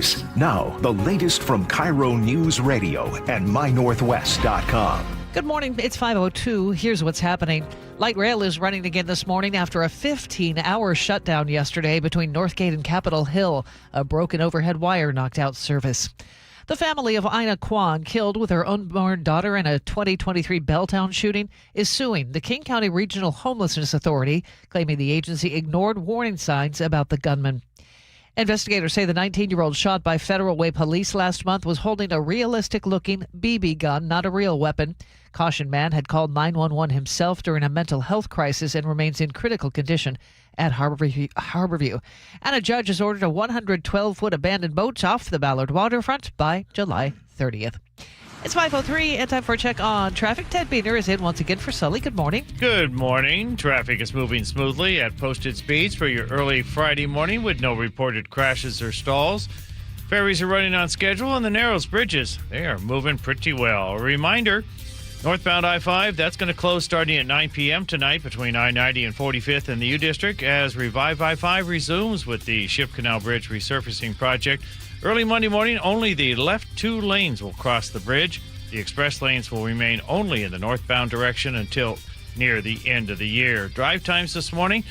news. Now, the latest from KIRO Newsradio and MyNorthwest.com. Good morning. It's 5:02. Here's what's happening. Light rail is running again this morning after a 15-hour shutdown yesterday between Northgate and Capitol Hill. A broken overhead wire knocked out service. The family of Ina Kwan, killed with her unborn daughter in a 2023 Belltown shooting, is suing the King County Regional Homelessness Authority, claiming the agency ignored warning signs about the gunman. Investigators say the 19-year-old shot by Federal Way police last month was holding a realistic-looking BB gun, not a real weapon. Caution Man had called 911 himself during a mental health crisis and remains in critical condition at Harborview. And a judge has ordered a 112-foot abandoned boat off the Ballard waterfront by July 30th. It's 5:03 and time for a check on traffic. Ted Biener is in once again for Sully. Good morning. Good morning. Traffic is moving smoothly at posted speeds for your early Friday morning with no reported crashes or stalls. Ferries are running on schedule and the Narrows bridges, they are moving pretty well. A reminder, northbound I-5, that's going to close starting at 9 p.m. tonight between I-90 and 45th in the U District as Revive I-5 resumes with the Ship Canal Bridge resurfacing project. Early Monday morning, only the left two lanes will cross the bridge. The express lanes will remain only in the northbound direction until near the end of the year. Drive times this morning,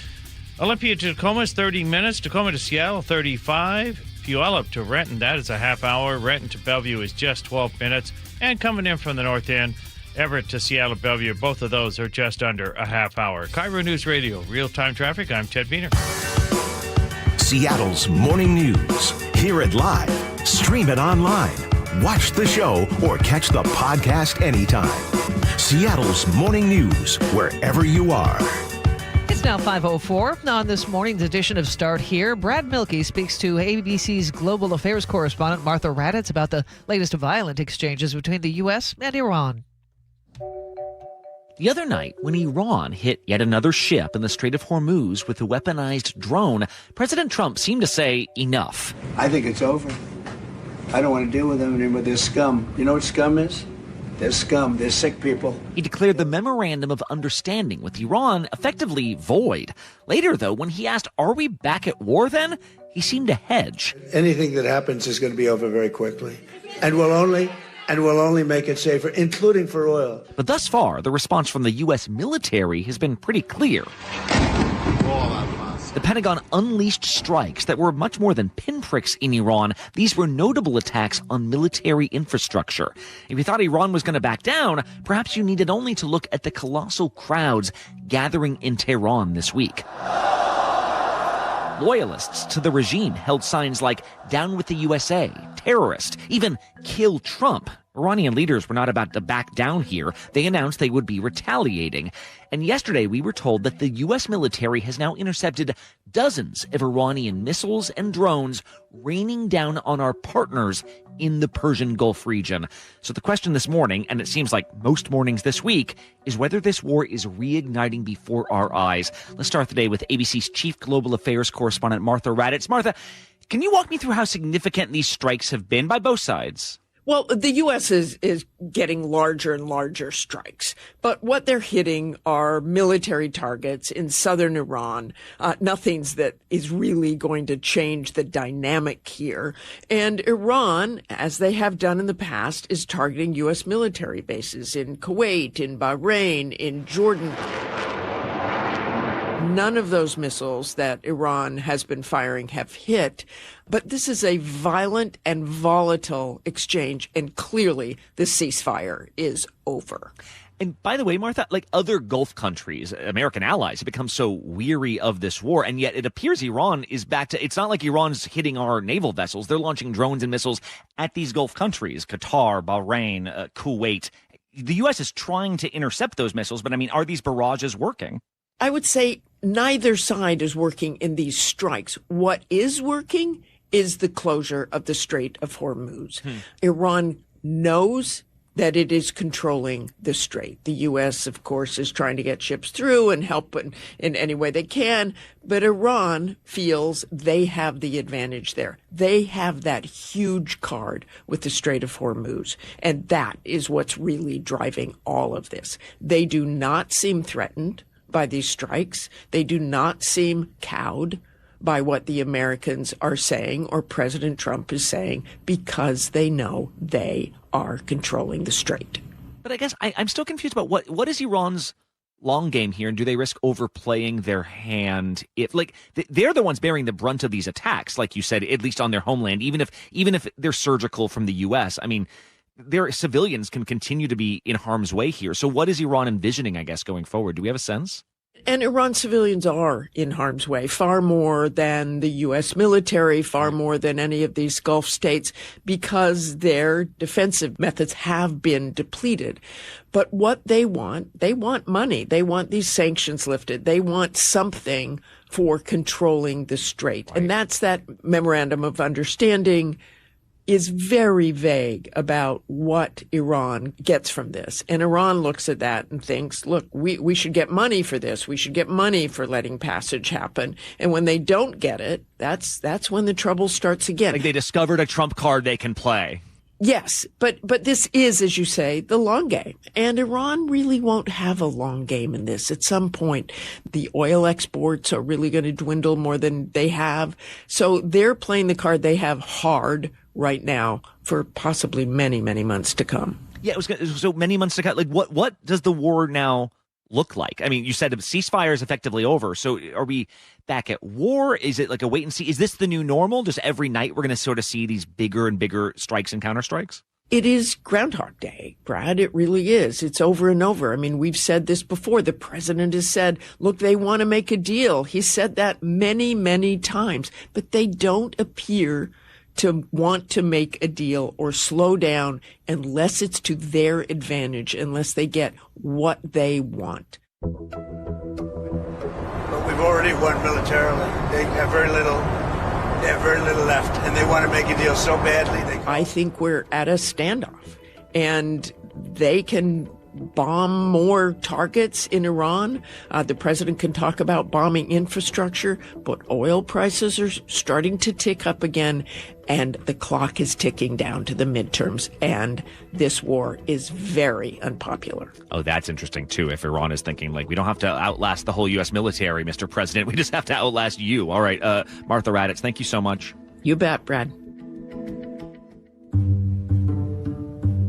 Olympia to Tacoma is 30 minutes, Tacoma to Seattle 35, Puyallup to Renton, that is a half hour, Renton to Bellevue is just 12 minutes, and coming in from the north end, Everett to Seattle Bellevue, both of those are just under a half hour. KIRO News Radio, real-time traffic, I'm Ted Biener. Seattle's morning news. Hear it live, stream it online, watch the show, or catch the podcast anytime. Seattle's morning news, wherever you are. It's now 5:04. On this morning's edition of Start Here, Brad Milkey speaks to ABC's global affairs correspondent Martha Raddatz about the latest violent exchanges between the U.S. and Iran. The other night, when Iran hit yet another ship in the Strait of Hormuz with a weaponized drone, President Trump seemed to say enough. I think it's over. I don't want to deal with them anymore. They're scum. You know what scum is? They're scum. They're sick people. He declared the memorandum of understanding with Iran effectively void. Later, though, when he asked, "Are we back at war then?" he seemed to hedge. Anything that happens is going to be over very quickly. And we'll only make it safer, including for oil. But thus far, the response from the U.S. military has been pretty clear. The Pentagon unleashed strikes that were much more than pinpricks in Iran. These were notable attacks on military infrastructure. If you thought Iran was going to back down, perhaps you needed only to look at the colossal crowds gathering in Tehran this week. Loyalists to the regime held signs like "Down with the USA," "Terrorist," even "Kill Trump." Iranian leaders were not about to back down here. They announced they would be retaliating. And yesterday we were told that the U.S. military has now intercepted dozens of Iranian missiles and drones raining down on our partners in the Persian Gulf region. So the question this morning, and it seems like most mornings this week, is whether this war is reigniting before our eyes. Let's start the day with ABC's chief global affairs correspondent Martha Raddatz. Martha, can you walk me through how significant these strikes have been by both sides? Well, the U.S. is getting larger and larger strikes, but what they're hitting are military targets in southern Iran. Nothing's that is really going to change the dynamic here. And Iran, as they have done in the past, is targeting U.S. military bases in Kuwait, in Bahrain, in Jordan. None of those missiles that Iran has been firing have hit, but this is a violent and volatile exchange, and clearly the ceasefire is over. And by the way, Martha, like other Gulf countries, American allies have become so weary of this war, and yet it appears Iran is back to, it's not like Iran's hitting our naval vessels. They're launching drones and missiles at these Gulf countries, Qatar, Bahrain, Kuwait. The U.S. is trying to intercept those missiles, but I mean, are these barrages working? I would say neither side is working in these strikes. What is working is the closure of the Strait of Hormuz. Iran knows that it is controlling the strait. The U.S., of course, is trying to get ships through and help in any way they can, but Iran feels they have the advantage there. They have that huge card with the Strait of Hormuz, and that is what's really driving all of this. They do not seem threatened by these strikes. They do not seem cowed by what the Americans are saying or President Trump is saying because they know they are controlling the strait. But I guess I'm still confused about what is Iran's long game here, and do they risk overplaying their hand if, like, they're the ones bearing the brunt of these attacks, like you said, at least on their homeland, even if they're surgical from the U.S. I mean, their civilians can continue to be in harm's way here. So what is Iran envisioning, I guess, going forward? Do we have a sense? And Iran civilians are in harm's way, far more than the U.S. military, far more than any of these Gulf states, because their defensive methods have been depleted. But what they want money. They want these sanctions lifted. They want something for controlling the strait. Right. And that's that memorandum of understanding is very vague about what Iran gets from this. And Iran looks at that and thinks, look, we should get money for this. We should get money for letting passage happen. And when they don't get it, that's when the trouble starts again. Like they discovered a trump card they can play. Yes, but this is, as you say, the long game. And Iran really won't have a long game in this. At some point, the oil exports are really going to dwindle more than they have. So they're playing the card they have hard right now for possibly many, many months to come. Yeah, so many months to come. Like, what does the war now look like? I mean, you said the ceasefire is effectively over. So are we back at war? Is it like a wait and see? Is this the new normal? Just every night we're going to sort of see these bigger and bigger strikes and counterstrikes? It is Groundhog Day, Brad. It really is. It's over and over. I mean, we've said this before. The president has said, look, they want to make a deal. He said that many, many times, but they don't appear to want to make a deal or slow down unless it's to their advantage, unless they get what they want. But we've already won militarily. They have very little left, and they want to make a deal so badly. I think we're at a standoff, and they can bomb more targets in Iran. The president can talk about bombing infrastructure, but oil prices are starting to tick up again, and the clock is ticking down to the midterms, and this war is very unpopular. Oh, that's interesting, too, if Iran is thinking, like, we don't have to outlast the whole U.S. military, Mr. President. We just have to outlast you. All right, Martha Raddatz, thank you so much. You bet, Brad.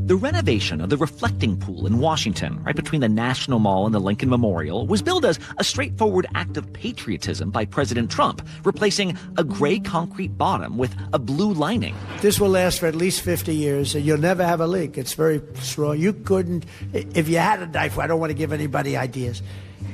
The renovation of the reflecting pool in Washington, right between the National Mall and the Lincoln Memorial, was billed as a straightforward act of patriotism by President Trump, replacing a gray concrete bottom with a blue lining. This will last for at least 50 years, and you'll never have a leak. It's very strong. You couldn't, if you had a knife, I don't want to give anybody ideas.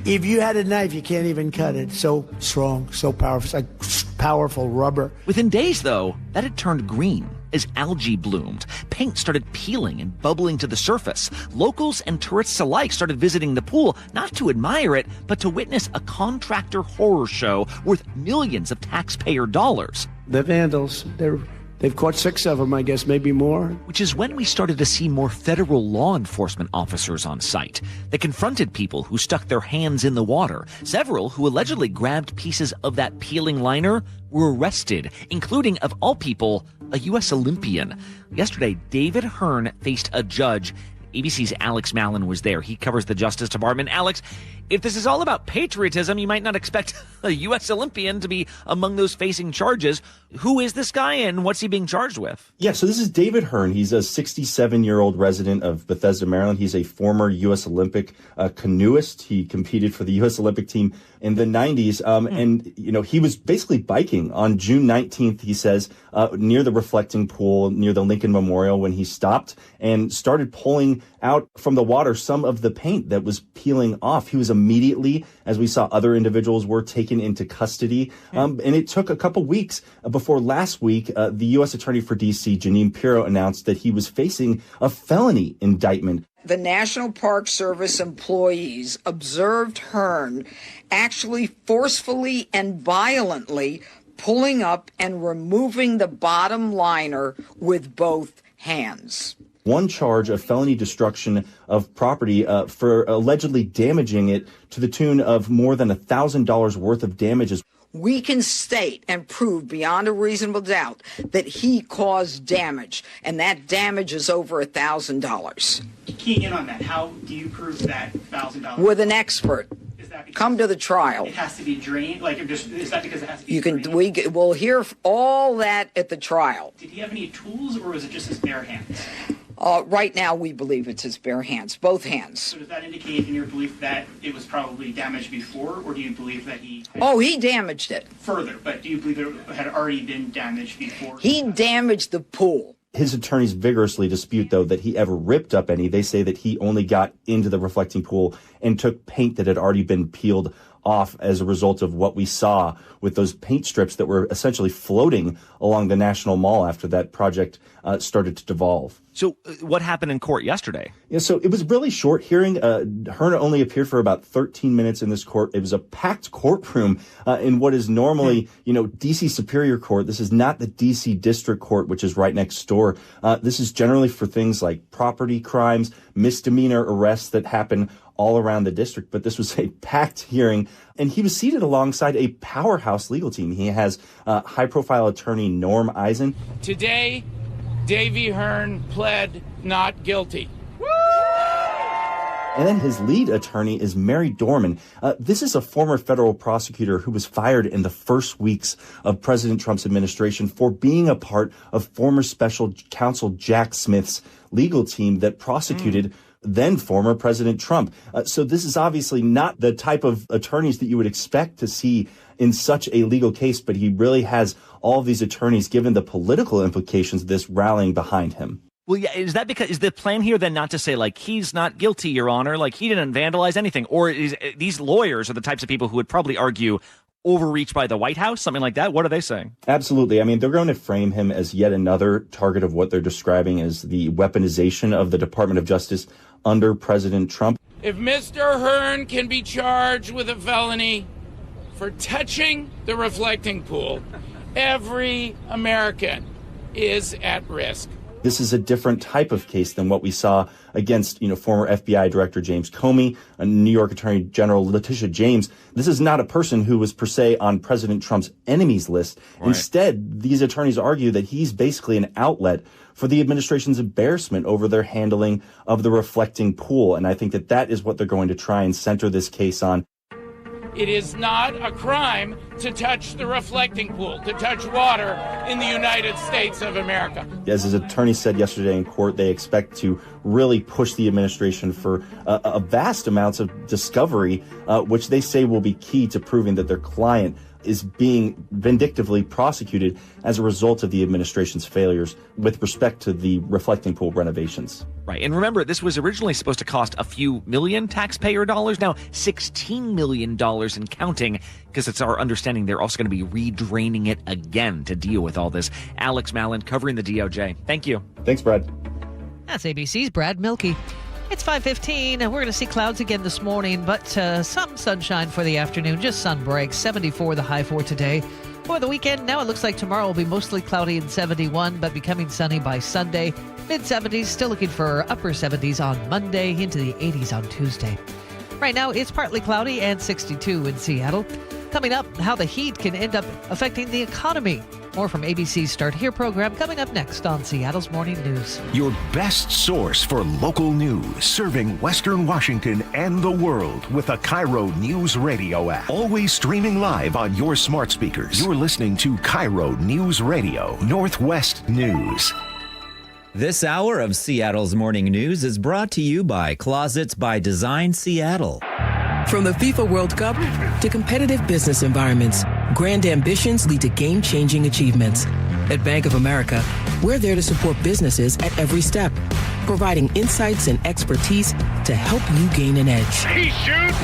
If you had a knife, you can't even cut it. So strong, so powerful. It's like powerful rubber. Within days, though, that had turned green as algae bloomed. Paint started peeling and bubbling to the surface. Locals and tourists alike started visiting the pool, not to admire it, but to witness a contractor horror show worth millions of taxpayer dollars. The vandals, they've caught 6 of them, I guess, maybe more. Which is when we started to see more federal law enforcement officers on site. They confronted people who stuck their hands in the water. Several who allegedly grabbed pieces of that peeling liner were arrested, including, of all people, a U.S. Olympian. Yesterday, David Hearn faced a judge. ABC's Alex Mallon was there. He covers the Justice Department. Alex, if this is all about patriotism, you might not expect a U.S. Olympian to be among those facing charges. Who is this guy and what's he being charged with? Yeah, so this is David Hearn. He's a 67-year-old resident of Bethesda, Maryland. He's a former U.S. Olympic canoeist. He competed for the U.S. Olympic team in the 90s. And, you know, he was basically biking on June 19th, he says, near the reflecting pool, near the Lincoln Memorial, when he stopped and started pulling out from the water some of the paint that was peeling off. He was immediately, as we saw other individuals were, taken into custody. And it took a couple weeks before last week, the U.S. Attorney for D.C., Jeanine Pirro, announced that he was facing a felony indictment. The National Park Service employees observed Hearn actually forcefully and violently pulling up and removing the bottom liner with both hands. One charge of felony destruction of property for allegedly damaging it to the tune of more than $1,000 worth of damages. We can state and prove beyond a reasonable doubt that he caused damage, and that damage is over $1,000. Keying in on that, how do you prove that $1,000? With an expert. come to the trial. It has to be drained? Is that because it has to be drained? We'll hear all that at the trial. Did he have any tools, or was it just his bare hands? Right now, we believe it's his bare hands, both hands. So does that indicate in your belief that it was probably damaged before, or do you believe that he... He damaged it. Further, but do you believe it had already been damaged before? He damaged the pool. His attorneys vigorously dispute, though, that he ever ripped up any. They say that he only got into the reflecting pool and took paint that had already been peeled off as a result of what we saw with those paint strips that were essentially floating along the National Mall after that project started to devolve. So what happened in court yesterday? Yeah, so it was a really short hearing. Hearn only appeared for about 13 minutes in this court. It was a packed courtroom in what is normally, D.C. Superior Court. This is not the D.C. District Court, which is right next door. This is generally for things like property crimes, misdemeanor arrests that happen all around the district. But this was a packed hearing, and he was seated alongside a powerhouse legal team. He has high-profile attorney Norm Eisen. Today, Davy Hearn pled not guilty. And then his lead attorney is Mary Dorman. This is a former federal prosecutor who was fired in the first weeks of President Trump's administration for being a part of former special counsel Jack Smith's legal team that prosecuted then former President Trump. So this is obviously not the type of attorneys that you would expect to see in such a legal case, but he really has all of these attorneys, given the political implications of this, rallying behind him. Well, yeah, is the plan here then not to say, he's not guilty, Your Honor, he didn't vandalize anything? Or is these lawyers are the types of people who would probably argue overreach by the White House, something like that? What are they saying? Absolutely. I mean, they're going to frame him as yet another target of what they're describing as the weaponization of the Department of Justice under President Trump. If Mr. Hearn can be charged with a felony for touching the reflecting pool, every American is at risk. This is a different type of case than what we saw against, former FBI Director James Comey, New York Attorney General Letitia James. This is not a person who was per se on President Trump's enemies list. Right. Instead, these attorneys argue that he's basically an outlet for the administration's embarrassment over their handling of the reflecting pool. And I think that is what they're going to try and center this case on. It is not a crime to touch the reflecting pool, to touch water in the United States of America. As his attorney said yesterday in court, they expect to really push the administration for a vast amounts of discovery, which they say will be key to proving that their client is being vindictively prosecuted as a result of the administration's failures with respect to the reflecting pool renovations. Right. And remember, this was originally supposed to cost a few million taxpayer dollars, now $16 million and counting, because it's our understanding they're also going to be redraining it again to deal with all this. Alex Malin covering the DOJ. Thank you. Thanks, Brad. That's ABC's Brad Milkey. It's 5:15, and we're going to see clouds again this morning, but some sunshine for the afternoon, just sun breaks. 74 the high for today. For the weekend, now it looks like tomorrow will be mostly cloudy and 71, but becoming sunny by Sunday. Mid-70s, still looking for upper 70s on Monday, into the 80s on Tuesday. Right now, it's partly cloudy and 62 in Seattle. Coming up, how the heat can end up affecting the economy. More from ABC's Start Here program coming up next on Seattle's Morning News. Your best source for local news, serving Western Washington and the world with the KIRO Newsradio App. Always streaming live on your smart speakers. You're listening to KIRO Newsradio, Northwest News. This hour of Seattle's Morning News is brought to you by Closets by Design Seattle. From the FIFA World Cup to competitive business environments, grand ambitions lead to game-changing achievements. At Bank of America, we're there to support businesses at every step, providing insights and expertise to help you gain an edge. He shoots,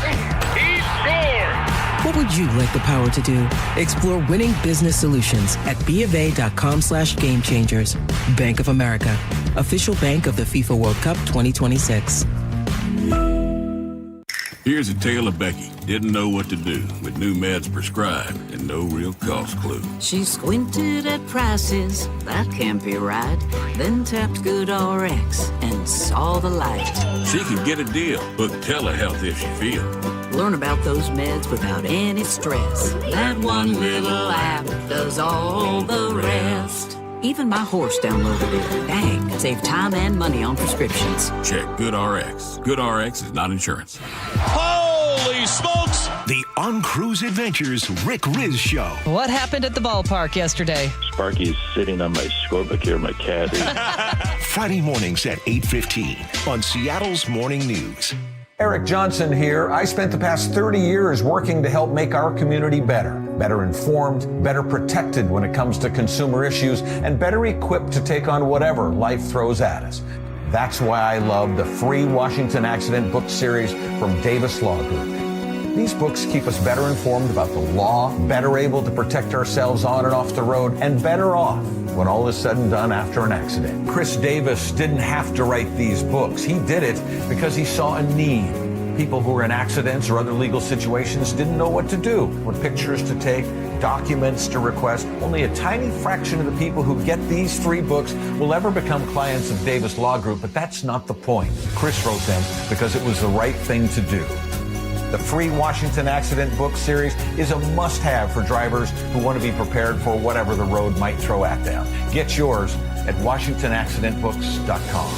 he scores! What would you like the power to do? Explore winning business solutions at BofA.com/gamechangers. Bank of America, official bank of the FIFA World Cup 2026. Here's a tale of Becky. Didn't know what to do with new meds prescribed and no real cost clue. She squinted at prices, that can't be right. Then tapped GoodRx and saw the light. She can get a deal. Book telehealth if she feels. Learn about those meds without any stress. That one little app does all the rest. Even my horse downloaded it. Dang, save time and money on prescriptions. Check GoodRx. GoodRx is not insurance. Hold Holy smokes! The On Cruise Adventures Rick Riz Show. What happened at the ballpark yesterday? Sparky's sitting on my scorebook here, my caddy. Friday mornings at 8:15 on Seattle's Morning News. Eric Johnson here. I spent the past 30 years working to help make our community better informed, better protected when it comes to consumer issues, and better equipped to take on whatever life throws at us. That's why I love the free Washington Accident book series from Davis Law Group. These books keep us better informed about the law, better able to protect ourselves on and off the road, and better off when all is said and done after an accident. Chris Davis didn't have to write these books. He did it because he saw a need. People who were in accidents or other legal situations didn't know what to do, what pictures to take, documents to request. Only a tiny fraction of the people who get these 3 books will ever become clients of Davis Law Group, but that's not the point. Chris wrote them because it was the right thing to do. The free Washington Accident book series is a must-have for drivers who want to be prepared for whatever the road might throw at them. Get yours at WashingtonAccidentBooks.com.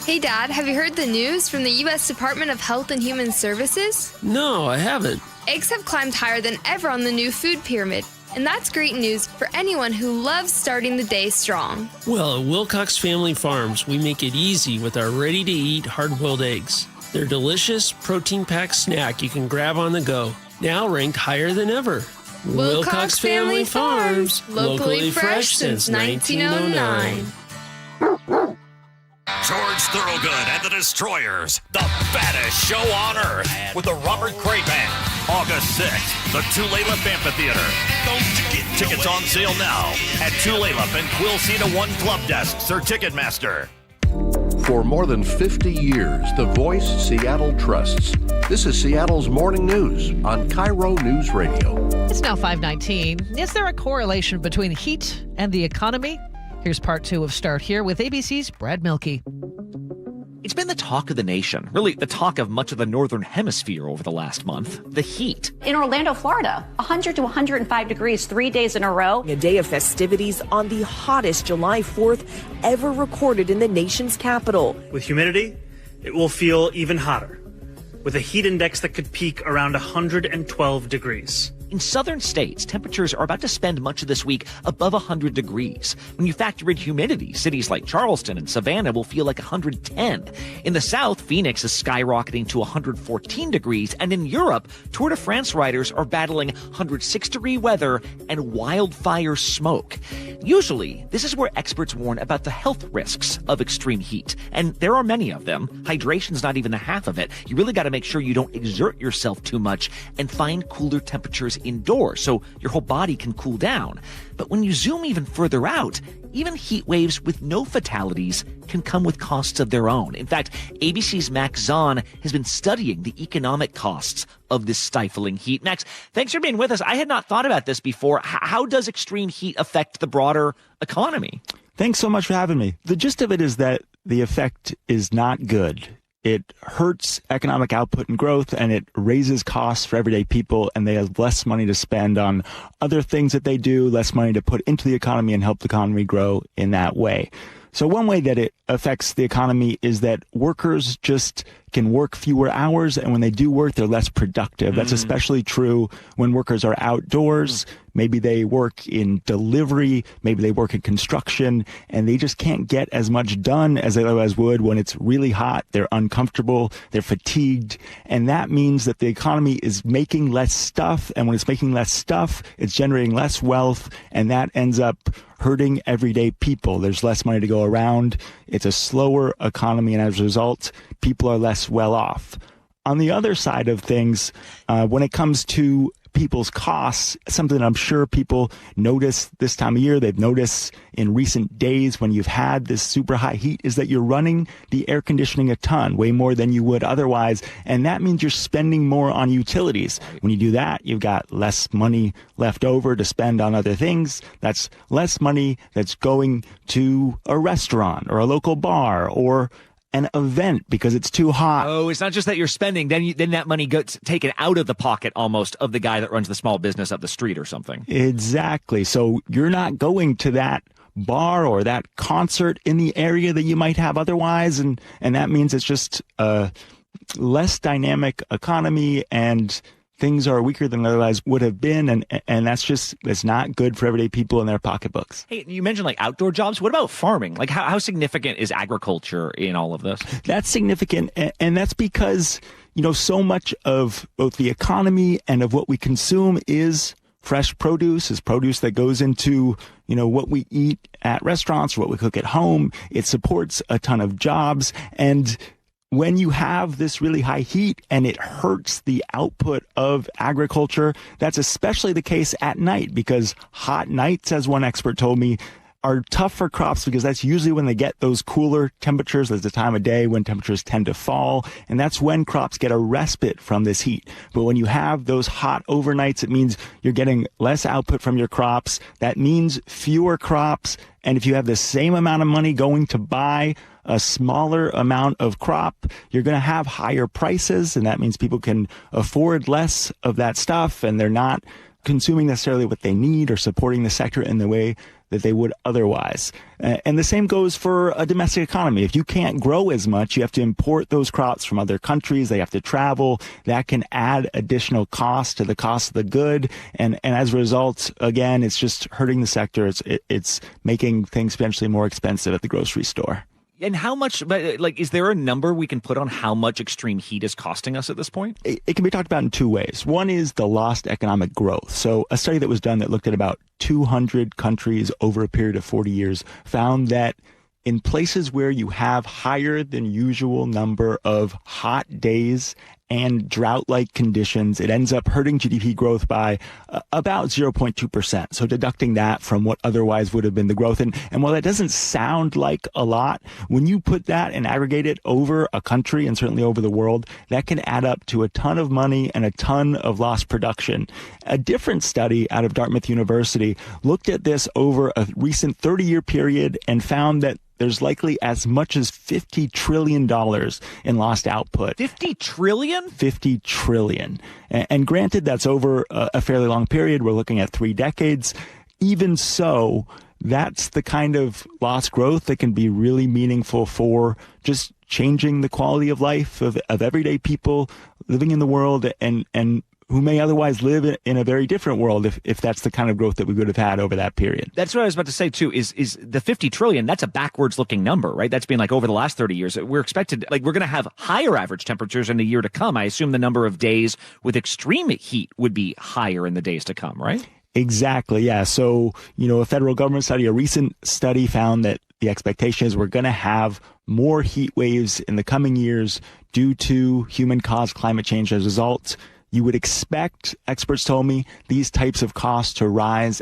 Hey, Dad, have you heard the news from the U.S. Department of Health and Human Services? No, I haven't. Eggs have climbed higher than ever on the new food pyramid, and that's great news for anyone who loves starting the day strong. Well, at Wilcox Family Farms, we make it easy with our ready-to-eat hard-boiled eggs. They're a delicious, protein-packed snack you can grab on the go, now ranked higher than ever. Wilcox Family Farms, locally fresh since 1909. George Thorogood and the Destroyers, the baddest show on earth, with the Robert Cray Band, August 6th, the Tulalip Amphitheater. Get tickets on sale now at Tulalip and Quilcena One Club Desks or Ticketmaster. For more than 50 years, the voice Seattle trusts. This is Seattle's Morning News on KIRO Newsradio. It's now 5:19. Is there a correlation between heat and the economy? Here's part 2 of Start Here with ABC's Brad Milkey. It's been the talk of the nation, really the talk of much of the northern hemisphere over the last month, the heat. In Orlando, Florida, 100 to 105 degrees 3 days in a row. A day of festivities on the hottest July 4th ever recorded in the nation's capital. With humidity, it will feel even hotter, with a heat index that could peak around 112 degrees. In southern states, temperatures are about to spend much of this week above 100 degrees. When you factor in humidity, cities like Charleston and Savannah will feel like 110. In the south, Phoenix is skyrocketing to 114 degrees. And in Europe, Tour de France riders are battling 106-degree weather and wildfire smoke. Usually, this is where experts warn about the health risks of extreme heat. And there are many of them. Hydration's not even the half of it. You really got to make sure you don't exert yourself too much and find cooler temperatures indoors so your whole body can cool down. But when you zoom even further out, even heat waves with no fatalities can come with costs of their own. In fact, ABC's Max Zahn has been studying the economic costs of this stifling heat. Max, thanks for being with us. I had not thought about this before. How does extreme heat affect the broader economy? Thanks so much for having me. The gist of it is that the effect is not good. It hurts economic output and growth, and it raises costs for everyday people, and they have less money to spend on other things that they do, less money to put into the economy and help the economy grow in that way. So one way that it affects the economy is that workers just can work fewer hours, and when they do work, they're less productive. That's especially true when workers are outdoors. Maybe they work in delivery, maybe they work in construction, and they just can't get as much done as they otherwise would when it's really hot. They're uncomfortable, they're fatigued, and that means that the economy is making less stuff, and when it's making less stuff, it's generating less wealth, and that ends up hurting everyday people. There's less money to go around. It's a slower economy, and as a result, people are less well off. On the other side of things, when it comes to people's costs, something I'm sure people notice this time of year, they've noticed in recent days when you've had this super high heat, is that you're running the air conditioning a ton, way more than you would otherwise. And that means you're spending more on utilities. When you do that, you've got less money left over to spend on other things. That's less money that's going to a restaurant or a local bar or an event because it's too hot. Oh, it's not just that you're spending, then that money gets taken out of the pocket almost of the guy that runs the small business up the street or something. Exactly. So you're not going to that bar or that concert in the area that you might have otherwise. And that means it's just a less dynamic economy and things are weaker than otherwise would have been. And that's not good for everyday people in their pocketbooks. Hey, you mentioned like outdoor jobs. What about farming? Like how significant is agriculture in all of this? That's significant. And that's because, so much of both the economy and of what we consume is fresh produce, is produce that goes into, what we eat at restaurants or what we cook at home. It supports a ton of jobs. And when you have this really high heat and it hurts the output of agriculture, that's especially the case at night because hot nights, as one expert told me, are tough for crops because that's usually when they get those cooler temperatures. There's a time of day when temperatures tend to fall, and that's when crops get a respite from this heat. But when you have those hot overnights, it means you're getting less output from your crops. That means fewer crops. And if you have the same amount of money going to buy a smaller amount of crop, you're going to have higher prices. And that means people can afford less of that stuff and they're not consuming necessarily what they need or supporting the sector in the way that they would otherwise. And the same goes for a domestic economy. If you can't grow as much, you have to import those crops from other countries. They have to travel. That can add additional cost to the cost of the good. And as a result, again, it's just hurting the sector. It's making things potentially more expensive at the grocery store. And how much, is there a number we can put on how much extreme heat is costing us at this point? It can be talked about in two ways. One is the lost economic growth. So a study that was done that looked at about 200 countries over a period of 40 years found that in places where you have higher than usual number of hot days and drought-like conditions, it ends up hurting GDP growth by about 0.2%. So deducting that from what otherwise would have been the growth. And while that doesn't sound like a lot, when you put that and aggregate it over a country and certainly over the world, that can add up to a ton of money and a ton of lost production. A different study out of Dartmouth University looked at this over a recent 30-year period and found that there's likely as much as $50 trillion in lost output. 50 trillion? 50 trillion. And granted, that's over a fairly long period. We're looking at 3 decades. Even so, that's the kind of lost growth that can be really meaningful for just changing the quality of life of everyday people living in the world and who may otherwise live in a very different world if that's the kind of growth that we would have had over that period. That's what I was about to say, too, is the 50 trillion, that's a backwards-looking number, right? That's been over the last 30 years. We're expected, we're going to have higher average temperatures in the year to come. I assume the number of days with extreme heat would be higher in the days to come, right? Exactly, yeah. So, a federal government study, a recent study found that the expectation is we're going to have more heat waves in the coming years due to human-caused climate change as a result. You would expect, experts told me, these types of costs to rise.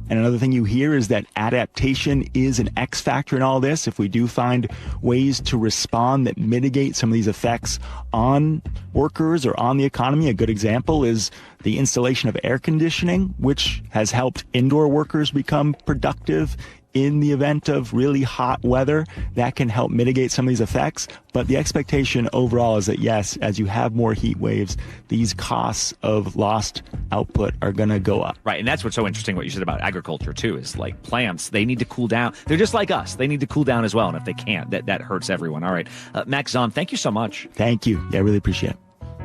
And another thing you hear is that adaptation is an X factor in all this. If we do find ways to respond that mitigate some of these effects on workers or on the economy, a good example is the installation of air conditioning, which has helped indoor workers become productive in the event of really hot weather. That can help mitigate some of these effects. But the expectation overall is that, yes, as you have more heat waves, these costs of lost output are going to go up. Right. And that's what's so interesting, what you said about agriculture, too, is plants, they need to cool down. They're just like us. They need to cool down as well. And if they can't, that hurts everyone. All right. Max Zahn, thank you so much. Thank you. Yeah, I really appreciate it.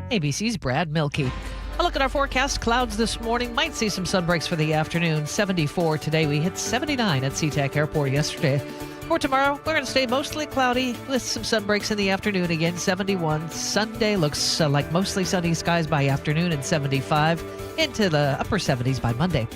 ABC's Brad Milkey. A look at our forecast. Clouds this morning. Might see some sun breaks for the afternoon. 74 today. We hit 79 at SeaTac Airport yesterday. For tomorrow, we're going to stay mostly cloudy with some sun breaks in the afternoon. Again, 71. Sunday looks like mostly sunny skies by afternoon and 75. Into the upper 70s by Monday.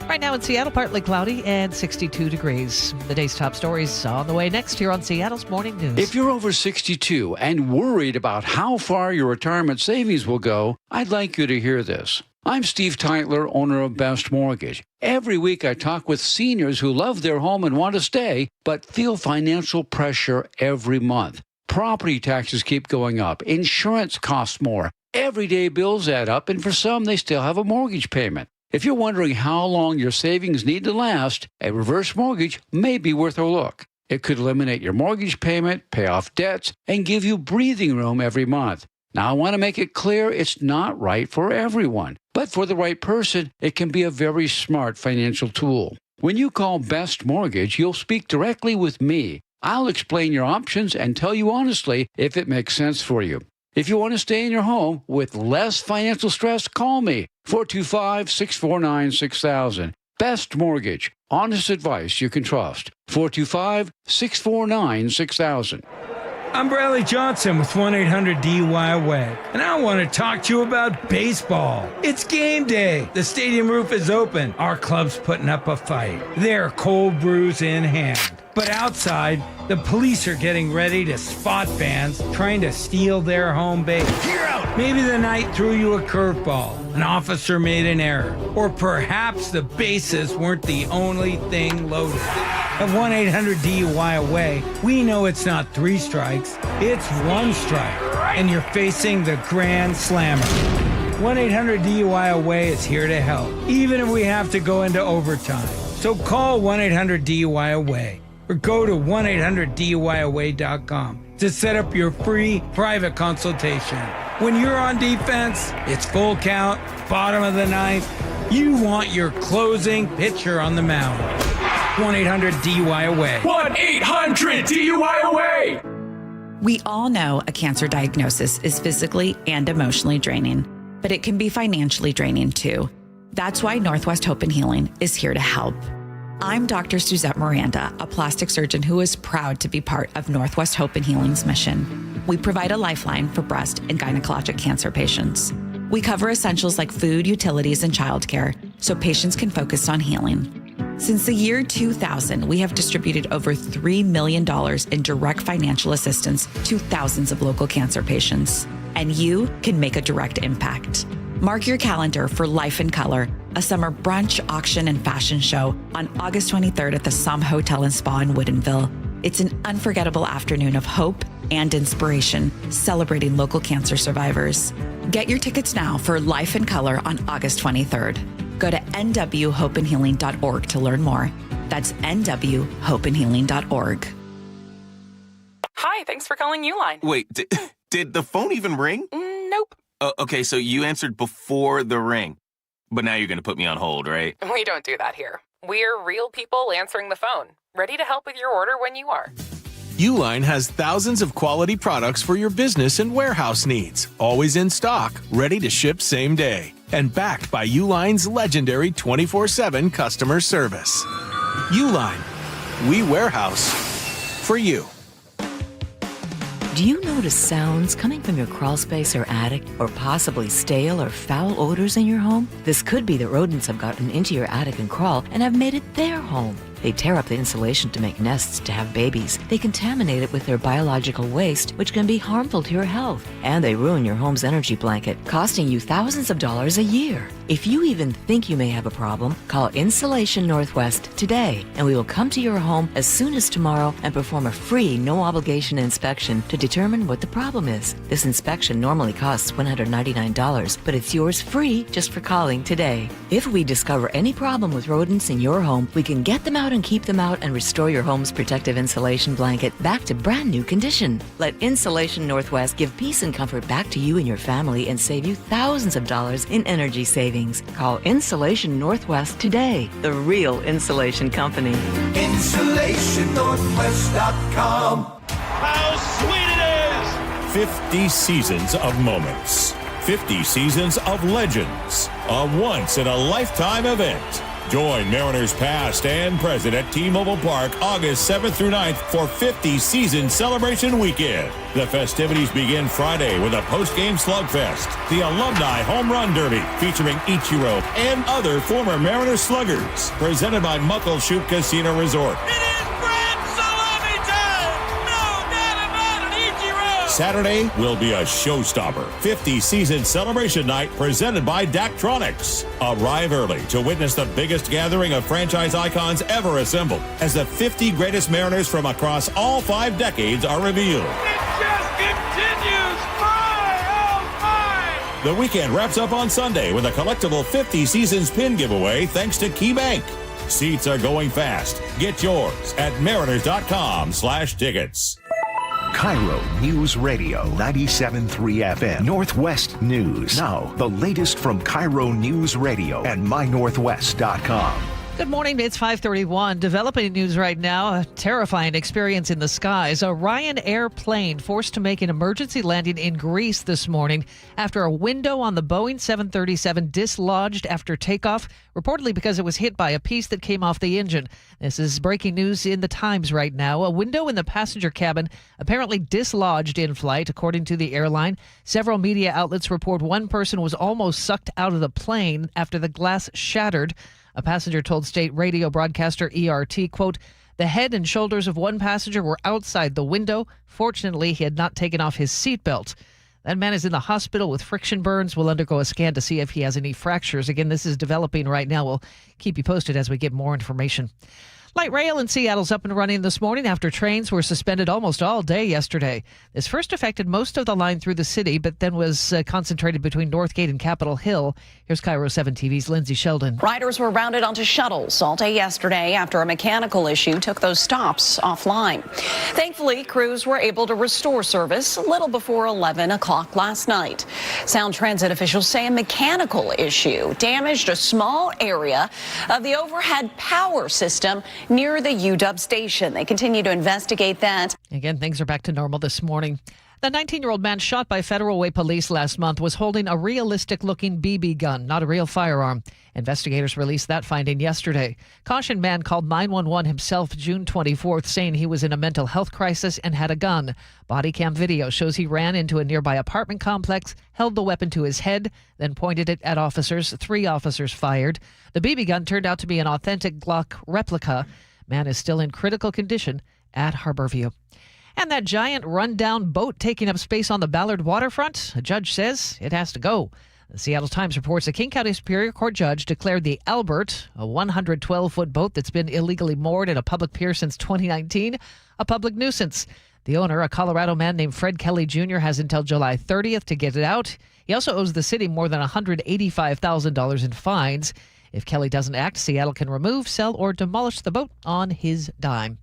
Right now in Seattle, partly cloudy and 62 degrees. The day's top stories on the way next here on Seattle's Morning News. If you're over 62 and worried about how far your retirement savings will go, I'd like you to hear this. I'm Steve Teitler, owner of Best Mortgage. Every week I talk with seniors who love their home and want to stay, but feel financial pressure every month. Property taxes keep going up. Insurance costs more. Everyday bills add up, and for some, they still have a mortgage payment. If you're wondering how long your savings need to last, a reverse mortgage may be worth a look. It could eliminate your mortgage payment, pay off debts, and give you breathing room every month. Now, I want to make it clear it's not right for everyone, but for the right person, it can be a very smart financial tool. When you call Best Mortgage, you'll speak directly with me. I'll explain your options and tell you honestly if it makes sense for you. If you want to stay in your home with less financial stress, call me. 425-649-6000. Best Mortgage. Honest advice you can trust. 425-649-6000. I'm Bradley Johnson with 1-800-DUI-AWAY, and I want to talk to you about baseball. It's game day. The stadium roof is open. Our club's putting up a fight. They're cold brews in hand. But outside, the police are getting ready to spot fans trying to steal their home base. You're out! Maybe the night threw you a curveball. An officer made an error. Or perhaps the bases weren't the only thing loaded. At 1-800-DUI-AWAY, we know it's not 3 strikes, it's 1 strike. And you're facing the Grand Slammer. 1-800-DUI-AWAY is here to help, even if we have to go into overtime. So call 1-800-DUI-AWAY or go to 1-800-DUI-AWAY.com to set up your free private consultation. When you're on defense, it's full count, bottom of the ninth. You want your closing pitcher on the mound. 1-800-DUI-AWAY. 1-800-DUI-AWAY. We all know a cancer diagnosis is physically and emotionally draining, but it can be financially draining too. That's why Northwest Hope and Healing is here to help. I'm Dr. Suzette Miranda, a plastic surgeon who is proud to be part of Northwest Hope and Healing's mission. We provide a lifeline for breast and gynecologic cancer patients. We cover essentials like food, utilities, and childcare so patients can focus on healing. Since the year 2000, we have distributed over $3 million in direct financial assistance to thousands of local cancer patients. And you can make a direct impact. Mark your calendar for Life in Color, a summer brunch, auction, and fashion show on August 23rd at the Somme Hotel and Spa in Woodinville. It's an unforgettable afternoon of hope and inspiration, celebrating local cancer survivors. Get your tickets now for Life in Color on August 23rd. Go to nwhopeandhealing.org to learn more. That's nwhopeandhealing.org. Hi, thanks for calling Uline. Wait, did the phone even ring? Nope. Okay, so you answered before the ring. But now you're going to put me on hold, right? We don't do that here. We're real people answering the phone, ready to help with your order when you are. Uline has thousands of quality products for your business and warehouse needs, always in stock, ready to ship same day, and backed by Uline's legendary 24/7 customer service. Uline, we warehouse for you. Do you notice sounds coming from your crawl space or attic, or possibly stale or foul odors in your home? This could be that rodents have gotten into your attic and crawl and have made it their home. They tear up the insulation to make nests to have babies. They contaminate it with their biological waste, which can be harmful to your health. And they ruin your home's energy blanket, costing you thousands of dollars a year. If you even think you may have a problem, call Insulation Northwest today, and we will come to your home as soon as tomorrow and perform a free, no-obligation inspection to determine what the problem is. This inspection normally costs $199, but it's yours free just for calling today. If we discover any problem with rodents in your home, we can get them out and keep them out and restore your home's protective insulation blanket back to brand new condition. Let Insulation Northwest give peace and comfort back to you and your family and save you thousands of dollars in energy savings. Call Insulation Northwest today, the real insulation company. InsulationNorthwest.com. How sweet it is! 50 seasons of moments. 50 seasons of legends. A once-in-a-lifetime event. Join Mariners past and present at T-Mobile Park August 7th through 9th for 50 Season Celebration Weekend. The festivities begin Friday with a post-game slugfest, the Alumni Home Run Derby featuring Ichiro and other former Mariners sluggers, presented by Muckleshoot Casino Resort. Saturday will be a showstopper. 50 Season Celebration Night presented by Daktronics. Arrive early to witness the biggest gathering of franchise icons ever assembled as the 50 greatest Mariners from across all 5 decades are revealed. It just continues. My. The weekend wraps up on Sunday with a collectible 50 Seasons pin giveaway thanks to KeyBank. Seats are going fast. Get yours at mariners.com/tickets. KIRO News Radio 97.3 FM Northwest News. Now, the latest from KIRO News Radio and mynorthwest.com. Good morning. It's 5:31. Developing news right now. A terrifying experience in the skies. A Ryanair plane forced to make an emergency landing in Greece this morning after a window on the Boeing 737 dislodged after takeoff, reportedly because it was hit by a piece that came off the engine. This is breaking news in the Times right now. A window in the passenger cabin apparently dislodged in flight, according to the airline. Several media outlets report one person was almost sucked out of the plane after the glass shattered. A passenger told state radio broadcaster ERT, quote, "The head and shoulders of one passenger were outside the window. Fortunately, he had not taken off his seatbelt." That man is in the hospital with friction burns. We'll undergo a scan to see if he has any fractures. Again, this is developing right now. We'll keep you posted as we get more information. Light rail in Seattle's up and running this morning after trains were suspended almost all day yesterday. This first affected most of the line through the city, but then was concentrated between Northgate and Capitol Hill. Here's KIRO 7 TV's Lindsay Sheldon. Riders were rounded onto shuttles all day yesterday after a mechanical issue took those stops offline. Thankfully, crews were able to restore service a little before 11 o'clock last night. Sound Transit officials say a mechanical issue damaged a small area of the overhead power system near the UW station. They continue to investigate that. Again, things are back to normal this morning. The 19-year-old man shot by Federal Way police last month was holding a realistic-looking BB gun, not a real firearm. Investigators released that finding yesterday. Caution man called 911 himself June 24th, saying he was in a mental health crisis and had a gun. Body cam video shows he ran into a nearby apartment complex, held the weapon to his head, then pointed it at officers. 3 officers fired. The BB gun turned out to be an authentic Glock replica. Man is still in critical condition at Harborview. And that giant rundown boat taking up space on the Ballard waterfront, a judge says it has to go. The Seattle Times reports a King County Superior Court judge declared the Albert, a 112-foot boat that's been illegally moored at a public pier since 2019, a public nuisance. The owner, a Colorado man named Fred Kelly Jr., has until July 30th to get it out. He also owes the city more than $185,000 in fines. If Kelly doesn't act, Seattle can remove, sell, or demolish the boat on his dime.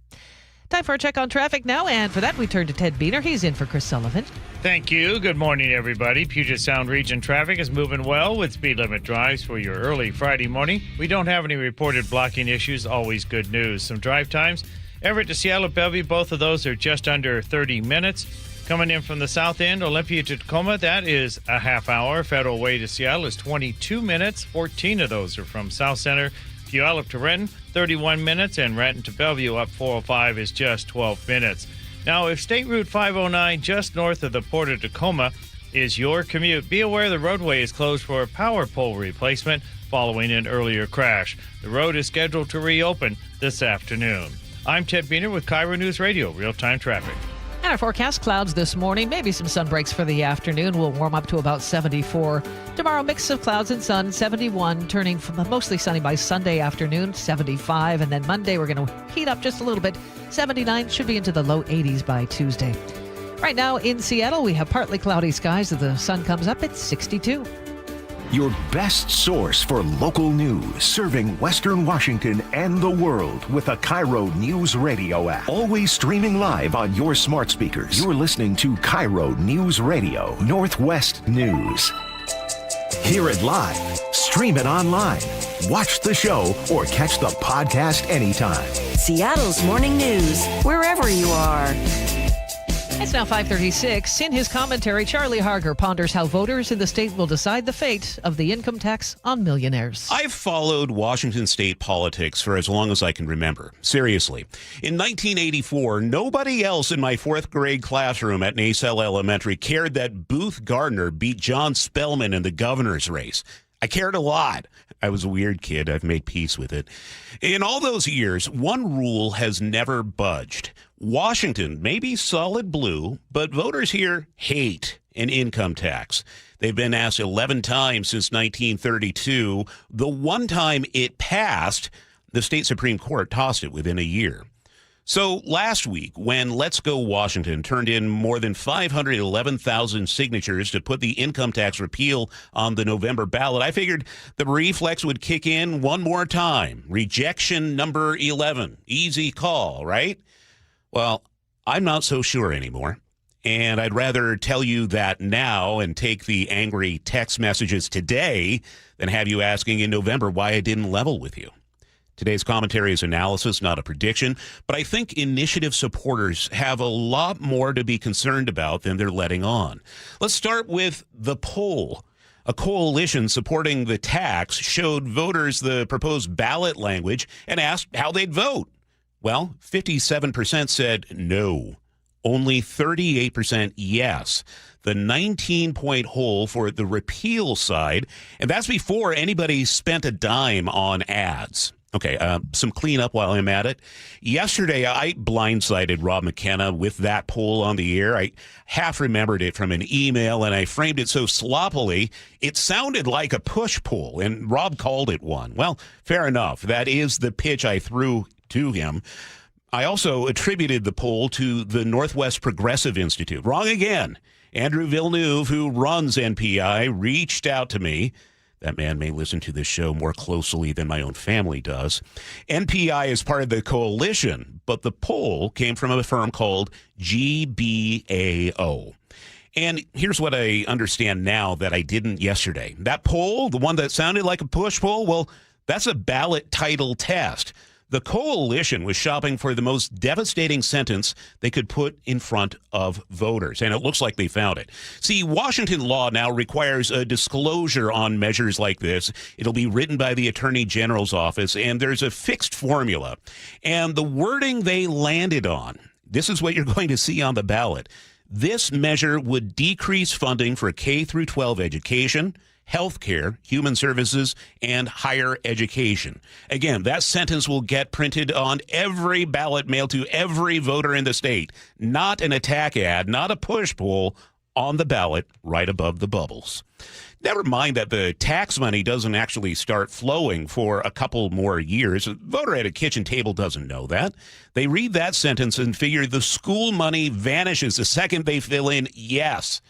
Time for a check on traffic now, and for that we turn to Ted Beener. He's in for Chris Sullivan. Thank you. Good morning, everybody. Puget Sound region traffic is moving well with speed limit drives for your early Friday morning. We don't have any reported blocking issues. Always good news. Some drive times. Everett to Seattle, Bellevue, both of those are just under 30 minutes. Coming in from the south end, Olympia to Tacoma, that is a half hour. Federal Way to Seattle is 22 minutes. 14 of those are from South Center. Puyallup to Renton, 31 minutes, and Renton to Bellevue up 405 is just 12 minutes. Now, if State Route 509 just north of the Port of Tacoma is your commute, be aware the roadway is closed for a power pole replacement following an earlier crash. The road is scheduled to reopen this afternoon. I'm Ted Beener with KIRO News Radio, real-time traffic. And our forecast, clouds this morning, maybe some sun breaks for the afternoon. We'll warm up to about 74. Tomorrow, mix of clouds and sun, 71, turning from mostly sunny by Sunday afternoon, 75. And then Monday, we're going to heat up just a little bit. 79 should be into the low 80s by Tuesday. Right now in Seattle, we have partly cloudy skies. As the sun comes up, it's 62. Your best source for local news, serving Western Washington and the world with a KIRO Newsradio App. Always streaming live on your smart speakers. You're listening to KIRO Newsradio, Northwest News. Hear it live, stream it online, watch the show, or catch the podcast anytime. Seattle's morning news, wherever you are. It's now 5:36. In his commentary, Charlie Harger ponders how voters in the state will decide the fate of the income tax on millionaires. I've followed Washington state politics for as long as I can remember. Seriously. In 1984, nobody else in my 4th grade classroom at Nacelle Elementary cared that Booth Gardner beat John Spellman in the governor's race. I cared a lot. I was a weird kid. I've made peace with it. In all those years, one rule has never budged. Washington may be solid blue, but voters here hate an income tax. They've been asked 11 times since 1932. The one time it passed, the state Supreme Court tossed it within a year. So last week, when Let's Go Washington turned in more than 511,000 signatures to put the income tax repeal on the November ballot, I figured the reflex would kick in one more time. Rejection number 11. Easy call, right? Well, I'm not so sure anymore. And I'd rather tell you that now and take the angry text messages today than have you asking in November why I didn't level with you. Today's commentary is analysis, not a prediction, but I think initiative supporters have a lot more to be concerned about than they're letting on. Let's start with the poll. A coalition supporting the tax showed voters the proposed ballot language and asked how they'd vote. Well, 57% said no. Only 38% yes. The 19-point hole for the repeal side, and that's before anybody spent a dime on ads. Okay, some cleanup while I'm at it. Yesterday, I blindsided Rob McKenna with that poll on the air. I half remembered it from an email, and I framed it so sloppily, it sounded like a push poll, and Rob called it one. Well, fair enough. That is the pitch I threw to him. I also attributed the poll to the Northwest Progressive Institute. Wrong again. Andrew Villeneuve, who runs NPI, reached out to me. That man may listen to this show more closely than my own family does. NPI is part of the coalition, but the poll came from a firm called GBAO. And here's what I understand now that I didn't yesterday. That poll, the one that sounded like a push poll, well, that's a ballot title test. The coalition was shopping for the most devastating sentence they could put in front of voters, and it looks like they found it. See, Washington law now requires a disclosure on measures like this. It'll be written by the Attorney General's office, and there's a fixed formula. And the wording they landed on, this is what you're going to see on the ballot. This measure would decrease funding for K through 12 education, healthcare, human services, and higher education. Again, that sentence will get printed on every ballot mailed to every voter in the state. Not an attack ad, not a push poll, on the ballot right above the bubbles. Never mind that the tax money doesn't actually start flowing for a couple more years. A voter at a kitchen table doesn't know that. They read that sentence and figure the school money vanishes the second they fill in yes.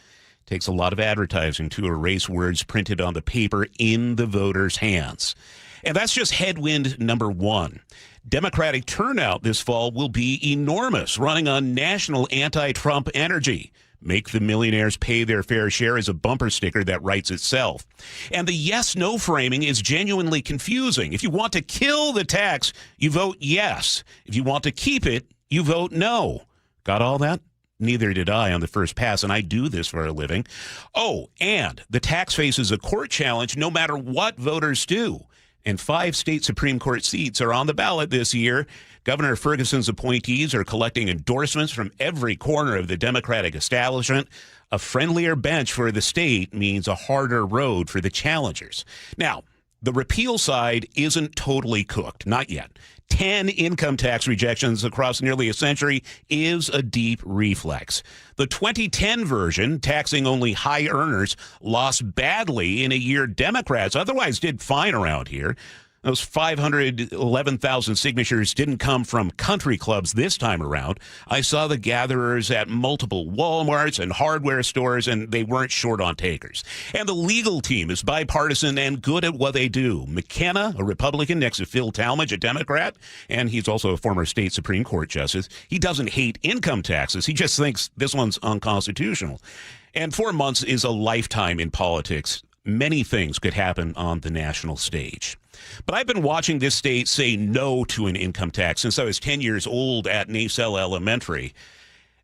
Takes a lot of advertising to erase words printed on the paper in the voters' hands. And that's just headwind number one. Democratic turnout this fall will be enormous, running on national anti-Trump energy. Make the millionaires pay their fair share is a bumper sticker that writes itself. And the yes-no framing is genuinely confusing. If you want to kill the tax, you vote yes. If you want to keep it, you vote no. Got all that? Neither did I on the first pass, and I do this for a living. Oh, and the tax faces a court challenge no matter what voters do. And 5 state Supreme Court seats are on the ballot this year. Governor Ferguson's appointees are collecting endorsements from every corner of the Democratic establishment. A friendlier bench for the state means a harder road for the challengers. Now, the repeal side isn't totally cooked, not yet. 10 income tax rejections across nearly a century is a deep reflex. The 2010 version, taxing only high earners, lost badly in a year Democrats otherwise did fine around here. Those 511,000 signatures didn't come from country clubs this time around. I saw the gatherers at multiple Walmarts and hardware stores, and they weren't short on takers. And the legal team is bipartisan and good at what they do. McKenna, a Republican, next to Phil Talmadge, a Democrat, and he's also a former state Supreme Court justice. He doesn't hate income taxes. He just thinks this one's unconstitutional. And 4 months is a lifetime in politics. Many things could happen on the national stage. But I've been watching this state say no to an income tax since I was 10 years old at Nacelle Elementary.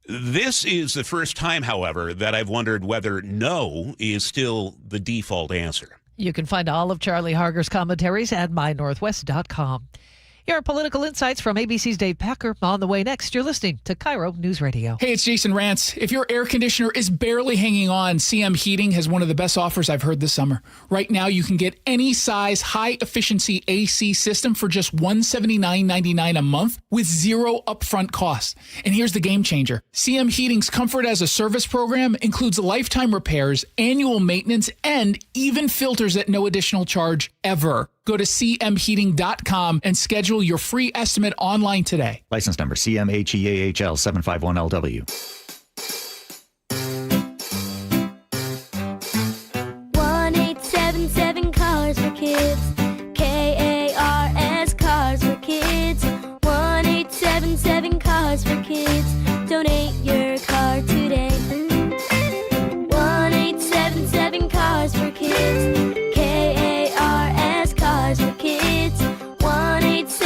This is the first time, however, that I've wondered whether no is still the default answer. You can find all of Charlie Harger's commentaries at mynorthwest.com. Here are political insights from ABC's Dave Packer. On the way next, you're listening to KIRO News Radio. Hey, it's Jason Rantz. If your air conditioner is barely hanging on, CM Heating has one of the best offers I've heard this summer. Right now, you can get any size high-efficiency AC system for just $179.99 a month with zero upfront cost. And here's the game changer. CM Heating's Comfort as a Service program includes lifetime repairs, annual maintenance, and even filters at no additional charge ever. Go to cmheating.com and schedule your free estimate online today. License number CMHEAHL 751LW. 1877 Cars for Kids. KARS Cars for Kids. 1877 Cars for Kids. Donate your car today. 1877 Cars for Kids. KARS Cars for Kids. 1877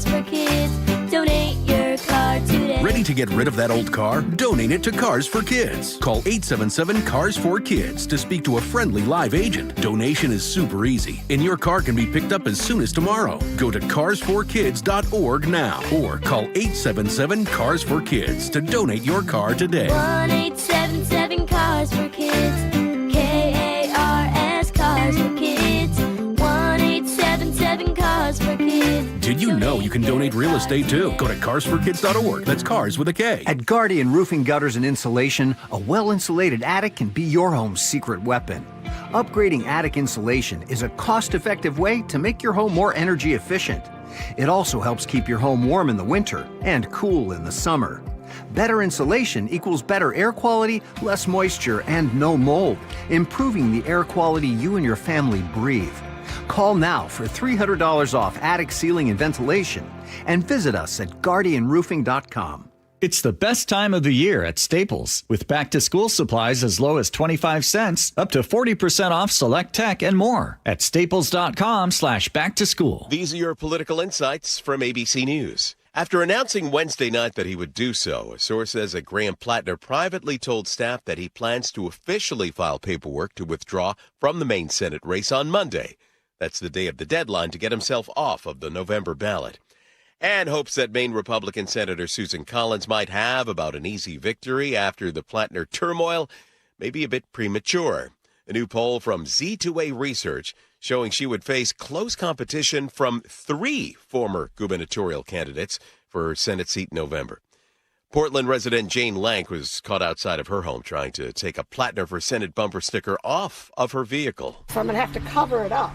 Cars for Kids. Donate your car today. Ready to get rid of that old car? Donate it to Cars for Kids. Call 877-CARS-4-KIDS to speak to a friendly live agent. Donation is super easy, and your car can be picked up as soon as tomorrow. Go to carsforkids.org now or call 877-CARS-4-KIDS to donate your car today. 1-877-CARS-FOR-KIDS. KARS Cars for Kids. 1-877-CARS-FOR-KIDS. Did you know you can donate real estate too? Go to carsforkids.org. That's cars with a K. At Guardian Roofing, Gutters, and Insulation, a well-insulated attic can be your home's secret weapon. Upgrading attic insulation is a cost-effective way to make your home more energy efficient. It also helps keep your home warm in the winter and cool in the summer. Better insulation equals better air quality, less moisture, and no mold, improving the air quality you and your family breathe. Call now for $300 off attic ceiling and ventilation, and visit us at guardianroofing.com. It's the best time of the year at Staples, with back-to-school supplies as low as 25 cents, up to 40% off select tech and more at staples.com/back-to-school. These are your political insights from ABC News. After announcing Wednesday night that he would do so, a source says that Graham Plattner privately told staff that he plans to officially file paperwork to withdraw from the Maine Senate race on Monday. That's the day of the deadline to get himself off of the November ballot. And hopes that Maine Republican Senator Susan Collins might have about an easy victory after the Plattner turmoil may be a bit premature. A new poll from Z2A Research showing she would face close competition from 3 former gubernatorial candidates for her Senate seat in November. Portland resident Jane Lank was caught outside of her home trying to take a Plattner for Senate bumper sticker off of her vehicle. So I'm going to have to cover it up.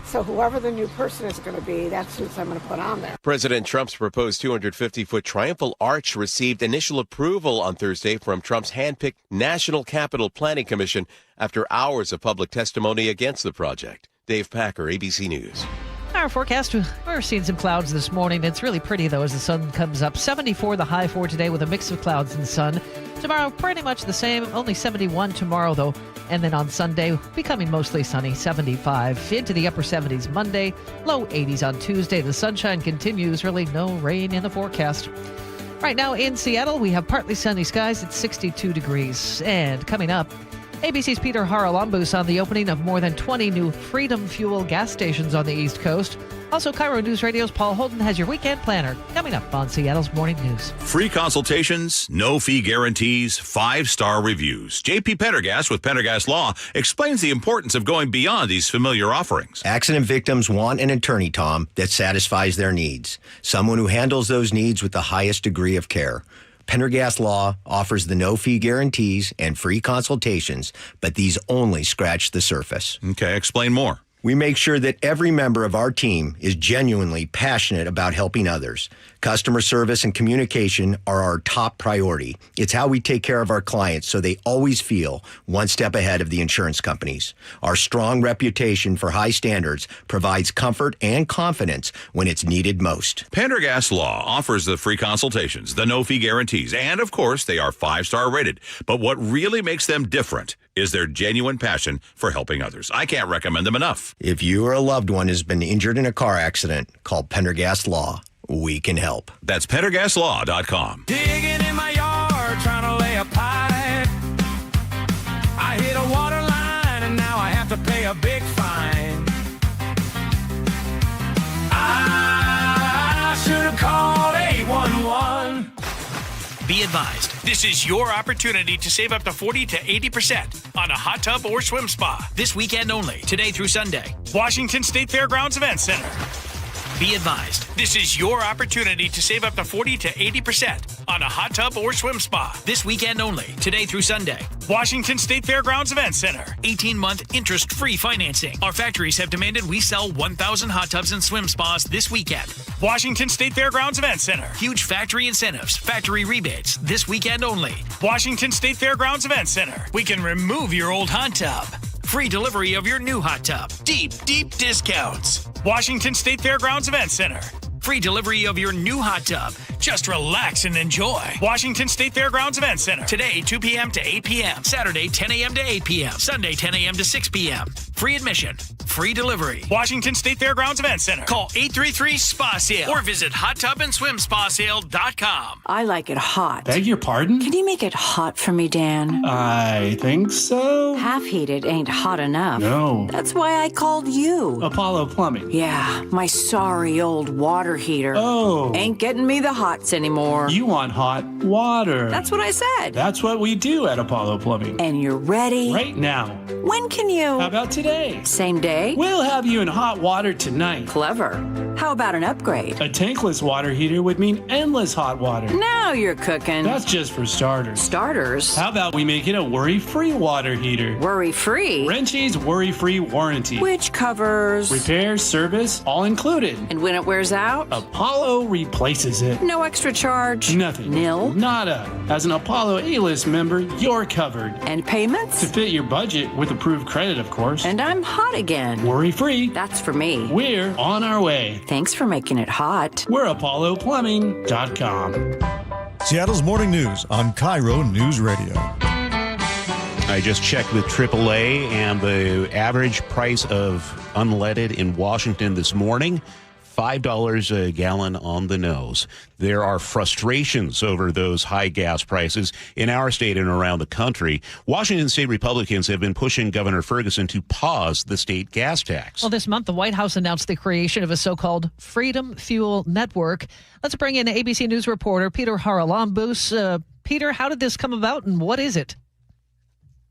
So whoever the new person is going to be, that's who I'm going to put on there. President Trump's proposed 250-foot triumphal arch received initial approval on Thursday from Trump's hand-picked National Capital Planning Commission after hours of public testimony against the project. Dave Packer, ABC News. Our forecast, we're seeing some clouds this morning. It's really pretty, though, as the sun comes up. 74 the high for today with a mix of clouds and sun. Tomorrow, pretty much the same, only 71 tomorrow, though. And then on Sunday, becoming mostly sunny, 75. Into the upper 70s Monday, low 80s on Tuesday. The sunshine continues, really no rain in the forecast. Right now in Seattle, we have partly sunny skies at 62 degrees. And coming up, ABC's Peter Haralambous on the opening of more than 20 new Freedom Fuel gas stations on the East Coast. Also, KIRO News Radio's Paul Holden has your weekend planner coming up on Seattle's Morning News. Free consultations, no fee guarantees, 5-star reviews. J.P. Pendergast with Pendergast Law explains the importance of going beyond these familiar offerings. Accident victims want an attorney, Tom, that satisfies their needs. Someone who handles those needs with the highest degree of care. Pendergast Law offers the no-fee guarantees and free consultations, but these only scratch the surface. Okay, explain more. We make sure that every member of our team is genuinely passionate about helping others. Customer service and communication are our top priority. It's how we take care of our clients so they always feel one step ahead of the insurance companies. Our strong reputation for high standards provides comfort and confidence when it's needed most. Pendergast Law offers the free consultations, the no-fee guarantees, and of course, they are 5-star rated. But what really makes them different is their genuine passion for helping others. I can't recommend them enough. If you or a loved one has been injured in a car accident, call Pendergast Law. We can help. That's PendergastLaw.com. Digging in my yard, trying to lay a pipe. I hit a water line and now I have to pay a big fine. I should have called 811. Be advised, this is your opportunity to save up to 40 to 80% on a hot tub or swim spa. This weekend only, today through Sunday. Washington State Fairgrounds Event Center. Be advised, this is your opportunity to save up to 40 to 80% on a hot tub or swim spa. This weekend only, today through Sunday. Washington State Fairgrounds Event Center. 18-month interest-free financing. Our factories have demanded we sell 1,000 hot tubs and swim spas this weekend. Washington State Fairgrounds Event Center. Huge factory incentives, factory rebates, this weekend only. Washington State Fairgrounds Event Center. We can remove your old hot tub. Free delivery of your new hot tub. Deep, deep discounts. Washington State Fairgrounds Event Center. Free delivery of your new hot tub. Just Just relax and enjoy. Washington State Fairgrounds Event Center. Today, 2 p.m. to 8 p.m. Saturday, 10 a.m. to 8 p.m. Sunday, 10 a.m. to 6 p.m. Free admission. Free delivery. Washington State Fairgrounds Event Center. Call 833-SPA-SALE or visit hottubandSwimSpaSale.com. I like it hot. Beg your pardon? Can you make it hot for me, Dan? I think so. Half heated ain't hot enough. No. That's why I called you. Apollo Plumbing. Yeah, my sorry old water heater. Oh. Ain't getting me the hots anymore. You want hot water. That's what I said. That's what we do at Apollo Plumbing. And you're ready? Right now. When can you? How about today? Same day? We'll have you in hot water tonight. Clever. How about an upgrade? A tankless water heater would mean endless hot water. Now you're cooking. That's just for starters. Starters? How about we make it a worry-free water heater? Worry-free? Wrenchie's worry-free warranty. Which covers? Repairs, service, all included. And when it wears out? Apollo replaces it. No extra charge? Nothing. Nil? Nada. As an Apollo A-list member, you're covered. And payments? To fit your budget with approved credit, of course. And I'm hot again. Worry-free. That's for me. We're on our way. Thanks for making it hot. We're ApolloPlumbing.com. Seattle's morning news on KIRO News Radio. I just checked with AAA, and the average price of unleaded in Washington this morning, $5 a gallon on the nose. There are frustrations over those high gas prices in our state and around the country. Washington state Republicans have been pushing Governor Ferguson to pause the state gas tax. Well, this month, the White House announced the creation of a so-called Freedom Fuel Network. Let's bring in ABC News reporter Peter Haralambous. Peter, how did this come about and what is it?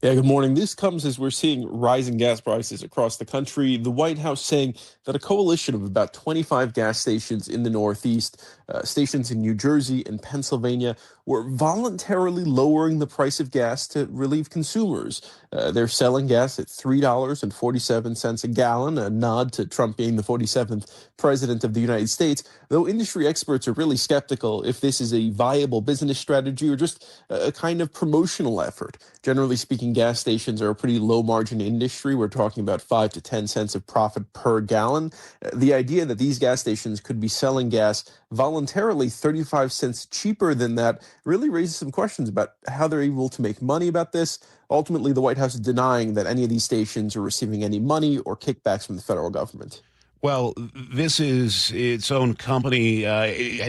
Yeah, good morning. This comes as we're seeing rising gas prices across the country. The White House saying that a coalition of about 25 gas stations in the Northeast, stations in New Jersey and Pennsylvania, were voluntarily lowering the price of gas to relieve consumers. They're selling gas at $3.47 a gallon, a nod to Trump being the 47th president of the United States, though industry experts are really skeptical if this is a viable business strategy or just a kind of promotional effort. Generally speaking, gas stations are a pretty low-margin industry. We're talking about 5 to 10 cents of profit per gallon. The idea that these gas stations could be selling gas voluntarily 35 cents cheaper than that really raises some questions about how they're able to make money about this. Ultimately, the White House is denying that any of these stations are receiving any money or kickbacks from the federal government. Well, this is its own company.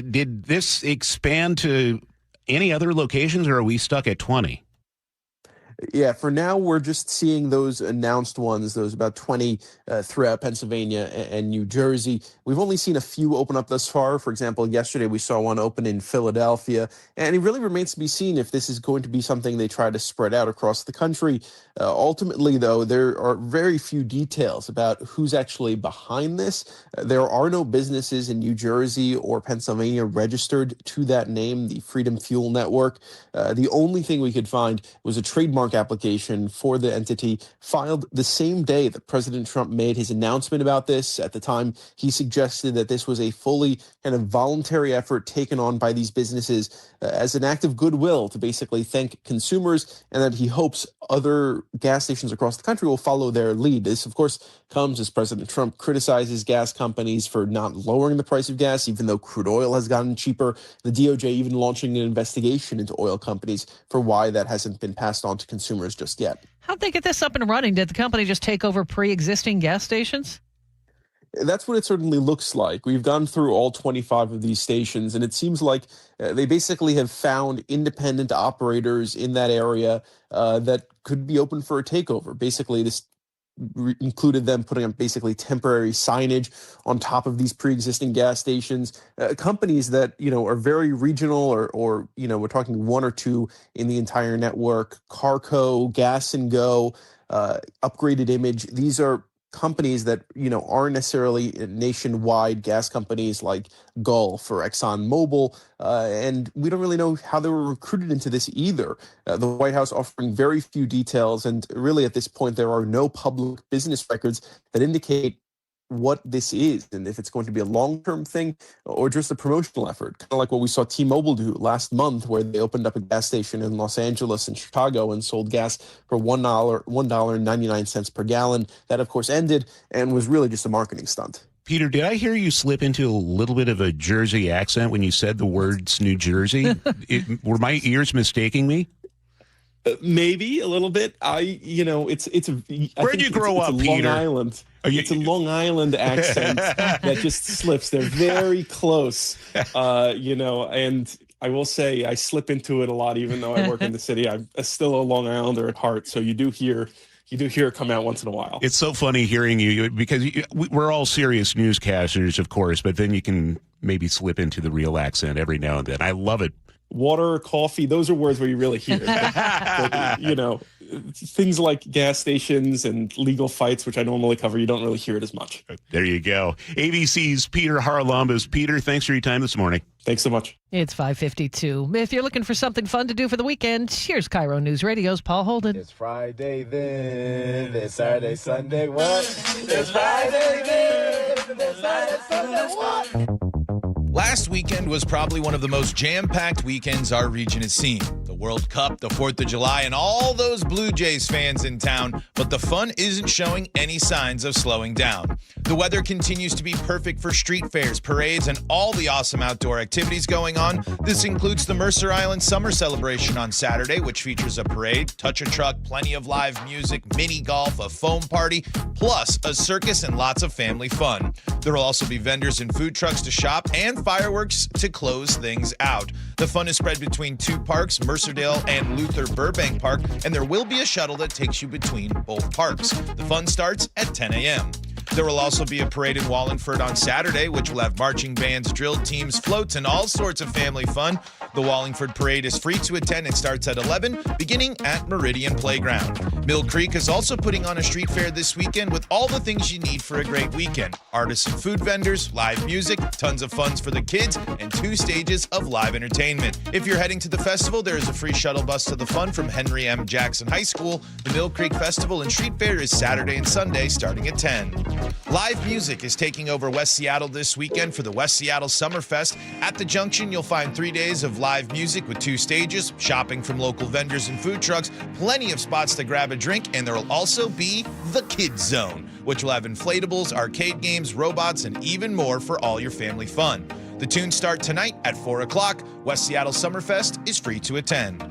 Did this expand to any other locations, or are we stuck at 20? Yeah, for now, we're just seeing those announced ones, those about 20 throughout Pennsylvania and New Jersey. We've only seen a few open up thus far. For example, yesterday we saw one open in Philadelphia, and it really remains to be seen if this is going to be something they try to spread out across the country. Ultimately, though, there are very few details about who's actually behind this. There are no businesses in New Jersey or Pennsylvania registered to that name, the Freedom Fuel Network. The only thing we could find was a trademark application for the entity filed the same day that President Trump made his announcement about this. At the time, he suggested that this was a fully kind of voluntary effort taken on by these businesses as an act of goodwill to basically thank consumers, and that he hopes other gas stations across the country will follow their lead. This, of course, comes as President Trump criticizes gas companies for not lowering the price of gas, even though crude oil has gotten cheaper. The DOJ even launching an investigation into oil companies for why that hasn't been passed on to consumers just yet. How'd they get this up and running? Did the company just take over pre-existing gas stations? That's what it certainly looks like. We've gone through all 25 of these stations, and it seems like they basically have found independent operators in that area that could be open for a takeover. Basically, this included them putting up basically temporary signage on top of these pre-existing gas stations. Companies that, are very regional or we're talking one or two in the entire network. Carco, Gas and Go, Upgraded Image. These are companies that, aren't necessarily nationwide gas companies like Gulf or ExxonMobil, and we don't really know how they were recruited into this either. The White House offering very few details, and really at this point there are no public business records that indicate what this is and if it's going to be a long-term thing or just a promotional effort, kind of like what we saw T-Mobile do last month, where they opened up a gas station in Los Angeles and Chicago and sold gas for $1.99 per gallon. That, of course, ended and was really just a marketing stunt. Peter, did I hear you slip into a little bit of a Jersey accent when you said the words New Jersey? Were my ears mistaking me? Maybe a little bit. Where'd you grow up, Peter? Long Island. It's a Long Island accent that just slips. They're very close, and I will say I slip into it a lot, even though I work in the city. I'm still a Long Islander at heart, so you do hear it come out once in a while. It's so funny hearing you because we're all serious newscasters, of course, but then you can maybe slip into the real accent every now and then. I love it. Water, coffee, those are words where you really hear it. But, things like gas stations and legal fights, which I normally cover, you don't really hear it as much. There you go. ABC's Peter Haralambous. Peter, thanks for your time this morning. Thanks so much. It's 5:52. If you're looking for something fun to do for the weekend, here's KIRO News Radio's Paul Holden. It's Friday then, it's Saturday, Sunday, what? It's Friday then, it's Saturday, Sunday, what? Last weekend was probably one of the most jam-packed weekends our region has seen. The World Cup, the 4th of July, and all those Blue Jays fans in town, but the fun isn't showing any signs of slowing down. The weather continues to be perfect for street fairs, parades, and all the awesome outdoor activities going on. This includes the Mercer Island Summer Celebration on Saturday, which features a parade, touch-a-truck, plenty of live music, mini golf, a foam party, plus a circus and lots of family fun. There will also be vendors and food trucks to shop and fireworks to close things out. The fun is spread between two parks, Mercerdale and Luther Burbank Park, and there will be a shuttle that takes you between both parks. The fun starts at 10 a.m. There will also be a parade in Wallingford on Saturday, which will have marching bands, drill teams, floats, and all sorts of family fun. The Wallingford Parade is free to attend and starts at 11, beginning at Meridian Playground. Mill Creek is also putting on a street fair this weekend with all the things you need for a great weekend. Artists and food vendors, live music, tons of funs for the kids, and 2 stages of live entertainment. If you're heading to the festival, there is a free shuttle bus to the fun from Henry M. Jackson High School. The Mill Creek Festival and Street Fair is Saturday and Sunday starting at 10. Live music is taking over West Seattle this weekend for the West Seattle Summerfest. At the Junction, you'll find 3 days of live music with 2 stages, shopping from local vendors and food trucks, plenty of spots to grab a drink, and there will also be the Kids Zone, which will have inflatables, arcade games, robots, and even more for all your family fun. The tunes start tonight at 4 o'clock. West Seattle Summerfest is free to attend.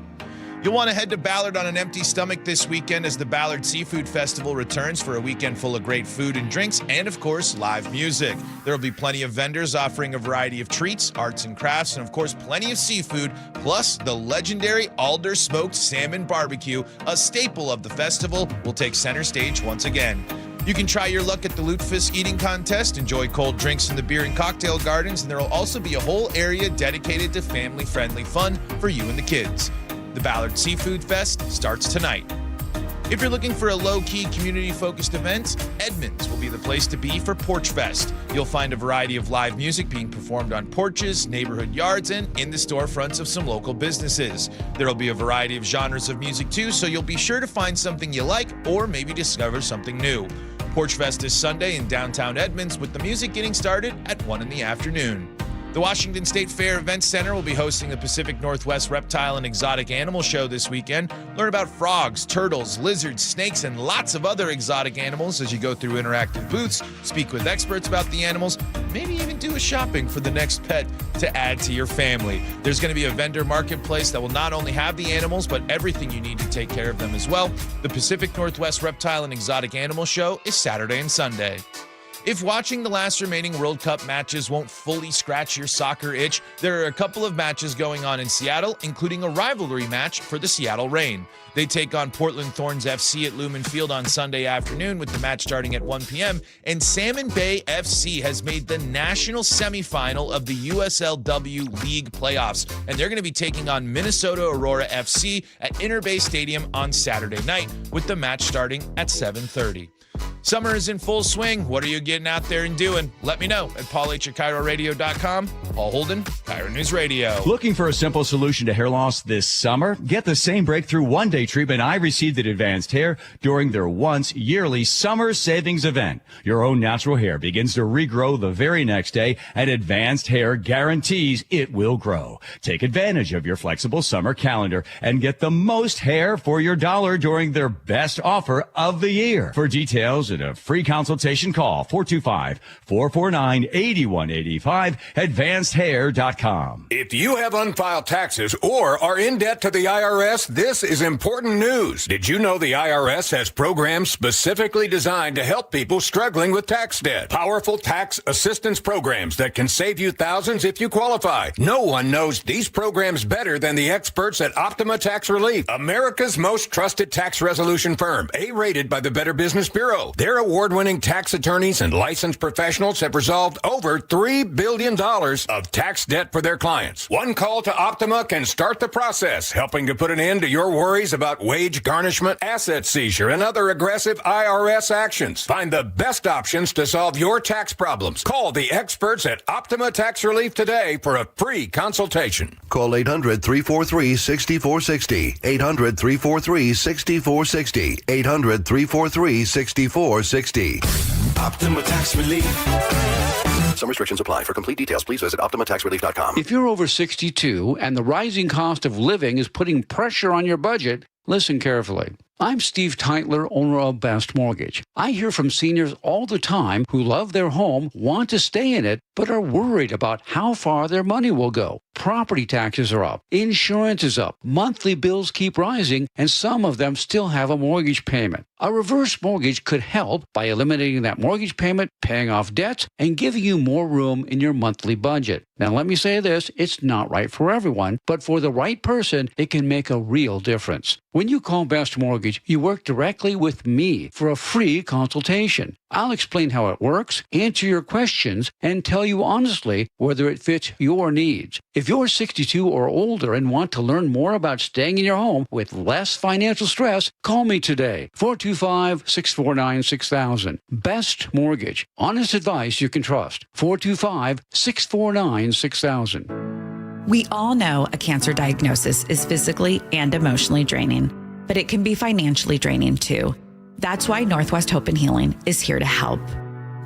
You'll want to head to Ballard on an empty stomach this weekend as the Ballard Seafood Festival returns for a weekend full of great food and drinks and, of course, live music. There will be plenty of vendors offering a variety of treats, arts and crafts, and, of course, plenty of seafood, plus the legendary Alder Smoked Salmon Barbecue, a staple of the festival, will take center stage once again. You can try your luck at the Lutefisk Eating Contest, enjoy cold drinks in the beer and cocktail gardens, and there will also be a whole area dedicated to family-friendly fun for you and the kids. The Ballard Seafood Fest starts tonight. If you're looking for a low-key, community-focused event, Edmonds will be the place to be for Porch Fest. You'll find a variety of live music being performed on porches, neighborhood yards, and in the storefronts of some local businesses. There will be a variety of genres of music too, so you'll be sure to find something you like or maybe discover something new. Porch Fest is Sunday in downtown Edmonds, with the music getting started at 1 in the afternoon. The Washington State Fair Events Center will be hosting the Pacific Northwest Reptile and Exotic Animal Show this weekend. Learn about frogs, turtles, lizards, snakes, and lots of other exotic animals as you go through interactive booths, speak with experts about the animals, maybe even do a shopping for the next pet to add to your family. There's going to be a vendor marketplace that will not only have the animals, but everything you need to take care of them as well. The Pacific Northwest Reptile and Exotic Animal Show is Saturday and Sunday. If watching the last remaining World Cup matches won't fully scratch your soccer itch, there are a couple of matches going on in Seattle, including a rivalry match for the Seattle Reign. They take on Portland Thorns FC at Lumen Field on Sunday afternoon, with the match starting at 1 p.m. And Salmon Bay FC has made the national semifinal of the USLW League playoffs, and they're going to be taking on Minnesota Aurora FC at Inter Bay Stadium on Saturday night, with the match starting at 7:30. Summer is in full swing. What are you getting out there and doing? Let me know at paulh@KIRORadio.com. Paul Holden, KIRO News Radio. Looking for a simple solution to hair loss this summer? Get the same breakthrough one-day treatment I received at Advanced Hair during their once yearly summer savings event. Your own natural hair begins to regrow the very next day, and Advanced Hair guarantees it will grow. Take advantage of your flexible summer calendar and get the most hair for your dollar during their best offer of the year. For details $1,000 of free consultation. Call 425-449-8185, advancedhair.com. If you have unfiled taxes or are in debt to the IRS, this is important news. Did you know the IRS has programs specifically designed to help people struggling with tax debt? Powerful tax assistance programs that can save you thousands if you qualify. No one knows these programs better than the experts at Optima Tax Relief, America's most trusted tax resolution firm, A-rated by the Better Business Bureau. Their award-winning tax attorneys and licensed professionals have resolved over $3 billion of tax debt for their clients. One call to Optima can start the process, helping to put an end to your worries about wage garnishment, asset seizure, and other aggressive IRS actions. Find the best options to solve your tax problems. Call the experts at Optima Tax Relief today for a free consultation. Call 800-343-6460. 800-343-6460. 800-343-6460. Optima Tax Relief. Some restrictions apply. For complete details, please visit OptimaTaxRelief.com. If you're over 62 and the rising cost of living is putting pressure on your budget, listen carefully. I'm Steve Teitler, owner of Best Mortgage. I hear from seniors all the time who love their home, want to stay in it, but are worried about how far their money will go. Property taxes are up, insurance is up, monthly bills keep rising, and some of them still have a mortgage payment. A reverse mortgage could help by eliminating that mortgage payment, paying off debts, and giving you more room in your monthly budget. Now, let me say this, it's not right for everyone, but for the right person, it can make a real difference. When you call Best Mortgage, you work directly with me for a free consultation. I'll explain how it works, answer your questions, and tell you honestly whether it fits your needs. If you're 62 or older and want to learn more about staying in your home with less financial stress, call me today. 425-649-6000. Best Mortgage. Honest advice you can trust. 425-649-6000. We all know a cancer diagnosis is physically and emotionally draining, but it can be financially draining too. That's why Northwest Hope and Healing is here to help.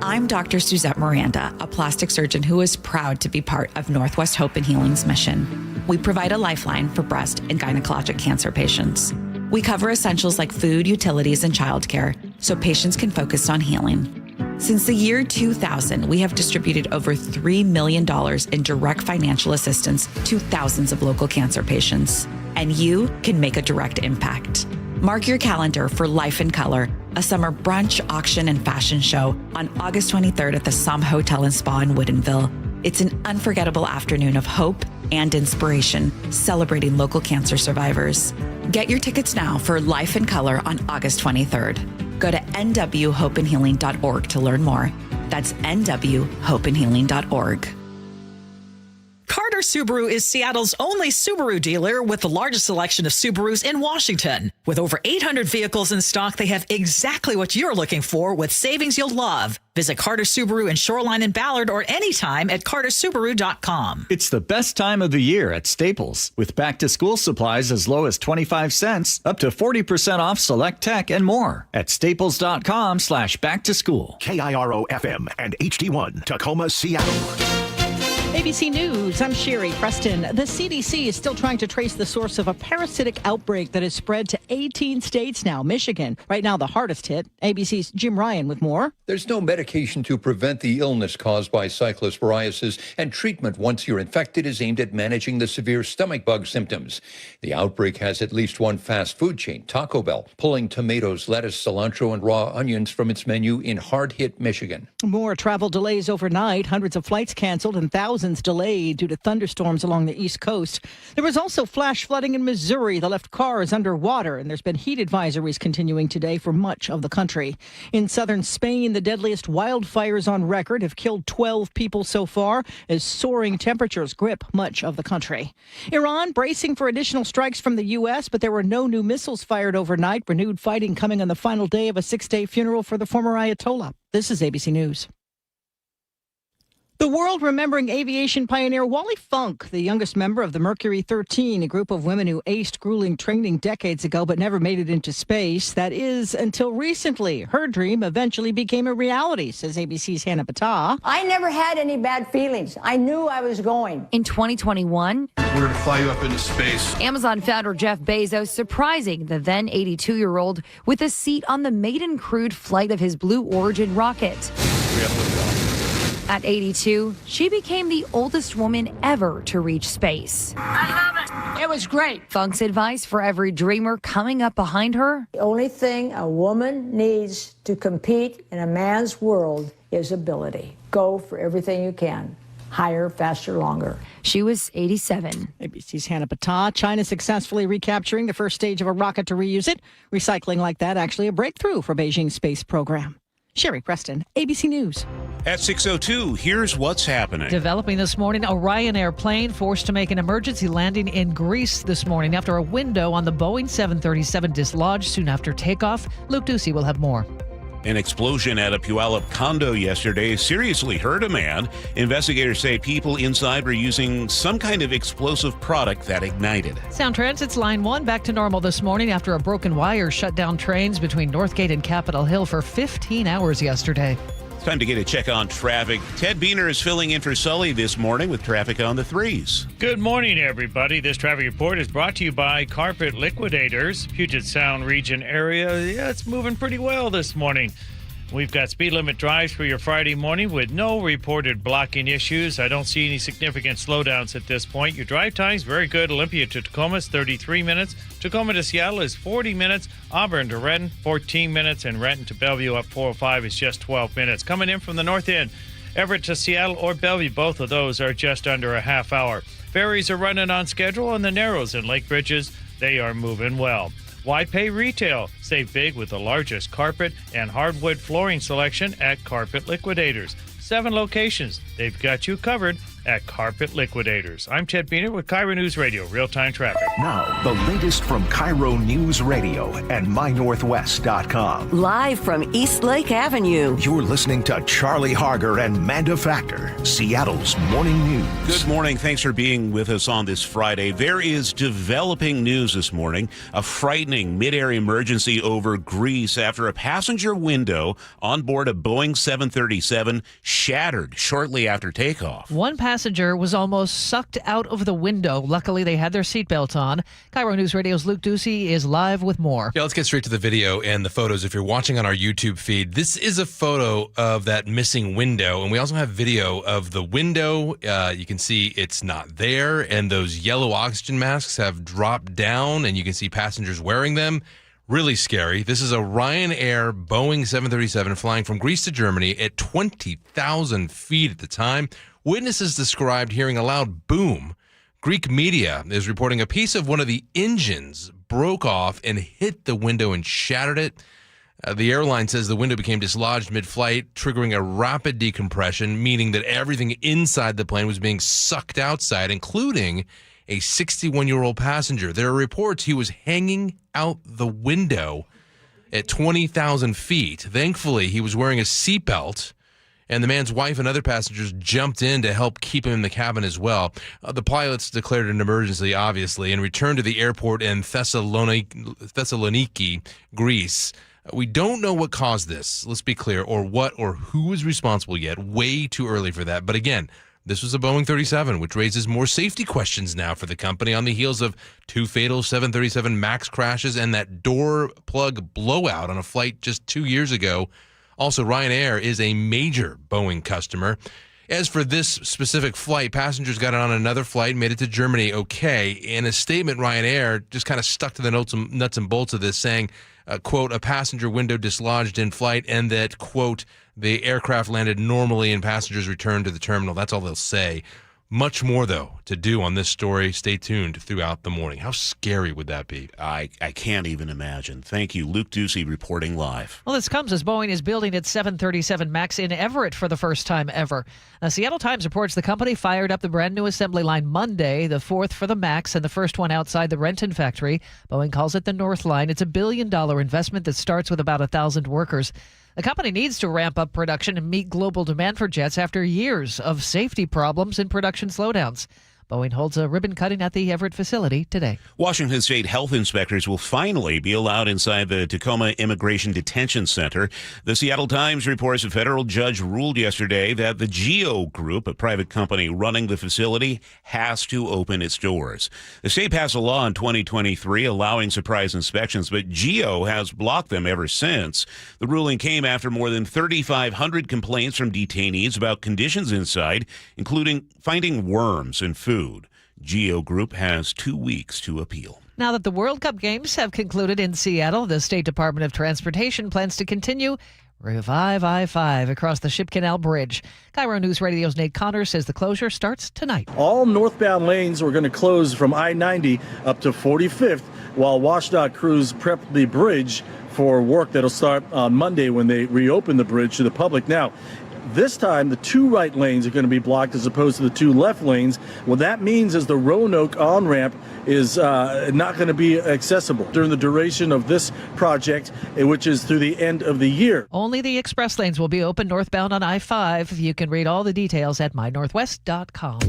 I'm Dr. Suzette Miranda, a plastic surgeon who is proud to be part of Northwest Hope and Healing's mission. We provide a lifeline for breast and gynecologic cancer patients. We cover essentials like food, utilities, and childcare so patients can focus on healing. Since the year 2000, we have distributed over $3 million in direct financial assistance to thousands of local cancer patients. And you can make a direct impact. Mark your calendar for Life in Color, a summer brunch, auction, and fashion show on August 23rd at the Somme Hotel and Spa in Woodinville. It's an unforgettable afternoon of hope and inspiration, celebrating local cancer survivors. Get your tickets now for Life in Color on August 23rd. Go to nwhopeandhealing.org to learn more. That's nwhopeandhealing.org. Carter Subaru is Seattle's only Subaru dealer with the largest selection of Subarus in Washington. With over 800 vehicles in stock, they have exactly what you're looking for with savings you'll love. Visit Carter Subaru in Shoreline and Ballard or anytime at cartersubaru.com. It's the best time of the year at Staples, with back-to-school supplies as low as 25 cents, up to 40% off select tech and more at staples.com/back-to-school. KIRO FM and HD1, Tacoma, Seattle. ABC News, I'm Sherry Preston. The CDC is still trying to trace the source of a parasitic outbreak that has spread to 18 states now. Michigan, right now the hardest hit. ABC's Jim Ryan with more. There's no medication to prevent the illness caused by cyclosporiasis, and treatment once you're infected is aimed at managing the severe stomach bug symptoms. The outbreak has at least one fast food chain, Taco Bell, pulling tomatoes, lettuce, cilantro, and raw onions from its menu in hard-hit Michigan. More travel delays overnight. Hundreds of flights canceled and thousands delayed due to thunderstorms along the East Coast. There was also flash flooding in Missouri that left cars underwater, and there's been heat advisories continuing today for much of the country. In southern Spain, the deadliest wildfires on record have killed 12 people so far as soaring temperatures grip much of the country. Iran bracing for additional strikes from the U.S., but there were no new missiles fired overnight. Renewed fighting coming on the final day of a 6-day funeral for the former Ayatollah. This is ABC News. The world remembering aviation pioneer Wally Funk, the youngest member of the Mercury 13, a group of women who aced grueling training decades ago but never made it into space. That is, until recently. Her dream eventually became a reality, says ABC's Hannah Battah. I never had any bad feelings. I knew I was going. In 2021, we're to fly you up into space. Amazon founder Jeff Bezos surprising the then 82-year-old with a seat on the maiden crewed flight of his Blue Origin rocket. At 82, she became the oldest woman ever to reach space. I love it. It was great. Funk's advice for every dreamer coming up behind her: The only thing a woman needs to compete in a man's world is ability. Go for everything you can. Higher, faster, longer. She was 87. ABC's Hannah Battah. China successfully recapturing the first stage of a rocket to reuse it. Recycling like that, actually a breakthrough for Beijing's space program. Sherry Preston, ABC News. At 6:02, here's what's happening. Developing this morning, a Ryanair plane forced to make an emergency landing in Greece this morning after a window on the Boeing 737 dislodged soon after takeoff. Luke Ducey will have more. An explosion at a Puyallup condo yesterday seriously hurt a man. Investigators say people inside were using some kind of explosive product that ignited. Sound Transit's Line 1 back to normal this morning after a broken wire shut down trains between Northgate and Capitol Hill for 15 hours yesterday. It's time to get a check on traffic. Ted Biener is filling in for Sully this morning with traffic on the 3s. Good morning, everybody. This traffic report is brought to you by Carpet Liquidators. Puget Sound region area, it's moving pretty well this morning. We've got speed limit drives for your Friday morning with no reported blocking issues. I don't see any significant slowdowns at this point. Your drive times, very good. Olympia to Tacoma is 33 minutes. Tacoma to Seattle is 40 minutes. Auburn to Renton, 14 minutes. And Renton to Bellevue up 405 is just 12 minutes. Coming in from the north end, Everett to Seattle or Bellevue, both of those are just under a half hour. Ferries are running on schedule, and the Narrows and Lake Bridges, they are moving well. Why pay retail? Save big with the largest carpet and hardwood flooring selection at Carpet Liquidators. 7 locations. They've got you covered at Carpet Liquidators. I'm Ted Biener with KIRO Newsradio, real-time traffic. Now, the latest from KIRO News Radio and MyNorthwest.com. Live from East Lake Avenue. You're listening to Charlie Harger and Manda Factor, Seattle's morning news. Good morning. Thanks for being with us on this Friday. There is developing news this morning. A frightening mid-air emergency over Greece after a passenger window on board a Boeing 737 shattered shortly after takeoff. One passenger was almost sucked out of the window. Luckily, they had their seatbelts on. KIRO News Radio's Luke Ducey is live with more. Yeah, let's get straight to the video and the photos. If you're watching on our YouTube feed, this is a photo of that missing window, and we also have video of the window. You can see it's not there, and those yellow oxygen masks have dropped down, and you can see passengers wearing them. Really scary. This is a Ryanair Boeing 737 flying from Greece to Germany at 20,000 feet at the time. Witnesses described hearing a loud boom. Greek media is reporting a piece of one of the engines broke off and hit the window and shattered it. The airline says the window became dislodged mid-flight, triggering a rapid decompression, meaning that everything inside the plane was being sucked outside, including a 61-year-old passenger. There are reports he was hanging out the window at 20,000 feet. Thankfully, he was wearing a seatbelt, and the man's wife and other passengers jumped in to help keep him in the cabin as well. The pilots declared an emergency, obviously, and returned to the airport in Thessaloniki, Greece. We don't know what caused this, let's be clear, or what or who is responsible yet. Way too early for that. But again, this was a Boeing 37, which raises more safety questions now for the company on the heels of 2 fatal 737 MAX crashes and that door plug blowout on a flight just 2 years ago. Also, Ryanair is a major Boeing customer. As for this specific flight, passengers got on another flight, made it to Germany okay. In a statement, Ryanair just kind of stuck to the nuts and bolts of this, saying, quote, a passenger window dislodged in flight, and that, quote, the aircraft landed normally and passengers returned to the terminal. That's all they'll say. Much more, though, to do on this story. Stay tuned throughout the morning. How scary would that be? I can't even imagine. Thank you. Luke Ducey reporting live. Well, this comes as Boeing is building its 737 MAX in Everett for the first time ever. Now, Seattle Times reports the company fired up the brand new assembly line Monday, the 4th for the MAX and the first one outside the Renton factory. Boeing calls it the North Line. It's $1 billion investment that starts with about 1,000 workers. The company needs to ramp up production and meet global demand for jets after years of safety problems and production slowdowns. Boeing holds a ribbon cutting at the Everett facility today. Washington State health inspectors will finally be allowed inside the Tacoma Immigration Detention Center. The Seattle Times reports a federal judge ruled yesterday that the GEO Group, a private company running the facility, has to open its doors. The state passed a law in 2023 allowing surprise inspections, but GEO has blocked them ever since. The ruling came after more than 3,500 complaints from detainees about conditions inside, including finding worms in food. GEO Group has 2 weeks to appeal. Now that the World Cup games have concluded in Seattle, the State Department of Transportation plans to continue Revive I-5 across the Ship Canal Bridge. KIRO Newsradio's Nate Connor says the closure starts tonight. All northbound lanes were going to close from I-90 up to 45th, while WashDOT crews prep the bridge for work that'll start on Monday when they reopen the bridge to the public. Now, this time, the 2 right lanes are going to be blocked as opposed to the 2 left lanes. What that means is the Roanoke on-ramp is not going to be accessible during the duration of this project, which is through the end of the year. Only the express lanes will be open northbound on I-5. You can read all the details at mynorthwest.com.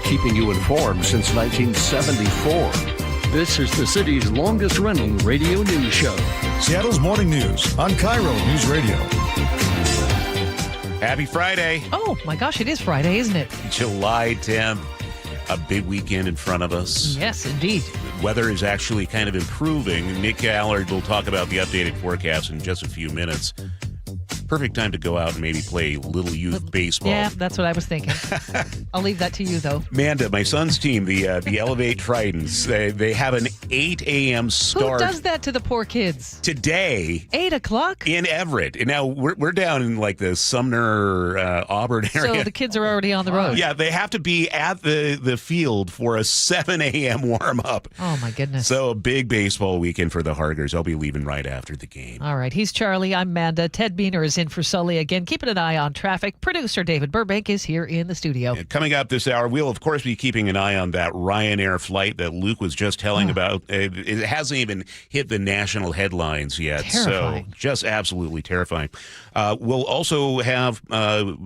Keeping you informed since 1974. This is the city's longest-running radio news show. Seattle's Morning News on KIRO Newsradio. Happy Friday. Oh, my gosh, it is Friday, isn't it? July 10th. A big weekend in front of us. Yes, indeed. The weather is actually kind of improving. Nick Allard will talk about the updated forecast in just a few minutes. Perfect time to go out and maybe play little youth baseball. Yeah, that's what I was thinking. I'll leave that to you, though. Manda, my son's team, the Elevate Tritons, they have an 8 a.m. start. Who does that to the poor kids? Today. 8 o'clock? In Everett. And now we're down in like the Sumner, Auburn area. So the kids are already on the road. Yeah, they have to be at the field for a 7 a.m. warm-up. Oh, my goodness. So a big baseball weekend for the Hargers. I'll be leaving right after the game. All right, he's Charlie. I'm Manda. Ted Beener is in for Sully again. Keeping an eye on traffic. Producer David Burbank is here in the studio. Coming up this hour, we'll of course be keeping an eye on that Ryanair flight that Luke was just telling about. It hasn't even hit the national headlines yet. Terrifying. So just absolutely terrifying. We'll also have a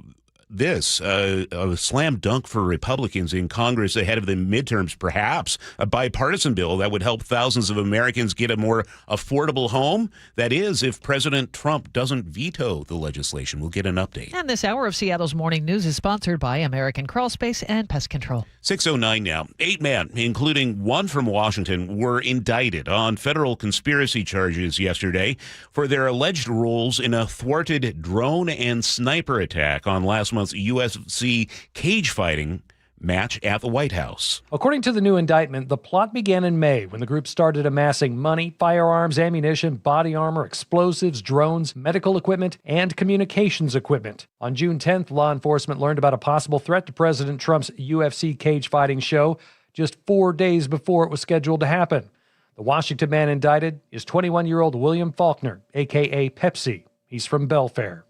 slam dunk for Republicans in Congress ahead of the midterms, perhaps a bipartisan bill that would help thousands of Americans get a more affordable home. That is, if President Trump doesn't veto the legislation. We'll get an update. And this hour of Seattle's Morning News is sponsored by American Crawl Space and Pest Control. 6:09 now. 8 men, including one from Washington, were indicted on federal conspiracy charges yesterday for their alleged roles in a thwarted drone and sniper attack on last month's UFC cage fighting match at the White House. According to the new indictment, the plot began in May when the group started amassing money, firearms, ammunition, body armor, explosives, drones, medical equipment, and communications equipment. On June 10th, law enforcement learned about a possible threat to President Trump's UFC cage fighting show just 4 days before it was scheduled to happen. The Washington man indicted is 21-year-old William Faulkner, a.k.a. Pepsi. He's from Belfair.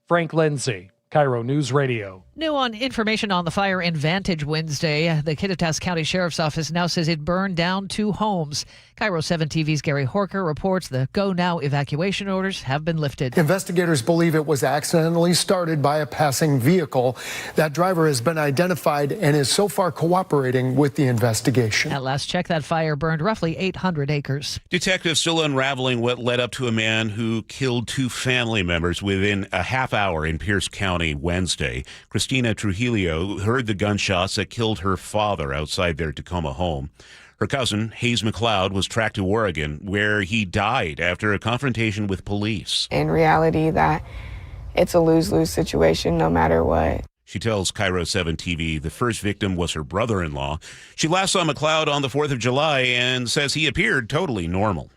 Frank Lindsay, KIRO News Radio. New on information on the fire in Vantage Wednesday. The Kittitas County Sheriff's Office now says it burned down 2 homes. KIRO 7 TV's Gary Horker reports the Go Now evacuation orders have been lifted. Investigators believe it was accidentally started by a passing vehicle. That driver has been identified and is so far cooperating with the investigation. At last check, that fire burned roughly 800 acres. Detectives still unraveling what led up to a man who killed 2 family members within a half hour in Pierce County Wednesday. Christina Trujillo heard the gunshots that killed her father outside their Tacoma home. Her cousin, Hayes McLeod, was tracked to Oregon, where he died after a confrontation with police. In reality, that it's a lose-lose situation no matter what. She tells KIRO 7 TV the first victim was her brother-in-law. She last saw McLeod on the 4th of July and says he appeared totally normal.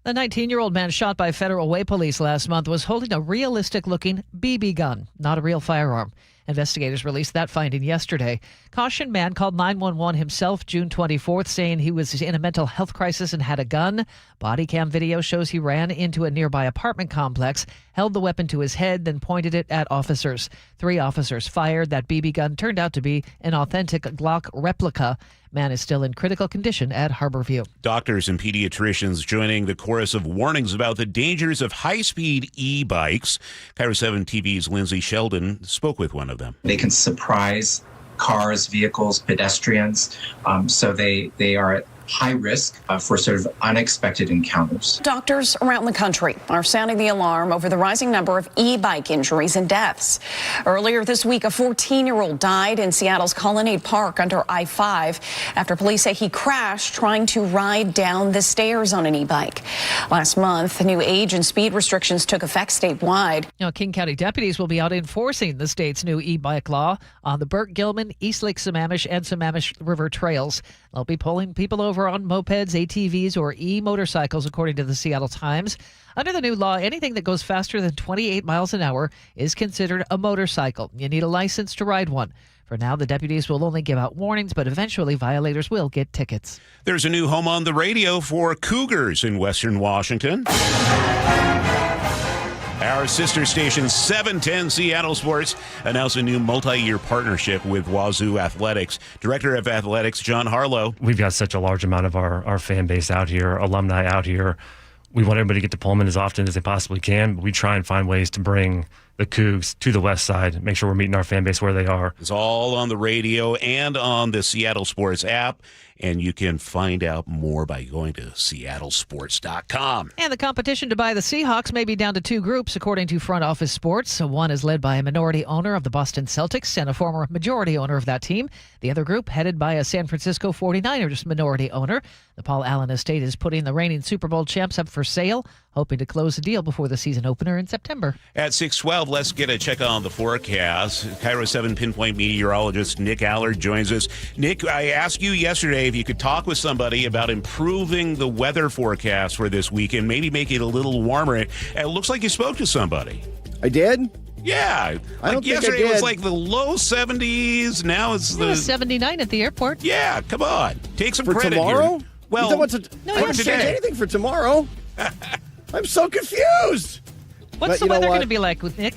The 19-year-old man shot by Federal Way police last month was holding a realistic-looking BB gun, not a real firearm. Investigators released that finding yesterday. Caution man called 911 himself June 24th, saying he was in a mental health crisis and had a gun. Body cam video shows he ran into a nearby apartment complex, held the weapon to his head, then pointed it at officers. 3 officers fired. That BB gun turned out to be an authentic Glock replica. Man is still in critical condition at Harborview. Doctors and pediatricians joining the chorus of warnings about the dangers of high-speed e-bikes. KIRO 7 TV's Lindsay Sheldon spoke with one of them. They can surprise cars, vehicles, pedestrians, so they are at high risk for sort of unexpected encounters. Doctors around the country are sounding the alarm over the rising number of e-bike injuries and deaths. Earlier this week, a 14-year-old died in Seattle's Colonnade Park under I-5 after police say he crashed trying to ride down the stairs on an e-bike. Last month, new age and speed restrictions took effect statewide. Now, King County deputies will be out enforcing the state's new e-bike law on the Burke, Gilman, East Lake Sammamish, and Sammamish River trails. They'll be pulling people over on mopeds, ATVs, or e-motorcycles, according to the Seattle Times. Under the new law, anything that goes faster than 28 miles an hour is considered a motorcycle. You need a license to ride one. For now, the deputies will only give out warnings, but eventually violators will get tickets. There's a new home on the radio for Cougars in Western Washington. Our sister station 710 Seattle Sports announced a new multi-year partnership with Wazoo Athletics. Director of Athletics, John Harlow. We've got such a large amount of our fan base out here, alumni out here. We want everybody to get to Pullman as often as they possibly can, but we try and find ways to bring the Cougs to the west side, make sure we're meeting our fan base where they are. It's all on the radio and on the Seattle Sports app, and you can find out more by going to seattlesports.com. And the competition to buy the Seahawks may be down to 2 groups, according to Front Office Sports. One is led by a minority owner of the Boston Celtics and a former majority owner of that team. The other group, headed by a San Francisco 49ers minority owner. The Paul Allen estate is putting the reigning Super Bowl champs up for sale, hoping to close the deal before the season opener in September. At 6:12, let's get a check on the forecast. KIRO 7 pinpoint meteorologist Nick Allard joins us. Nick, I asked you yesterday if you could talk with somebody about improving the weather forecast for this weekend, maybe make it a little warmer. It looks like you spoke to somebody. I did? Yeah. I don't think yesterday I did. it was like the low 70s. Now it's the 79 at the airport. Yeah, come on. Take some For credit tomorrow? here. Well, I don't change anything for tomorrow. I'm so confused. What's the weather going to be like with Nick?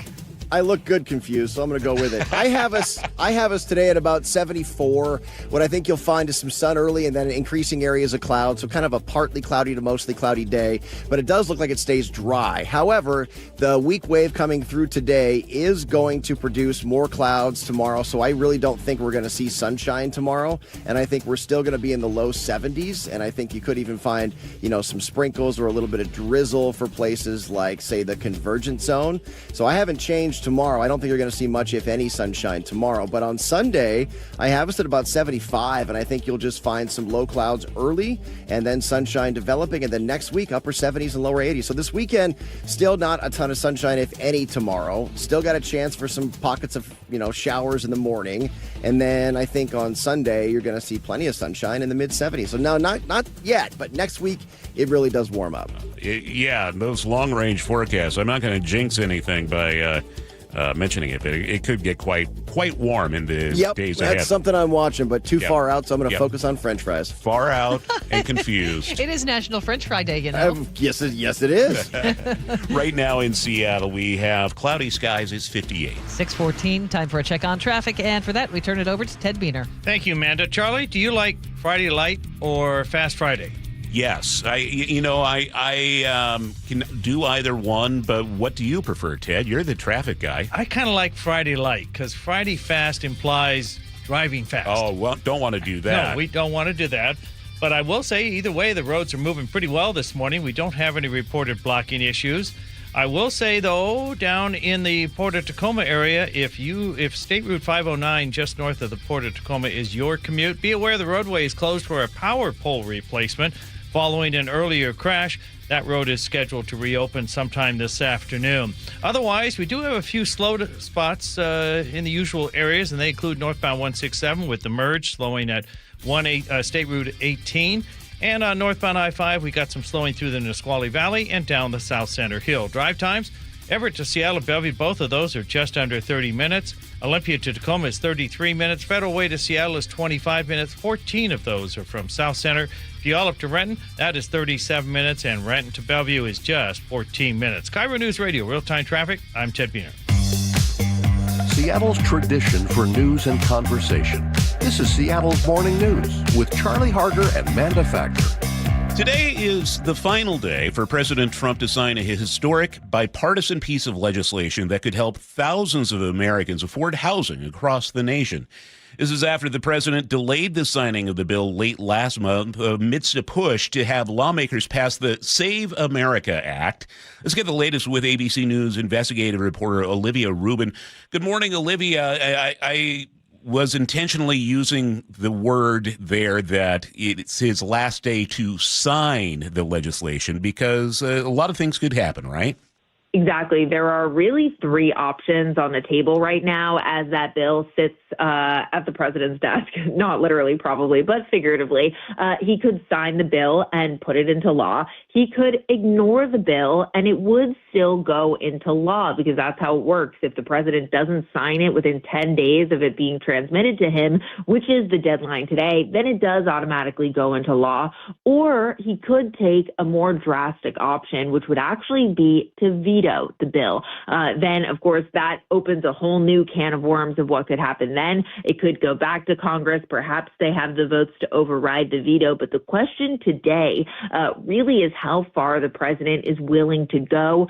I look good confused, so I'm going to go with it. I have us today at about 74. What I think you'll find is some sun early and then increasing areas of cloud, so kind of a partly cloudy to mostly cloudy day. But it does look like it stays dry. However, the weak wave coming through today is going to produce more clouds tomorrow, so I really don't think we're going to see sunshine tomorrow. And I think we're still going to be in the low 70s, and I think you could even find, some sprinkles or a little bit of drizzle for places like, say, the convergence zone. So I haven't changed tomorrow. I don't think you're going to see much, if any, sunshine tomorrow. But on Sunday, I have us at about 75, and I think you'll just find some low clouds early and then sunshine developing. And then next week, upper 70s and lower 80s. So this weekend, still not a ton of sunshine, if any, tomorrow. Still got a chance for some pockets of, showers in the morning. And then I think on Sunday, you're going to see plenty of sunshine in the mid-70s. So no, not yet, but next week, it really does warm up. Yeah, those long-range forecasts. I'm not going to jinx anything by mentioning it, but it could get quite warm in the days ahead. That's something I'm watching, but too far out, so I'm going to focus on French fries. Far out and confused. It is National French Fry Day, Yes, it is. Right now in Seattle, we have cloudy skies. It's 58. 6:14, time for a check on traffic, and for that, we turn it over to Ted Beener. Thank you, Amanda. Charlie, do you like Friday Light or Fast Friday? Yes, I can do either one, but what do you prefer, Ted? You're the traffic guy. I kind of like Friday Light because Friday Fast implies driving fast. Oh, well, don't want to do that. No, we don't want to do that. But I will say, either way, the roads are moving pretty well this morning. We don't have any reported blocking issues. I will say, though, down in the Port of Tacoma area, if State Route 509 just north of the Port of Tacoma is your commute, be aware the roadway is closed for a power pole replacement. Following an earlier crash, that road is scheduled to reopen sometime this afternoon. Otherwise, we do have a few slow spots in the usual areas, and they include northbound 167 with the merge slowing at State Route 18. And on northbound I-5, we got some slowing through the Nisqually Valley and down the South Center Hill. Drive times, Everett to Seattle, Bellevue, both of those are just under 30 minutes. Olympia to Tacoma is 33 minutes. Federal Way to Seattle is 25 minutes. 14 of those are from South Center. Puyallup to Renton, that is 37 minutes. And Renton to Bellevue is just 14 minutes. KIRO News Radio, real-time traffic. I'm Ted Beener. Seattle's tradition for news and conversation. This is Seattle's Morning News with Charlie Harger and Manda Factor. Today is the final day for President Trump to sign a historic bipartisan piece of legislation that could help thousands of Americans afford housing across the nation. This is after the president delayed the signing of the bill late last month amidst a push to have lawmakers pass the Save America Act. Let's get the latest with ABC News investigative reporter Olivia Rubin. Good morning, Olivia. I was intentionally using the word there that it's his last day to sign the legislation because a lot of things could happen, right? Exactly. There are really three options on the table right now as that bill sits at the president's desk. Not literally, probably, but figuratively. He could sign the bill and put it into law. He could ignore the bill and it would still go into law because that's how it works. If the president doesn't sign it within 10 days of it being transmitted to him, which is the deadline today, then it does automatically go into law. Or he could take a more drastic option, which would actually be to veto the bill. Then, of course, that opens a whole new can of worms of what could happen then. It could go back to Congress. Perhaps they have the votes to override the veto. But the question today really is how far the president is willing to go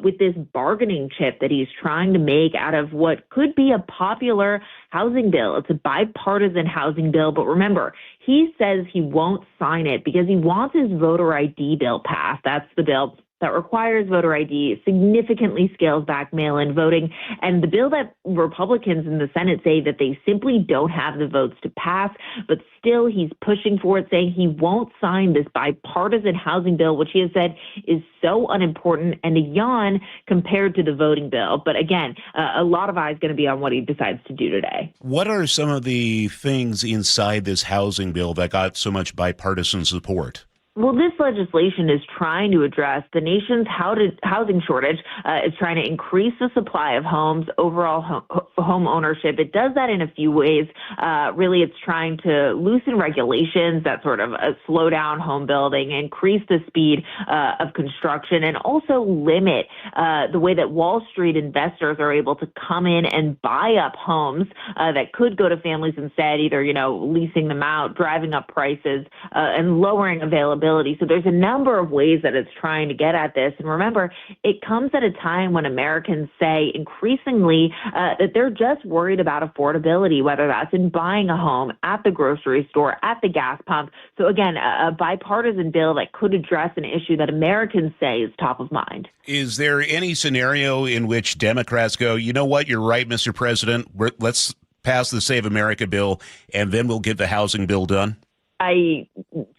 with this bargaining chip that he's trying to make out of what could be a popular housing bill. It's a bipartisan housing bill. But remember, he says he won't sign it because he wants his voter ID bill passed. That's the bill that requires voter ID, significantly scales back mail-in voting. And the bill that Republicans in the Senate say that they simply don't have the votes to pass, but still he's pushing for it, saying he won't sign this bipartisan housing bill, which he has said is so unimportant and a yawn compared to the voting bill. But again, a lot of eyes going to be on what he decides to do today. What are some of the things inside this housing bill that got so much bipartisan support? Well, this legislation is trying to address the nation's housing shortage. It's trying to increase the supply of homes, overall home ownership. It does that in a few ways. Really, it's trying to loosen regulations that sort of slow down home building, increase the speed of construction, and also limit the way that Wall Street investors are able to come in and buy up homes that could go to families instead, either, leasing them out, driving up prices, and lowering availability. So there's a number of ways that it's trying to get at this. And remember, it comes at a time when Americans say increasingly that they're just worried about affordability, whether that's in buying a home, at the grocery store, at the gas pump. So again, a bipartisan bill that could address an issue that Americans say is top of mind. Is there any scenario in which Democrats go, you know what, you're right, Mr. President, let's pass the Save America bill and then we'll get the housing bill done? I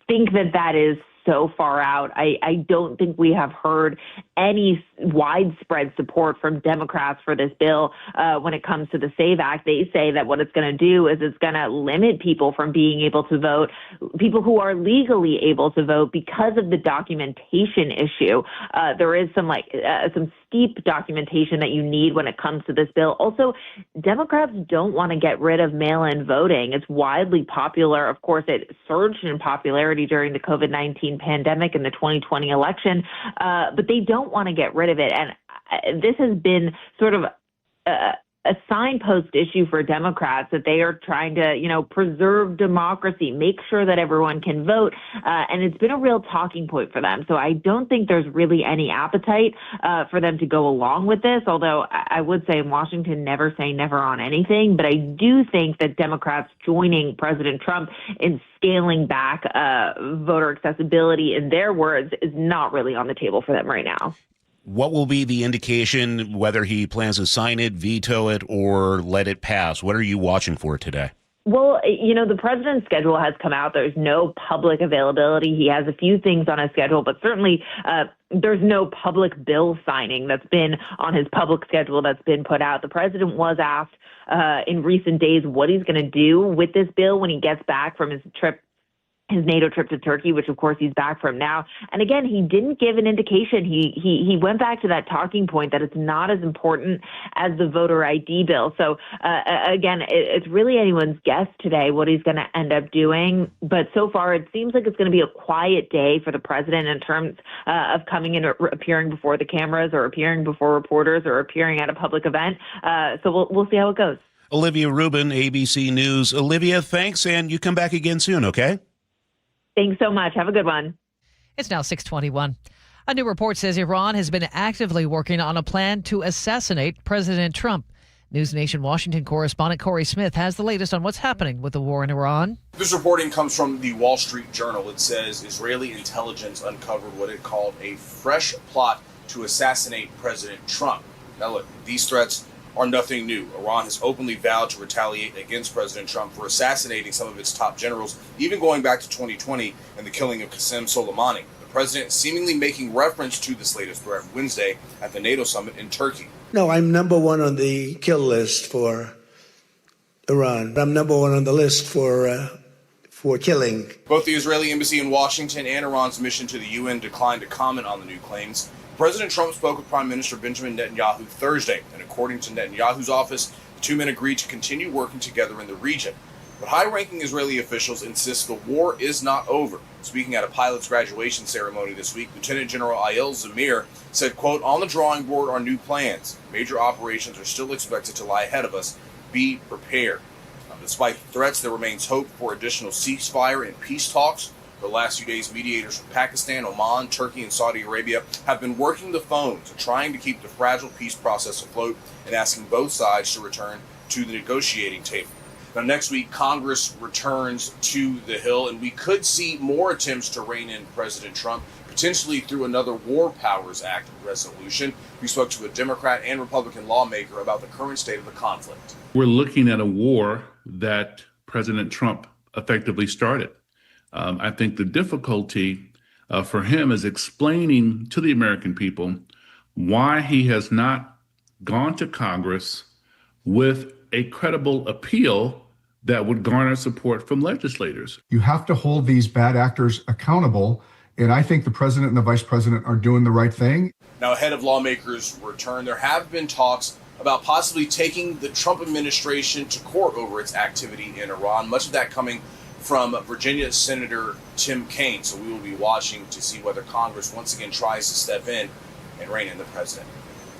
think that is so far out. I don't think we have heard any widespread support from Democrats for this bill when it comes to the SAVE Act. They say that what it's going to do is it's going to limit people from being able to vote, people who are legally able to vote because of the documentation issue. There is some steep documentation that you need when it comes to this bill. Also, Democrats don't want to get rid of mail-in voting. It's widely popular. Of course, it surged in popularity during the COVID-19 pandemic and the 2020 election, but they don't want to get rid of it. And this has been sort of a signpost issue for Democrats that they are trying to, preserve democracy, make sure that everyone can vote. And it's been a real talking point for them. So I don't think there's really any appetite for them to go along with this, although I would say in Washington, never say never on anything. But I do think that Democrats joining President Trump in scaling back voter accessibility, in their words, is not really on the table for them right now. What will be the indication whether he plans to sign it, veto it, or let it pass? What are you watching for today? Well, the president's schedule has come out. There's no public availability. He has a few things on his schedule, but certainly there's no public bill signing that's been on his public schedule that's been put out. The president was asked in recent days what he's going to do with this bill when he gets back from his trip his NATO trip to Turkey, which of course he's back from now. And again, he didn't give an indication. He went back to that talking point that it's not as important as the voter ID bill. So again, it's really anyone's guess today what he's going to end up doing. But so far, it seems like it's going to be a quiet day for the president in terms of coming in or appearing before the cameras or appearing before reporters or appearing at a public event. So we'll see how it goes. Olivia Rubin, ABC News. Olivia, thanks, and you come back again soon, okay? Thanks so much. Have a good one. It's now 6:21. A new report says Iran has been actively working on a plan to assassinate President Trump. News Nation Washington correspondent Corey Smith has the latest on what's happening with the war in Iran. This reporting comes from the Wall Street Journal. It says Israeli intelligence uncovered what it called a fresh plot to assassinate President Trump. Now look, these threats are nothing new. Iran has openly vowed to retaliate against President Trump for assassinating some of its top generals, even going back to 2020 and the killing of Qasem Soleimani. The president seemingly making reference to this latest threat Wednesday at the NATO summit in Turkey. No, I'm number one on the kill list for Iran. I'm number one on the list for killing. Both the Israeli embassy in Washington and Iran's mission to the UN declined to comment on the new claims. President Trump spoke with Prime Minister Benjamin Netanyahu Thursday, and according to Netanyahu's office, the two men agreed to continue working together in the region. But high-ranking Israeli officials insist the war is not over. Speaking at a pilot's graduation ceremony this week, Lieutenant General Ayel Zamir said, quote, "On the drawing board are new plans. Major operations are still expected to lie ahead of us. Be prepared." Despite the threats, there remains hope for additional ceasefire and peace talks. For the last few days, mediators from Pakistan, Oman, Turkey, and Saudi Arabia have been working the phones, trying to keep the fragile peace process afloat and asking both sides to return to the negotiating table. Now, next week, Congress returns to the Hill, and we could see more attempts to rein in President Trump, potentially through another War Powers Act resolution. We spoke to a Democrat and Republican lawmaker about the current state of the conflict. We're looking at a war that President Trump effectively started. I think the difficulty for him is explaining to the American people why he has not gone to Congress with a credible appeal that would garner support from legislators. You have to hold these bad actors accountable, and I think the president and the vice president are doing the right thing. Now, ahead of lawmakers' return, there have been talks about possibly taking the Trump administration to court over its activity in Iran, much of that coming from Virginia Senator Tim Kaine. So we will be watching to see whether Congress once again tries to step in and rein in the president.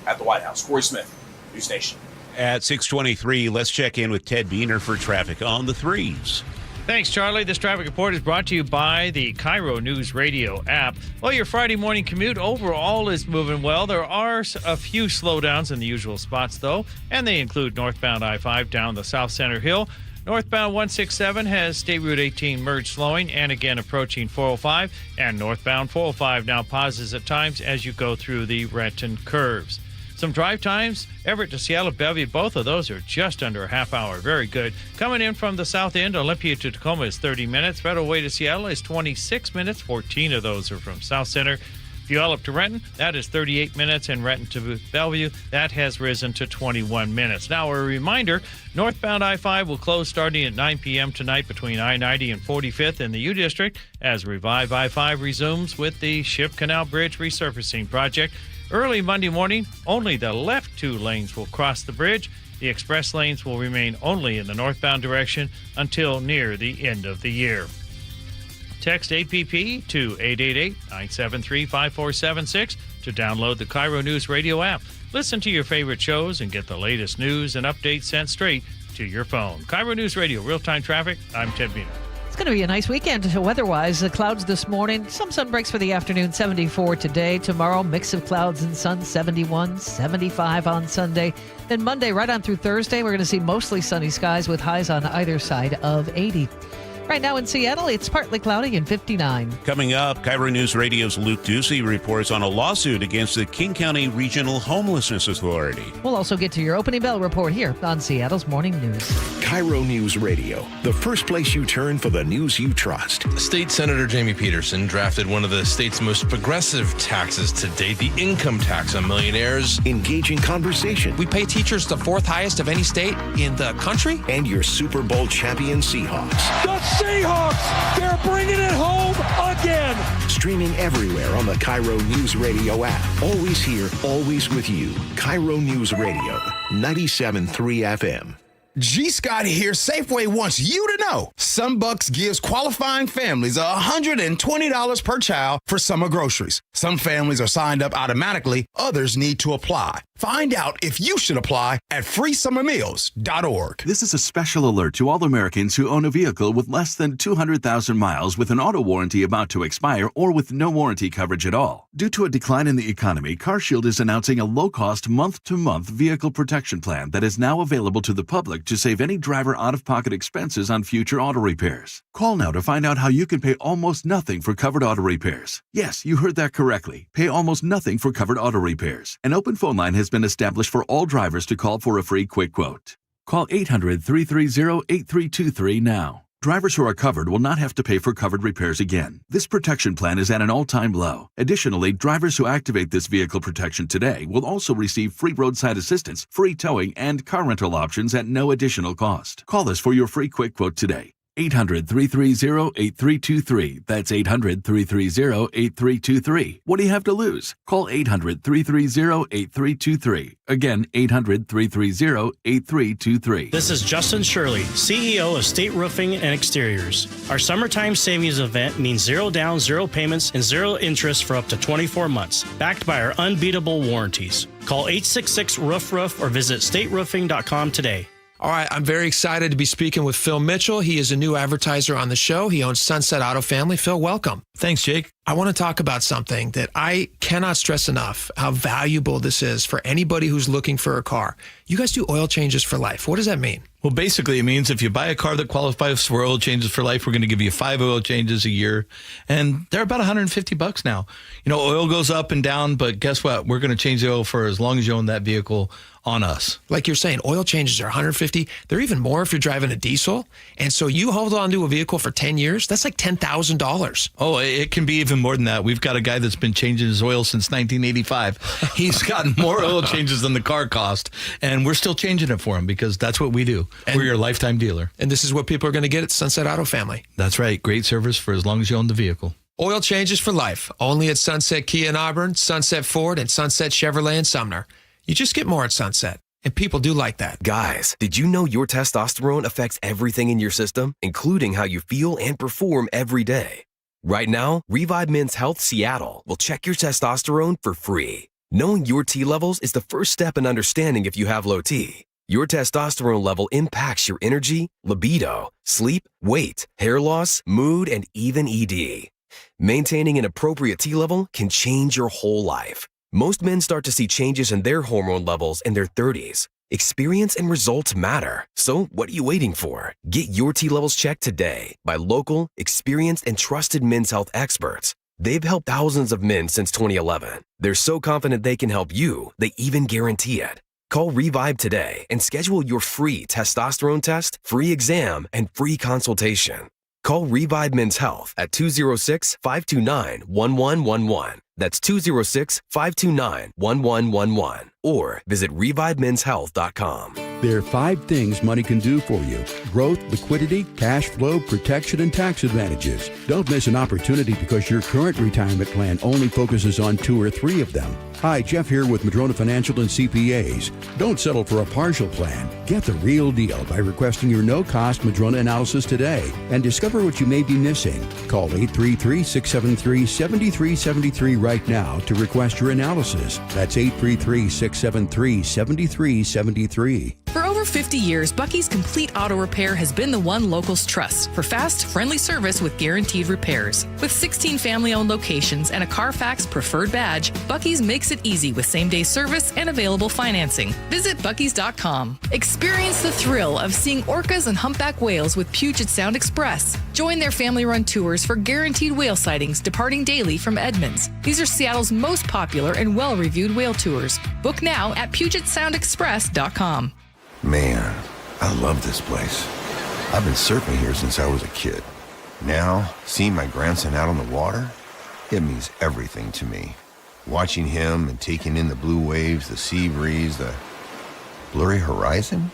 At the White House, Corey Smith, News Nation. At 6:23, let's check in with Ted Beener for traffic on the threes. Thanks, Charlie. This traffic report is brought to you by the KIRO Newsradio App. Well, your Friday morning commute overall is moving well. There are a few slowdowns in the usual spots, though, and they include northbound I-5 down the South Center Hill. Northbound 167 has State Route 18 merge slowing and again approaching 405. And northbound 405 now pauses at times as you go through the Renton curves. Some drive times, Everett to Seattle, Bellevue, both of those are just under a half hour. Very good. Coming in from the south end, Olympia to Tacoma is 30 minutes. Federal Way to Seattle is 26 minutes. 14 of those are from South Center. Puyallup to Renton, that is 38 minutes, and Renton to Bellevue, that has risen to 21 minutes. Now, a reminder, northbound I-5 will close starting at 9 p.m. tonight between I-90 and 45th in the U District as Revive I-5 resumes with the Ship Canal Bridge resurfacing project. Early Monday morning, only the left two lanes will cross the bridge. The express lanes will remain only in the northbound direction until near the end of the year. Text APP to 888-973-5476 to download the KIRO News Radio app. Listen to your favorite shows and get the latest news and updates sent straight to your phone. KIRO News Radio, real-time traffic. I'm Ted Beener. It's going to be a nice weekend weather-wise. The clouds this morning, some sun breaks for the afternoon, 74 today. Tomorrow, mix of clouds and sun, 71, 75 on Sunday. Then Monday, right on through Thursday, we're going to see mostly sunny skies with highs on either side of 80. Right now in Seattle, it's partly cloudy and 59. Coming up, KIRO News Radio's Luke Ducey reports on a lawsuit against the King County Regional Homelessness Authority. We'll also get to your opening bell report here on Seattle's Morning News. KIRO News Radio, the first place you turn for the news you trust. State Senator Jamie Peterson drafted one of the state's most progressive taxes to date, the income tax on millionaires. Engaging conversation. We pay teachers the fourth highest of any state in the country. And your Super Bowl champion Seahawks. Seahawks, they're bringing it home again. Streaming everywhere on the KIRO Newsradio app. Always here, always with you. KIRO Newsradio, 97.3 FM. G. Scott here. Safeway wants you to know SunBucks gives qualifying families $120 per child for summer groceries. Some families are signed up automatically. Others need to apply. Find out if you should apply at freesummermeals.org. This is a special alert to all Americans who own a vehicle with less than 200,000 miles with an auto warranty about to expire or with no warranty coverage at all. Due to a decline in the economy, CarShield is announcing a low-cost month-to-month vehicle protection plan that is now available to the public to save any driver out-of-pocket expenses on future auto repairs. Call now to find out how you can pay almost nothing for covered auto repairs. Yes, you heard that correctly. Pay almost nothing for covered auto repairs. An open phone line has been established for all drivers to call for a free quick quote. Call 800-330-8323 now. Drivers who are covered will not have to pay for covered repairs again. This protection plan is at an all-time low. Additionally, drivers who activate this vehicle protection today will also receive free roadside assistance, free towing, and car rental options at no additional cost. Call us for your free quick quote today. 800-330-8323. That's 800-330-8323. What do you have to lose? Call 800-330-8323. Again, 800-330-8323. This is Justin Shirley, CEO of State Roofing and Exteriors. Our summertime savings event means zero down, zero payments, and zero interest for up to 24 months, backed by our unbeatable warranties. Call 866-ROOF-ROOF or visit stateroofing.com today. All right, I'm very excited to be speaking with Phil Mitchell. He is a new advertiser on the show. He owns Sunset Auto Family. Phil, welcome. Thanks, Jake. I want to talk about something that I cannot stress enough, how valuable this is for anybody who's looking for a car. You guys do oil changes for life. What does that mean? Well, basically, it means if you buy a car that qualifies for oil changes for life, we're going to give you 5 oil changes a year. And they're about $150 now. You know, oil goes up and down, but guess what? We're going to change the oil for as long as you own that vehicle on us. Like you're saying, oil changes are $150. They're even more if you're driving a diesel. And so you hold on to a vehicle for 10 years, that's like $10,000. Oh, it can be even more than that. We've got a guy that's been changing his oil since 1985. He's gotten more oil changes than the car cost, and we're still changing it for him because that's what we do. And we're your lifetime dealer. And this is what people are going to get at Sunset Auto Family. That's right. Great service for as long as you own the vehicle. Oil changes for life. Only at Sunset Kia in Auburn, Sunset Ford, and Sunset Chevrolet in Sumner. You just get more at Sunset. And people do like that. Guys, did you know your testosterone affects everything in your system, including how you feel and perform every day? Right now, Revive Men's Health Seattle will check your testosterone for free. Knowing your T levels is the first step in understanding if you have low T. Your testosterone level impacts your energy, libido, sleep, weight, hair loss, mood, and even ED. Maintaining an appropriate T level can change your whole life. Most men start to see changes in their hormone levels in their 30s. Experience and results matter. So what are you waiting for? Get your T levels checked today by local, experienced, and trusted men's health experts. They've helped thousands of men since 2011. They're so confident they can help you, they even guarantee it. Call Revive today and schedule your free testosterone test, free exam, and free consultation. Call Revive Men's Health at 206-529-1111. That's 206-529-1111. Or visit ReviveMen'sHealth.com. There are 5 things money can do for you: growth, liquidity, cash flow, protection, and tax advantages. Don't miss an opportunity because your current retirement plan only focuses on 2 or 3 of them. Hi, Jeff here with Madrona Financial and CPAs. Don't settle for a partial plan. Get the real deal by requesting your no-cost Madrona analysis today and discover what you may be missing. Call 833-673-7373 right now to request your analysis. That's 833-673-7373. For over 50 years, Bucky's Complete Auto Repair has been the one locals trust for fast, friendly service with guaranteed repairs. With 16 family-owned locations and a Carfax preferred badge, Bucky's makes it easy with same-day service and available financing. Visit Bucky's.com. Experience the thrill of seeing orcas and humpback whales with Puget Sound Express. Join their family-run tours for guaranteed whale sightings departing daily from Edmonds. These are Seattle's most popular and well-reviewed whale tours. Book now at PugetSoundExpress.com. Man, I love this place. I've been surfing here since I was a kid. Now, seeing my grandson out on the water, it means everything to me. Watching him and taking in the blue waves, the sea breeze, the blurry horizon.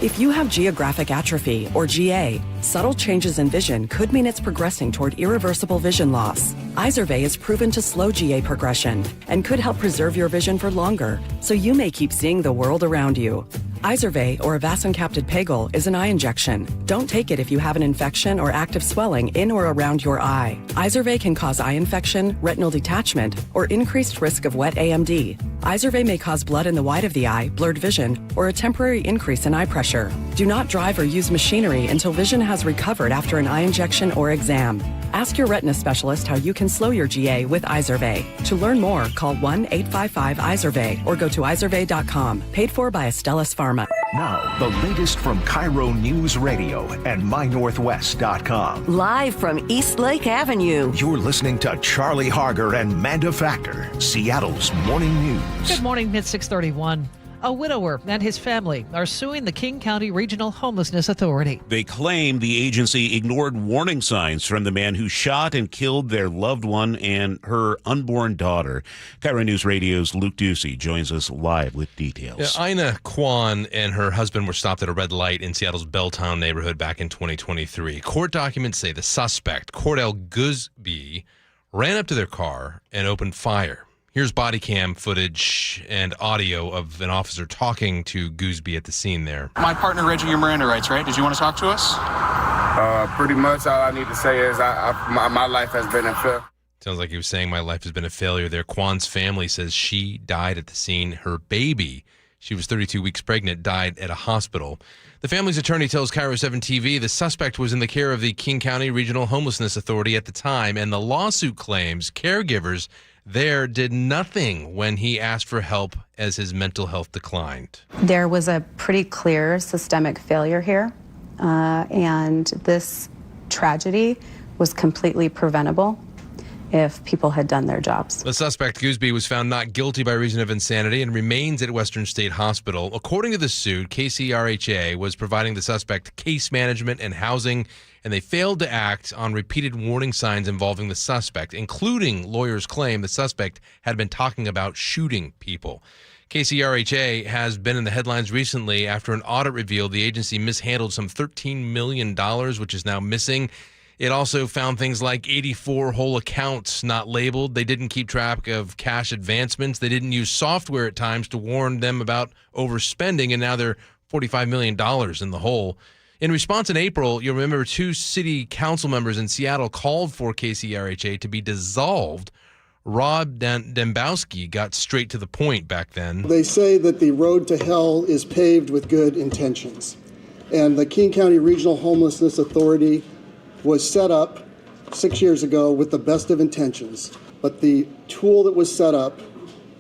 If you have geographic atrophy, or GA, subtle changes in vision could mean it's progressing toward irreversible vision loss. Izervay is proven to slow GA progression and could help preserve your vision for longer, so you may keep seeing the world around you. Izervay, or avacincaptad pegol, is an eye injection. Don't take it if you have an infection or active swelling in or around your eye. Izervay can cause eye infection, retinal detachment, or increased risk of wet AMD. Izervay may cause blood in the white of the eye, blurred vision, or a temporary increase in eye pressure. Do not drive or use machinery until vision has recovered after an eye injection or exam. Ask your retina specialist how you can slow your GA with Izervay. To learn more, call 1-855-IZERVAY or go to izervay.com. Paid for by Astellas Pharma. Now, the latest from KIRO Newsradio and MyNorthwest.com. Live from East Lake Avenue. You're listening to Charlie Harger and Manda Factor, Seattle's morning news. Good morning, it's 6:31. A widower and his family are suing the King County Regional Homelessness Authority. They claim the agency ignored warning signs from the man who shot and killed their loved one and her unborn daughter. KIRO News Radio's Luke Ducey joins us live with details. Ina Kwan and her husband were stopped at a red light in Seattle's Belltown neighborhood back in 2023. Court documents say the suspect, Cordell Gooseby, ran up to their car and opened fire. Here's body cam footage and audio of an officer talking to Gooseby at the scene there. My partner read you your Miranda rights, right? Did you want to talk to us? Pretty much all I need to say is my life has been a failure. Sounds like he was saying my life has been a failure there. Kwan's family says she died at the scene. Her baby, she was 32 weeks pregnant, died at a hospital. The family's attorney tells KIRO 7 TV the suspect was in the care of the King County Regional Homelessness Authority at the time, and the lawsuit claims caregivers there did nothing when he asked for help as his mental health declined. There was a pretty clear systemic failure here, and this tragedy was completely preventable if people had done their jobs. The suspect, Gooseby, was found not guilty by reason of insanity and remains at Western State Hospital. According to the suit, KCRHA was providing the suspect case management and housing, and they failed to act on repeated warning signs involving the suspect, including lawyers' claim the suspect had been talking about shooting people. KCRHA has been in the headlines recently after an audit revealed the agency mishandled some $13 million, which is now missing. It also found things like 84 whole accounts not labeled. They didn't keep track of cash advancements. They didn't use software at times to warn them about overspending, and now they're $45 million in the hole. In response in April, you'll remember 2 city council members in Seattle called for KCRHA to be dissolved. Rob Dembowski got straight to the point back then. They say that the road to hell is paved with good intentions. And the King County Regional Homelessness Authority was set up 6 years ago with the best of intentions. But the tool that was set up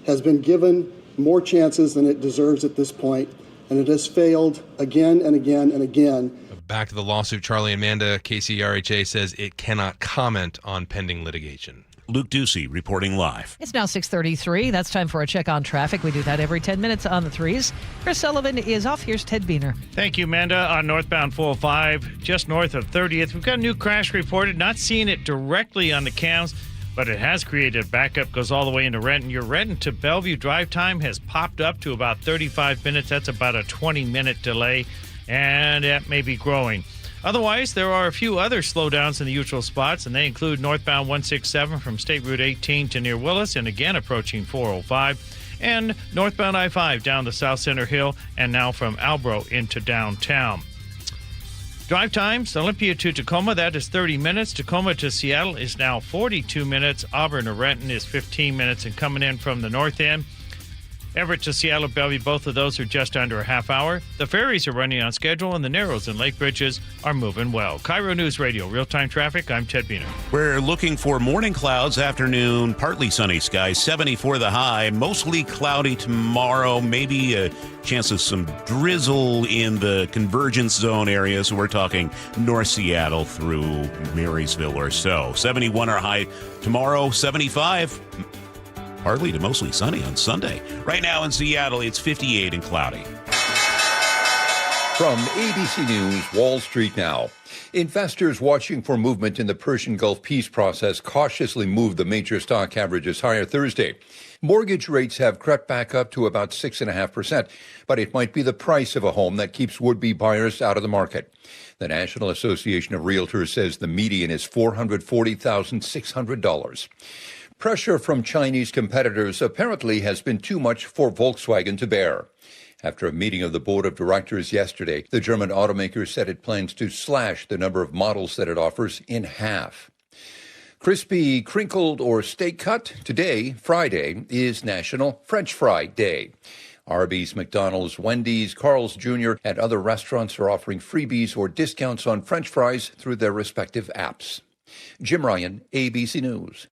has been given more chances than it deserves at this point, and it has failed again and again and again. Back to the lawsuit, Charlie and Manda, KCRHA says it cannot comment on pending litigation. Luke Ducey reporting live. It's now 6:33. That's time for a check on traffic. We do that every 10 minutes on the threes. Chris Sullivan is off. Here's Ted Beener. Thank you, Manda. On northbound 405, just north of 30th, we've got a new crash reported. Not seeing it directly on the cams, but it has created a backup. Goes all the way into Renton. Your Renton to Bellevue drive time has popped up to about 35 minutes. That's about a 20-minute delay, and that may be growing. Otherwise, there are a few other slowdowns in the usual spots, and they include northbound 167 from State Route 18 to near Willis, and again approaching 405, and northbound I-5 down the South Center Hill, and now from Albro into downtown. Drive times, Olympia to Tacoma, that is 30 minutes. Tacoma to Seattle is now 42 minutes. Auburn to Renton is 15 minutes, and coming in from the north end, Everett to Seattle, Bellevue, both of those are just under a half hour. The ferries are running on schedule, and the Narrows and Lake Bridges are moving well. KIRO News Radio, real-time traffic. I'm Ted Beener. We're looking for morning clouds, afternoon, partly sunny skies, 74 the high, mostly cloudy tomorrow, maybe a chance of some drizzle in the convergence zone area. So we're talking North Seattle through Marysville or so. 71 our high tomorrow, 75. Partly to mostly sunny on Sunday. Right now in Seattle, it's 58 and cloudy. From ABC News, Wall Street now. Investors watching for movement in the Persian Gulf peace process cautiously moved the major stock averages higher Thursday. Mortgage rates have crept back up to about 6.5%, but it might be the price of a home that keeps would-be buyers out of the market. The National Association of Realtors says the median is $440,600. Pressure from Chinese competitors apparently has been too much for Volkswagen to bear. After a meeting of the board of directors yesterday, the German automaker said it plans to slash the number of models that it offers in half. Crispy, crinkled, or steak cut? Today, Friday, is National French Fry Day. Arby's, McDonald's, Wendy's, Carl's Jr., and other restaurants are offering freebies or discounts on French fries through their respective apps. Jim Ryan, ABC News.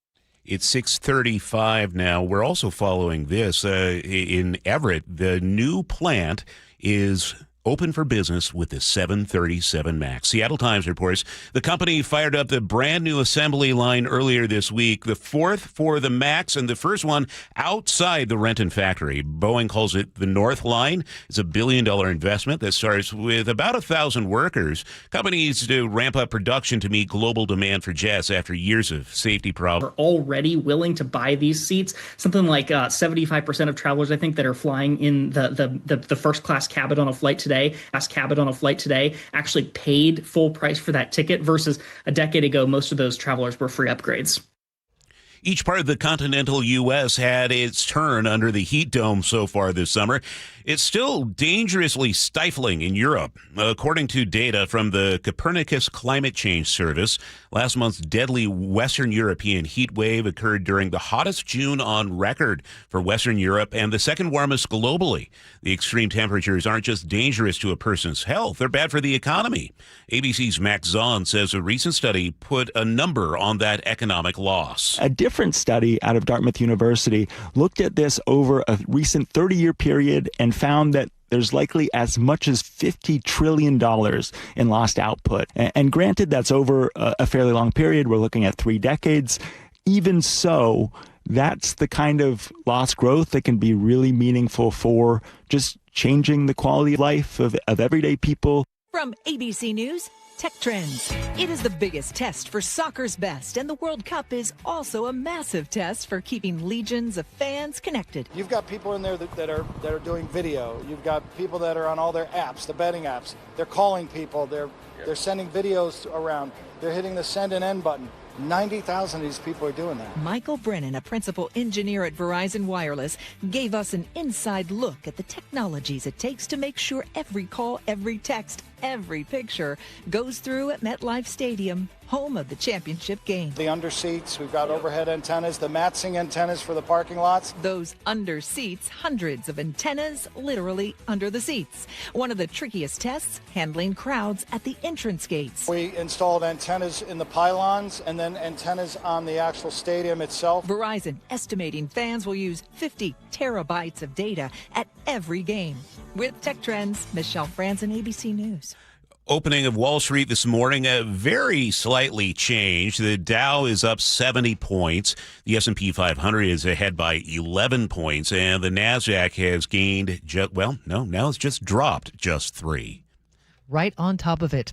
It's 6:35 now. We're also following this in Everett. The new plant is open for business with the 737 MAX. Seattle Times reports the company fired up the brand new assembly line earlier this week, the fourth for the MAX and the first one outside the Renton factory. Boeing calls it the North Line. It's $1 billion investment that starts with about 1,000 workers. Companies to ramp up production to meet global demand for jets after years of safety problems. Are already willing to buy these seats. Something like 75% of travelers, I think, that are flying in the first class cabin on a flight today, actually paid full price for that ticket, versus a decade ago, most of those travelers were free upgrades. Each part of the continental U.S. had its turn under the heat dome so far this summer. It's still dangerously stifling in Europe. According to data from the Copernicus Climate Change Service, last month's deadly Western European heat wave occurred during the hottest June on record for Western Europe and the second warmest globally. The extreme temperatures aren't just dangerous to a person's health, they're bad for the economy. ABC's Max Zahn says a recent study put a number on that economic loss. A different study out of Dartmouth University looked at this over a recent 30-year period and found that there's likely as much as $50 trillion in lost output. And granted, that's over a fairly long period. We're looking at 3 decades. Even so, that's the kind of lost growth that can be really meaningful for just changing the quality of life of everyday people. From ABC News, Tech Trends. It is the biggest test for soccer's best, and the World Cup is also a massive test for keeping legions of fans connected. You've got people in there that are doing video. You've got people that are on all their apps, the betting apps. They're calling people. They're sending videos around. They're hitting the send and end button. 90,000 of these people are doing that. Michael Brennan, a principal engineer at Verizon Wireless, gave us an inside look at the technologies it takes to make sure every call, every text, every picture goes through at MetLife Stadium, home of the championship game. The under seats, we've got overhead antennas, the matching antennas for the parking lots. Those under seats, hundreds of antennas literally under the seats. One of the trickiest tests, handling crowds at the entrance gates. We installed antennas in the pylons and then antennas on the actual stadium itself. Verizon estimating fans will use 50 terabytes of data at every game. With Tech Trends, Michelle Franzen, ABC News. Opening of Wall Street this morning, very slightly changed. The Dow is up 70 points. The S&P 500 is ahead by 11 points. And the NASDAQ has gained, now it's just dropped just 3. Right on top of it.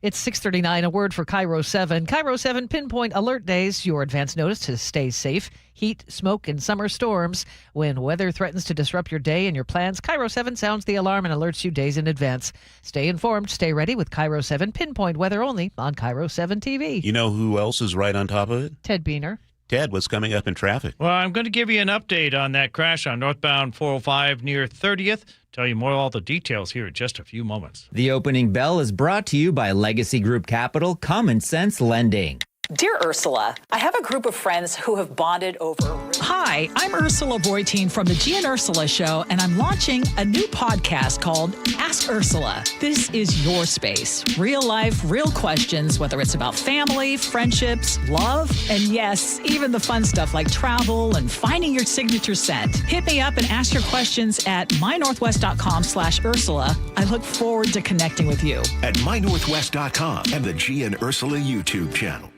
It's 6:39, a word for KIRO 7. KIRO 7 pinpoint alert days, your advance notice to stay safe. Heat, smoke, and summer storms. When weather threatens to disrupt your day and your plans, KIRO 7 sounds the alarm and alerts you days in advance. Stay informed, stay ready with KIRO 7 pinpoint weather only on KIRO 7 TV. You know who else is right on top of it? Ted Beener. Ted, what's coming up in traffic? Well, I'm going to give you an update on that crash on northbound 405 near 30th. Tell you more all the details here in just a few moments. The opening bell is brought to you by Legacy Group Capital Common Sense Lending. Dear Ursula, I have a group of friends who have bonded over... Hi, I'm Ursula Boytine from the G and Ursula Show, and I'm launching a new podcast called Ask Ursula. This is your space. Real life, real questions, whether it's about family, friendships, love, and yes, even the fun stuff like travel and finding your signature scent. Hit me up and ask your questions at mynorthwest.com/Ursula. I look forward to connecting with you. At mynorthwest.com and the G and Ursula YouTube channel.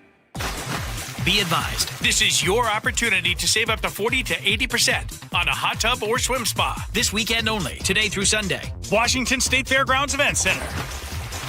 Be advised, this is your opportunity to save up to 40 to 80% on a hot tub or swim spa this weekend only, today through Sunday. Washington State Fairgrounds Event Center.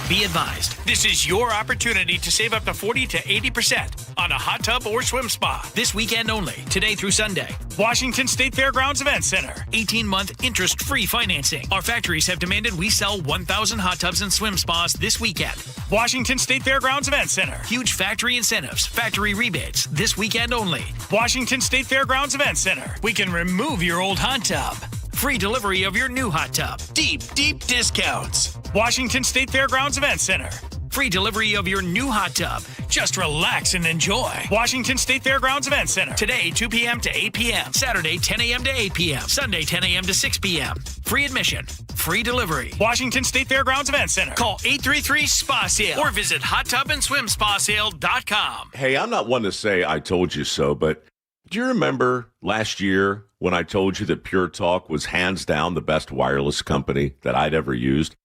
Be advised, this is your opportunity to save up to 40 to 80% on a hot tub or swim spa this weekend only, today through Sunday. Washington State Fairgrounds Event Center. 18-month interest-free financing. Our factories have demanded we sell 1,000 hot tubs and swim spas this weekend. Washington State Fairgrounds Event Center. Huge factory incentives, factory rebates this weekend only. Washington State Fairgrounds Event Center. We can remove your old hot tub. Free delivery of your new hot tub. Deep discounts. Washington State Fairgrounds Event Center. Free delivery of your new hot tub. Just relax and enjoy. Washington State Fairgrounds Event Center. Today, 2 p.m. to 8 p.m. Saturday, 10 a.m. to 8 p.m. Sunday, 10 a.m. to 6 p.m. Free admission. Free delivery. Washington State Fairgrounds Event Center. Call 833-SPA-SALE or visit hottubandswimspasale.com. Hey, I'm not one to say I told you so, but do you remember last year when I told you that Pure Talk was hands down the best wireless company that I'd ever used?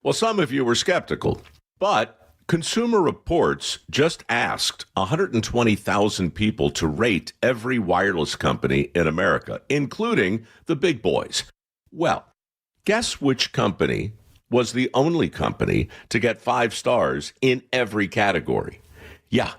Well, some of you were skeptical, but Consumer Reports just asked 120,000 people to rate every wireless company in America, including the big boys. Well, guess which company was the only company to get 5 stars in every category? Yeah,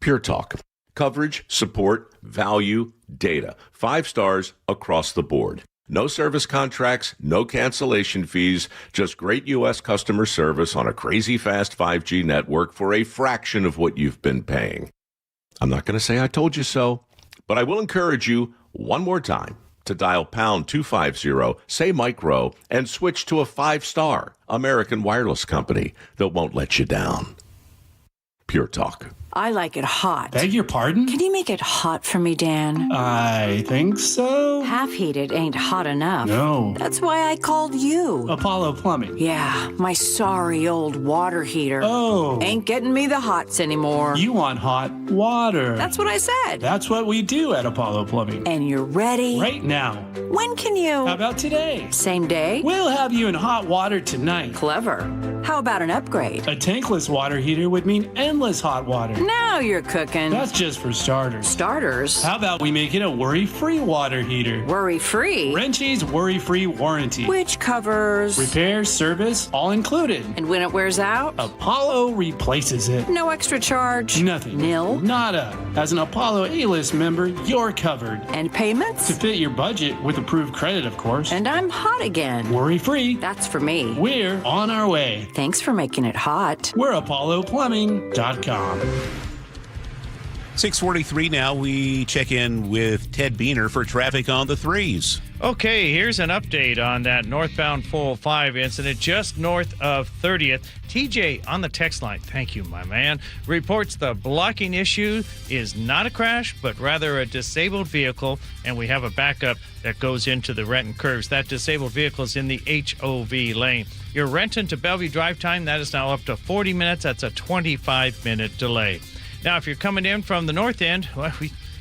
Pure Talk. Coverage, support, value, data. 5 stars across the board. No service contracts, no cancellation fees, just great U.S. customer service on a crazy fast 5G network for a fraction of what you've been paying. I'm not going to say I told you so, but I will encourage you one more time to dial pound 250, say micro, and switch to a 5-star American wireless company that won't let you down. Pure Talk. I like it hot. Beg your pardon? Can you make it hot for me, Dan? I think so. Half heated ain't hot enough. No. That's why I called you. Apollo Plumbing. Yeah, my sorry old water heater. Oh. Ain't getting me the hots anymore. You want hot water. That's what I said. That's what we do at Apollo Plumbing. And you're ready? Right now. When can you? How about today? Same day? We'll have you in hot water tonight. Clever. How about an upgrade? A tankless water heater would mean endless hot water. Now you're cooking. That's just for starters. Starters? How about we make it a worry-free water heater? Worry-free? Wrenchie's worry-free warranty. Which covers? Repair, service, all included. And when it wears out? Apollo replaces it. No extra charge? Nothing. Nil? Nada. As an Apollo A-list member, you're covered. And payments? To fit your budget with approved credit, of course. And I'm hot again. Worry-free. That's for me. We're on our way. Thanks for making it hot. We're ApolloPlumbing.com. 6:43 now. We check in with Ted Beener for traffic on the 3s. Okay, here's an update on that northbound 405 incident just north of 30th. TJ on the text line, thank you, my man, reports the blocking issue is not a crash, but rather a disabled vehicle, and we have a backup that goes into the Renton curves. That disabled vehicle is in the HOV lane. Your Renton to Bellevue drive time, that is now up to 40 minutes. That's a 25-minute delay. Now, if you're coming in from the north end, well,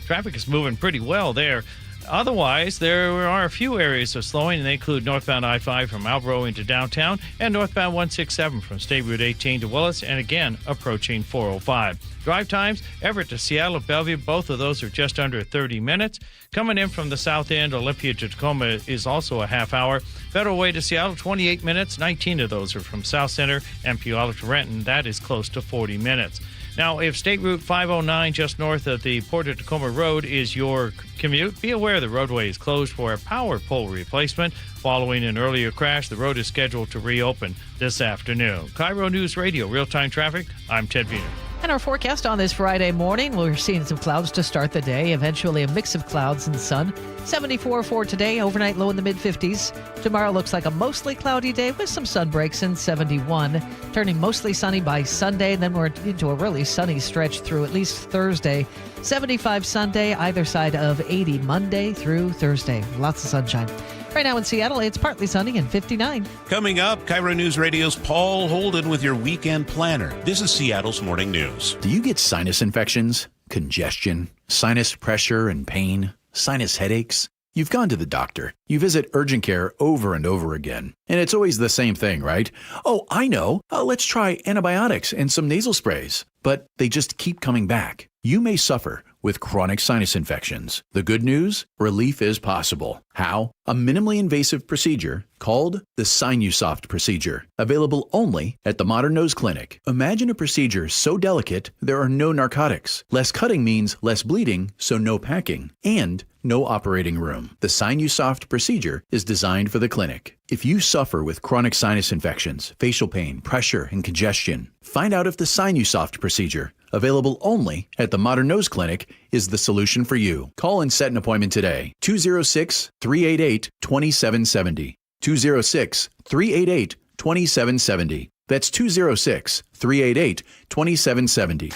traffic is moving pretty well there. Otherwise, there are a few areas of slowing, and they include northbound I-5 from Marlboro into downtown and northbound 167 from State Route 18 to Willis, and again, approaching 405. Drive times, Everett to Seattle, Bellevue, both of those are just under 30 minutes. Coming in from the south end, Olympia to Tacoma is also a half hour. Federal Way to Seattle, 28 minutes. 19 of those are from South Center, and Puyallup to Renton, that is close to 40 minutes. Now, if State Route 509 just north of the Port of Tacoma Road is your commute, be aware the roadway is closed for a power pole replacement. Following an earlier crash, the road is scheduled to reopen this afternoon. KIRO News Radio, real-time traffic. I'm Ted Beener. And our forecast on this Friday morning, we're seeing some clouds to start the day, eventually a mix of clouds and sun. 74 for today, overnight low in the mid-50s. Tomorrow looks like a mostly cloudy day with some sun breaks in 71. Turning mostly sunny by Sunday, then we're into a really sunny stretch through at least Thursday. 75 Sunday, either side of 80 Monday through Thursday. Lots of sunshine. Right now in Seattle, it's partly sunny and 59. Coming up, KIRO News Radio's Paul Holden with your weekend planner. This is Seattle's Morning News. Do you get sinus infections, congestion, sinus pressure and pain, sinus headaches? You've gone to the doctor. You visit urgent care over and over again. And it's always the same thing, right? Oh, I know. Let's try antibiotics and some nasal sprays. But they just keep coming back. You may suffer with chronic sinus infections. The good news? Relief is possible. How? A minimally invasive procedure called the Sinusoft procedure, available only at the Modern Nose Clinic. Imagine a procedure so delicate there are no narcotics. Less cutting means less bleeding, so no packing, and no operating room. The Sinusoft procedure is designed for the clinic. If you suffer with chronic sinus infections, facial pain, pressure, and congestion, find out if the Sinusoft procedure, available only at the Modern Nose Clinic, is the solution for you. Call and set an appointment today. 206-388-2770. 206-388-2770. That's 206-388-2770.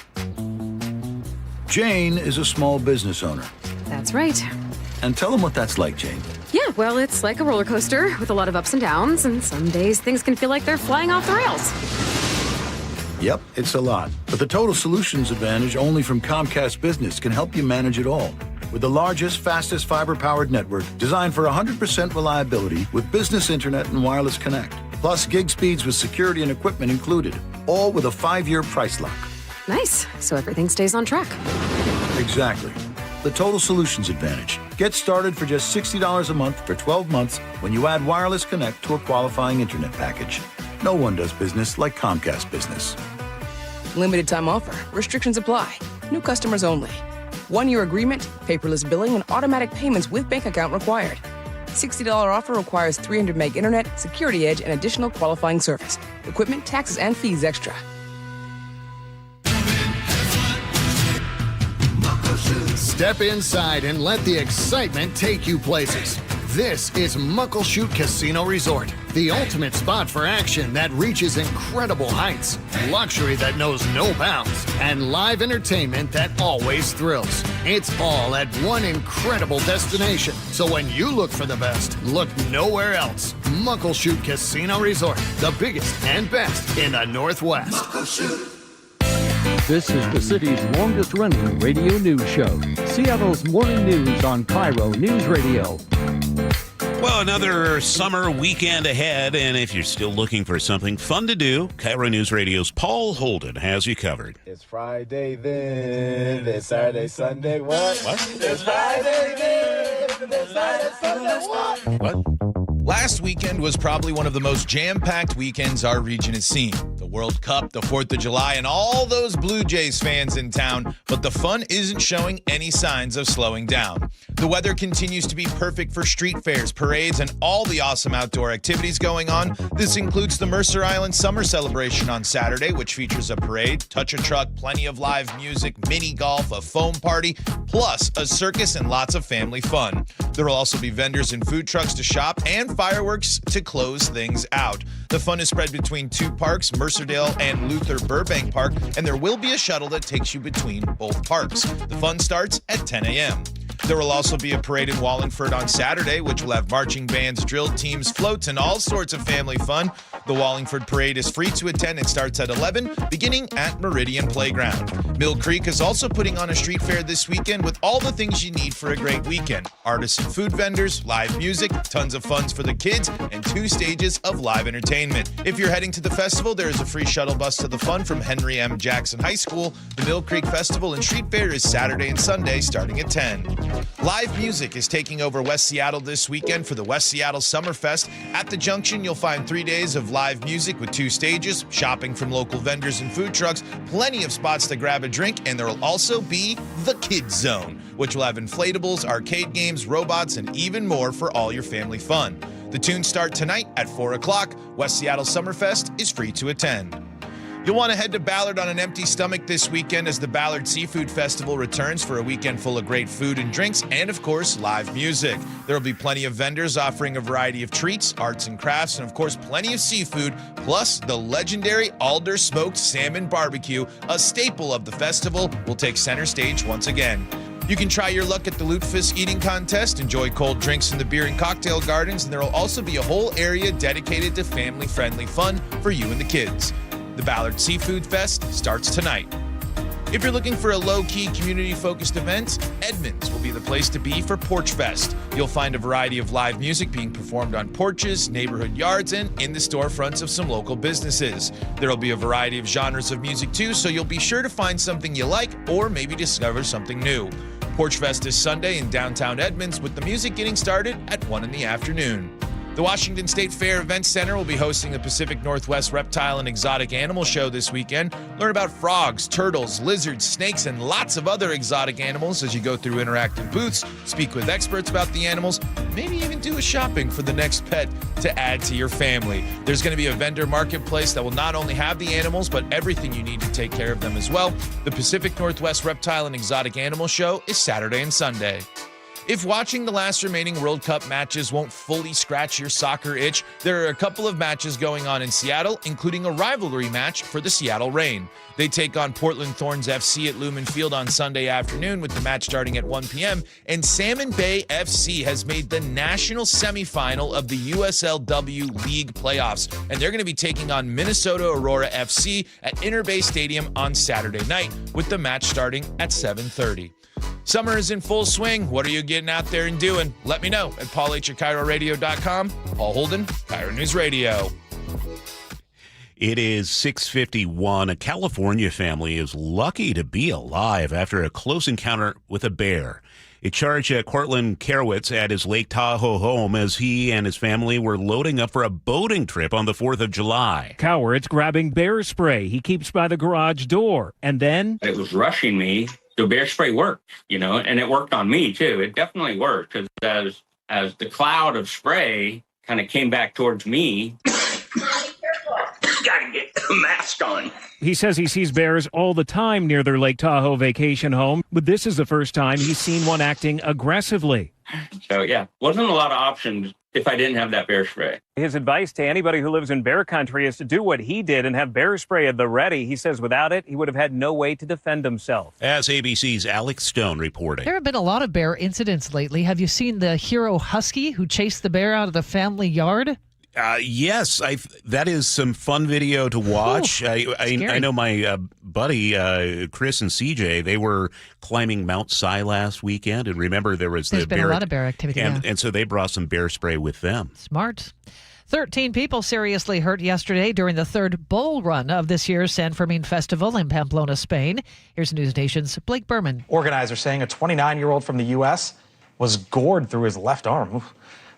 Jane is a small business owner. That's right. And tell them what that's like, Jane. Yeah, well, it's like a roller coaster with a lot of ups and downs, and some days things can feel like they're flying off the rails. Yep, it's a lot. But the Total Solutions Advantage only from Comcast Business can help you manage it all. With the largest, fastest fiber-powered network designed for 100% reliability with business internet and wireless connect. Plus gig speeds with security and equipment included. All with a 5-year price lock. Nice. So everything stays on track. Exactly. The Total Solutions Advantage. Get started for just $60 a month for 12 months when you add wireless connect to a qualifying internet package. No one does business like Comcast Business. Limited time offer. Restrictions apply. New customers only. 1-year agreement, paperless billing, and automatic payments with bank account required. $60 offer requires 300 meg internet, security edge, and additional qualifying service. Equipment, taxes, and fees extra. Step inside and let the excitement take you places. This is Muckleshoot Casino Resort, the ultimate spot for action that reaches incredible heights, luxury that knows no bounds, and live entertainment that always thrills. It's all at one incredible destination. So when you look for the best, look nowhere else. Muckleshoot Casino Resort, the biggest and best in the Northwest. Muckleshoot. This is the city's longest-running radio news show, Seattle's morning news on KIRO Newsradio. Well, another summer weekend ahead, and if you're still looking for something fun to do, KIRO News Radio's Paul Holden has you covered. It's Friday then, it's Saturday, Sunday, what? It's Friday then, it's Saturday, Sunday, what? Last weekend was probably one of the most jam-packed weekends our region has seen. The World Cup, the 4th of July, and all those Blue Jays fans in town, but the fun isn't showing any signs of slowing down. The weather continues to be perfect for street fairs, parades, and all the awesome outdoor activities going on. This includes the Mercer Island Summer Celebration on Saturday, which features a parade, touch-a-truck, plenty of live music, mini golf, a foam party, plus a circus and lots of family fun. There will also be vendors and food trucks to shop and fireworks to close things out. The fun is spread between 2 parks, Mercerdale and Luther Burbank Park, and there will be a shuttle that takes you between both parks. The fun starts at 10 a.m. There will also be a parade in Wallingford on Saturday, which will have marching bands, drill teams, floats, and all sorts of family fun. The Wallingford Parade is free to attend and starts at 11, beginning at Meridian Playground. Mill Creek is also putting on a street fair this weekend with all the things you need for a great weekend. Artists and food vendors, live music, tons of funs for the kids, and 2 stages of live entertainment. If you're heading to the festival, there is a free shuttle bus to the fun from Henry M. Jackson High School. The Mill Creek Festival and Street Fair is Saturday and Sunday starting at 10. Live music is taking over West Seattle this weekend for the West Seattle Summerfest. At the Junction, you'll find 3 days of live music with 2 stages, shopping from local vendors and food trucks, plenty of spots to grab a drink, and there will also be the Kids Zone, which will have inflatables, arcade games, robots, and even more for all your family fun. The tunes start tonight at 4 o'clock. West Seattle Summerfest is free to attend. You'll want to head to Ballard on an empty stomach this weekend as the Ballard Seafood Festival returns for a weekend full of great food and drinks and, of course, live music. There will be plenty of vendors offering a variety of treats, arts and crafts, and, of course, plenty of seafood, plus the legendary Alder Smoked Salmon Barbecue, a staple of the festival, will take center stage once again. You can try your luck at the Lutefisk Eating Contest, enjoy cold drinks in the beer and cocktail gardens, and there will also be a whole area dedicated to family-friendly fun for you and the kids. The Ballard Seafood Fest starts tonight. If you're looking for a low-key, community-focused event, Edmonds will be the place to be for Porch Fest. You'll find a variety of live music being performed on porches, neighborhood yards, and in the storefronts of some local businesses. There'll be a variety of genres of music too, so you'll be sure to find something you like or maybe discover something new. Porch Fest is Sunday in downtown Edmonds, with the music getting started at 1 in the afternoon. The Washington State Fair Event Center will be hosting the Pacific Northwest Reptile and Exotic Animal Show this weekend. Learn about frogs, turtles, lizards, snakes, and lots of other exotic animals as you go through interactive booths, speak with experts about the animals, maybe even do a shopping for the next pet to add to your family. There's going to be a vendor marketplace that will not only have the animals, but everything you need to take care of them as well. The Pacific Northwest Reptile and Exotic Animal Show is Saturday and Sunday. If watching the last remaining World Cup matches won't fully scratch your soccer itch, there are a couple of matches going on in Seattle, including a rivalry match for the Seattle Reign. They take on Portland Thorns FC at Lumen Field on Sunday afternoon, with the match starting at 1 p.m. And Salmon Bay FC has made the national semifinal of the USLW League playoffs, and they're going to be taking on Minnesota Aurora FC at Inter Bay Stadium on Saturday night, with the match starting at 7:30. Summer is in full swing. What are you getting out there and doing? Let me know at paulh@KIROradio.com. Paul Holden, KIRO News Radio. It is 6:51. A California family is lucky to be alive after a close encounter with a bear. It charged Cortland Karowitz at his Lake Tahoe home as he and his family were loading up for a boating trip on the 4th of July. Coward's grabbing bear spray he keeps by the garage door, and then it was rushing me. The bear spray worked, and it worked on me too. It definitely worked, because as the cloud of spray kind of came back towards me, gotta get the mask on. He says he sees bears all the time near their Lake Tahoe vacation home, but this is the first time he's seen one acting aggressively. So yeah, wasn't a lot of options if I didn't have that bear spray. His advice to anybody who lives in bear country is to do what he did and have bear spray at the ready. He says without it, he would have had no way to defend himself. As ABC's Alex Stone reporting. There have been a lot of bear incidents lately. Have you seen the KIRO Husky who chased the bear out of the family yard? Yes, that is some fun video to watch. Ooh, I know my buddy Chris and CJ, they were climbing Mount Si last weekend, and remember there's been a lot of bear activity, and so they brought some bear spray with them. Smart. 13 people seriously hurt yesterday during the third bull run of this year's San Fermin Festival in Pamplona, Spain. Here's News Nation's Blake Berman. Organizers saying a 29-year-old from the U.S. was gored through his left arm.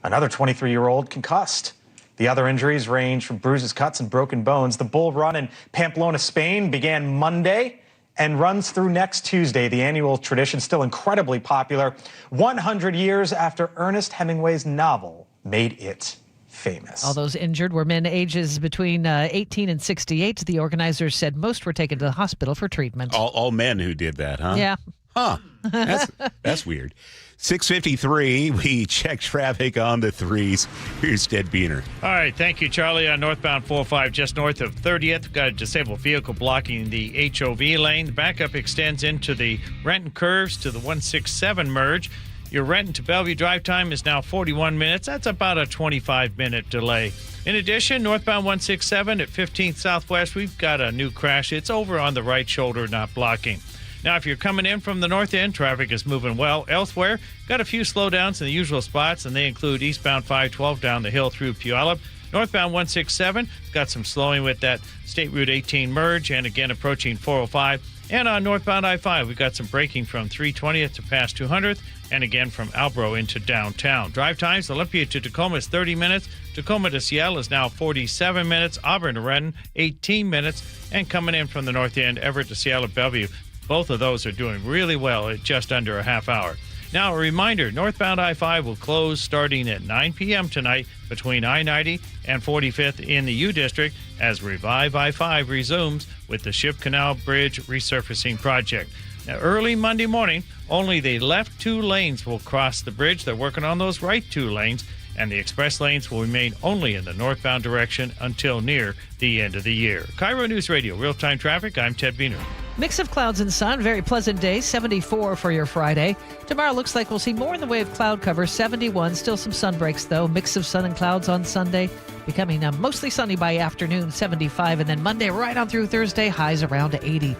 Another 23-year-old concussed. The other injuries range from bruises, cuts, and broken bones. The bull run in Pamplona, Spain began Monday and runs through next Tuesday. The annual tradition still incredibly popular 100 years after Ernest Hemingway's novel made it famous. All those injured were men ages between 18 and 68. The organizers said most were taken to the hospital for treatment. All men who did that, huh? Yeah. Huh. That's weird. 6:53, we check traffic on the threes. Here's Ted Beener. All right, thank you, Charlie. On northbound 405, just north of 30th, we've got a disabled vehicle blocking the HOV lane. The backup extends into the Renton curves to the 167 merge. Your Renton to Bellevue drive time is now 41 minutes. That's about a 25-minute delay. In addition, northbound 167 at 15th Southwest, we've got a new crash. It's over on the right shoulder, not blocking. Now, if you're coming in from the north end, traffic is moving well. Elsewhere, got a few slowdowns in the usual spots, and they include eastbound 512 down the hill through Puyallup. Northbound 167, got some slowing with that State Route 18 merge, and again approaching 405. And on northbound I-5, we've got some braking from 320th to past 200th, and again from Albro into downtown. Drive times, Olympia to Tacoma is 30 minutes. Tacoma to Seattle is now 47 minutes. Auburn to Renton, 18 minutes. And coming in from the north end, Everett to Seattle Bellevue, both of those are doing really well at just under a half hour. Now, a reminder, northbound I-5 will close starting at 9 p.m. tonight between I-90 and 45th in the U District as Revive I-5 resumes with the Ship Canal Bridge resurfacing project. Now, early Monday morning, only the left two lanes will cross the bridge. They're working on those right two lanes, and the express lanes will remain only in the northbound direction until near the end of the year. KIRO News Radio, real-time traffic. I'm Ted Beener. Mix of clouds and sun. Very pleasant day. 74 for your Friday. Tomorrow looks like we'll see more in the way of cloud cover. 71. Still some sun breaks, though. Mix of sun and clouds on Sunday. Becoming mostly sunny by afternoon. 75. And then Monday right on through Thursday. Highs around 80.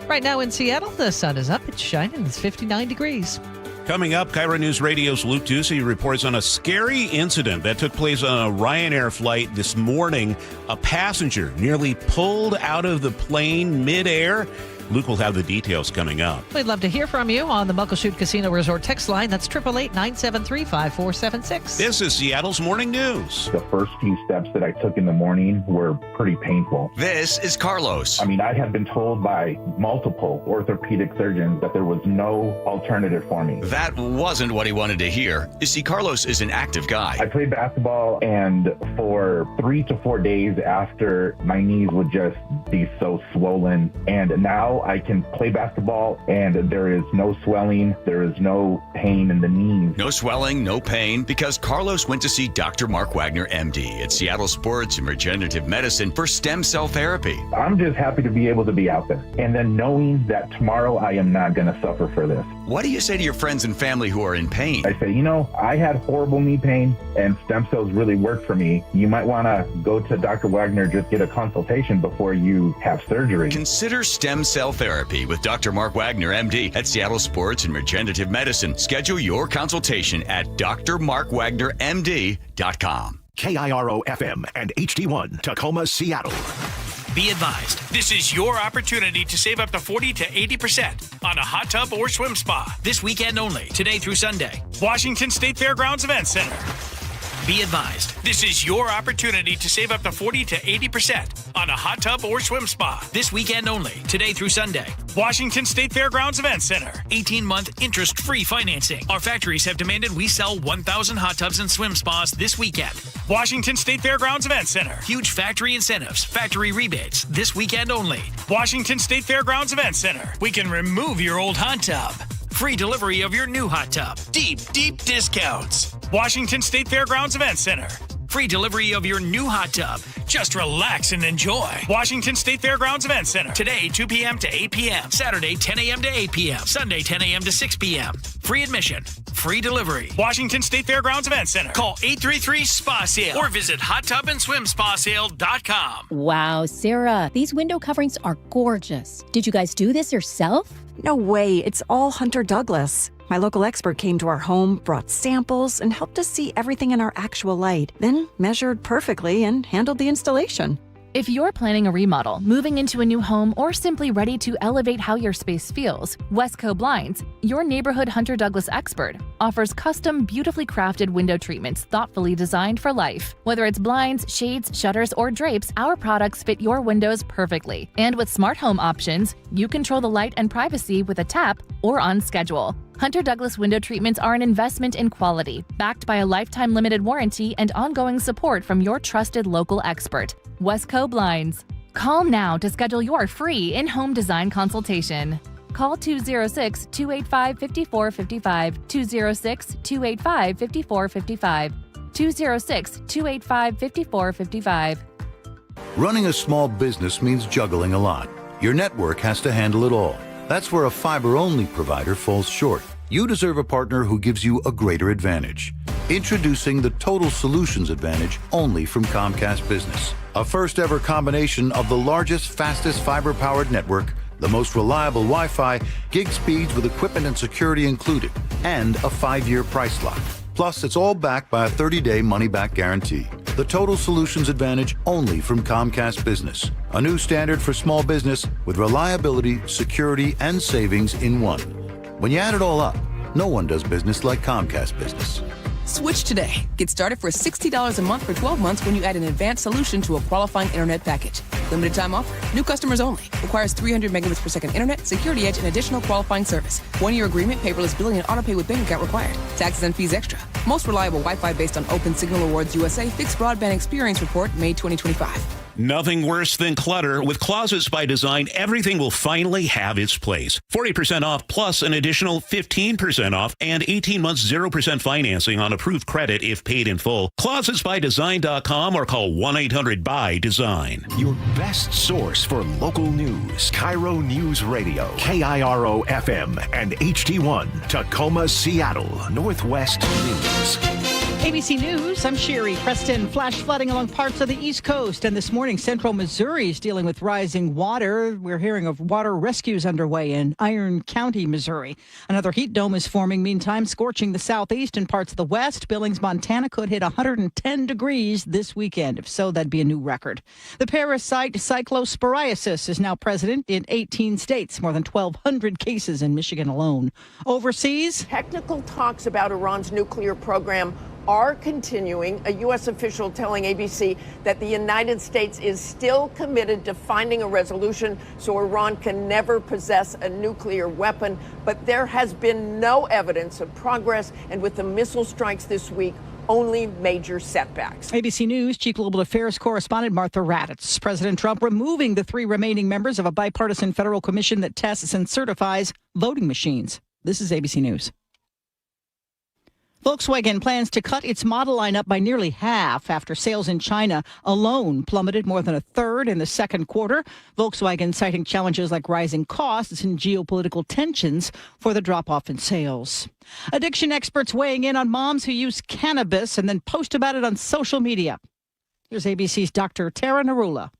Right now in Seattle, the sun is up. It's shining. It's 59 degrees. Coming up, KIRO News Radio's Luke Ducey reports on a scary incident that took place on a Ryanair flight this morning. A passenger nearly pulled out of the plane midair. Luke will have the details coming up. We'd love to hear from you on the Muckleshoot Casino Resort text line. That's 888-973-5476. This is Seattle's Morning News. The first few steps that I took in the morning were pretty painful. This is Carlos. I mean, I had been told by multiple orthopedic surgeons that there was no alternative for me. That wasn't what he wanted to hear. You see, Carlos is an active guy. I played basketball, and for 3 to 4 days after, my knees would just be so swollen. And now I can play basketball, and there is no swelling. There is no pain in the knees. No swelling, no pain, because Carlos went to see Dr. Mark Wagner, MD, at Seattle Sports and Regenerative Medicine for stem cell therapy. I'm just happy to be able to be out there, and then knowing that tomorrow I am not going to suffer for this. What do you say to your friends and family who are in pain? I say, I had horrible knee pain, and stem cells really worked for me. You might want to go to Dr. Wagner, just get a consultation before you have surgery. Consider stem cell therapy with Dr. Mark Wagner, MD, at Seattle Sports and Regenerative Medicine. Schedule your consultation at drmarkwagnermd.com. KIRO FM and HD1, Tacoma, Seattle. Be advised, this is your opportunity to save up to 40 to 80% on a hot tub or swim spa. This weekend only, today through Sunday. Washington State Fairgrounds Event Center. Be advised, this is your opportunity to save up to 40 to 80% on a hot tub or swim spa. This weekend only, today through Sunday. Washington State Fairgrounds Event Center. 18-month interest-free financing. Our factories have demanded we sell 1,000 hot tubs and swim spas this weekend. Washington State Fairgrounds Event Center. Huge factory incentives, factory rebates, this weekend only. Washington State Fairgrounds Event Center. We can remove your old hot tub. Free delivery of your new hot tub. Deep, deep discounts. Washington State Fairgrounds Event Center. Free delivery of your new hot tub. Just relax and enjoy. Washington State Fairgrounds Event Center. Today, 2 p.m. to 8 p.m. Saturday, 10 a.m. to 8 p.m. Sunday, 10 a.m. to 6 p.m. Free admission. Free delivery. Washington State Fairgrounds Event Center. Call 833-SPA-SALE or visit hottubandSwimSpaSale.com. Wow, Sarah, these window coverings are gorgeous. Did you guys do this yourself? No way. It's all Hunter Douglas. My local expert came to our home, brought samples, and helped us see everything in our actual light, then measured perfectly and handled the installation. If you're planning a remodel, moving into a new home, or simply ready to elevate how your space feels, Westco Blinds, your neighborhood Hunter Douglas expert, offers custom, beautifully crafted window treatments thoughtfully designed for life. Whether it's blinds, shades, shutters, or drapes, our products fit your windows perfectly. And with smart home options, you control the light and privacy with a tap or on schedule. Hunter Douglas window treatments are an investment in quality, backed by a lifetime limited warranty and ongoing support from your trusted local expert, Westco Blinds. Call now to schedule your free in-home design consultation. Call 206-285-5455, 206-285-5455, 206-285-5455. Running a small business means juggling a lot. Your network has to handle it all. That's where a fiber-only provider falls short. You deserve a partner who gives you a greater advantage. Introducing the Total Solutions Advantage only from Comcast Business. A first-ever combination of the largest, fastest fiber-powered network, the most reliable Wi-Fi, gig speeds with equipment and security included, and a 5-year price lock. Plus, it's all backed by a 30-day money-back guarantee. The Total Solutions Advantage only from Comcast Business. A new standard for small business with reliability, security, and savings in one. When you add it all up, no one does business like Comcast Business. Switch today. Get started for $60 a month for 12 months when you add an advanced solution to a qualifying internet package. Limited time offer. New customers only. Requires 300 megabits per second internet, security edge, and additional qualifying service. 1-year agreement, paperless billing, and autopay with bank account required. Taxes and fees extra. Most reliable Wi-Fi based on Open Signal Awards USA Fixed Broadband Experience Report, May 2025. Nothing worse than clutter. With Closets by Design, everything will finally have its place. 40% off plus an additional 15% off and 18 months 0% financing on approved credit if paid in full. Closet.byDesign.com or call 1-800-BY-DESIGN. Your best source for local news. KIRO News Radio. KIRO FM and HD1. Tacoma, Seattle. Northwest News. ABC News, I'm Sherry Preston. Flash flooding along parts of the East Coast. And this morning, central Missouri is dealing with rising water. We're hearing of water rescues underway in Iron County, Missouri. Another heat dome is forming, meantime, scorching the southeast and parts of the west. Billings, Montana could hit 110 degrees this weekend. If so, that'd be a new record. The parasite cyclosporiasis is now present in 18 states, more than 1,200 cases in Michigan alone. Overseas, technical talks about Iran's nuclear program are continuing. A U.S. official telling ABC that the United States is still committed to finding a resolution so Iran can never possess a nuclear weapon. But there has been no evidence of progress, and with the missile strikes this week, only major setbacks. ABC News Chief Global Affairs Correspondent Martha Raddatz. President Trump removing the 3 remaining members of a bipartisan federal commission that tests and certifies voting machines. This is ABC News. Volkswagen plans to cut its model lineup by nearly half after sales in China alone plummeted more than a third in the second quarter. Volkswagen citing challenges like rising costs and geopolitical tensions for the drop-off in sales. Addiction experts weighing in on moms who use cannabis and then post about it on social media. Here's ABC's Dr. Tara Narula.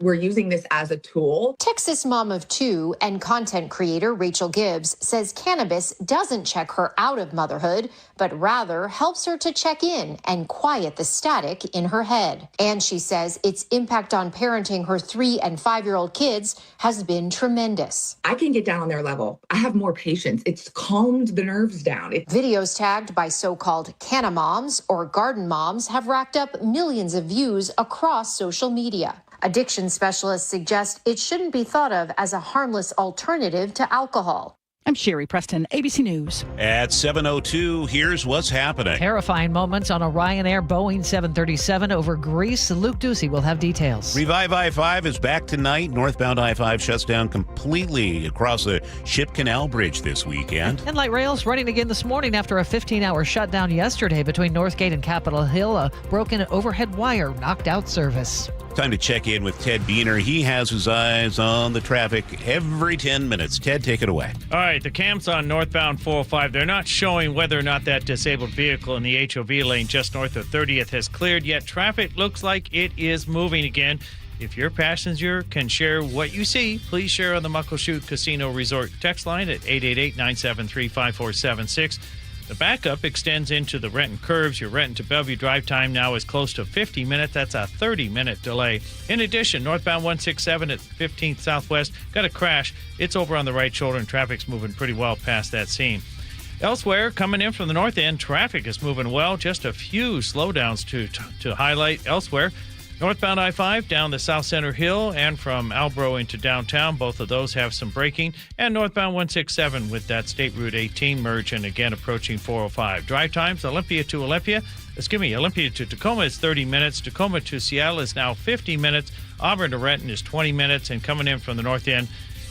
We're using this as a tool. Texas mom of 2 and content creator Rachel Gibbs says cannabis doesn't check her out of motherhood, but rather helps her to check in and quiet the static in her head. And she says its impact on parenting her 3- and 5-year-old kids has been tremendous. I can get down on their level. I have more patience. It's calmed the nerves down. Videos tagged by so-called canna moms or garden moms have racked up millions of views across social media. Addiction specialists suggest it shouldn't be thought of as a harmless alternative to alcohol. I'm Sherry Preston, ABC News. At 7:02, here's what's happening. Terrifying moments on a Ryanair Boeing 737 over Greece. Luke Ducey will have details. Revive I-5 is back tonight. Northbound I-5 shuts down completely across the Ship Canal Bridge this weekend. And light rail's running again this morning after a 15-hour shutdown yesterday between Northgate and Capitol Hill. A broken overhead wire knocked out service. Time to check in with Ted Beener. He has his eyes on the traffic every 10 minutes. Ted, take it away. All right, the cams on northbound 405, they're not showing whether or not that disabled vehicle in the HOV lane just north of 30th has cleared yet. Traffic looks like it is moving again. If your passenger can share what you see, please share on the Muckleshoot Casino Resort text line at 888-973-5476. The backup extends into the Renton curves. Your Renton to Bellevue drive time now is close to 50 minutes. That's a 30-minute delay. In addition, northbound 167 at 15th Southwest got a crash. It's over on the right shoulder, and traffic's moving pretty well past that scene. Elsewhere, coming in from the north end, traffic is moving well. Just a few slowdowns to highlight elsewhere. Northbound I-5 down the South Center Hill and from Albro into downtown. Both of those have some braking. And northbound 167 with that State Route 18 merge and again approaching 405. Drive times, Olympia to Tacoma is 30 minutes. Tacoma to Seattle is now 50 minutes. Auburn to Renton is 20 minutes. And coming in from the north end,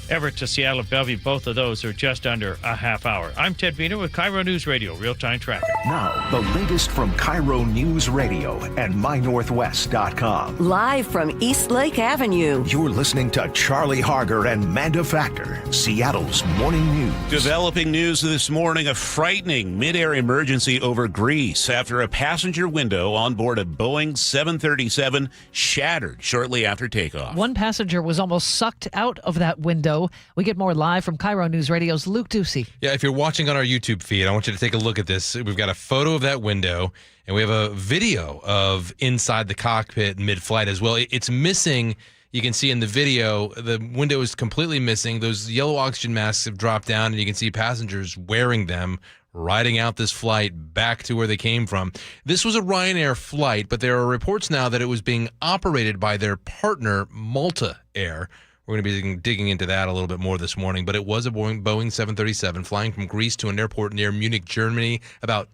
Everett to Seattle at Bellevue, both of those are just under a half hour. I'm Ted Beener with KIRO News Radio, real-time traffic. Now, the latest from KIRO News Radio and MyNorthwest.com. Live from East Lake Avenue. You're listening to Charlie Harger and Manda Factor, Seattle's morning news. Developing news this morning, a frightening mid-air emergency over Greece after a passenger window on board a Boeing 737 shattered shortly after takeoff. One passenger was almost sucked out of that window. We get more live from KIRO News Radio's Luke Ducey. Yeah, if you're watching on our YouTube feed, I want you to take a look at this. We've got a photo of that window, and we have a video of inside the cockpit mid-flight as well. It's missing. You can see in the video, the window is completely missing. Those yellow oxygen masks have dropped down, and you can see passengers wearing them, riding out this flight back to where they came from. This was a Ryanair flight, but there are reports now that it was being operated by their partner, Malta Air. We're going to be digging into that a little bit more this morning, but it was a Boeing 737 flying from Greece to an airport near Munich, Germany, about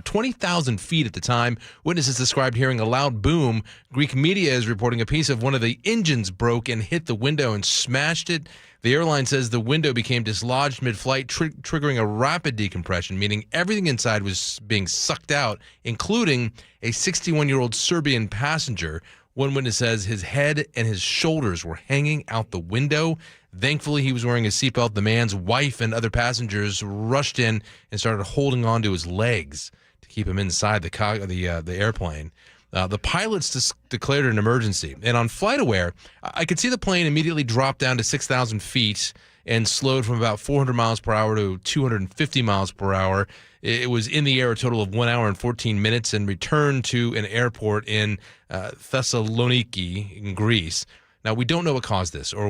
20,000 feet at the time. Witnesses described hearing a loud boom. Greek media is reporting a piece of one of the engines broke and hit the window and smashed it. The airline says the window became dislodged mid-flight, triggering a rapid decompression, meaning everything inside was being sucked out, including a 61-year-old Serbian passenger. One witness says his head and his shoulders were hanging out the window. Thankfully, he was wearing a seatbelt. The man's wife and other passengers rushed in and started holding on to his legs to keep him inside the airplane. The pilots declared an emergency. And on FlightAware, I could see the plane immediately drop down to 6,000 feet and slowed from about 400 miles per hour to 250 miles per hour. It was in the air a total of 1 hour and 14 minutes and returned to an airport in Thessaloniki in Greece. Now, we don't know what caused this or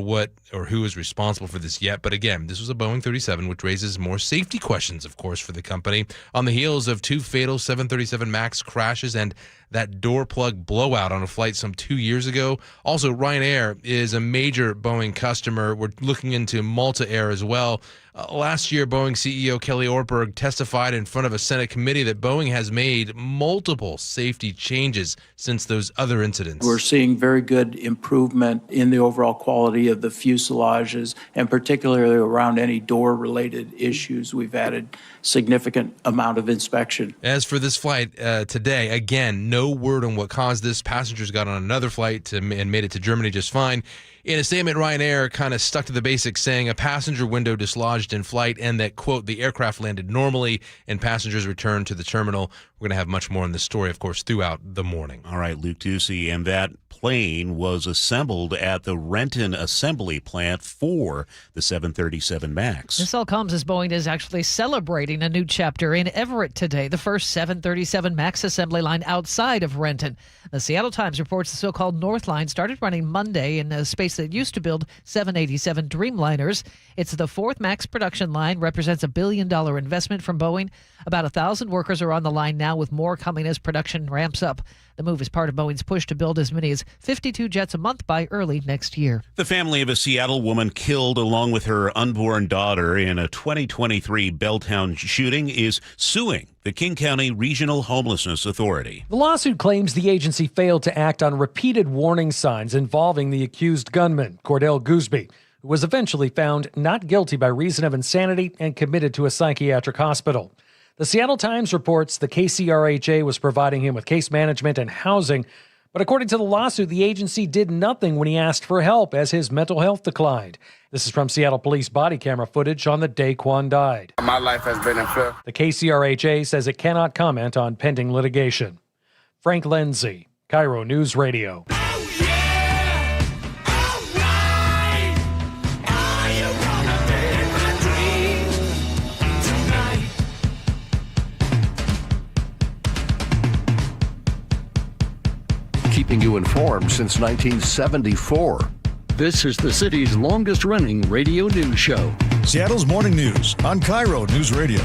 who is responsible for this yet. But again, this was a Boeing 37, which raises more safety questions, of course, for the company on the heels of 2 fatal 737 MAX crashes and that door plug blowout on a flight some 2 years ago. Also, Ryanair is a major Boeing customer. We're looking into Malta Air as well. Last year, Boeing CEO Kelly Ortberg testified in front of a Senate committee that Boeing has made multiple safety changes since those other incidents. We're seeing very good improvement in the overall quality of the fuselages, and particularly around any door-related issues. We've added significant amount of inspection. As for this flight today, again, no word on what caused this. Passengers got on another flight and made it to Germany just fine. In a statement, Ryanair kind of stuck to the basics, saying a passenger window dislodged in flight and that, quote, the aircraft landed normally and passengers returned to the terminal. We're going to have much more on this story, of course, throughout the morning. All right, Luke Ducey, and that plane was assembled at the Renton assembly plant for the 737 MAX. This all comes as Boeing is actually celebrating a new chapter in Everett today, the first 737 MAX assembly line outside of Renton. The Seattle Times reports the so-called North Line started running Monday in a space that used to build 787 Dreamliners. It's the fourth MAX production line, represents $1 billion investment from Boeing. About 1,000 workers are on the line now, with more coming as production ramps up. The move is part of Boeing's push to build as many as 52 jets a month by early next year. The family of a Seattle woman killed along with her unborn daughter in a 2023 Belltown shooting is suing the King County Regional Homelessness Authority. The lawsuit claims the agency failed to act on repeated warning signs involving the accused gunman, Cordell Gooseby, who was eventually found not guilty by reason of insanity and committed to a psychiatric hospital. The Seattle Times reports the KCRHA was providing him with case management and housing, but according to the lawsuit, the agency did nothing when he asked for help as his mental health declined. This is from Seattle police body camera footage on the day Quan died. My life has been in fear. The KCRHA says it cannot comment on pending litigation. Frank Lindsay, KIRO News Radio. Keeping you informed since 1974. This is the city's longest-running radio news show. Seattle's Morning News on KIRO News Radio.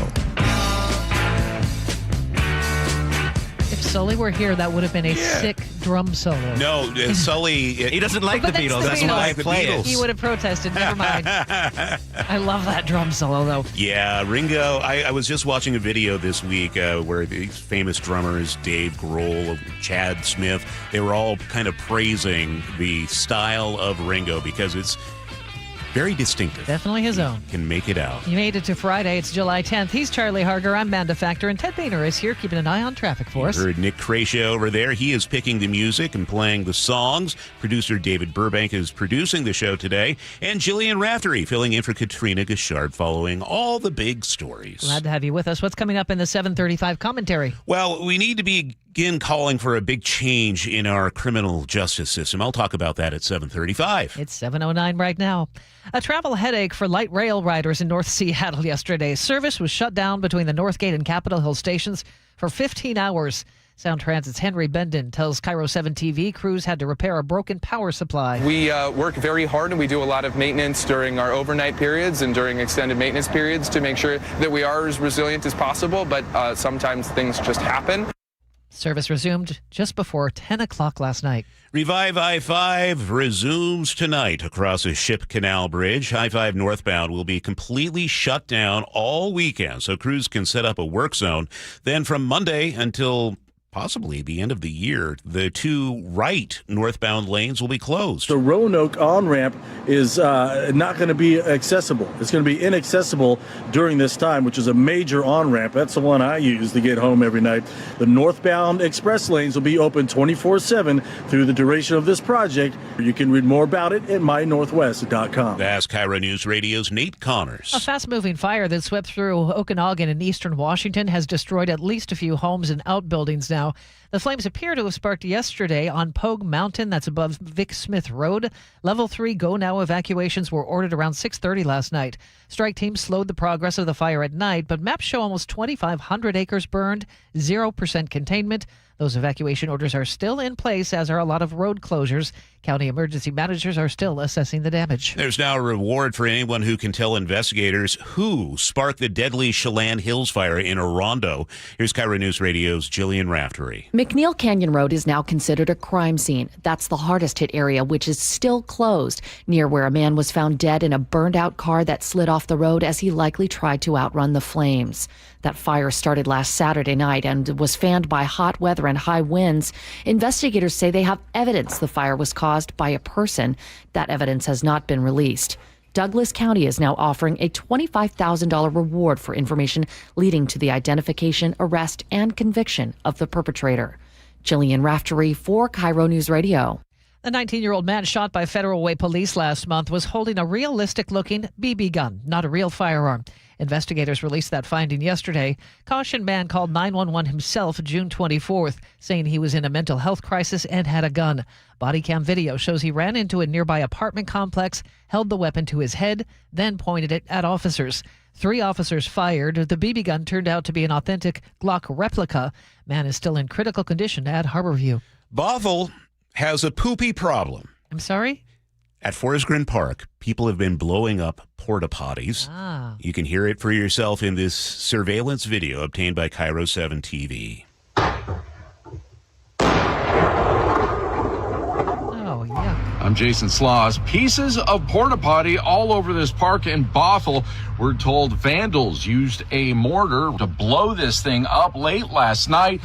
If Sully were here, that would have been a sick drum solo. No, Sully... he doesn't like the Beatles. That's why the Beatles. He would have protested. Never mind. I love that drum solo, though. Yeah, Ringo. I was just watching a video this week where these famous drummers, Dave Grohl, Chad Smith, they were all kind of praising the style of Ringo because it's very distinctive. Definitely his own. Can make it out. You made it to Friday. It's July 10th. He's Charlie Harger. I'm Manda Factor. And Ted Boehner is here keeping an eye on traffic for us. You heard Nick Cretia over there. He is picking the music and playing the songs. Producer David Burbank is producing the show today. And Jillian Raftery filling in for Katrina Gashard following all the big stories. Glad to have you with us. What's coming up in the 7:35 commentary? Well, we need to begin calling for a big change in our criminal justice system. I'll talk about that at 7:35. It's 7:09 right now. A travel headache for light rail riders in North Seattle yesterday. Service was shut down between the Northgate and Capitol Hill stations for 15 hours. Sound Transit's Henry Bendon tells KIRO 7 TV crews had to repair a broken power supply. We work very hard and we do a lot of maintenance during our overnight periods and during extended maintenance periods to make sure that we are as resilient as possible, but sometimes things just happen. Service resumed just before 10 o'clock last night. Revive I-5 resumes tonight across a Ship Canal Bridge. I-5 northbound will be completely shut down all weekend, so crews can set up a work zone. Then from Monday until possibly the end of the year, the two right northbound lanes will be closed. The Roanoke on-ramp is not going to be accessible. It's going to be inaccessible during this time, which is a major on-ramp. That's the one I use to get home every night. The northbound express lanes will be open 24/7 through the duration of this project. You can read more about it at mynorthwest.com. That's KIRO News Radio's Nate Connors. A fast-moving fire that swept through Okanagan in eastern Washington has destroyed at least a few homes and outbuildings now. The flames appear to have sparked yesterday on Pogue Mountain, that's above Vic Smith Road. Level 3 go-now evacuations were ordered around 6:30 last night. Strike teams slowed the progress of the fire at night, but maps show almost 2,500 acres burned, 0% containment. Those evacuation orders are still in place, as are a lot of road closures. County emergency managers are still assessing the damage. There's now a reward for anyone who can tell investigators who sparked the deadly Chelan Hills fire in Orondo. Here's KIRO News Radio's Jillian Raftery. McNeil Canyon Road is now considered a crime scene. That's the hardest hit area, which is still closed, near where a man was found dead in a burned-out car that slid off the road as he likely tried to outrun the flames. That fire started last Saturday night and was fanned by hot weather and high winds. Investigators say they have evidence the fire was caused by a person. That evidence has not been released. Douglas County is now offering a $25,000 reward for information leading to the identification, arrest, and conviction of the perpetrator. Jillian Raftery for KIRO News Radio. The 19-year-old man shot by Federal Way police last month was holding a realistic-looking BB gun, not a real firearm. Investigators released that finding yesterday. Caution man called 911 himself June 24th, saying he was in a mental health crisis and had a gun. Body cam video shows he ran into a nearby apartment complex, held the weapon to his head, then pointed it at officers. 3 officers fired. The BB gun turned out to be an authentic Glock replica. Man is still in critical condition at Harborview. Bothell has a poopy problem. I'm sorry? At Forest Green Park, people have been blowing up porta potties. You can hear it for yourself in this surveillance video obtained by KIRO 7 TV. Oh, yeah. I'm Jason Sloss. Pieces of porta potty all over this park in Bothell. We're told vandals used a mortar to blow this thing up late last night.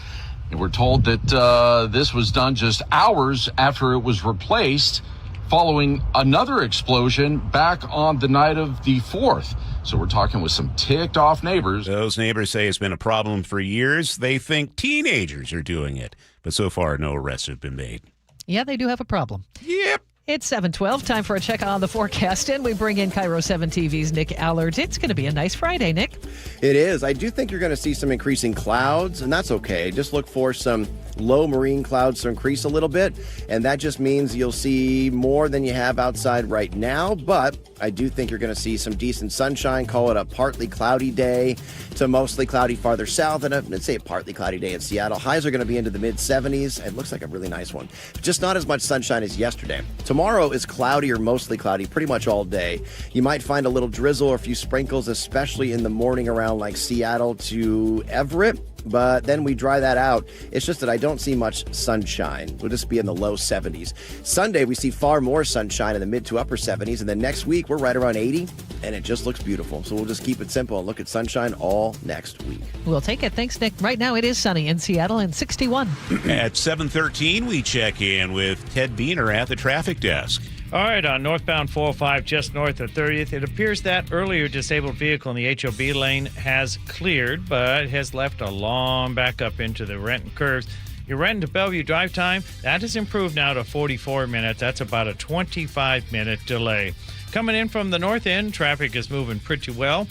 And we're told that this was done just hours after it was replaced, following another explosion back on the night of the 4th. So we're talking with some ticked off neighbors. Those neighbors say it's been a problem for years. They think teenagers are doing it, but so far no arrests have been made. Yeah, they do have a problem. Yep. It's 7:12. Time for a check on the forecast, and we bring in KIRO 7 TV's Nick Allard. It's going to be a nice Friday, Nick. It is. I do think you're going to see some increasing clouds, and that's okay. Just look for some low marine clouds to increase a little bit, and that just means you'll see more than you have outside right now, but I do think you're going to see some decent sunshine. Call it a partly cloudy day to mostly cloudy farther south, and let's say a partly cloudy day in Seattle. Highs are going to be into the mid-70s. It looks like a really nice one. Just not as much sunshine as yesterday. Tomorrow is cloudy or mostly cloudy pretty much all day. You might find a little drizzle or a few sprinkles, especially in the morning around like Seattle to Everett. But then we dry that out. It's just that I don't see much sunshine. We'll just be in the low 70s. Sunday, we see far more sunshine in the mid to upper 70s. And then next week, we're right around 80. And it just looks beautiful. So we'll just keep it simple and look at sunshine all next week. We'll take it. Thanks, Nick. Right now, it is sunny in Seattle and 61. At 7:13, we check in with Ted Beener at the traffic desk. All right, on northbound 405 just north of 30th, it appears that earlier disabled vehicle in the HOB lane has cleared, but has left a long backup into the Renton curves. Your Renton to Bellevue drive time, that has improved now to 44 minutes. That's about a 25-minute delay. Coming in from the north end, traffic is moving pretty well.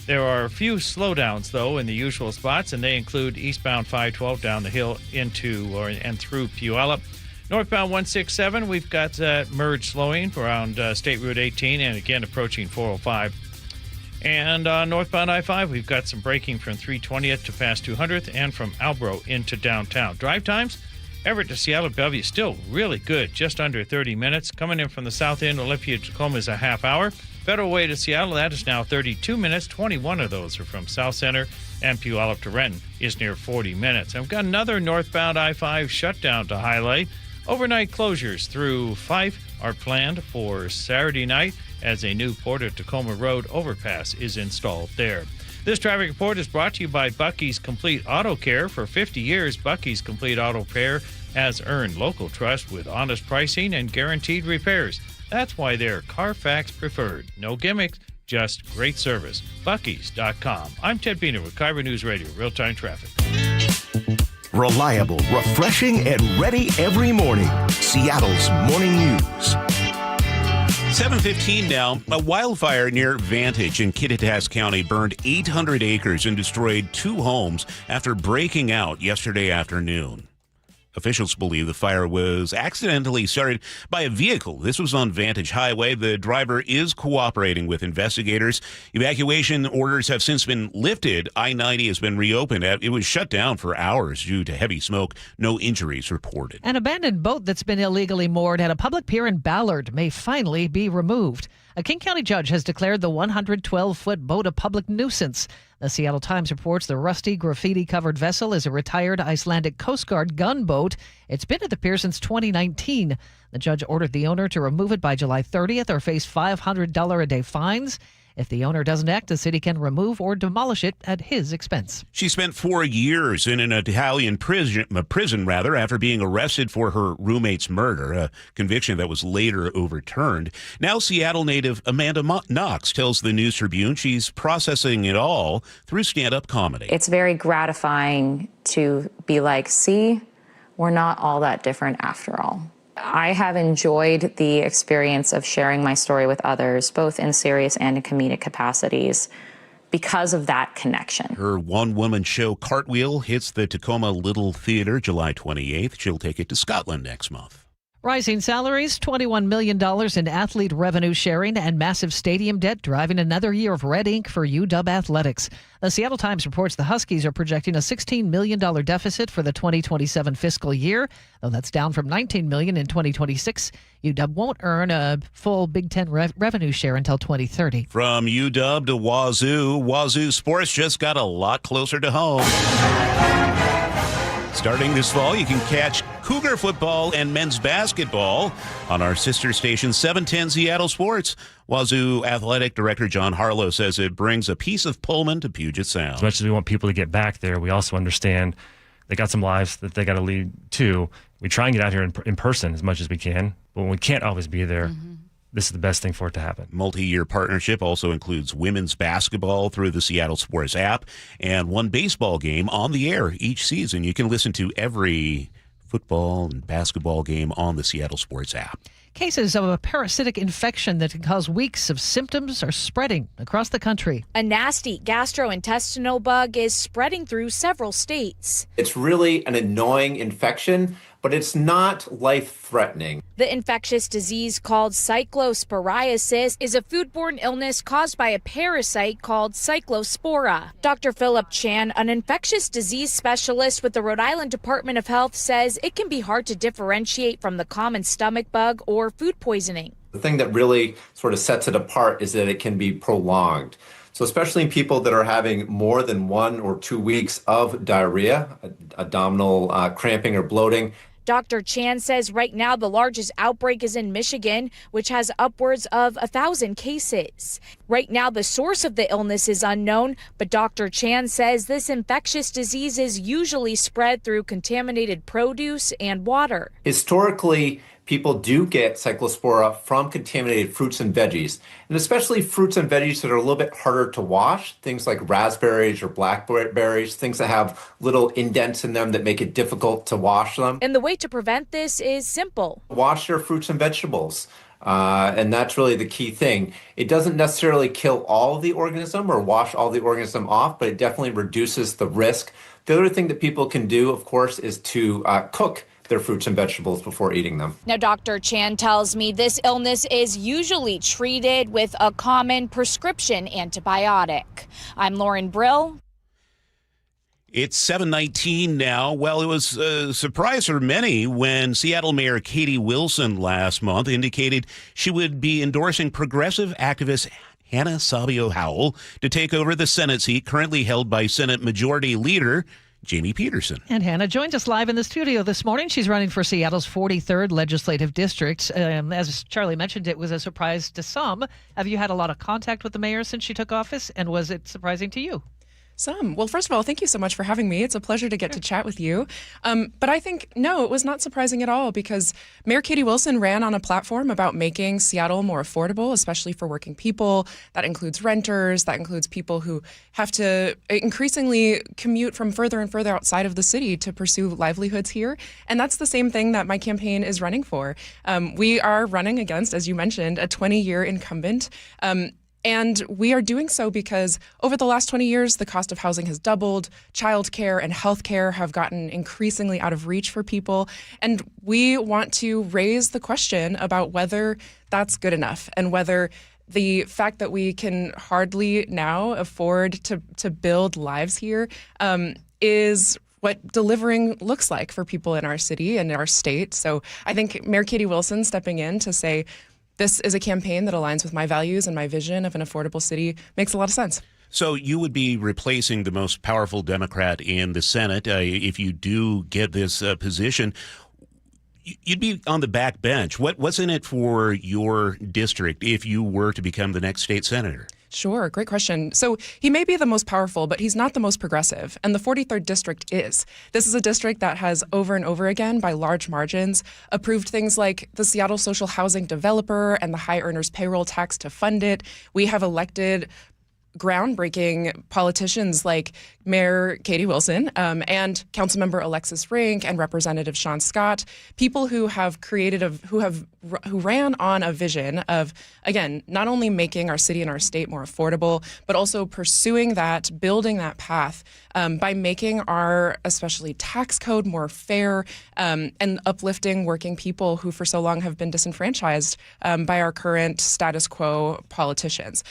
There are a few slowdowns, though, in the usual spots, and they include eastbound 512 down the hill into and through Puyallup. Northbound 167, we've got merge slowing around State Route 18 and again approaching 405. And northbound I-5, we've got some braking from 320th to past 200th and from Albro into downtown. Drive times, Everett to Seattle Bellevue, still really good, just under 30 minutes. Coming in from the south end, Olympia Tacoma is a half hour. Federal Way to Seattle, that is now 32 minutes. 21 of those are from South Center, and Puyallup to Renton is near 40 minutes. And we've got another northbound I-5 shutdown to highlight. Overnight closures through Fife are planned for Saturday night as a new Port of Tacoma Road overpass is installed there. This traffic report is brought to you by Bucky's Complete Auto Care. For 50 years, Bucky's Complete Auto Care has earned local trust with honest pricing and guaranteed repairs. That's why they're Carfax preferred. No gimmicks, just great service. Bucky's.com. I'm Ted Biener with KIRO News Radio, real-time traffic. Reliable, refreshing, and ready every morning. Seattle's Morning News. 7:15 now. A wildfire near Vantage in Kittitas County burned 800 acres and destroyed 2 homes after breaking out yesterday afternoon. Officials believe the fire was accidentally started by a vehicle. This was on Vantage Highway. The driver is cooperating with investigators. Evacuation orders have since been lifted. I-90 has been reopened. It was shut down for hours due to heavy smoke. No injuries reported. An abandoned boat that's been illegally moored at a public pier in Ballard may finally be removed. A King County judge has declared the 112-foot boat a public nuisance. The Seattle Times reports the rusty, graffiti-covered vessel is a retired Icelandic Coast Guard gunboat. It's been at the pier since 2019. The judge ordered the owner to remove it by July 30th or face $500 a day fines. If the owner doesn't act, the city can remove or demolish it at his expense. She spent 4 years in an Italian prison after being arrested for her roommate's murder, a conviction that was later overturned. Now Seattle native Amanda Knox tells the News Tribune she's processing it all through stand-up comedy. It's very gratifying to be like, see, we're not all that different after all. I have enjoyed the experience of sharing my story with others, both in serious and in comedic capacities, because of that connection. Her one-woman show, Cartwheel, hits the Tacoma Little Theater July 28th. She'll take it to Scotland next month. Rising salaries, $21 million in athlete revenue sharing, and massive stadium debt driving another year of red ink for UW athletics. The Seattle Times reports the Huskies are projecting a $16 million deficit for the 2027 fiscal year, though that's down from $19 million in 2026. UW won't earn a full Big Ten revenue share until 2030. From UW to Wazoo sports just got a lot closer to home. Starting this fall, you can catch Cougar football and men's basketball on our sister station 710 Seattle Sports. Wazoo Athletic Director John Harlow says it brings a piece of Pullman to Puget Sound. As much as we want people to get back there, we also understand they got some lives that they got to lead too. We try and get out here in person as much as we can, but when we can't always be there, this is the best thing for it to happen. Multi-year partnership also includes women's basketball through the Seattle Sports app and one baseball game on the air each season. You can listen to every football and basketball game on the Seattle Sports app. Cases of a parasitic infection that can cause weeks of symptoms are spreading across the country. A nasty gastrointestinal bug is spreading through several states. It's really an annoying infection, but it's not life-threatening. The infectious disease called cyclosporiasis is a foodborne illness caused by a parasite called Cyclospora. Dr. Philip Chan, an infectious disease specialist with the Rhode Island Department of Health, says it can be hard to differentiate from the common stomach bug or food poisoning. The thing that really sort of sets it apart is that it can be prolonged. So especially in people that are having more than 1 or 2 weeks of diarrhea, abdominal cramping or bloating. Dr. Chan says right now the largest outbreak is in Michigan, which has upwards of 1,000 cases. Right now the source of the illness is unknown, but Dr. Chan says this infectious disease is usually spread through contaminated produce and water. Historically, people do get cyclospora from contaminated fruits and veggies, and especially fruits and veggies that are a little bit harder to wash, things like raspberries or blackberries, things that have little indents in them that make it difficult to wash them. And the way to prevent this is simple. Wash your fruits and vegetables. And that's really the key thing. It doesn't necessarily kill all of the organism or wash all the organism off, but it definitely reduces the risk. The other thing that people can do, of course, is to cook their fruits and vegetables before eating them. Now, Dr. Chan tells me this illness is usually treated with a common prescription antibiotic. I'm Lauren Brill. It's 7:19 now. Well, it was a surprise for many when Seattle Mayor Katie Wilson last month indicated she would be endorsing progressive activist Hannah Sabio Howell to take over the Senate seat currently held by Senate Majority Leader Jamie Peterson. And Hannah joins us live in the studio this morning. She's running for Seattle's 43rd Legislative District. As Charlie mentioned, it was a surprise to some. Have you had a lot of contact with the mayor since she took office, and was it surprising to you? Some. Well, first of all, thank you so much for having me. It's a pleasure to get to chat with you. But I think, no, it was not surprising at all because Mayor Katie Wilson ran on a platform about making Seattle more affordable, especially for working people. That includes renters. That includes people who have to increasingly commute from further and further outside of the city to pursue livelihoods here. And that's the same thing that my campaign is running for. We are running against, as you mentioned, a 20-year incumbent. And we are doing so because over the last 20 years, the cost of housing has doubled. Childcare and healthcare have gotten increasingly out of reach for people. And we want to raise the question about whether that's good enough and whether the fact that we can hardly now afford to build lives here is what delivering looks like for people in our city and in our state. So I think Mayor Katie Wilson stepping in to say, this is a campaign that aligns with my values and my vision of an affordable city makes a lot of sense. So you would be replacing the most powerful Democrat in the Senate if you do get this position. You'd be on the back bench. What's in it for your district if you were to become the next state senator? Sure. Great question. So he may be the most powerful, but he's not the most progressive. And the 43rd district is. This is a district that has over and over again, by large margins, approved things like the Seattle social housing developer and the high earners payroll tax to fund it. We have elected groundbreaking politicians like Mayor Katie Wilson and Councilmember Alexis Rink and Representative Sean Scott, people who have who ran on a vision of, again, not only making our city and our state more affordable, but also pursuing that, building that path by making our especially tax code more fair and uplifting working people who for so long have been disenfranchised by our current status quo politicians.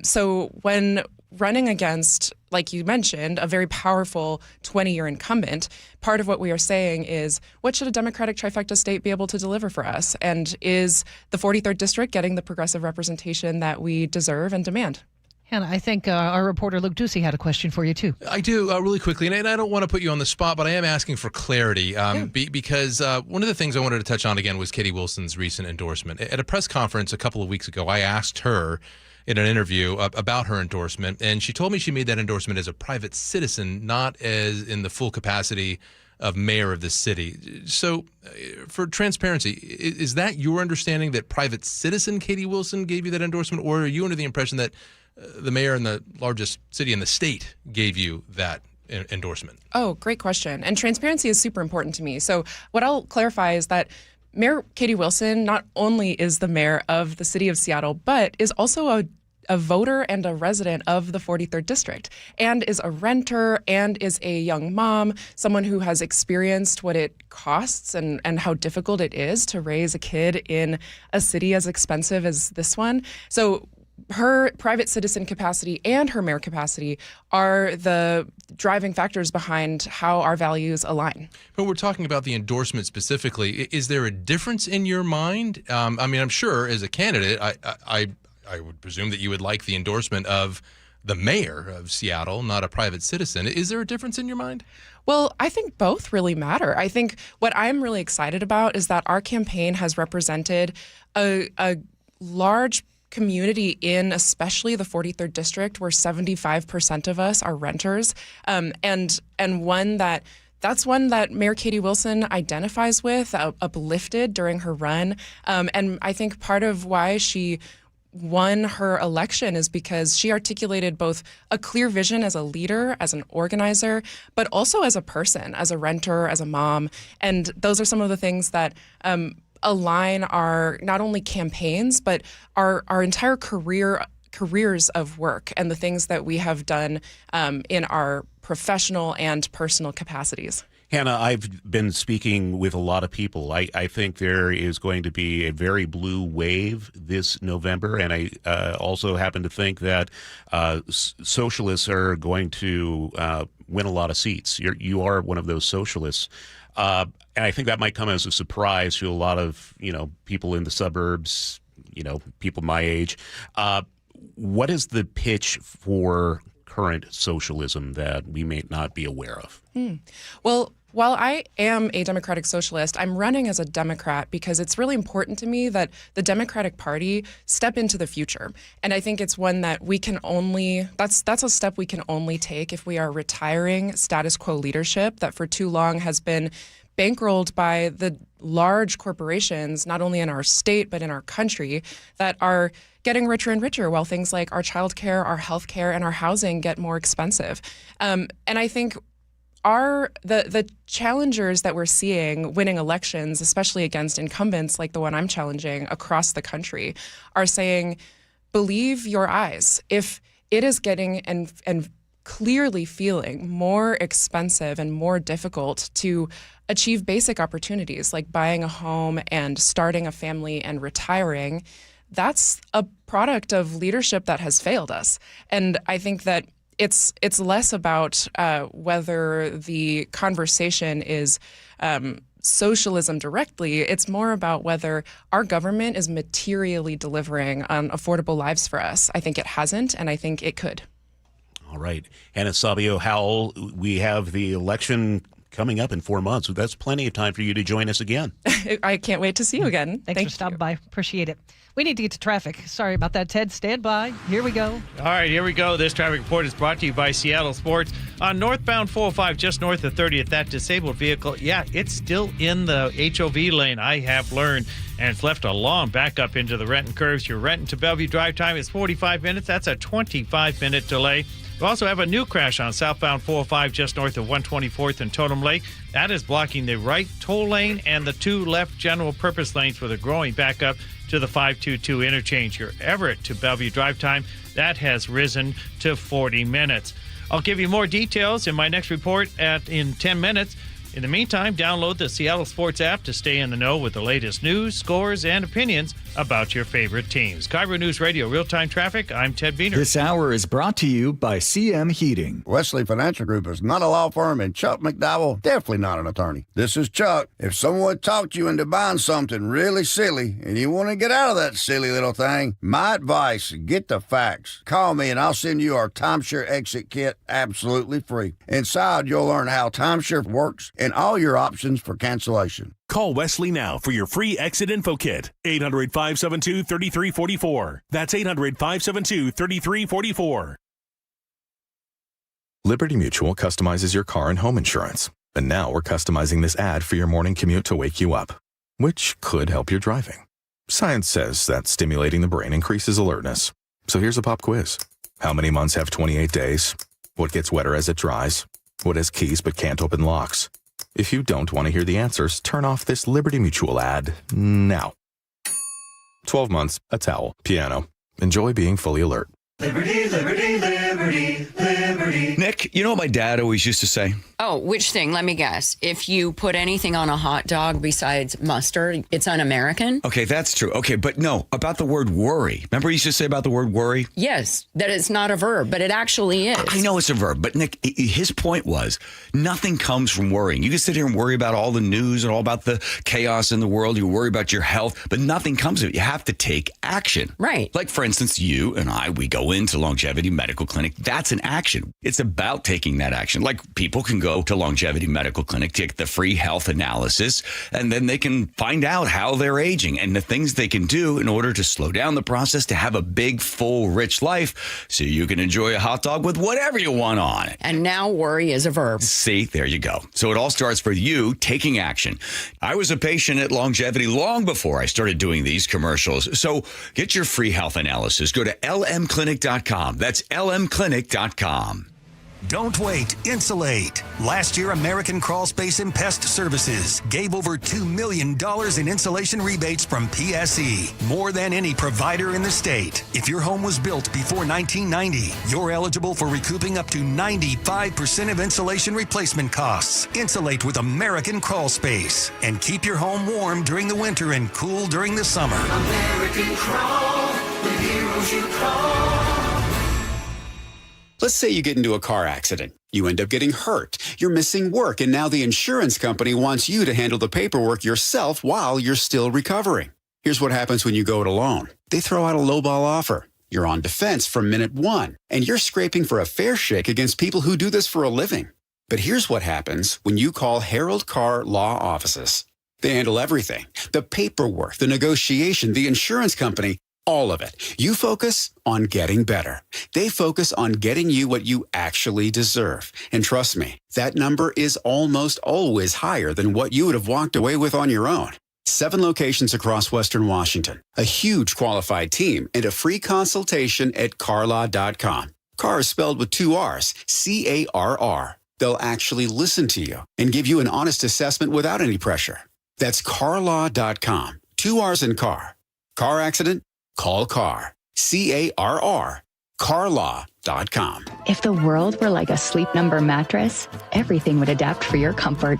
So when running against, like you mentioned, a very powerful 20-year incumbent, part of what we are saying is, what should a Democratic trifecta state be able to deliver for us? And is the 43rd district getting the progressive representation that we deserve and demand? Hannah, I think our reporter Luke Ducey had a question for you, too. I do, really quickly, and I don't want to put you on the spot, but I am asking for clarity because one of the things I wanted to touch on again was Katie Wilson's recent endorsement. At a press conference a couple of weeks ago, I asked her in an interview about her endorsement, and she told me she made that endorsement as a private citizen, not as in the full capacity of mayor of the city. So for transparency, is that your understanding that private citizen Katie Wilson gave you that endorsement, or are you under the impression that the mayor in the largest city in the state gave you that endorsement? Oh, great question. And transparency is super important to me. So what I'll clarify is that Mayor Katie Wilson not only is the mayor of the city of Seattle, but is also a voter and a resident of the 43rd district, and is a renter, and is a young mom, someone who has experienced what it costs and how difficult it is to raise a kid in a city as expensive as this one. So her private citizen capacity and her mayor capacity are the driving factors behind how our values align. But we're talking about the endorsement specifically. Is there a difference in your mind? I mean, I'm sure as a candidate, I would presume that you would like the endorsement of the mayor of Seattle, not a private citizen. Is there a difference in your mind? Well, I think both really matter. I think what I'm really excited about is that our campaign has represented a large community in especially the 43rd district, where 75% of us are renters, and one that's one that Mayor Katie Wilson identifies with, uplifted during her run. And I think part of why she won her election is because she articulated both a clear vision as a leader, as an organizer, but also as a person, as a renter, as a mom. And those are some of the things that align our not only campaigns, but our entire careers of work and the things that we have done in our professional and personal capacities. Hannah, I've been speaking with a lot of people. I think there is going to be a very blue wave this November, and I also happen to think that socialists are going to win a lot of seats. You are one of those socialists. And I think that might come as a surprise to a lot of, people in the suburbs, people my age. What is the pitch for current socialism that we may not be aware of? Well, while I am a Democratic Socialist, I'm running as a Democrat because it's really important to me that the Democratic Party step into the future. And I think it's one that we can only, that's a step we can only take if we are retiring status quo leadership that for too long has been bankrolled by the large corporations, not only in our state, but in our country, that are getting richer and richer while things like our childcare, our healthcare, and our housing get more expensive. And I think the challengers that we're seeing winning elections, especially against incumbents like the one I'm challenging across the country, are saying, believe your eyes. If it is getting and clearly feeling more expensive and more difficult to achieve basic opportunities like buying a home and starting a family and retiring, that's a product of leadership that has failed us. And I think that it's less about whether the conversation is socialism directly. It's more about whether our government is materially delivering on affordable lives for us. I think it hasn't, and I think it could. All right. Hannah Sabio Howell, we have the election coming up in 4 months. That's plenty of time for you to join us again. I can't wait to see you again. Thanks for stopping by. Appreciate it. We need to get to traffic. Sorry about that, Ted. Stand by. Here we go. All right, here we go. This traffic report is brought to you by Seattle Sports. On northbound 405, just north of 30th, that disabled vehicle, it's still in the HOV lane, I have learned, and it's left a long backup into the Renton curves. Your Renton to Bellevue drive time is 45 minutes. That's a 25-minute delay. We also have a new crash on southbound 405 just north of 124th and Totem Lake. That is blocking the right toll lane and the two left general purpose lanes with a growing backup to the 522 interchange. Your Everett to Bellevue drive time, that has risen to 40 minutes. I'll give you more details in my next report in 10 minutes. In the meantime, download the Seattle Sports app to stay in the know with the latest news, scores, and opinions about your favorite teams. KIRO Newsradio Real-Time Traffic, I'm Ted Biener. This hour is brought to you by CM Heating. Wesley Financial Group is not a law firm, and Chuck McDowell, definitely not an attorney. This is Chuck. If someone talked you into buying something really silly and you want to get out of that silly little thing, my advice, get the facts. Call me and I'll send you our timeshare exit kit absolutely free. Inside, you'll learn how timeshare works and all your options for cancellation. Call Wesley now for your free exit info kit. 800-572-3344. That's 800-572-3344. Liberty Mutual customizes your car and home insurance. And now we're customizing this ad for your morning commute to wake you up, which could help your driving. Science says that stimulating the brain increases alertness. So here's a pop quiz. How many months have 28 days? What gets wetter as it dries? What has keys but can't open locks? If you don't want to hear the answers, turn off this Liberty Mutual ad now. 12 months, a towel, piano. Enjoy being fully alert. Liberty, liberty, liberty, liberty. Nick, you know what my dad always used to say? Oh, which thing? Let me guess. If you put anything on a hot dog besides mustard, it's un-American? Okay, that's true. Okay, but no, about the word worry. Remember he used to say about the word worry? Yes, that it's not a verb, but it actually is. I know it's a verb, but Nick, his point was nothing comes from worrying. You can sit here and worry about all the news and all about the chaos in the world. You worry about your health, but nothing comes of it. You have to take action. Right. Like, for instance, you and I, we go into Longevity Medical Clinic. That's an action. It's about taking that action. Like, people can go to Longevity Medical Clinic to get the free health analysis, and then they can find out how they're aging and the things they can do in order to slow down the process to have a big, full, rich life so you can enjoy a hot dog with whatever you want on it. And now worry is a verb. See, there you go. So it all starts for you taking action. I was a patient at Longevity long before I started doing these commercials. So get your free health analysis. Go to lmclinic.com. That's lmclinic.com. Don't wait. Insulate. Last year, American Crawl Space and Pest Services gave over $2 million in insulation rebates from PSE, more than any provider in the state. If your home was built before 1990, you're eligible for recouping up to 95% of insulation replacement costs. Insulate with American Crawl Space and keep your home warm during the winter and cool during the summer. American Crawl, the heroes you call. Let's say you get into a car accident. You end up getting hurt. You're missing work, and now the insurance company wants you to handle the paperwork yourself while you're still recovering. Here's what happens when you go it alone. They throw out a lowball offer. You're on defense from minute one, and you're scraping for a fair shake against people who do this for a living. But here's what happens when you call Harold Carr Law Offices. They handle everything. The paperwork, the negotiation, the insurance company, all of it. You focus on getting better. They focus on getting you what you actually deserve. And trust me, that number is almost always higher than what you would have walked away with on your own. 7 locations across Western Washington, a huge qualified team, and a free consultation at carlaw.com. Carr is spelled with 2 R's, C-A-R-R. They'll actually listen to you and give you an honest assessment without any pressure. That's carlaw.com. 2 R's in car. Car accident? Call Carr. C-A-R-R. carlaw.com. If the world were like a Sleep Number mattress, everything would adapt for your comfort.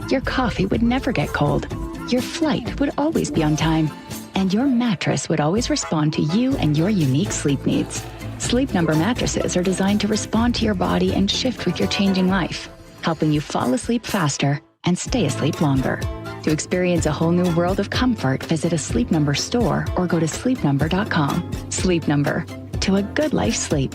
Your coffee would never get cold. Your flight would always be on time. And your mattress would always respond to you and your unique sleep needs. Sleep Number mattresses are designed to respond to your body and shift with your changing life, helping you fall asleep faster and stay asleep longer. To experience a whole new world of comfort, visit a Sleep Number store or go to sleepnumber.com. Sleep Number. To a good life sleep.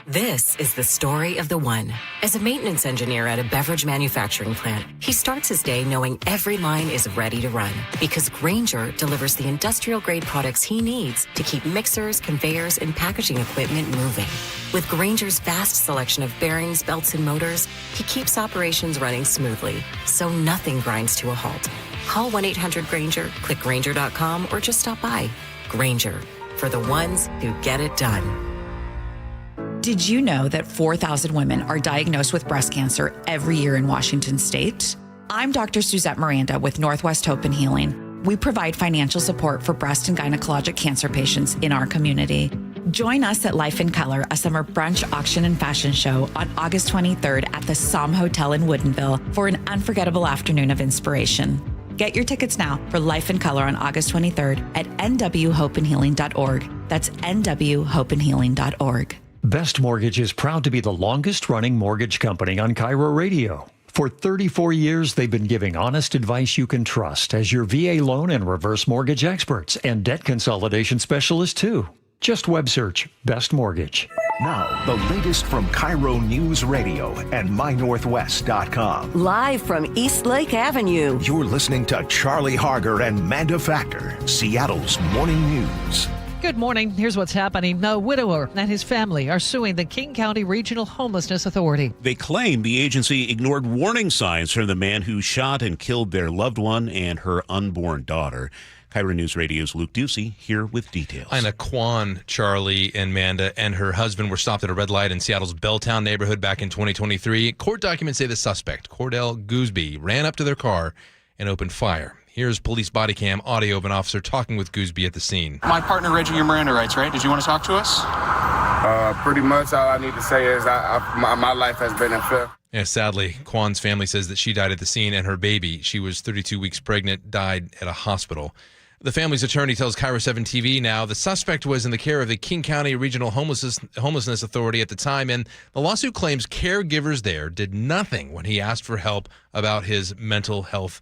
This is the story of the one. As a maintenance engineer at a beverage manufacturing plant, he starts his day knowing every line is ready to run because Grainger delivers the industrial-grade products he needs to keep mixers, conveyors, and packaging equipment moving. With Grainger's vast selection of bearings, belts, and motors, he keeps operations running smoothly, so nothing grinds to a halt. Call 1-800-GRAINGER, click Grainger.com, or just stop by. Grainger, for the ones who get it done. Did you know that 4,000 women are diagnosed with breast cancer every year in Washington state? I'm Dr. Suzette Miranda with Northwest Hope and Healing. We provide financial support for breast and gynecologic cancer patients in our community. Join us at Life in Color, a summer brunch, auction, and fashion show on August 23rd at the Somme Hotel in Woodinville for an unforgettable afternoon of inspiration. Get your tickets now for Life in Color on August 23rd at nwhopeandhealing.org. That's nwhopeandhealing.org. Best Mortgage is proud to be the longest-running mortgage company on KIRO Radio. For 34 years, they've been giving honest advice you can trust as your VA loan and reverse mortgage experts and debt consolidation specialists, too. Just web search Best Mortgage. Now, the latest from KIRO Newsradio and MyNorthwest.com. Live from East Lake Avenue. You're listening to Charlie Harger and Manda Factor, Seattle's morning news. Good morning. Here's what's happening. A widower and his family are suing the King County Regional Homelessness Authority. They claim the agency ignored warning signs from the man who shot and killed their loved one and her unborn daughter. KIRO News Radio's Luke Ducey here with details. Ina Kwan, Charlie, and Manda and her husband were stopped at a red light in Seattle's Belltown neighborhood back in 2023. Court documents say the suspect, Cordell Gooseby, ran up to their car and opened fire. Here's police body cam audio of an officer talking with Gooseby at the scene. My partner read you your Miranda rights, right? Did you want to talk to us? Pretty much all I need to say is my life has been unfair. Yeah, sadly, Kwan's family says that she died at the scene and her baby, she was 32 weeks pregnant, died at a hospital. The family's attorney tells KIRO 7 TV now the suspect was in the care of the King County Regional Homelessness Authority at the time, and the lawsuit claims caregivers there did nothing when he asked for help about his mental health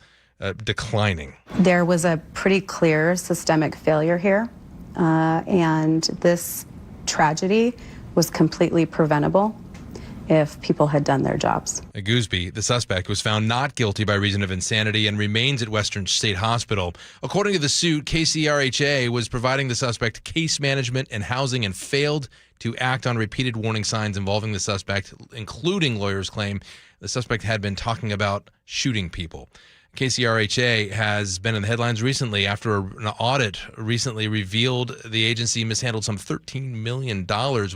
declining. There was a pretty clear systemic failure here, and this tragedy was completely preventable if people had done their jobs. Gooseby, the suspect, was found not guilty by reason of insanity and remains at Western State Hospital. According to the suit, KCRHA was providing the suspect case management and housing and failed to act on repeated warning signs involving the suspect, including lawyers claim the suspect had been talking about shooting people. KCRHA has been in the headlines recently after an audit recently revealed the agency mishandled some $13 million,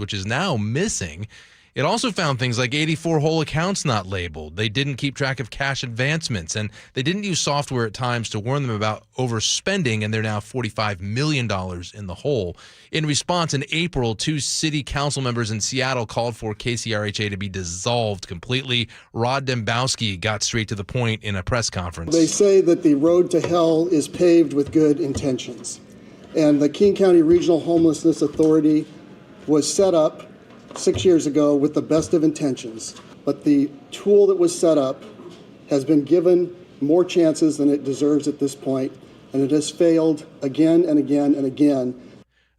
which is now missing. It also found things like 84 whole accounts not labeled. They didn't keep track of cash advancements, and they didn't use software at times to warn them about overspending, and they're now $45 million in the hole. In response, in April, 2 city council members in Seattle called for KCRHA to be dissolved completely. Rod Dembowski got straight to the point in a press conference. They say that the road to hell is paved with good intentions. And the King County Regional Homelessness Authority was set up 6 years ago with the best of intentions, but the tool that was set up has been given more chances than it deserves at this point, and it has failed again and again and again.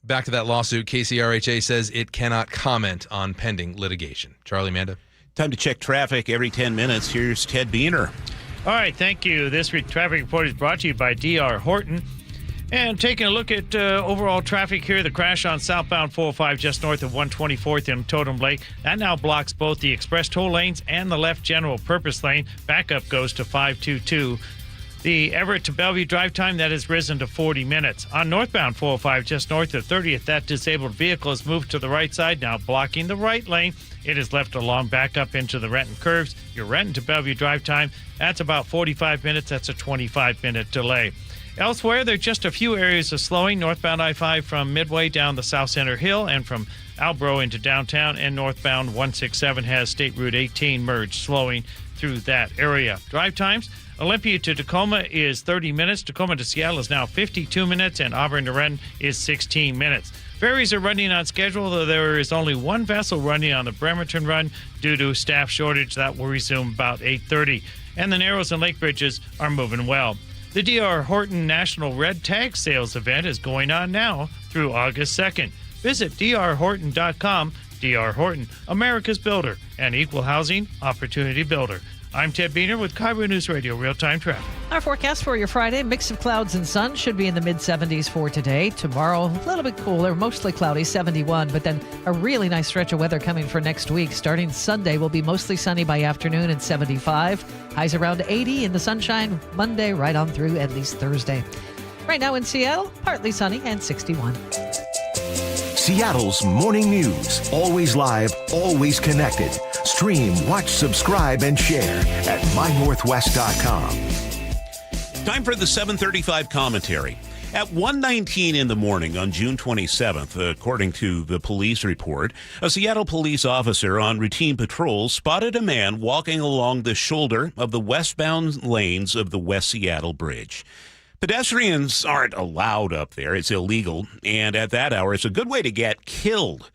back to that lawsuit. KCRHA says it cannot comment on pending litigation. Charlie, Manda. Time to check traffic every 10 minutes. Here's Ted Beener. All right, thank you. This traffic report is brought to you by D.R. Horton. And taking a look at overall traffic here, the crash on southbound 405 just north of 124th in Totem Lake. That now blocks both the express toll lanes and the left general purpose lane. Backup goes to 522. The Everett to Bellevue drive time, that has risen to 40 minutes. On northbound 405 just north of 30th, that disabled vehicle has moved to the right side, now blocking the right lane. It has left a long backup into the Renton curves. Your Renton to Bellevue drive time, that's about 45 minutes. That's a 25-minute delay. Elsewhere, there are just a few areas of slowing. Northbound I-5 from Midway down the South Center Hill and from Albro into downtown, and northbound 167 has State Route 18 merged, slowing through that area. Drive times, Olympia to Tacoma is 30 minutes. Tacoma to Seattle is now 52 minutes, and Auburn to Renton is 16 minutes. Ferries are running on schedule, though there is only one vessel running on the Bremerton run due to staff shortage. That will resume about 8:30. And the Narrows and Lake Bridges are moving well. The D.R. Horton National Red Tag Sales event is going on now through August 2nd. Visit drhorton.com. D.R. Horton, America's builder and equal housing opportunity builder. I'm Ted Beener with KIRO Newsradio Real-Time Traffic. Our forecast for your Friday, mix of clouds and sun, should be in the mid-70s for today. Tomorrow, a little bit cooler, mostly cloudy, 71, but then a really nice stretch of weather coming for next week. Starting Sunday will be mostly sunny by afternoon and 75. Highs around 80 in the sunshine Monday right on through at least Thursday. Right now in Seattle, partly sunny and 61. Seattle's morning news. Always live, always connected. Stream, watch, subscribe, and share at mynorthwest.com. Time for the 735 commentary. At 1:19 in the morning on June 27th, according to the police report, a Seattle police officer on routine patrol spotted a man walking along the shoulder of the westbound lanes of the West Seattle Bridge. Pedestrians aren't allowed up there. It's illegal. And at that hour, it's a good way to get killed.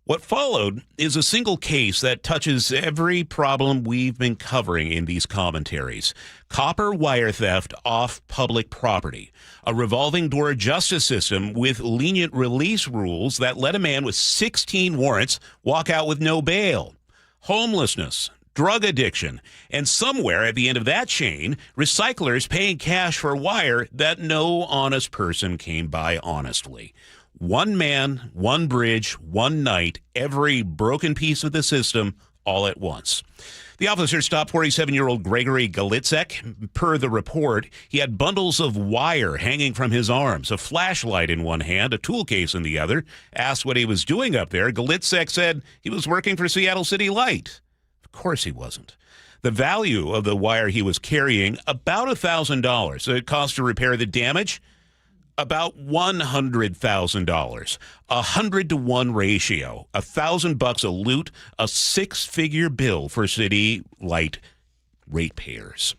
What followed is a single case that touches every problem we've been covering in these commentaries. Copper wire theft off public property. A revolving door justice system with lenient release rules that let a man with 16 warrants walk out with no bail. Homelessness. Drug addiction, and somewhere at the end of that chain, recyclers paying cash for wire that no honest person came by honestly. One man, one bridge, one night, every broken piece of the system all at once. The officer stopped 47-year-old Gregory Galitzek. Per the report, he had bundles of wire hanging from his arms, a flashlight in one hand, a tool case in the other. Asked what he was doing up there, Galitzek said he was working for Seattle City Light. Of course he wasn't. The value of the wire he was carrying, about $1,000. It cost to repair the damage, about $100,000. 100-to-1 ratio. $1,000 a loot, a six-figure bill for City Light ratepayers.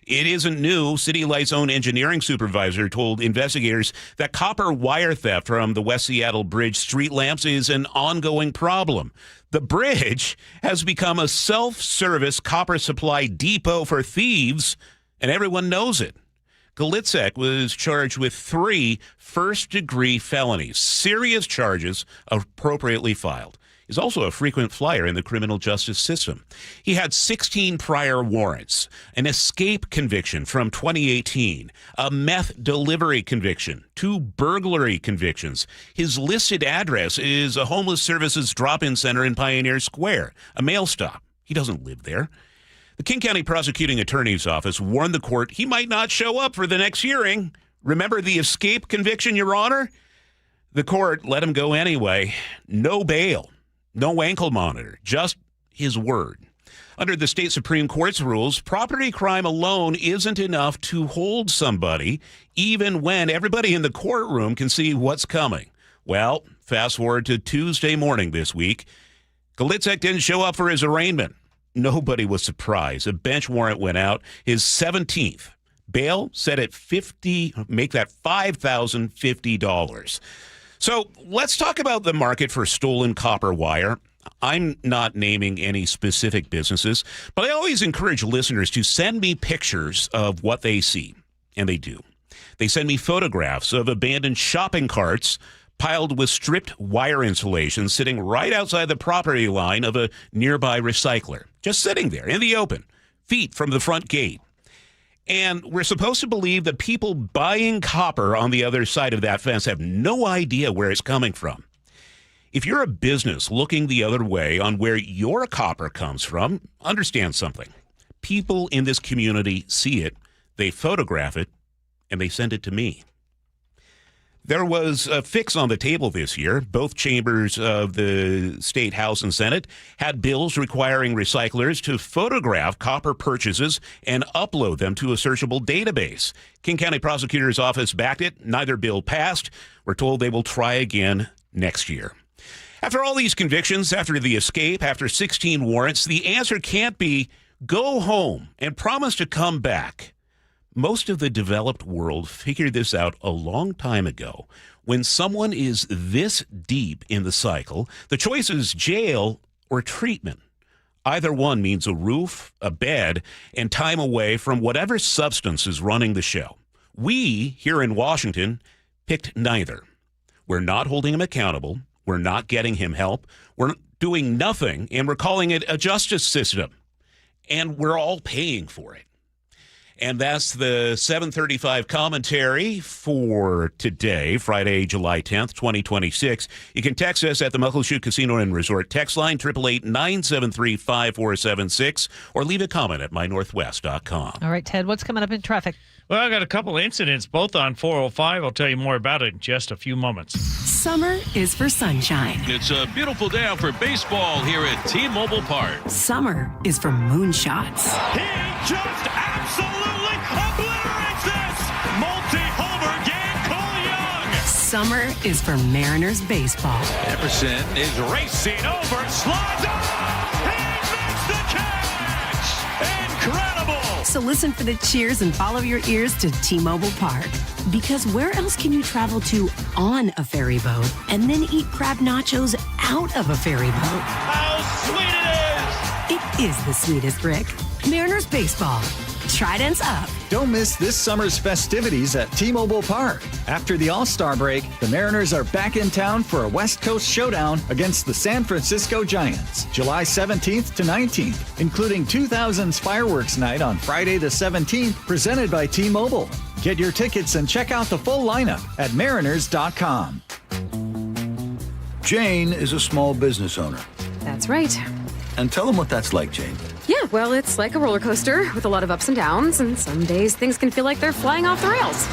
It isn't new. City Light's own engineering supervisor told investigators that copper wire theft from the West Seattle Bridge street lamps is an ongoing problem. The bridge has become a self-service copper supply depot for thieves, and everyone knows it. Galitzek was charged with 3 first-degree felonies, serious charges appropriately filed. He's also a frequent flyer in the criminal justice system. He had 16 prior warrants, an escape conviction from 2018, a meth delivery conviction, 2 burglary convictions. His listed address is a homeless services drop-in center in Pioneer Square, a mail stop. He doesn't live there. The King County Prosecuting Attorney's Office warned the court he might not show up for the next hearing. Remember the escape conviction, Your Honor? The court let him go anyway. No bail. No ankle monitor, just his word. Under the state Supreme Court's rules, property crime alone isn't enough to hold somebody, even when everybody in the courtroom can see what's coming. Well, fast forward to Tuesday morning this week. Galitzek didn't show up for his arraignment. Nobody was surprised. A bench warrant went out, his 17th. Bail set at $5,050. So let's talk about the market for stolen copper wire. I'm not naming any specific businesses, but I always encourage listeners to send me pictures of what they see, and they do. They send me photographs of abandoned shopping carts piled with stripped wire insulation sitting right outside the property line of a nearby recycler. Just sitting there in the open, feet from the front gate. And we're supposed to believe that people buying copper on the other side of that fence have no idea where it's coming from. If you're a business looking the other way on where your copper comes from, understand something. People in this community see it, they photograph it, and they send it to me. There was a fix on the table this year. Both chambers of the State House and Senate had bills requiring recyclers to photograph copper purchases and upload them to a searchable database. King County Prosecutor's Office backed it. Neither bill passed. We're told they will try again next year. After all these convictions, after the escape, after 16 warrants, the answer can't be go home and promise to come back. Most of the developed world figured this out a long time ago. When someone is this deep in the cycle, the choice is jail or treatment. Either one means a roof, a bed, and time away from whatever substance is running the show. We, here in Washington, picked neither. We're not holding him accountable. We're not getting him help. We're doing nothing, and we're calling it a justice system. And we're all paying for it. And that's the 735 commentary for today, Friday, July 10th, 2026. You can text us at the Muckleshoot Casino and Resort text line, 888-973-5476, or leave a comment at mynorthwest.com. All right, Ted, what's coming up in traffic? Well, I got a couple of incidents, both on 405. I'll tell you more about it in just a few moments. Summer is for sunshine. It's a beautiful day out for baseball here at T-Mobile Park. Summer is for moonshots. He just absolutely obliterates this! Multi-homer game, Cole Young! Summer is for Mariners baseball. Emerson is racing over, slides on! He makes the catch! Incredible! So listen for the cheers and follow your ears to T-Mobile Park. Because where else can you travel to on a ferry boat and then eat crab nachos out of a ferry boat? How sweet it is! It is the sweetest, Rick. Mariners baseball. Tridents up. Don't miss this summer's festivities at T-Mobile Park. After the All-Star break, the Mariners are back in town for a West Coast showdown against the San Francisco Giants, July 17th to 19th, including 2000's Fireworks Night on Friday the 17th, presented by T-Mobile. Get your tickets and check out the full lineup at mariners.com. Jane is a small business owner. That's right. And tell them what that's like, Jane. Yeah, well, it's like a roller coaster with a lot of ups and downs, and some days things can feel like they're flying off the rails.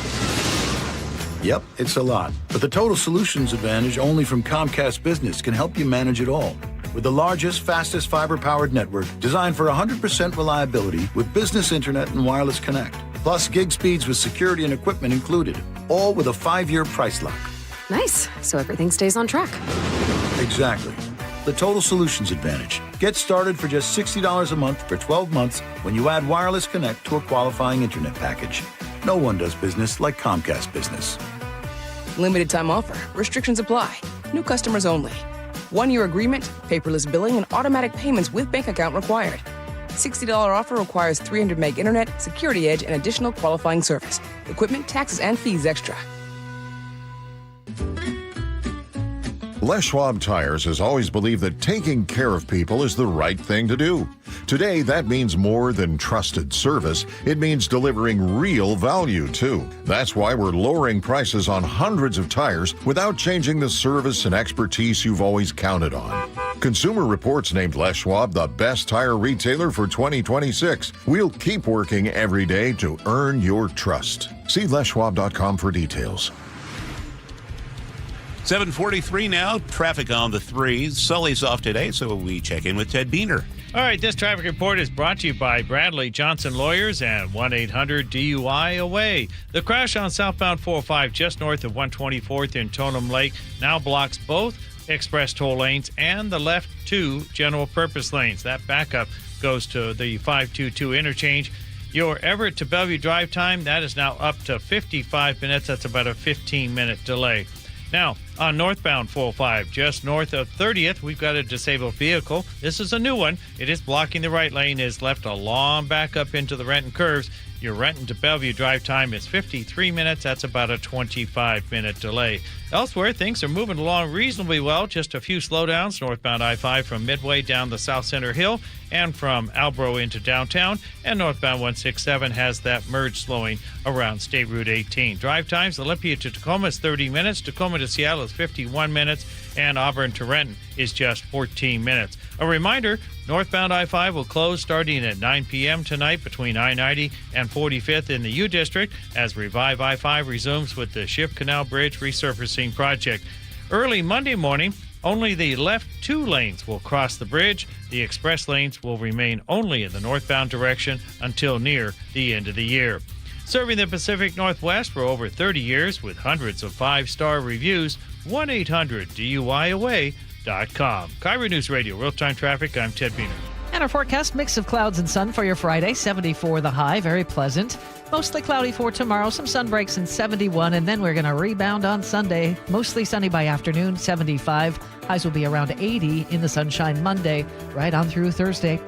Yep, it's a lot. But the Total Solutions Advantage only from Comcast Business can help you manage it all. With the largest, fastest fiber-powered network designed for 100% reliability with business internet and wireless connect. Plus gig speeds with security and equipment included. All with a 5-year price lock. Nice. So everything stays on track. Exactly. The Total Solutions Advantage. Get started for just $60 a month for 12 months when you add wireless connect to a qualifying internet package. No one does business like Comcast Business. Limited time offer. Restrictions apply. New customers only. 1-year agreement, paperless billing, and automatic payments with bank account required. $60 offer requires 300 meg internet, security edge, and additional qualifying service. Equipment, taxes, and fees extra. Les Schwab Tires has always believed that taking care of people is the right thing to do. Today, that means more than trusted service. It means delivering real value, too. That's why we're lowering prices on hundreds of tires without changing the service and expertise you've always counted on. Consumer Reports named Les Schwab the best tire retailer for 2026. We'll keep working every day to earn your trust. See leschwab.com for details. 7:43 now. Traffic on the 3s. Sully's off today, so we check in with Ted Beener. All right, this traffic report is brought to you by Bradley Johnson Lawyers and 1-800-DUI-AWAY. The crash on southbound 405 just north of 124th in Tonum Lake now blocks both express toll lanes and the left 2 general purpose lanes. That backup goes to the 522 interchange. Your Everett to Bellevue drive time, that is now up to 55 minutes. That's about a 15-minute delay. Now, on northbound 405, just north of 30th, we've got a disabled vehicle. This is a new one. It is blocking the right lane. It has left a long backup into the Renton curves. Your Renton to Bellevue drive time is 53 minutes. That's about a 25-minute delay. Elsewhere, things are moving along reasonably well. Just a few slowdowns northbound I-5 from Midway down the South Center Hill and from Albro into downtown. And northbound 167 has that merge slowing around State Route 18. Drive times, Olympia to Tacoma is 30 minutes. Tacoma to Seattle is 51 minutes. And Auburn to Renton is just 14 minutes. A reminder, northbound I-5 will close starting at 9 p.m. tonight between I-90 and 45th in the U District as Revive I-5 resumes with the Shift Canal Bridge resurfacing project. Early Monday morning, only the left 2 lanes will cross the bridge. The express lanes will remain only in the northbound direction until near the end of the year. Serving the Pacific Northwest for over 30 years with hundreds of 5-star reviews, 1-800-DUI-AWAY.com. KIRO News Radio, real-time traffic. I'm Ted Biener. And our forecast, mix of clouds and sun for your Friday. 74 the high, very pleasant. Mostly cloudy for tomorrow, some sun breaks in 71, and then we're going to rebound on Sunday. Mostly sunny by afternoon, 75. Highs will be around 80 in the sunshine Monday, right on through Thursday.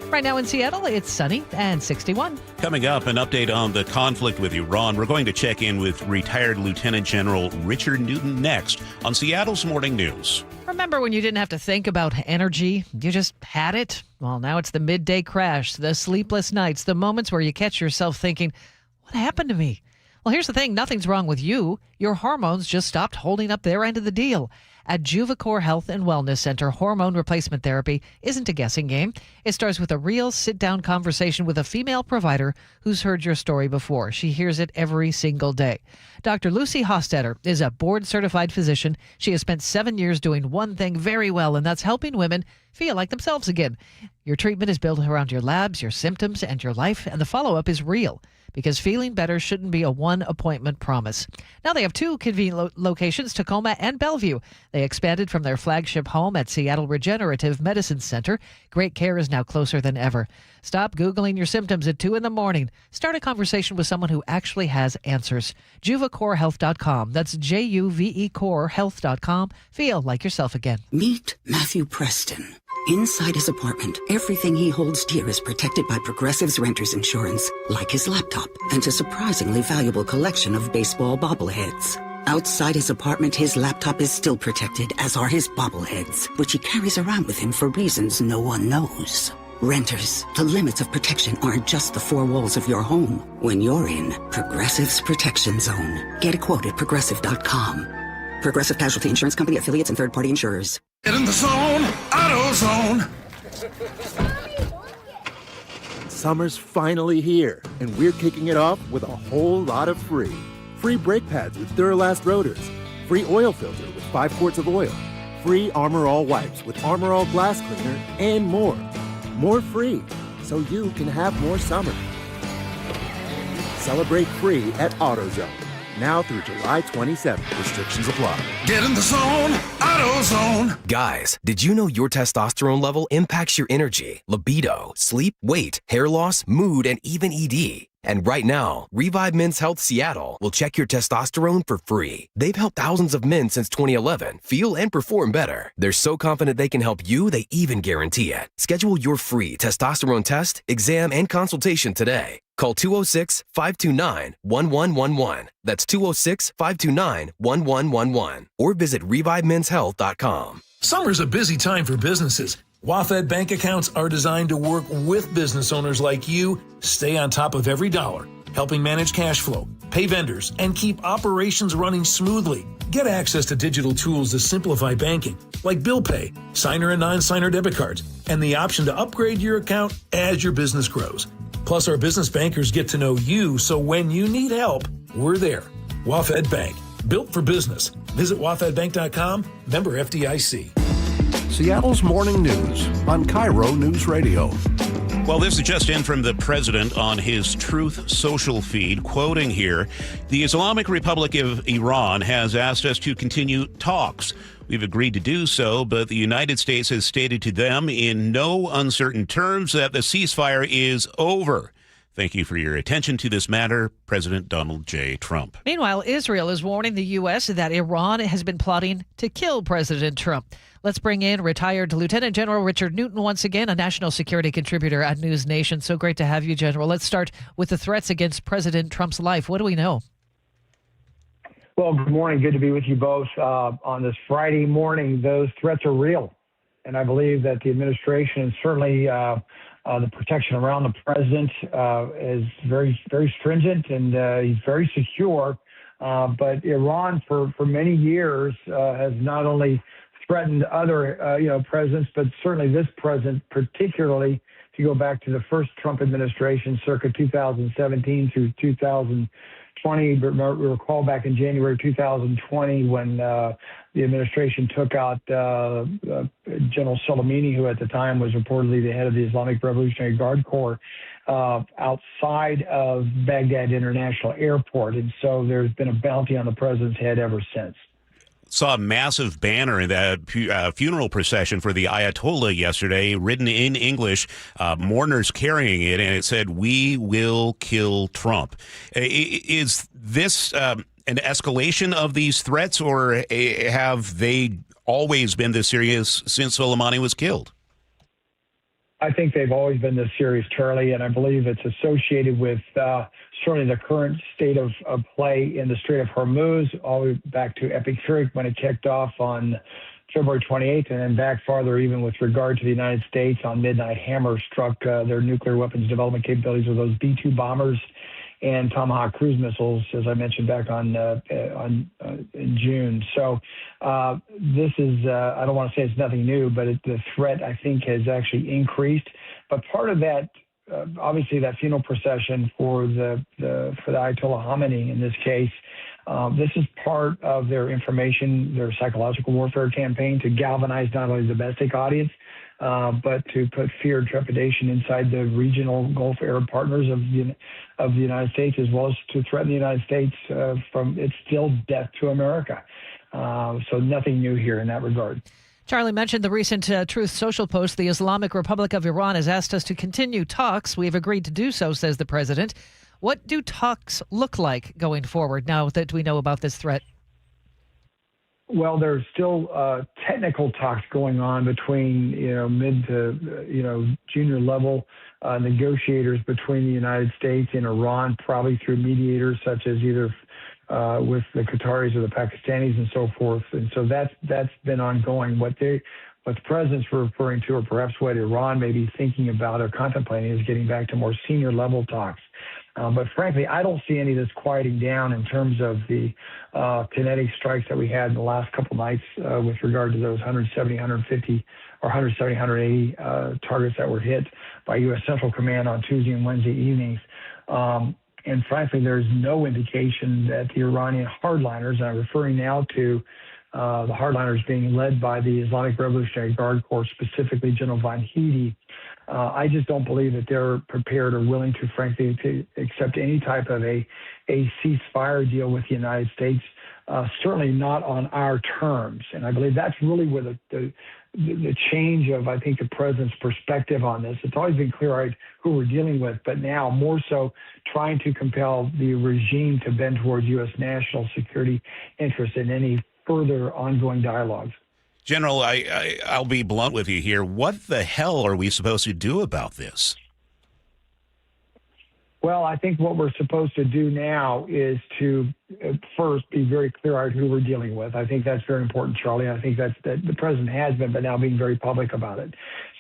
Right now in Seattle, it's sunny and 61. Coming up, an update on the conflict with Iran. We're going to check in with retired Lieutenant General Richard Newton next on Seattle's Morning News. Remember when you didn't have to think about energy? You just had it? Well, now it's the midday crash, the sleepless nights, the moments where you catch yourself thinking, what happened to me? Well, here's the thing. Nothing's wrong with you. Your hormones just stopped holding up their end of the deal. At Juvacor Health and Wellness Center, hormone replacement therapy isn't a guessing game. It starts with a real sit-down conversation with a female provider who's heard your story before. She hears it every single day. Dr. Lucy Hostetter is a board-certified physician. She has spent 7 years doing one thing very well, and that's helping women feel like themselves again. Your treatment is built around your labs, your symptoms, and your life, and the follow-up is real. Because feeling better shouldn't be a one-appointment promise. Now they have 2 convenient locations, Tacoma and Bellevue. They expanded from their flagship home at Seattle Regenerative Medicine Center. Great care is now closer than ever. Stop Googling your symptoms at 2 in the morning. Start a conversation with someone who actually has answers. JuvaCoreHealth.com. That's JUVECoreHealth.com. Feel like yourself again. Meet Matthew Preston. Inside his apartment, everything he holds dear is protected by Progressive's renter's insurance, like his laptop and a surprisingly valuable collection of baseball bobbleheads. Outside his apartment, his laptop is still protected, as are his bobbleheads, which he carries around with him for reasons no one knows. Renters, the limits of protection aren't just the 4 walls of your home. When you're in Progressive's Protection Zone, get a quote at Progressive.com. Progressive Casualty Insurance Company, affiliates, and third-party insurers. Get in the zone, AutoZone. Summer's finally here, and we're kicking it off with a whole lot of free. Free brake pads with Duralast rotors. Free oil filter with 5 quarts of oil. Free Armor All wipes with Armor All glass cleaner, and more. More free, so you can have more summer. Celebrate free at AutoZone. Now through July 27th. Restrictions apply. Get in the zone, AutoZone. Guys, did you know your testosterone level impacts your energy, libido, sleep, weight, hair loss, mood, and even ED? And right now, Revive Men's Health Seattle will check your testosterone for free. They've helped thousands of men since 2011 feel and perform better. They're so confident they can help you, they even guarantee it. Schedule your free testosterone test, exam, and consultation today. Call 206-529-1111. That's 206-529-1111. Or visit ReviveMen'sHealth.com. Summer's a busy time for businesses. WaFd bank accounts are designed to work with business owners like you, stay on top of every dollar, helping manage cash flow, pay vendors, and keep operations running smoothly. Get access to digital tools to simplify banking, like bill pay, signer and non-signer debit cards, and the option to upgrade your account as your business grows. Plus, our business bankers get to know you, so when you need help, we're there. WaFd Bank, built for business. Visit wafdbank.com, member FDIC. Seattle's Morning News on KIRO News Radio. Well, this is just in from the president on his Truth Social feed, quoting here, "The Islamic Republic of Iran has asked us to continue talks. We've agreed to do so, but the United States has stated to them in no uncertain terms that the ceasefire is over. Thank you for your attention to this matter, President Donald J. Trump. Meanwhile, Israel is warning the U.S. that Iran has been plotting to kill President Trump. Let's bring in retired Lieutenant General Richard Newton once again, a national security contributor at News Nation. So great to have you, General. Let's start with the threats against President Trump's life. What do we know? Well, good morning. Good to be with you both on this Friday morning. Those threats are real. And I believe that the administration and certainly the protection around the president is very, very stringent, and he's very secure. But Iran, for many years, has not only threatened other, presidents, but certainly this president, particularly if you go back to the first Trump administration, circa 2017 through 2020. But recall back in January 2020 when the administration took out General Soleimani, who at the time was reportedly the head of the Islamic Revolutionary Guard Corps, outside of Baghdad International Airport. And so there's been a bounty on the president's head ever since. Saw a massive banner in that funeral procession for the Ayatollah yesterday, written in English, mourners carrying it, and it said, "We will kill Trump." Is this an escalation of these threats, or have they always been this serious since Soleimani was killed? I think they've always been this serious, Charlie, and I believe it's associated with certainly the current state of play in the Strait of Hormuz, all the way back to Epicuric when it kicked off on February 28th, and then back farther even with regard to the United States on Midnight Hammer struck their nuclear weapons development capabilities with those B-2 bombers and Tomahawk cruise missiles, as I mentioned back in June. So this is, I don't want to say it's nothing new, but the threat, I think, has actually increased. But part of that, obviously, that funeral procession for the Ayatollah Khamenei in this case, this is part of their their psychological warfare campaign to galvanize not only the domestic audience, but to put fear and trepidation inside the regional Gulf Arab partners of the United States, as well as to threaten the United States from its still death to America. So nothing new here in that regard. Charlie mentioned the recent Truth Social post. The Islamic Republic of Iran has asked us to continue talks. We have agreed to do so, says the president. What do talks look like going forward now that we know about this threat? Well, there's still technical talks going on between, mid to, junior level negotiators between the United States and Iran, probably through mediators such as either with the Qataris or the Pakistanis and so forth. And so that's been ongoing. What the president's referring to, or perhaps what Iran may be thinking about or contemplating, is getting back to more senior level talks. But frankly, I don't see any of this quieting down in terms of the kinetic strikes that we had in the last couple nights with regard to those 170, 150, or 170, 180 targets that were hit by U.S. Central Command on Tuesday and Wednesday evenings. And frankly, there's no indication that the Iranian hardliners, and I'm referring now to the hardliners being led by the Islamic Revolutionary Guard Corps, specifically General Von Hedy, I just don't believe that they're prepared or willing to, frankly, to accept any type of a ceasefire deal with the United States, certainly not on our terms. And I believe that's really where the change of, I think, the president's perspective on this. It's always been clear-eyed who we're dealing with, but now more so trying to compel the regime to bend towards U.S. national security interests in any further ongoing dialogues. General, I'll be blunt with you here. What the hell are we supposed to do about this? Well, I think what we're supposed to do now is to first be very clear-eyed who we're dealing with. I think that's very important, Charlie. I think that the president has been, but now being very public about it.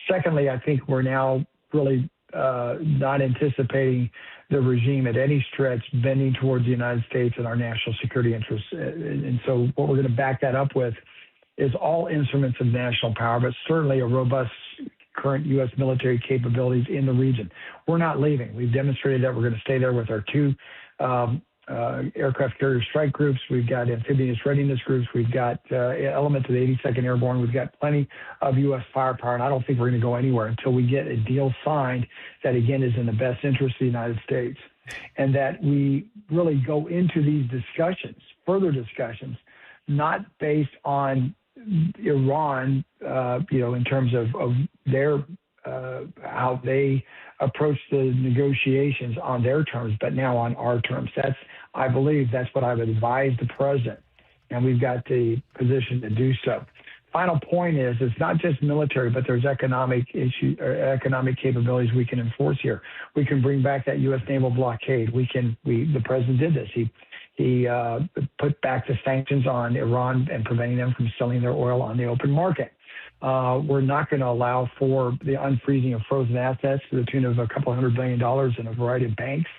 Secondly, I think we're now really not anticipating the regime at any stretch bending towards the United States and our national security interests. And so what we're going to back that up with is all instruments of national power, but certainly a robust current U.S. military capabilities in the region. We're not leaving. We've demonstrated that we're going to stay there with our two aircraft carrier strike groups. We've got amphibious readiness groups. We've got elements of the 82nd Airborne. We've got plenty of U.S. firepower, and I don't think we're going to go anywhere until we get a deal signed that, again, is in the best interest of the United States, and that we really go into these discussions, further discussions, not based on Iran, in terms of their how they approach the negotiations on their terms, but now on our terms. I believe that's what I would advise the president, and we've got the position to do so. Final point is, it's not just military, but there's economic capabilities we can enforce here. We can bring back that U.S. naval blockade. The president did this. He put back the sanctions on Iran and preventing them from selling their oil on the open market. We're not going to allow for the unfreezing of frozen assets to the tune of $200 billion in a variety of banks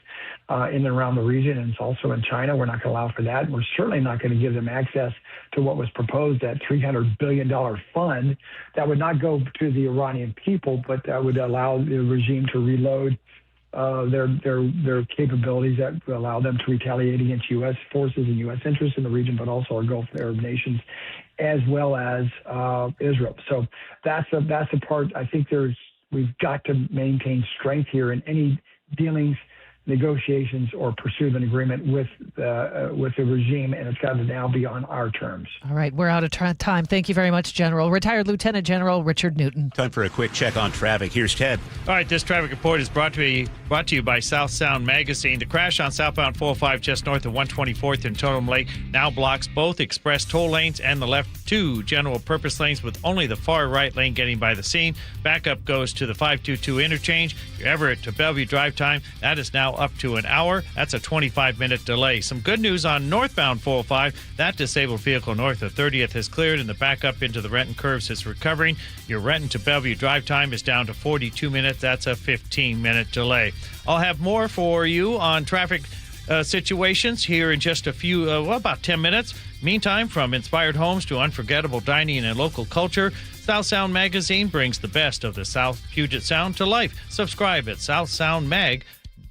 in and around the region, and it's also in China. We're not going to allow for that. We're certainly not going to give them access to what was proposed, that $300 billion fund that would not go to the Iranian people, but that would allow the regime to reload their capabilities, that would allow them to retaliate against U.S. forces and U.S. interests in the region, but also our Gulf Arab nations, as well as Israel. So that's a part. I think we've got to maintain strength here in any dealings, negotiations, or pursue of an agreement with the regime, and it's got to now be on our terms. All right, we're out of time. Thank you very much, General. Retired Lieutenant General Richard Newton. Time for a quick check on traffic. Here's Ted. All right, this traffic report is brought to you by South Sound Magazine. The crash on southbound 405 just north of 124th in Totem Lake now blocks both express toll lanes and the left two general purpose lanes, with only the far right lane getting by the scene. Backup goes to the 522 interchange. Your Everett to Bellevue drive time, that is now up to an hour. That's a 25-minute delay. Some good news on northbound 405. That disabled vehicle north of 30th has cleared, and the backup into the Renton curves is recovering. Your Renton to Bellevue drive time is down to 42 minutes. That's a 15-minute delay. I'll have more for you on traffic situations here in just a few, about 10 minutes. Meantime, from inspired homes to unforgettable dining and local culture, South Sound Magazine brings the best of the South Puget Sound to life. Subscribe at southsoundmag.com.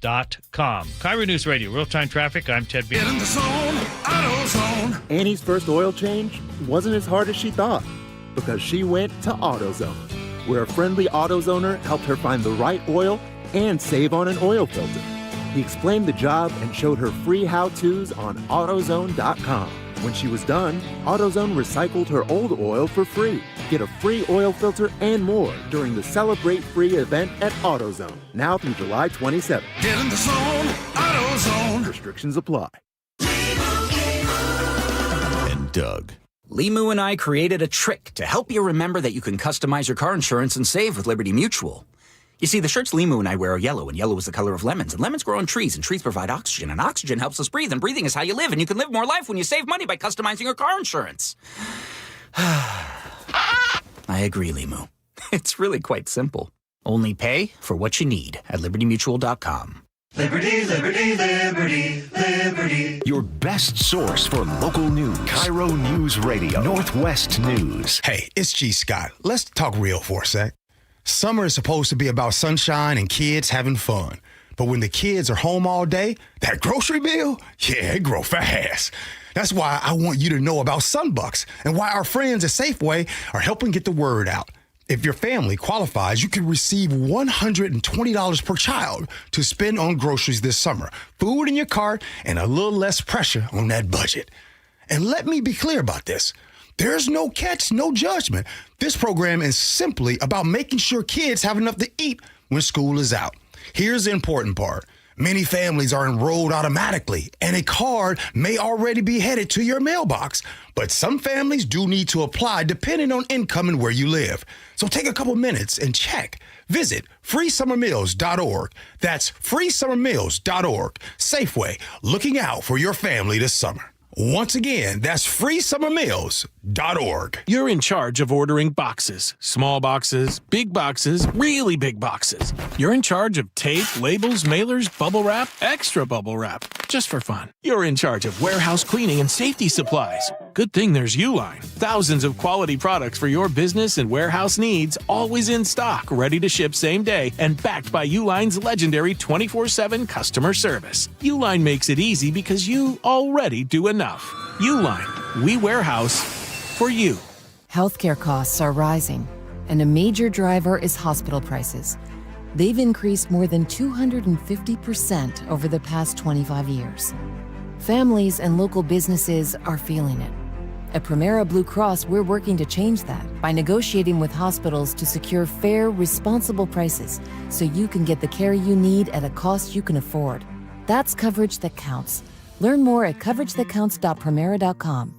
KIRO News Radio, real-time traffic. I'm Ted B. Get in the zone, AutoZone. Annie's first oil change wasn't as hard as she thought, because she went to AutoZone, where a friendly AutoZoner helped her find the right oil and save on an oil filter. He explained the job and showed her free how-tos on AutoZone.com. When she was done, AutoZone recycled her old oil for free. Get a free oil filter and more during the Celebrate Free event at AutoZone, now through July 27th. Get in the zone, AutoZone. Restrictions apply. And Doug. Limu and I created a trick to help you remember that you can customize your car insurance and save with Liberty Mutual. You see, the shirts Limu and I wear are yellow, and yellow is the color of lemons, and lemons grow on trees, and trees provide oxygen, and oxygen helps us breathe, and breathing is how you live, and you can live more life when you save money by customizing your car insurance. I agree, Limu. It's really quite simple. Only pay for what you need at libertymutual.com. Liberty, liberty, liberty, liberty. Your best source for local news. KIRO Newsradio, Northwest News. Hey, it's G. Scott. Let's talk real for a sec. Summer is supposed to be about sunshine and kids having fun. But when the kids are home all day, that grocery bill, yeah, it grows fast. That's why I want you to know about Sunbucks and why our friends at Safeway are helping get the word out. If your family qualifies, you can receive $120 per child to spend on groceries this summer, food in your cart, and a little less pressure on that budget. And let me be clear about this. There's no catch, no judgment. This program is simply about making sure kids have enough to eat when school is out. Here's the important part. Many families are enrolled automatically, and a card may already be headed to your mailbox. But some families do need to apply depending on income and where you live. So take a couple minutes and check. Visit freesummermeals.org. That's freesummermeals.org. Safeway, looking out for your family this summer. Once again, that's freesummermeals.org. You're in charge of ordering boxes. Small boxes, big boxes, really big boxes. You're in charge of tape, labels, mailers, bubble wrap, extra bubble wrap, just for fun. You're in charge of warehouse cleaning and safety supplies. Good thing there's Uline. Thousands of quality products for your business and warehouse needs, always in stock, ready to ship same day, and backed by Uline's legendary 24/7 customer service. Uline makes it easy because you already do enough. Uline, we warehouse for you. Healthcare costs are rising, and a major driver is hospital prices. They've increased more than 250% over the past 25 years. Families and local businesses are feeling it. At Premera Blue Cross, we're working to change that by negotiating with hospitals to secure fair, responsible prices so you can get the care you need at a cost you can afford. That's coverage that counts. Learn more at coveragethatcounts.premera.com.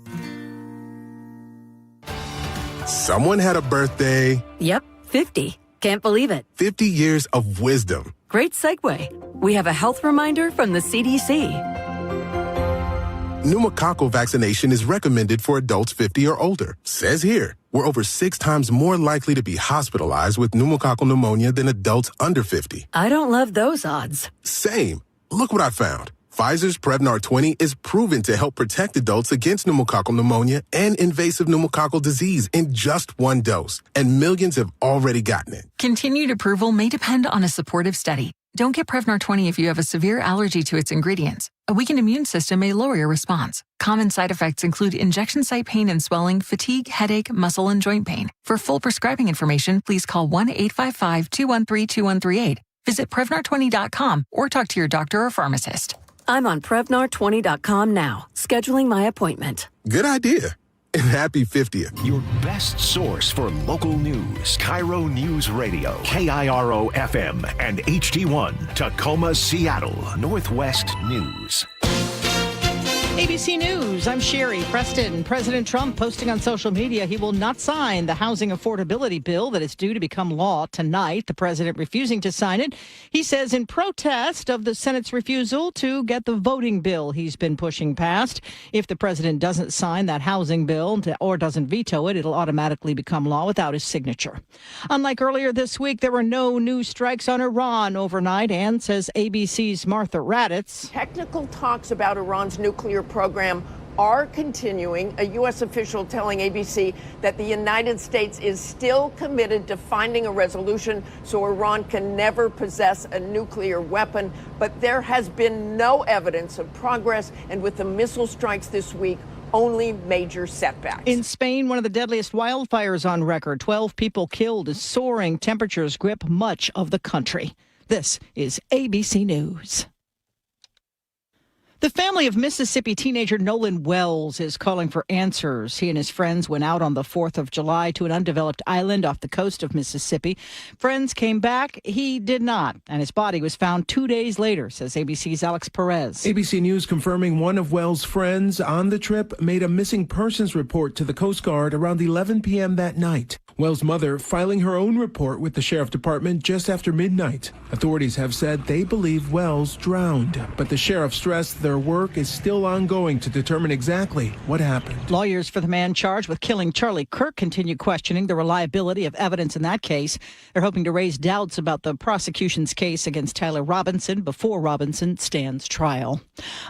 Someone had a birthday. Yep, 50. Can't believe it. 50 years of wisdom. Great segue. We have a health reminder from the CDC. Pneumococcal vaccination is recommended for adults 50 or older. Says here, we're over 6 times more likely to be hospitalized with pneumococcal pneumonia than adults under 50. I don't love those odds. Same. Look what I found. Pfizer's Prevnar 20 is proven to help protect adults against pneumococcal pneumonia and invasive pneumococcal disease in just 1 dose. And millions have already gotten it. Continued approval may depend on a supportive study. Don't get Prevnar 20 if you have a severe allergy to its ingredients. A weakened immune system may lower your response. Common side effects include injection site pain and swelling, fatigue, headache, muscle, and joint pain. For full prescribing information, please call 1-855-213-2138. Visit Prevnar20.com or talk to your doctor or pharmacist. I'm on Prevnar20.com now, scheduling my appointment. Good idea. And happy 50th. Your best source for local news. KIRO News Radio. KIRO FM and HD1. Tacoma, Seattle. Northwest News. ABC News, I'm Sherry Preston. President Trump posting on social media he will not sign the housing affordability bill that is due to become law tonight. The president refusing to sign it, he says, in protest of the Senate's refusal to get the voting bill he's been pushing past. If the president doesn't sign that housing bill or doesn't veto it, it'll automatically become law without his signature. Unlike earlier this week, there were no new strikes on Iran overnight, and says ABC's Martha Raddatz. Technical talks about Iran's nuclear program are continuing. A U.S. official telling ABC that the United States is still committed to finding a resolution so Iran can never possess a nuclear weapon. But there has been no evidence of progress, and with the missile strikes this week, only major setbacks. In Spain, one of the deadliest wildfires on record. 12 people killed as soaring temperatures grip much of the country. This is ABC News. The family of Mississippi teenager Nolan Wells is calling for answers. He and his friends went out on the 4th of July to an undeveloped island off the coast of Mississippi. Friends came back. He did not. And his body was found 2 days later, says ABC's Alex Perez. ABC News confirming one of Wells' friends on the trip made a missing persons report to the Coast Guard around 11 p.m. that night. Wells' mother filing her own report with the Sheriff Department just after midnight. Authorities have said they believe Wells drowned, but the sheriff stressed their work is still ongoing to determine exactly what happened. Lawyers for the man charged with killing Charlie Kirk continue questioning the reliability of evidence in that case. They're hoping to raise doubts about the prosecution's case against Tyler Robinson before Robinson stands trial.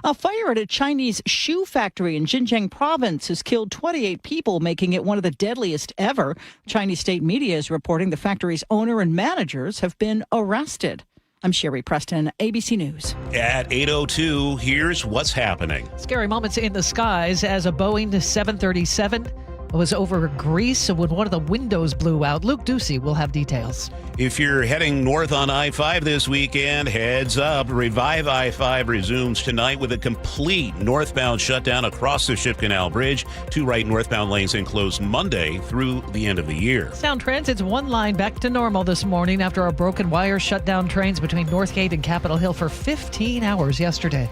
A fire at a Chinese shoe factory in Xinjiang province has killed 28 people, making it one of the deadliest ever. Chinese state media is reporting the factory's owner and managers have been arrested. I'm Sherry Preston, ABC News. At 8:02, here's what's happening. Scary moments in the skies as a Boeing 737 was over Greece when one of the windows blew out. Luke Ducey will have details. If you're heading north on I-5 this weekend, heads up. Revive I-5 resumes tonight with a complete northbound shutdown across the Ship Canal Bridge. 2 right northbound lanes enclosed Monday through the end of the year. Sound Transit's one line back to normal this morning after a broken wire shut down trains between Northgate and Capitol Hill for 15 hours yesterday.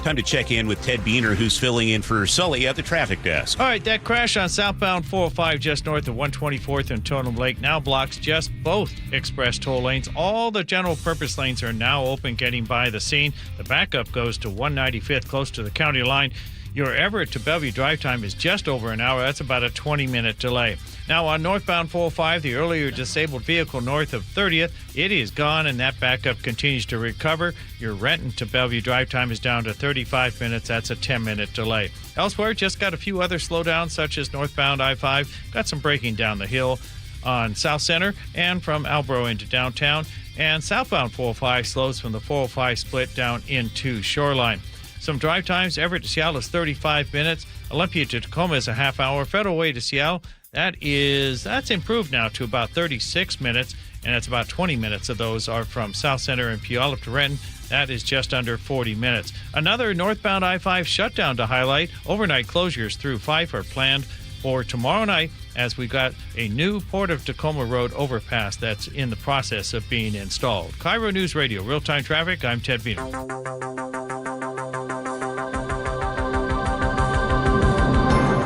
Time to check in with Ted Beener, who's filling in for Sully at the traffic desk. All right, that crash on southbound 405 just north of 124th and Totem Lake now blocks just both express toll lanes. All the general purpose lanes are now open getting by the scene. The backup goes to 195th close to the county line. Your Everett to Bellevue drive time is just over an hour. That's about a 20-minute delay. Now on northbound 405, the earlier disabled vehicle north of 30th, it is gone and that backup continues to recover. Your Renton to Bellevue drive time is down to 35 minutes. That's a 10-minute delay. Elsewhere, just got a few other slowdowns such as northbound I-5. Got some braking down the hill on South Center and from Albro into downtown. And southbound 405 slows from the 405 split down into Shoreline. Some drive times, Everett to Seattle is 35 minutes. Olympia to Tacoma is a half hour. Federal Way to Seattle, that's improved now to about 36 minutes. and it's about 20 minutes of those are from South Center and Puyallup to Renton. That is just under 40 minutes. Another northbound I-5 shutdown to highlight. Overnight closures through Fife are planned for tomorrow night as we got a new Port of Tacoma Road overpass that's in the process of being installed. KIRO News Radio, real-time traffic. I'm Ted Vino.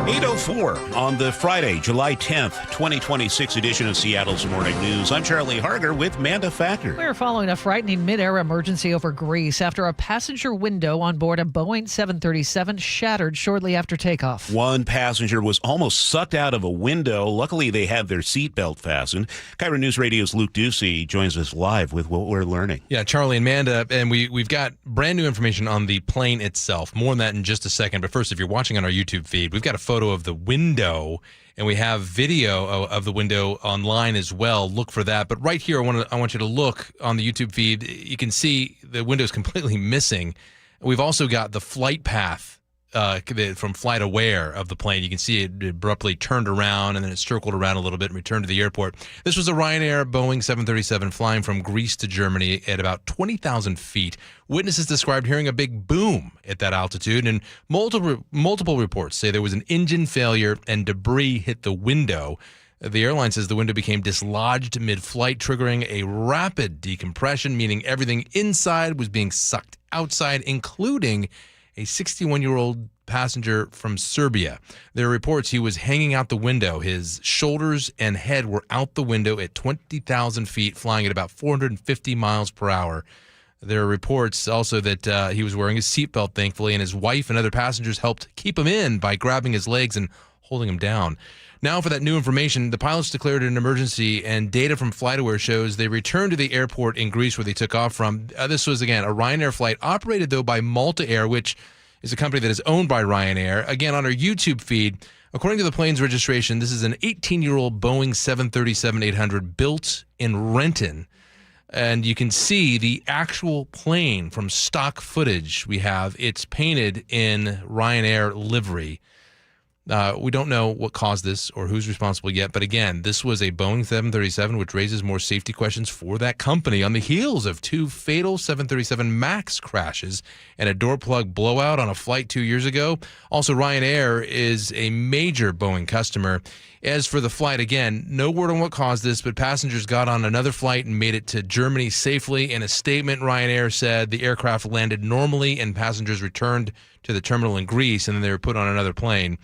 8:04 on the Friday, July 10th, 2026 edition of Seattle's Morning News. I'm Charlie Harger with Manda Factor. We're following a frightening mid-air emergency over Greece after a passenger window on board a Boeing 737 shattered shortly after takeoff. One passenger was almost sucked out of a window. Luckily, they had their seatbelt fastened. KIRO News Radio's Luke Ducey joins us live with what we're learning. Yeah, Charlie and Manda, and we've got brand new information on the plane itself. More on that in just a second. But first, if you're watching on our YouTube feed, we've got a photo of the window, and we have video of the window online as well. Look for that. But right here, I want you to look on the YouTube feed. You can see the window is completely missing. We've also got the flight path from Flight Aware of the plane. You can see it abruptly turned around and then it circled around a little bit and returned to the airport. This was a Ryanair Boeing 737 flying from Greece to Germany at about 20,000 feet. Witnesses described hearing a big boom at that altitude, and multiple reports say there was an engine failure and debris hit the window. The airline says the window became dislodged mid-flight, triggering a rapid decompression, meaning everything inside was being sucked outside, including a 61-year-old passenger from Serbia. There are reports he was hanging out the window. His shoulders and head were out the window at 20,000 feet, flying at about 450 miles per hour. There are reports also that he was wearing his seatbelt, thankfully, and his wife and other passengers helped keep him in by grabbing his legs and holding him down. Now, for that new information, the pilots declared an emergency, and data from FlightAware shows they returned to the airport in Greece where they took off from. This was, again, a Ryanair flight operated, though, by Malta Air, which is a company that is owned by Ryanair. Again, on our YouTube feed, according to the plane's registration, this is an 18-year-old Boeing 737-800 built in Renton. And you can see the actual plane from stock footage we have. It's painted in Ryanair livery. We don't know what caused this or who's responsible yet, but again, this was a Boeing 737, which raises more safety questions for that company on the heels of two fatal 737 MAX crashes and a door plug blowout on a flight 2 years ago. Also, Ryanair is a major Boeing customer. As for the flight, again, no word on what caused this, but passengers got on another flight and made it to Germany safely. In a statement, Ryanair said the aircraft landed normally and passengers returned to the terminal in Greece, and then they were put on another plane.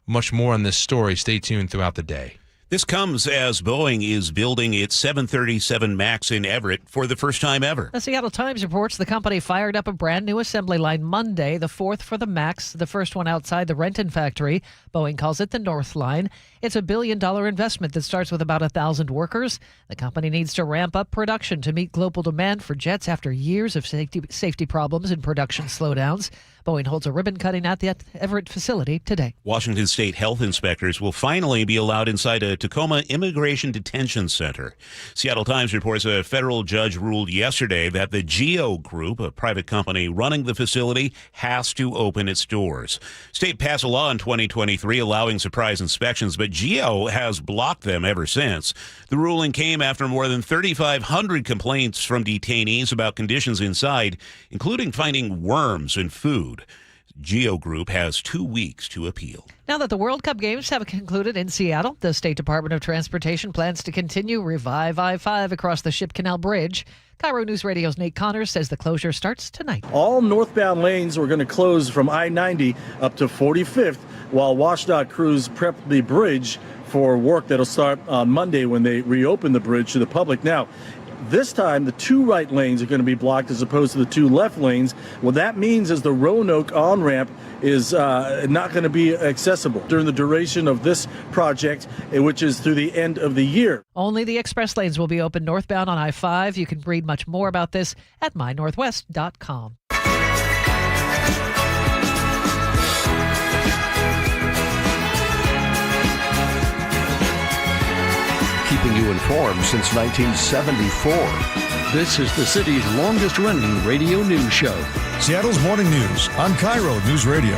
Much more on this story. Stay tuned throughout the day. This comes as Boeing is building its 737 MAX in Everett for the first time ever. The Seattle Times reports the company fired up a brand new assembly line Monday, the fourth for the MAX, the first one outside the Renton factory. Boeing calls it the North Line. It's a $1 billion investment that starts with about 1,000 workers. The company needs to ramp up production to meet global demand for jets after years of safety problems and production slowdowns. Boeing holds a ribbon cutting at the Everett facility today. Washington State health inspectors will finally be allowed inside a Tacoma Immigration Detention Center. Seattle Times reports a federal judge ruled yesterday that the GEO Group, a private company running the facility, has to open its doors. State passed a law in 2023 allowing surprise inspections, but GEO has blocked them ever since. The ruling came after more than 3,500 complaints from detainees about conditions inside, including finding worms in food. GEO Group has 2 weeks to appeal. Now that the World Cup games have concluded in Seattle, the State Department of Transportation plans to continue Revive I-5 across the Ship Canal Bridge. KIRO News Radio's Nate Connors says the closure starts tonight. All northbound lanes are going to close from I-90 up to 45th, while WashDOT crews prep the bridge for work that'll start on Monday when they reopen the bridge to the public. Now, this time, the two right lanes are going to be blocked as opposed to the two left lanes. What that means is the Roanoke on-ramp is not going to be accessible during the duration of this project, which is through the end of the year. Only the express lanes will be open northbound on I-5. You can read much more about this at mynorthwest.com. Keeping you informed since 1974. This is the city's longest-running radio news show. Seattle's Morning News on KIRO News Radio.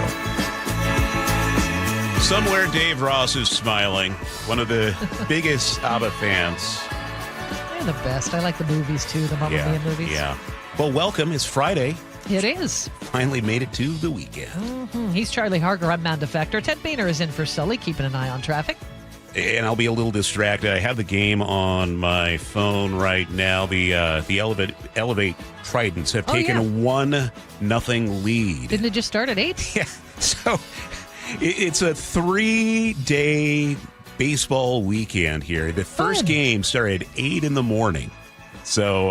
Somewhere Dave Ross is smiling, one of the biggest ABBA fans. They're the best. I like the movies, too, the Mamma Mia movies. Yeah. Well, welcome. It's Friday. It is. Finally made it to the weekend. Mm-hmm. He's Charlie Harger. I'm Manda Factor. Ted Beaner is in for Sully, keeping an eye on traffic. And I'll be a little distracted. I have the game on my phone right now. The Elevate Tridents have taken a 1-0 lead. Didn't it just start at 8? Yeah. So it's a 3-day baseball weekend here. The first game started at 8 in the morning. So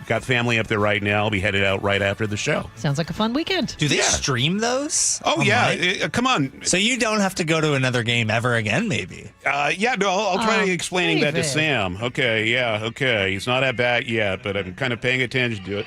got family up there right now. I'll be headed out right after the show. Sounds like a fun weekend. Do they stream those? Oh, yeah. Come on. So you don't have to go to another game ever again, maybe? I'll try explaining that to Sam. Okay. He's not at bat yet, but I'm kind of paying attention to it.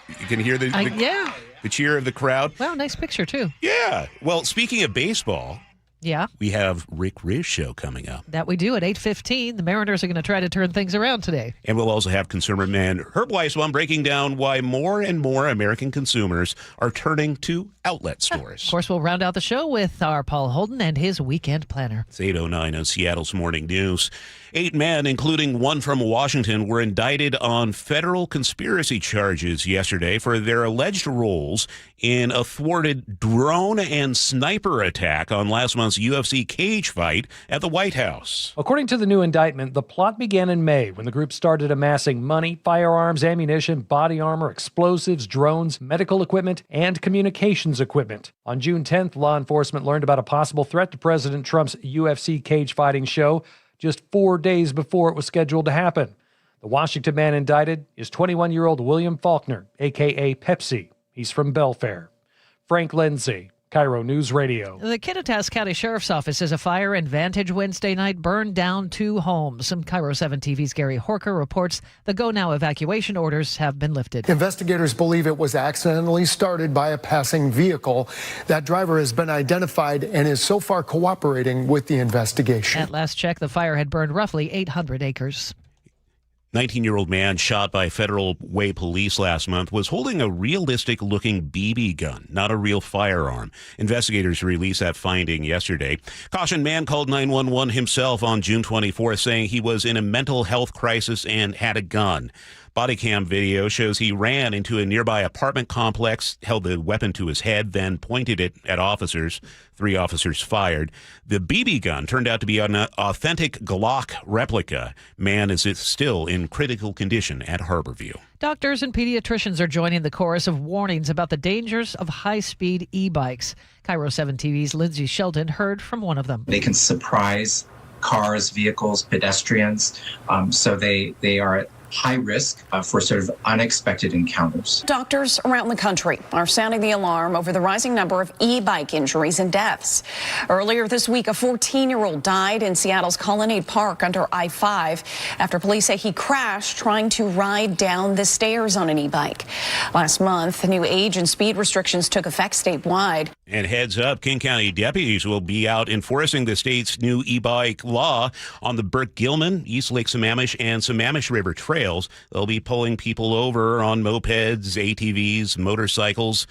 You can hear the cheer of the crowd. Wow, nice picture, too. Yeah. Well, speaking of baseball... Yeah. We have Rick Riz show coming up. That we do at 8:15. The Mariners are going to try to turn things around today. And we'll also have consumer man Herb Weisbaum breaking down why more and more American consumers are turning to outlet stores. Of course, we'll round out the show with our Paul Holden and his weekend planner. It's 8:09 on Seattle's Morning News. 8 men, including one from Washington, were indicted on federal conspiracy charges yesterday for their alleged roles in a thwarted drone and sniper attack on last month's UFC cage fight at the White House. According to the new indictment, the plot began in May when the group started amassing money, firearms, ammunition, body armor, explosives, drones, medical equipment, and communications equipment. On June 10th, law enforcement learned about a possible threat to President Trump's UFC cage fighting show just 4 days before it was scheduled to happen. The Washington man indicted is 21-year-old William Faulkner, a.k.a. Pepsi. He's from Belfair. Frank Lindsay, KIRO Newsradio. The Kittitas County Sheriff's Office says a fire in Vantage Wednesday night burned down 2 homes. KIRO 7 TV's Gary Horker reports the go-now evacuation orders have been lifted. Investigators believe it was accidentally started by a passing vehicle. That driver has been identified and is so far cooperating with the investigation. At last check, the fire had burned roughly 800 acres. 19-year-old man shot by Federal Way police last month was holding a realistic-looking BB gun, not a real firearm. Investigators released that finding yesterday. Caution: man called 911 himself on June 24th, saying he was in a mental health crisis and had a gun. Body cam video shows he ran into a nearby apartment complex, held the weapon to his head, then pointed it at officers. 3 officers fired. The BB gun turned out to be an authentic Glock replica. Man is still in critical condition at Harborview. Doctors and pediatricians are joining the chorus of warnings about the dangers of high-speed e-bikes. KIRO 7 TV's Lindsay Sheldon heard from one of them. They can surprise cars, vehicles, pedestrians, so they are at high risk for sort of unexpected encounters. Doctors around the country are sounding the alarm over the rising number of e-bike injuries and deaths. Earlier this week, a 14-year-old died in Seattle's Colonnade Park under I-5 after police say he crashed trying to ride down the stairs on an e-bike. Last month, new age and speed restrictions took effect statewide. And heads up, King County deputies will be out enforcing the state's new e-bike law on the Burke-Gilman, East Lake Sammamish, and Sammamish River trails. They'll be pulling people over on mopeds, ATVs, motorcycles.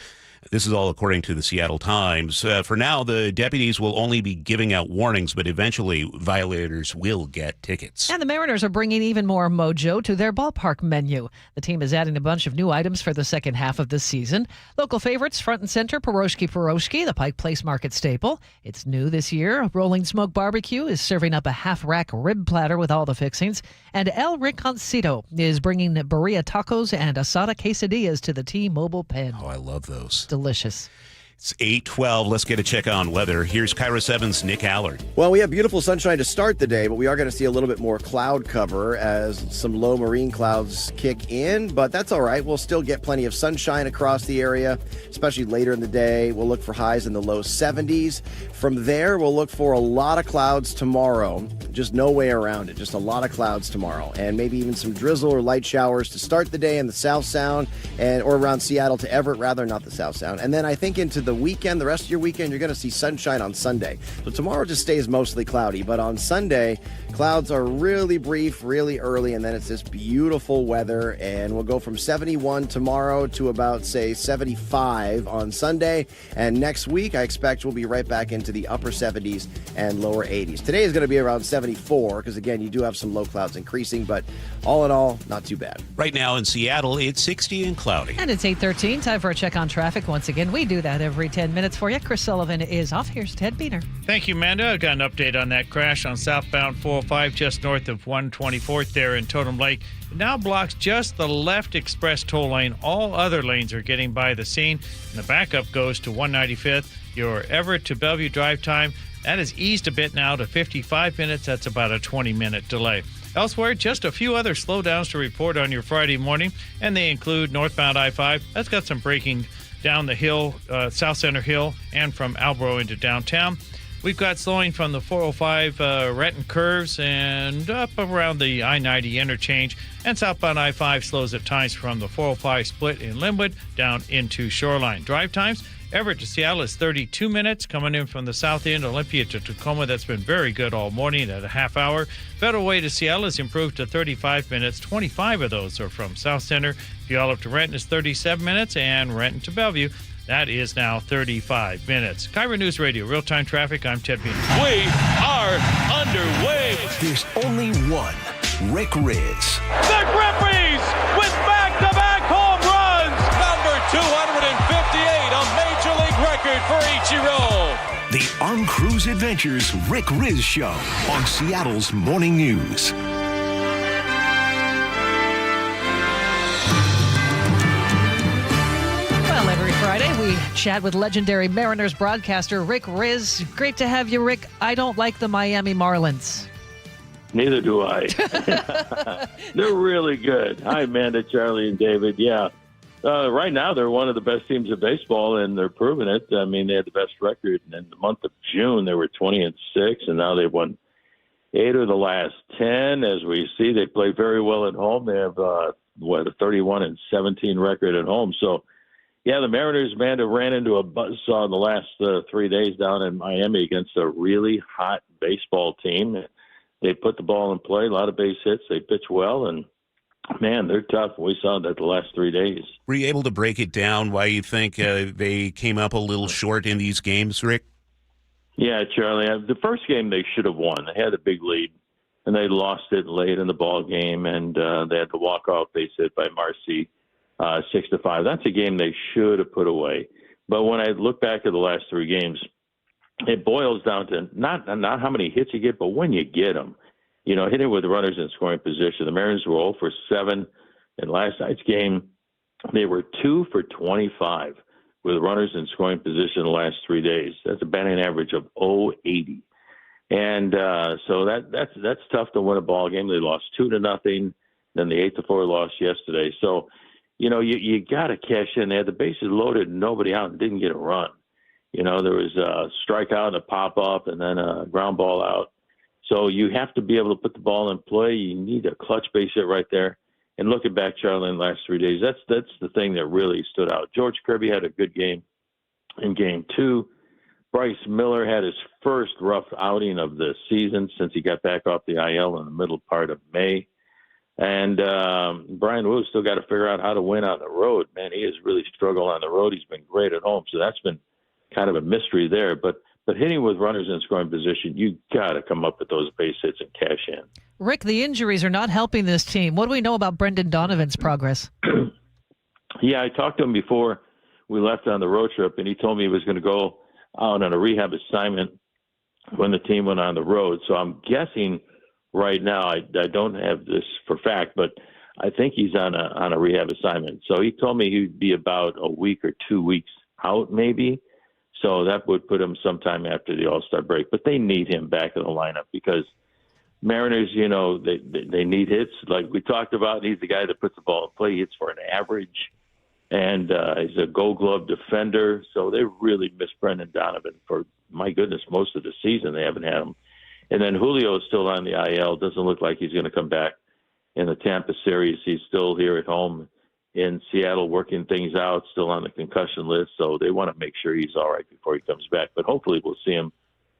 This is all according to the Seattle Times. For now, the deputies will only be giving out warnings, but eventually violators will get tickets. And the Mariners are bringing even more mojo to their ballpark menu. The team is adding a bunch of new items for the second half of the season. Local favorites front and center, Pierogi, the Pike Place Market staple. It's new this year. Rolling Smoke Barbecue is serving up a half-rack rib platter with all the fixings. And El Rinconcito is bringing birria tacos and asada quesadillas to the T-Mobile Pen. Oh, I love those. Delicious. It's 8:12. Let's get a check on weather. Here's KIRO 7's Nick Allard. Well, we have beautiful sunshine to start the day, but we are going to see a little bit more cloud cover as some low marine clouds kick in, but that's all right. We'll still get plenty of sunshine across the area, especially later in the day. We'll look for highs in the low 70s. From there, we'll look for a lot of clouds tomorrow. Just no way around it. Just a lot of clouds tomorrow, and maybe even some drizzle or light showers to start the day in the South Sound or around Seattle to Everett, rather, not the South Sound. And then I think into the weekend, the rest of your weekend, you're going to see sunshine on Sunday. So tomorrow just stays mostly cloudy, but on Sunday, Clouds are really brief, really early, and then it's this beautiful weather. And we'll go from 71 tomorrow to about, say, 75 on Sunday. And next week, I expect we'll be right back into the upper 70s and lower 80s. Today is going to be around 74 because, again, you do have some low clouds increasing, but all in all, not too bad. Right now in Seattle, it's 60 and cloudy. And it's 8:13. Time for a check on traffic. Once again, we do that every 10 minutes for you. Chris Sullivan is off. Here's Ted Beener. Thank you, Manda. I got an update on that crash on southbound 405 just north of 124th there in Totem Lake. It now blocks just the left express toll lane. All other lanes are getting by the scene. And the backup goes to 195th. Your Everett to Bellevue drive time, that has eased a bit now to 55 minutes. That's about a 20-minute delay. Elsewhere, just a few other slowdowns to report on your Friday morning, and they include northbound I-5. That's got some braking down the hill, South Center Hill, and from Albro into downtown. We've got slowing from the 405 Renton curves and up around the I-90 interchange. And southbound I-5 slows at times from the 405 split in Linwood down into Shoreline. Drive times, Everett to Seattle is 32 minutes. Coming in from the south end, Olympia to Tacoma, that's been very good all morning at a half hour. Federal Way to Seattle has improved to 35 minutes. 25 of those are from South Center. Puyallup to Renton is 37 minutes, and Renton to Bellevue, that is now 35 minutes. KIRO Newsradio, real-time traffic. I'm Ted Beener. We are underway. There's only one, Rick Riz. The Grippies with back-to-back home runs. Number 258, a Major League record for Ichiro. The On Cruise Adventures Rick Riz Show on Seattle's Morning News. Well, every Friday we chat with legendary Mariners broadcaster Rick Riz. Great to have you, Rick. I don't like the Miami Marlins. Neither do I. They're really good. Hi, Amanda, Charlie, and David. Yeah. Right now, they're one of the best teams of baseball, and they're proving it. I mean, they had the best record. And in the month of June, they were 20-6, and now they've won 8 of the last 10. As we see, they play very well at home. They have, a 31-17 record at home. So, yeah, the Mariners, Amanda, ran into a buzzsaw in the last 3 days down in Miami against a really hot baseball team. They put the ball in play, a lot of base hits. They pitch well, and, man, they're tough. We saw that the last 3 days. Were you able to break it down why you think they came up a little short in these games, Rick? Yeah, Charlie. The first game they should have won. They had a big lead, and they lost it late in the ball game, and they had the walk-off base hit by Marcy, 6-5. That's a game they should have put away. But when I look back at the last 3 games, it boils down to not how many hits you get, but when you get them. You know, hitting with runners in scoring position. The Mariners were 0 for 7 in last night's game. They were 2 for 25 with runners in scoring position the last 3 days. That's a batting average of 0.80. And so that's tough to win a ball game. They lost 2-0. Then the 8-4 loss yesterday. So, you know, you got to cash in. They had the bases loaded, nobody out, and didn't get a run. You know, there was a strikeout, a pop-up, and then a ground ball out. So you have to be able to put the ball in play. You need a clutch base hit right there. And looking back, Charlie, in the last 3 days, that's the thing that really stood out. George Kirby had a good game in Game 2. Bryce Miller had his first rough outing of the season since he got back off the IL in the middle part of May. And Brian Wu still got to figure out how to win on the road. Man, he has really struggled on the road. He's been great at home, so that's been kind of a mystery there. But hitting with runners in scoring position, you got to come up with those base hits and cash in. Rick, the injuries are not helping this team. What do we know about Brendan Donovan's progress? Yeah, I talked to him before we left on the road trip, and he told me he was going to go out on a rehab assignment when the team went on the road. So I'm guessing right now, I don't have this for fact, but I think he's on a rehab assignment. So he told me he'd be about a week or 2 weeks out maybe. So that would put him sometime after the All-Star break. But they need him back in the lineup because Mariners, you know, they need hits. Like we talked about, he's the guy that puts the ball in play. He hits for an average. And he's a Gold Glove defender. So they really miss Brendan Donovan for, my goodness, most of the season. They haven't had him. And then Julio is still on the IL. Doesn't look like he's going to come back in the Tampa series. He's still here at home in Seattle working things out, still on the concussion list. So they want to make sure he's all right before he comes back. But hopefully we'll see him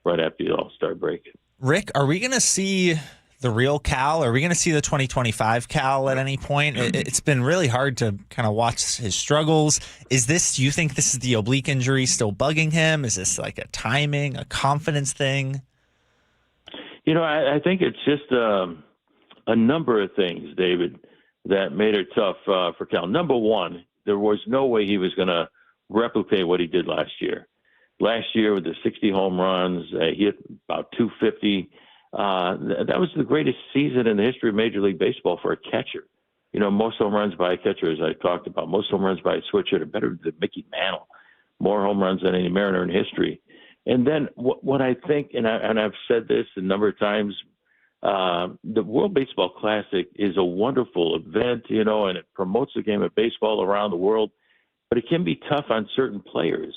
right after the All-Star break. Rick, are we going to see the real Cal? Are we going to see the 2025 Cal at any point? It's been really hard to kind of watch his struggles. Do you think this is the oblique injury still bugging him? Is this like a timing, a confidence thing? I think it's just a number of things, David, that made it tough for Cal. Number one, there was no way he was going to replicate what he did last year. Last year with the 60 home runs, he hit about 250. That was the greatest season in the history of Major League Baseball for a catcher. Most home runs by a catcher, as I talked about, most home runs by a switch hitter, better than Mickey Mantle, more home runs than any Mariner in history. And then what I think, and I've said this a number of times, the World Baseball Classic is a wonderful event, and it promotes the game of baseball around the world, but it can be tough on certain players.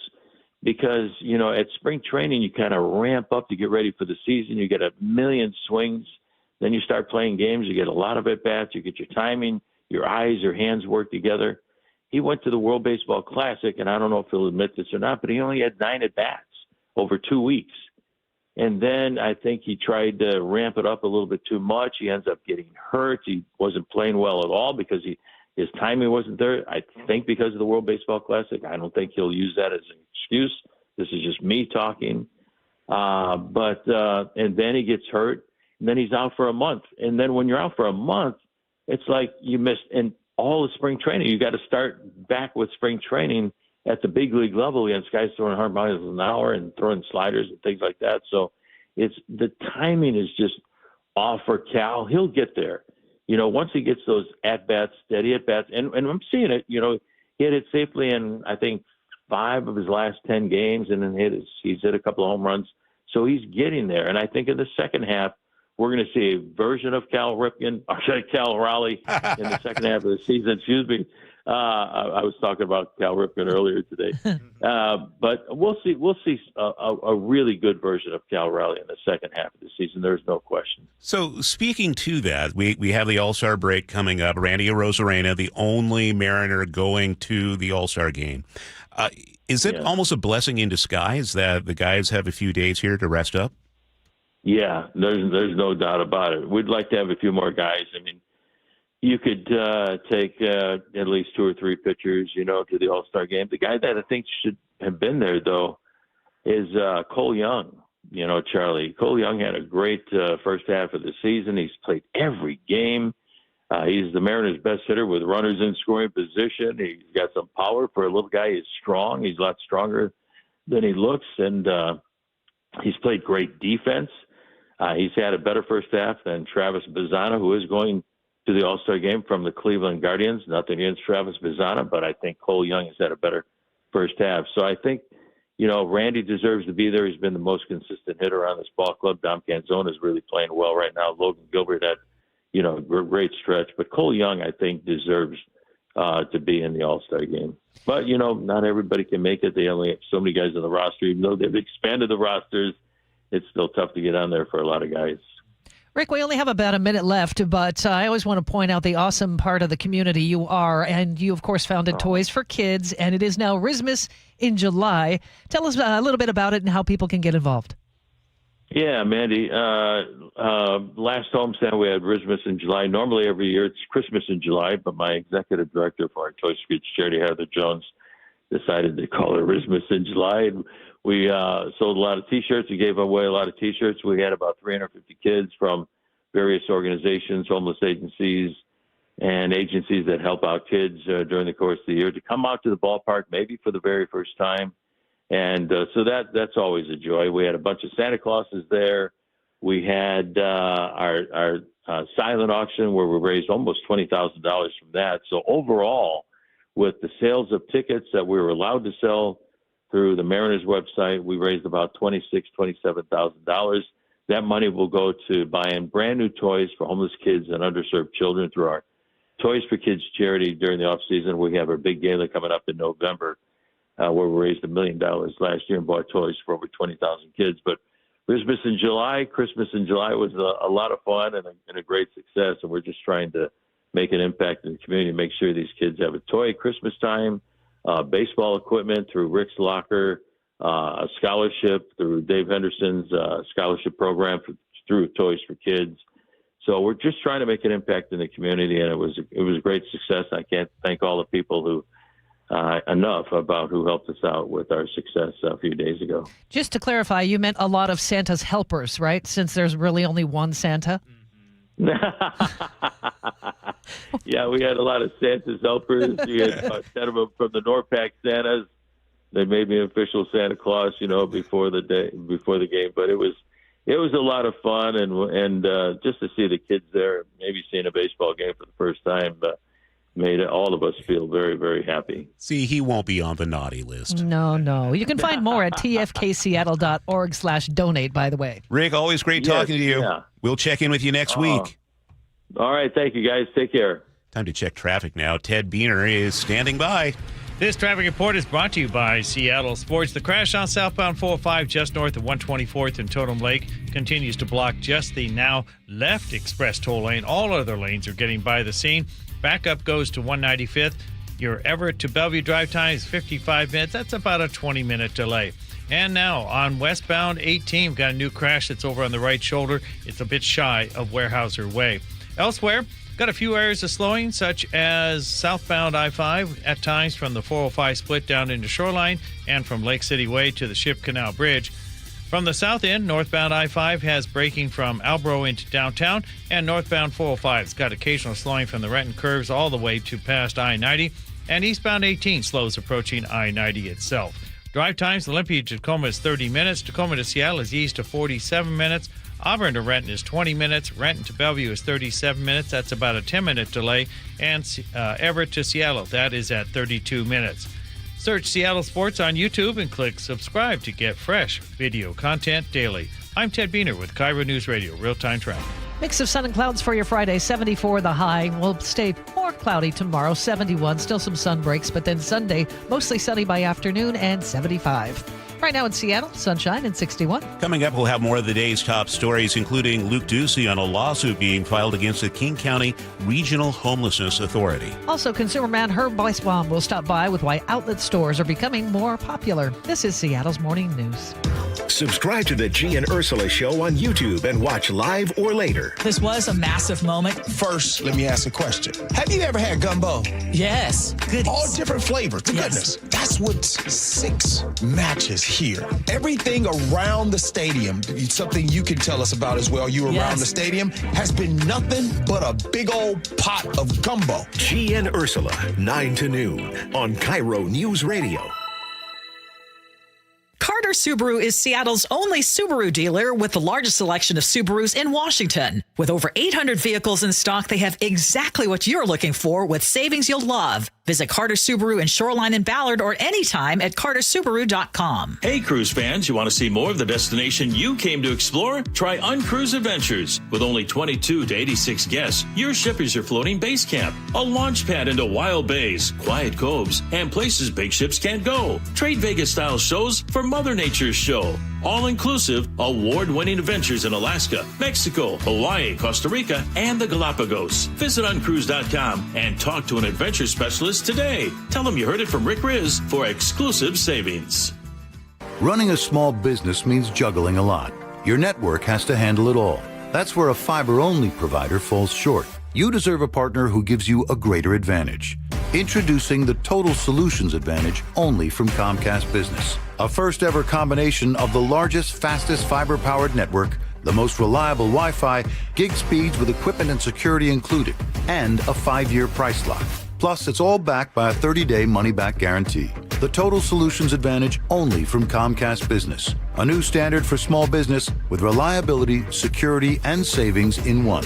Because, at spring training, you kind of ramp up to get ready for the season. You get a million swings. Then you start playing games. You get a lot of at-bats. You get your timing, your eyes, your hands work together. He went to the World Baseball Classic, and I don't know if he'll admit this or not, but he only had 9 at-bats over 2 weeks. And then I think he tried to ramp it up a little bit too much. He ends up getting hurt. He wasn't playing well at all because his timing wasn't there. I think because of the World Baseball Classic. I don't think he'll use that as an excuse. This is just me talking. And then he gets hurt, and then he's out for a month. And then when you're out for a month, it's like you missed and all the spring training. You got to start back with spring training at the big league level against guys throwing 100 miles an hour and throwing sliders and things like that. So the timing is just off for Cal. He'll get there. Once he gets those at-bats, steady at-bats, and I'm seeing it, he hit it safely in, I think, 5 of his last 10 games, and then he's hit a couple of home runs. So he's getting there. And I think in the second half, we're going to see a version of Cal Raleigh in the second half of the season. Excuse me. I was talking about Cal Ripken earlier today. But we'll see a really good version of Cal Raleigh in the second half of the season. There's no question. So speaking to that, we have the All-Star break coming up. Randy Arozarena, the only Mariner going to the All-Star game. Is it almost a blessing in disguise that the guys have a few days here to rest up? Yeah, there's no doubt about it. We'd like to have a few more guys. I mean, you could take at least 2 or 3 pitchers, to the All-Star game. The guy that I think should have been there, though, is Cole Young. Charlie. Cole Young had a great first half of the season. He's played every game. He's the Mariners' best hitter with runners in scoring position. He's got some power for a little guy. He's strong. He's a lot stronger than he looks, and he's played great defense. He's had a better first half than Travis Bazzana, who is going to the All-Star game from the Cleveland Guardians. Nothing against Travis Bazzana, but I think Cole Young has had a better first half. So I think, Randy deserves to be there. He's been the most consistent hitter on this ball club. Dom Canzone is really playing well right now. Logan Gilbert had, great stretch. But Cole Young, I think, deserves to be in the All-Star game. But, not everybody can make it. They only have so many guys on the roster. Even though they've expanded the rosters, it's still tough to get on there for a lot of guys. Rick, we only have about a minute left, but I always want to point out the awesome part of the community you are. And you, of course, founded Toys for Kids, and it is now Christmas in July. Tell us a little bit about it and how people can get involved. Yeah, Mandy. Last homestand we had Christmas in July. Normally every year it's Christmas in July, but my executive director for our Toys for Kids charity, Heather Jones, decided to call it Christmas in July. And we sold a lot of T-shirts. We gave away a lot of T-shirts. We had about 350 kids from various organizations, homeless agencies, and agencies that help out kids during the course of the year to come out to the ballpark, maybe for the very first time. And so that's always a joy. We had a bunch of Santa Clauses there. We had our silent auction where we raised almost $20,000 from that. So overall, with the sales of tickets that we were allowed to sell through the Mariners website, we raised about $27,000. That money will go to buying brand new toys for homeless kids and underserved children through our Toys for Kids charity during the off season. We have our big gala coming up in November, where we raised $1 million last year and bought toys for over 20,000 kids. But Christmas in July was a lot of fun and a great success. And we're just trying to make an impact in the community, make sure these kids have a toy at Christmas time, baseball equipment through Rick's Locker, a scholarship through Dave Henderson's scholarship program through Toys for Kids. So we're just trying to make an impact in the community, and it was a great success. I can't thank all the people who enough about who helped us out with our success a few days ago. Just to clarify, you meant a lot of Santa's helpers, right? Since there's really only one Santa. Yeah, we had a lot of Santa's helpers. We had 10 of them from the NORPAC Santas. They made me an official Santa Claus, before the game. But it was a lot of fun, and just to see the kids there, maybe seeing a baseball game for the first time, made all of us feel very, very happy. See, he won't be on the naughty list. No. You can find more at tfkseattle.org/donate, by the way. Rick, always great talking to you. Yeah. We'll check in with you next week. All right. Thank you, guys. Take care. Time to check traffic now. Ted Biener is standing by. This traffic report is brought to you by Seattle Sports. The crash on southbound 405 just north of 124th and Totem Lake continues to block just the now left express toll lane. All other lanes are getting by the scene. Backup goes to 195th. Your Everett to Bellevue drive time is 55 minutes. That's about a 20-minute delay. And now on westbound 18, we've got a new crash that's over on the right shoulder. It's a bit shy of Weyerhaeuser Way. Elsewhere, got a few areas of slowing, such as southbound I-5 at times from the 405 split down into Shoreline and from Lake City Way to the Ship Canal Bridge. From the south end, northbound I-5 has braking from Albro into downtown, and northbound 405's got occasional slowing from the Renton curves all the way to past I-90, and eastbound 18 slows approaching I-90 itself. Drive times, Olympia to Tacoma is 30 minutes, Tacoma to Seattle is east to 47 minutes, Auburn to Renton is 20 minutes, Renton to Bellevue is 37 minutes, that's about a 10-minute delay, and Everett to Seattle, that is at 32 minutes. Search Seattle Sports on YouTube and click subscribe to get fresh video content daily. I'm Ted Biener with KIRO News Radio, real-time traffic. Mix of sun and clouds for your Friday. 74 the high. Will stay more cloudy tomorrow. 71. Still some sun breaks, but then Sunday, mostly sunny by afternoon and 75. Right now in Seattle, sunshine and 61. Coming up, we'll have more of the day's top stories, including Luke Ducey on a lawsuit being filed against the King County Regional Homelessness Authority. Also, consumer man Herb Weisbaum will stop by with why outlet stores are becoming more popular. This is Seattle's Morning News. Subscribe to the G and Ursula Show on YouTube and watch live or later. This was a massive moment. First, let me ask a question. Have you ever had gumbo? Yes. Goodies. All different flavors. Goodness. That's what 6 matches here. Everything around the stadium, something you can tell us about as well, you around the stadium, has been nothing but a big old pot of gumbo. G and Ursula, 9 to noon on KIRO News Radio. Carter Subaru is Seattle's only Subaru dealer with the largest selection of Subarus in Washington. With over 800 vehicles in stock, they have exactly what you're looking for with savings you'll love. Visit Carter Subaru in Shoreline and Ballard or anytime at cartersubaru.com. Hey, cruise fans, you want to see more of the destination you came to explore? Try Uncruise Adventures. With only 22 to 86 guests, your ship is your floating base camp, a launch pad into wild bays, quiet coves, and places big ships can't go. Trade Vegas-style shows for Mother Nature's show. All-inclusive, award-winning adventures in Alaska, Mexico, Hawaii, Costa Rica, and the Galapagos. Visit uncruise.com and talk to an adventure specialist today. Tell them you heard it from Rick Riz for exclusive savings. Running a small business means juggling a lot. Your network has to handle it all. That's where a fiber-only provider falls short. You deserve a partner who gives you a greater advantage. Introducing the Total Solutions Advantage only from Comcast Business. A first-ever combination of the largest, fastest fiber-powered network, the most reliable Wi-Fi, gig speeds with equipment and security included, and a 5-year price lock. Plus, it's all backed by a 30-day money-back guarantee. The Total Solutions Advantage only from Comcast Business. A new standard for small business with reliability, security, and savings in one.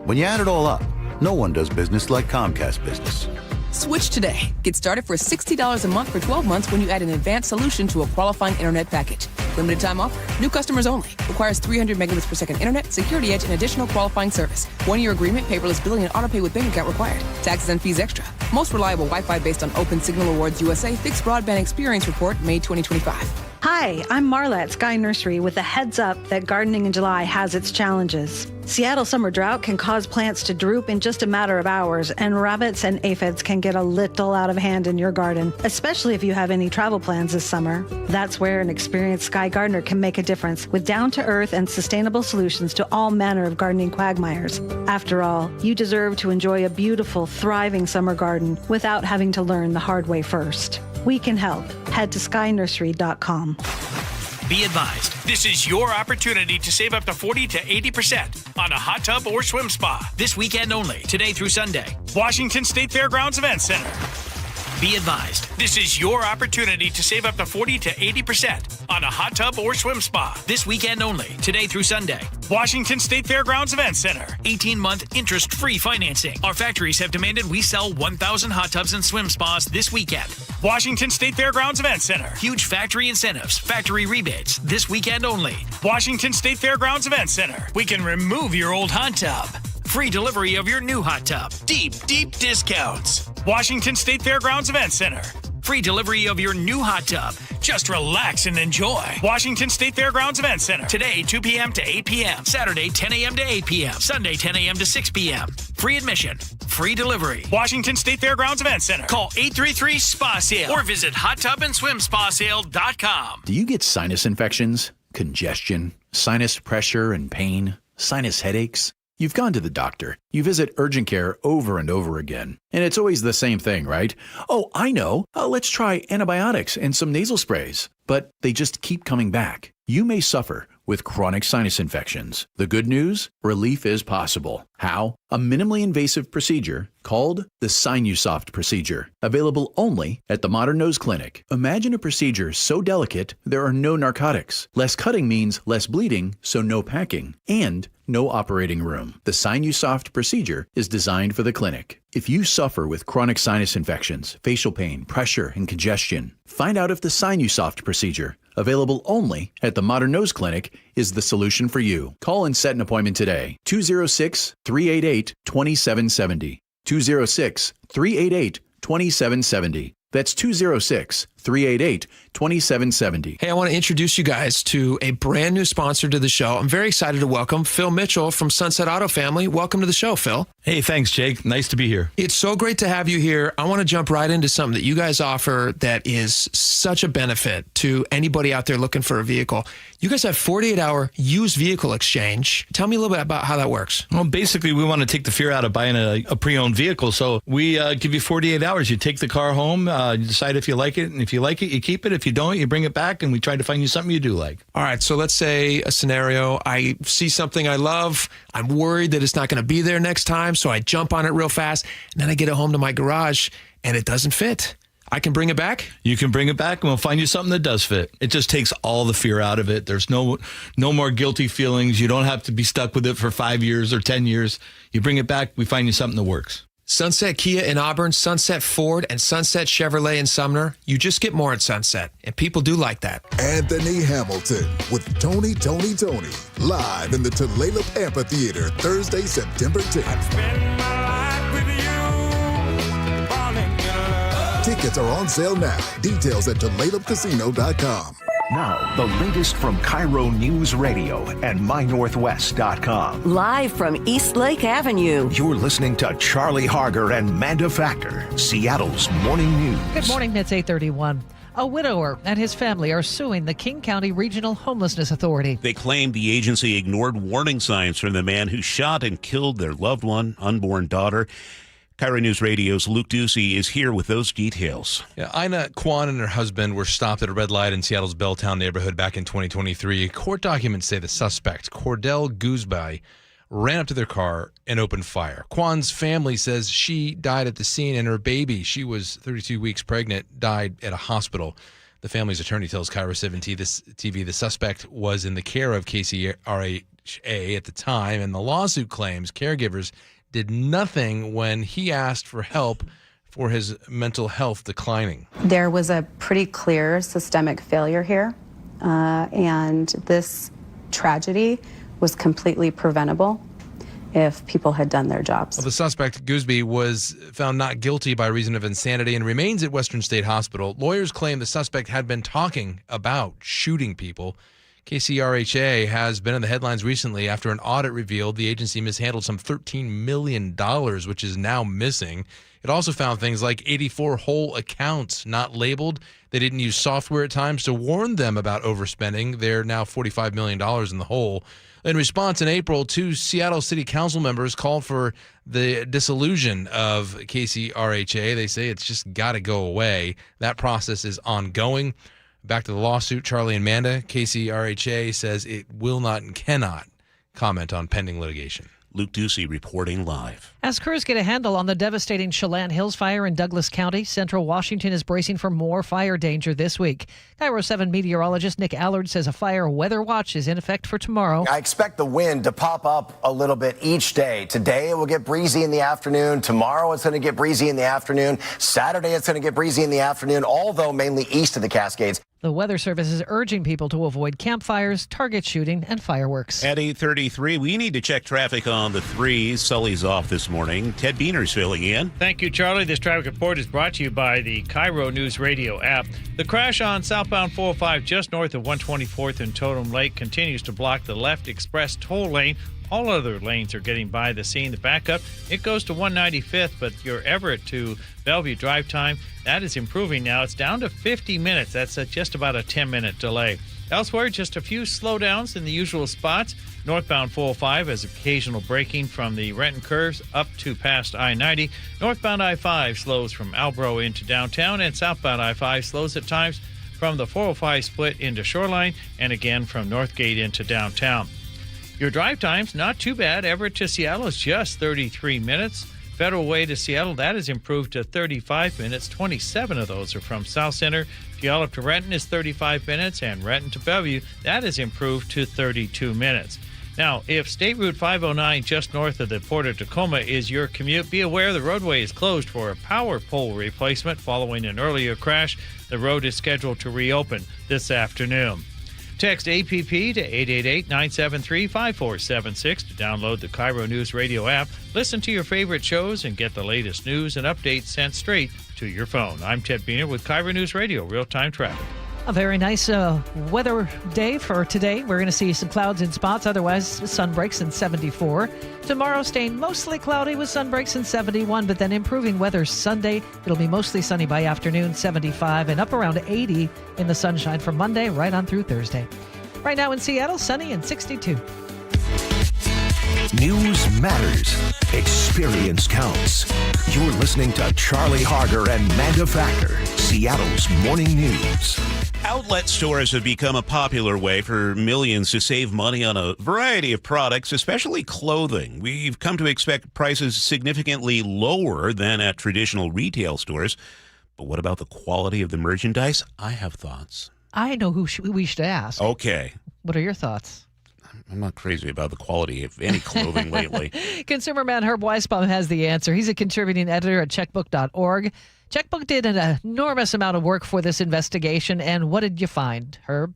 When you add it all up, no one does business like Comcast Business. Switch today. Get started for $60 a month for 12 months when you add an advanced solution to a qualifying internet package. Limited time offer. New customers only. Requires 300 megabits per second internet, security edge, and additional qualifying service. 1-year agreement, paperless billing, and autopay with bank account required. Taxes and fees extra. Most reliable Wi-Fi based on Open Signal Awards USA Fixed Broadband Experience Report, May 2025. Hi, Hi, I'm Marla at Sky Nursery with a heads up that gardening in July has its challenges. Seattle summer drought can cause plants to droop in just a matter of hours, and rabbits and aphids can get a little out of hand in your garden, especially if you have any travel plans this summer. That's where an experienced Sky gardener can make a difference with down-to-earth and sustainable solutions to all manner of gardening quagmires. After all, you deserve to enjoy a beautiful, thriving summer garden without having to learn the hard way first. We can help. Head to skynursery.com. Be advised, this is your opportunity to save up to 40 to 80% on a hot tub or swim spa. This weekend only, today through Sunday. Washington State Fairgrounds Event Center. Be advised, this is your opportunity to save up to 40 to 80% on a hot tub or swim spa. This weekend only, today through Sunday. Washington State Fairgrounds Event Center. 18-month interest-free financing. Our factories have demanded we sell 1,000 hot tubs and swim spas this weekend. Washington State Fairgrounds Event Center. Huge factory incentives, factory rebates, this weekend only. Washington State Fairgrounds Event Center. We can remove your old hot tub. Free delivery of your new hot tub. Deep, deep discounts. Washington State Fairgrounds Event Center. Free delivery of your new hot tub. Just relax and enjoy. Washington State Fairgrounds Event Center. Today, 2 p.m. to 8 p.m. Saturday, 10 a.m. to 8 p.m. Sunday, 10 a.m. to 6 p.m. Free admission. Free delivery. Washington State Fairgrounds Event Center. Call 833-SPA-SALE or visit hottubandSwimSpaSale.com. Do you get sinus infections, congestion, sinus pressure and pain, sinus headaches? You've gone to the doctor. You visit urgent care over and over again. And it's always the same thing, right? Oh, I know. Let's try antibiotics and some nasal sprays. But they just keep coming back. You may suffer with chronic sinus infections. The good news? Relief is possible. How? A minimally invasive procedure called the Sinusoft procedure, available only at the Modern Nose Clinic. Imagine a procedure so delicate there are no narcotics. Less cutting means less bleeding, so no packing, and no operating room. The Sinusoft procedure is designed for the clinic. If you suffer with chronic sinus infections, facial pain, pressure, and congestion, find out if the Sinusoft procedure, available only at the Modern Nose Clinic, is the solution for you. Call and set an appointment today. 206-388-2770. 206-388-2770. That's 206-388-2770. Hey, I want to introduce you guys to a brand new sponsor to the show. I'm very excited to welcome Phil Mitchell from Sunset Auto Family. Welcome to the show, Phil. Hey, thanks, Jake. Nice to be here. It's so great to have you here. I want to jump right into something that you guys offer that is such a benefit to anybody out there looking for a vehicle. You guys have 48-hour used vehicle exchange. Tell me a little bit about how that works. Well, basically, we want to take the fear out of buying a pre-owned vehicle. So we give you 48 hours. You take the car home, you decide if you like it. And if you like it, you keep it. If you don't, you bring it back, and we try to find you something you do like. All right. So let's say a scenario. I see something I love. I'm worried that it's not going to be there next time. So I jump on it real fast. And then I get it home to my garage, and it doesn't fit. I can bring it back? You can bring it back, and we'll find you something that does fit. It just takes all the fear out of it. There's no more guilty feelings. You don't have to be stuck with it for 5 years or 10 years. You bring it back, we find you something that works. Sunset Kia in Auburn, Sunset Ford, and Sunset Chevrolet in Sumner. You just get more at Sunset, and people do like that. Anthony Hamilton with Tony, live in the Tulalip Amphitheater, Thursday, September 10th. Tickets are on sale now. Details at TulalipCasino.com. Now, the latest from KIRO Newsradio and MyNorthwest.com. Live from Eastlake Avenue. You're listening to Charlie Harger and Manda Factor, Seattle's morning news. Good morning, it's 8:31. A widower and his family are suing the King County Regional Homelessness Authority. They claim the agency ignored warning signs from the man who shot and killed their loved one, unborn daughter. KIRO News Radio's Luke Ducey is here with those details. Yeah, Ina Kwan and her husband were stopped at a red light in Seattle's Belltown neighborhood back in 2023. Court documents say the suspect, Cordell Gooseby, ran up to their car and opened fire. Kwan's family says she died at the scene, and her baby, she was 32 weeks pregnant, died at a hospital. The family's attorney tells KIRO 7 TV the suspect was in the care of KCRHA at the time, and the lawsuit claims caregivers did nothing when he asked for help for his mental health declining. There was a pretty clear systemic failure here, and this tragedy was completely preventable. if people had done their jobs. Well, the suspect, Gooseby, was found not guilty by reason of insanity and remains at Western State Hospital. Lawyers claim the suspect had been talking about shooting people. KCRHA has been in the headlines recently after an audit revealed the agency mishandled some $13 million, which is now missing. It also found things like 84 whole accounts not labeled. They didn't use software at times to warn them about overspending. They're now $45 million in the hole. In response, in April, 2 Seattle City Council members called for the dissolution of KCRHA. They say it's just got to go away. That process is ongoing. Back to the lawsuit, Charlie and Manda. KCRHA says it will not and cannot comment on pending litigation. Luke Ducey reporting live. As crews get a handle on the devastating Chelan Hills fire in Douglas County, Central Washington is bracing for more fire danger this week. KIRO 7 meteorologist Nick Allard says a fire weather watch is in effect for tomorrow. I expect the wind to pop up a little bit each day. Today it will get breezy in the afternoon. Tomorrow it's going to get breezy in the afternoon. Saturday it's going to get breezy in the afternoon, although mainly east of the Cascades. The Weather Service is urging people to avoid campfires, target shooting, and fireworks. At 8:33, we need to check traffic on the 3s. Sully's off this morning. Ted Biener's filling in. Thank you, Charlie. This traffic report is brought to you by the KIRO Newsradio App. The crash on southbound 405 just north of 124th and Totem Lake continues to block the left express toll lane. All other lanes are getting by the scene. The backup, it goes to 195th, but your Everett to Bellevue drive time, that is improving now. It's down to 50 minutes. That's just about a 10-minute delay. Elsewhere, just a few slowdowns in the usual spots. Northbound 405 has occasional braking from the Renton curves up to past I-90. Northbound I-5 slows from Albro into downtown, and southbound I-5 slows at times from the 405 split into Shoreline and again from Northgate into downtown. Your drive time's not too bad. Everett to Seattle is just 33 minutes. Federal Way to Seattle, that has improved to 35 minutes. 27 of those are from South Center. Puyallup to Renton is 35 minutes, and Renton to Bellevue, that has improved to 32 minutes. Now, if State Route 509 just north of the Port of Tacoma is your commute, be aware the roadway is closed for a power pole replacement following an earlier crash. The road is scheduled to reopen this afternoon. Text APP to 888-973-5476 to download the KIRO News Radio app. Listen to your favorite shows and get the latest news and updates sent straight to your phone. I'm Ted Biener with KIRO News Radio, real-time traffic. A very nice weather day for today. We're going to see some clouds in spots. Otherwise, sun breaks in 74. Tomorrow staying mostly cloudy with sun breaks in 71, but then improving weather Sunday. It'll be mostly sunny by afternoon, 75, and up around 80 in the sunshine from Monday right on through Thursday. Right now in Seattle, sunny and 62. News matters. Experience counts. You're listening to Charlie Harger and Manda Factor, Seattle's morning news. Outlet stores have become a popular way for millions to save money on a variety of products, especially clothing. We've come to expect prices significantly lower than at traditional retail stores. But what about the quality of the merchandise? I have thoughts. I know who we should ask. Okay. What are your thoughts? I'm not crazy about the quality of any clothing lately. Consumer man Herb Weisbaum has the answer. He's a contributing editor at checkbook.org. Checkbook did an enormous amount of work for this investigation, and what did you find, Herb?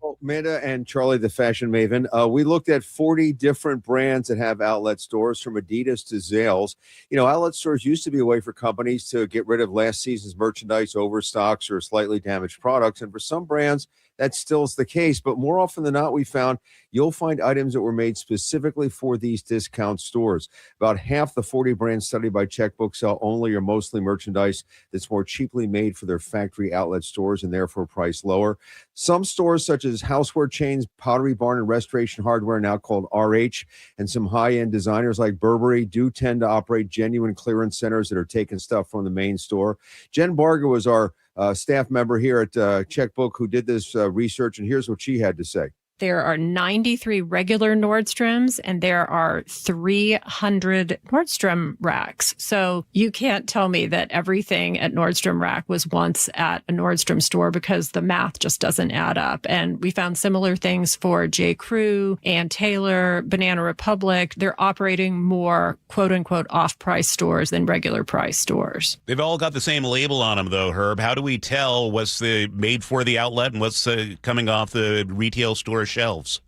Well, Amanda and Charlie, the fashion maven, we looked at 40 different brands that have outlet stores, from Adidas to Zales. You know, outlet stores used to be a way for companies to get rid of last season's merchandise, overstocks, or slightly damaged products, and for some brands, that still is the case. But more often than not, we found you'll find items that were made specifically for these discount stores. About half the 40 brands studied by Checkbook sell only or mostly merchandise that's more cheaply made for their factory outlet stores and therefore priced lower. Some stores, such as houseware chains, Pottery Barn, and Restoration Hardware, now called RH, and some high-end designers like Burberry, do tend to operate genuine clearance centers that are taking stuff from the main store. Jen Barger was our staff member here at Checkbook who did this research, and here's what she had to say. There are 93 regular Nordstroms and there are 300 Nordstrom racks. So you can't tell me that everything at Nordstrom Rack was once at a Nordstrom store, because the math just doesn't add up. And we found similar things for J. Crew, Ann Taylor, Banana Republic. They're operating more quote unquote off-price stores than regular price stores. They've all got the same label on them, though, Herb. How do we tell what's made for the outlet and what's coming off the retail store shelves?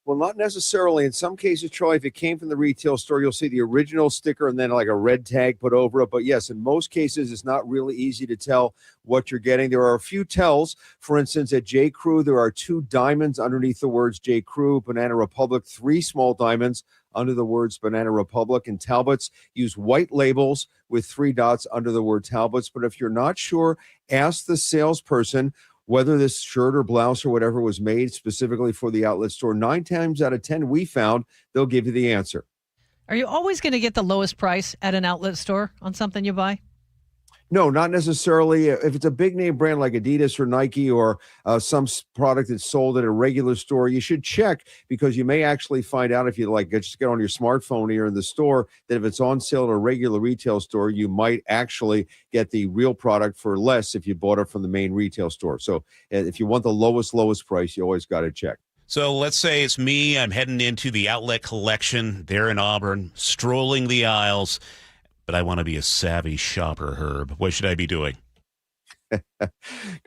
Well, not necessarily. In some cases, Troy, if it came from the retail store, you'll see the original sticker and then like a red tag put over it. But yes, in most cases, it's not really easy to tell what you're getting. There are a few tells. For instance, at J. Crew, there are 2 diamonds underneath the words J. Crew, Banana Republic, 3 small diamonds under the words Banana Republic, and Talbots use white labels with 3 dots under the word Talbots. But if you're not sure, ask the salesperson whether this shirt or blouse or whatever was made specifically for the outlet store. 9 times out of 10, we found they'll give you the answer. Are you always going to get the lowest price at an outlet store on something you buy? No, not necessarily. If it's a big name brand like Adidas or Nike or some product that's sold at a regular store, you should check, because you may actually find out, if you like, just get on your smartphone here in the store, that if it's on sale at a regular retail store, you might actually get the real product for less if you bought it from the main retail store. So if you want the lowest price, you always got to check. So let's say it's me. I'm heading into the outlet collection there in Auburn, strolling the aisles. But I want to be a savvy shopper, Herb. What should I be doing?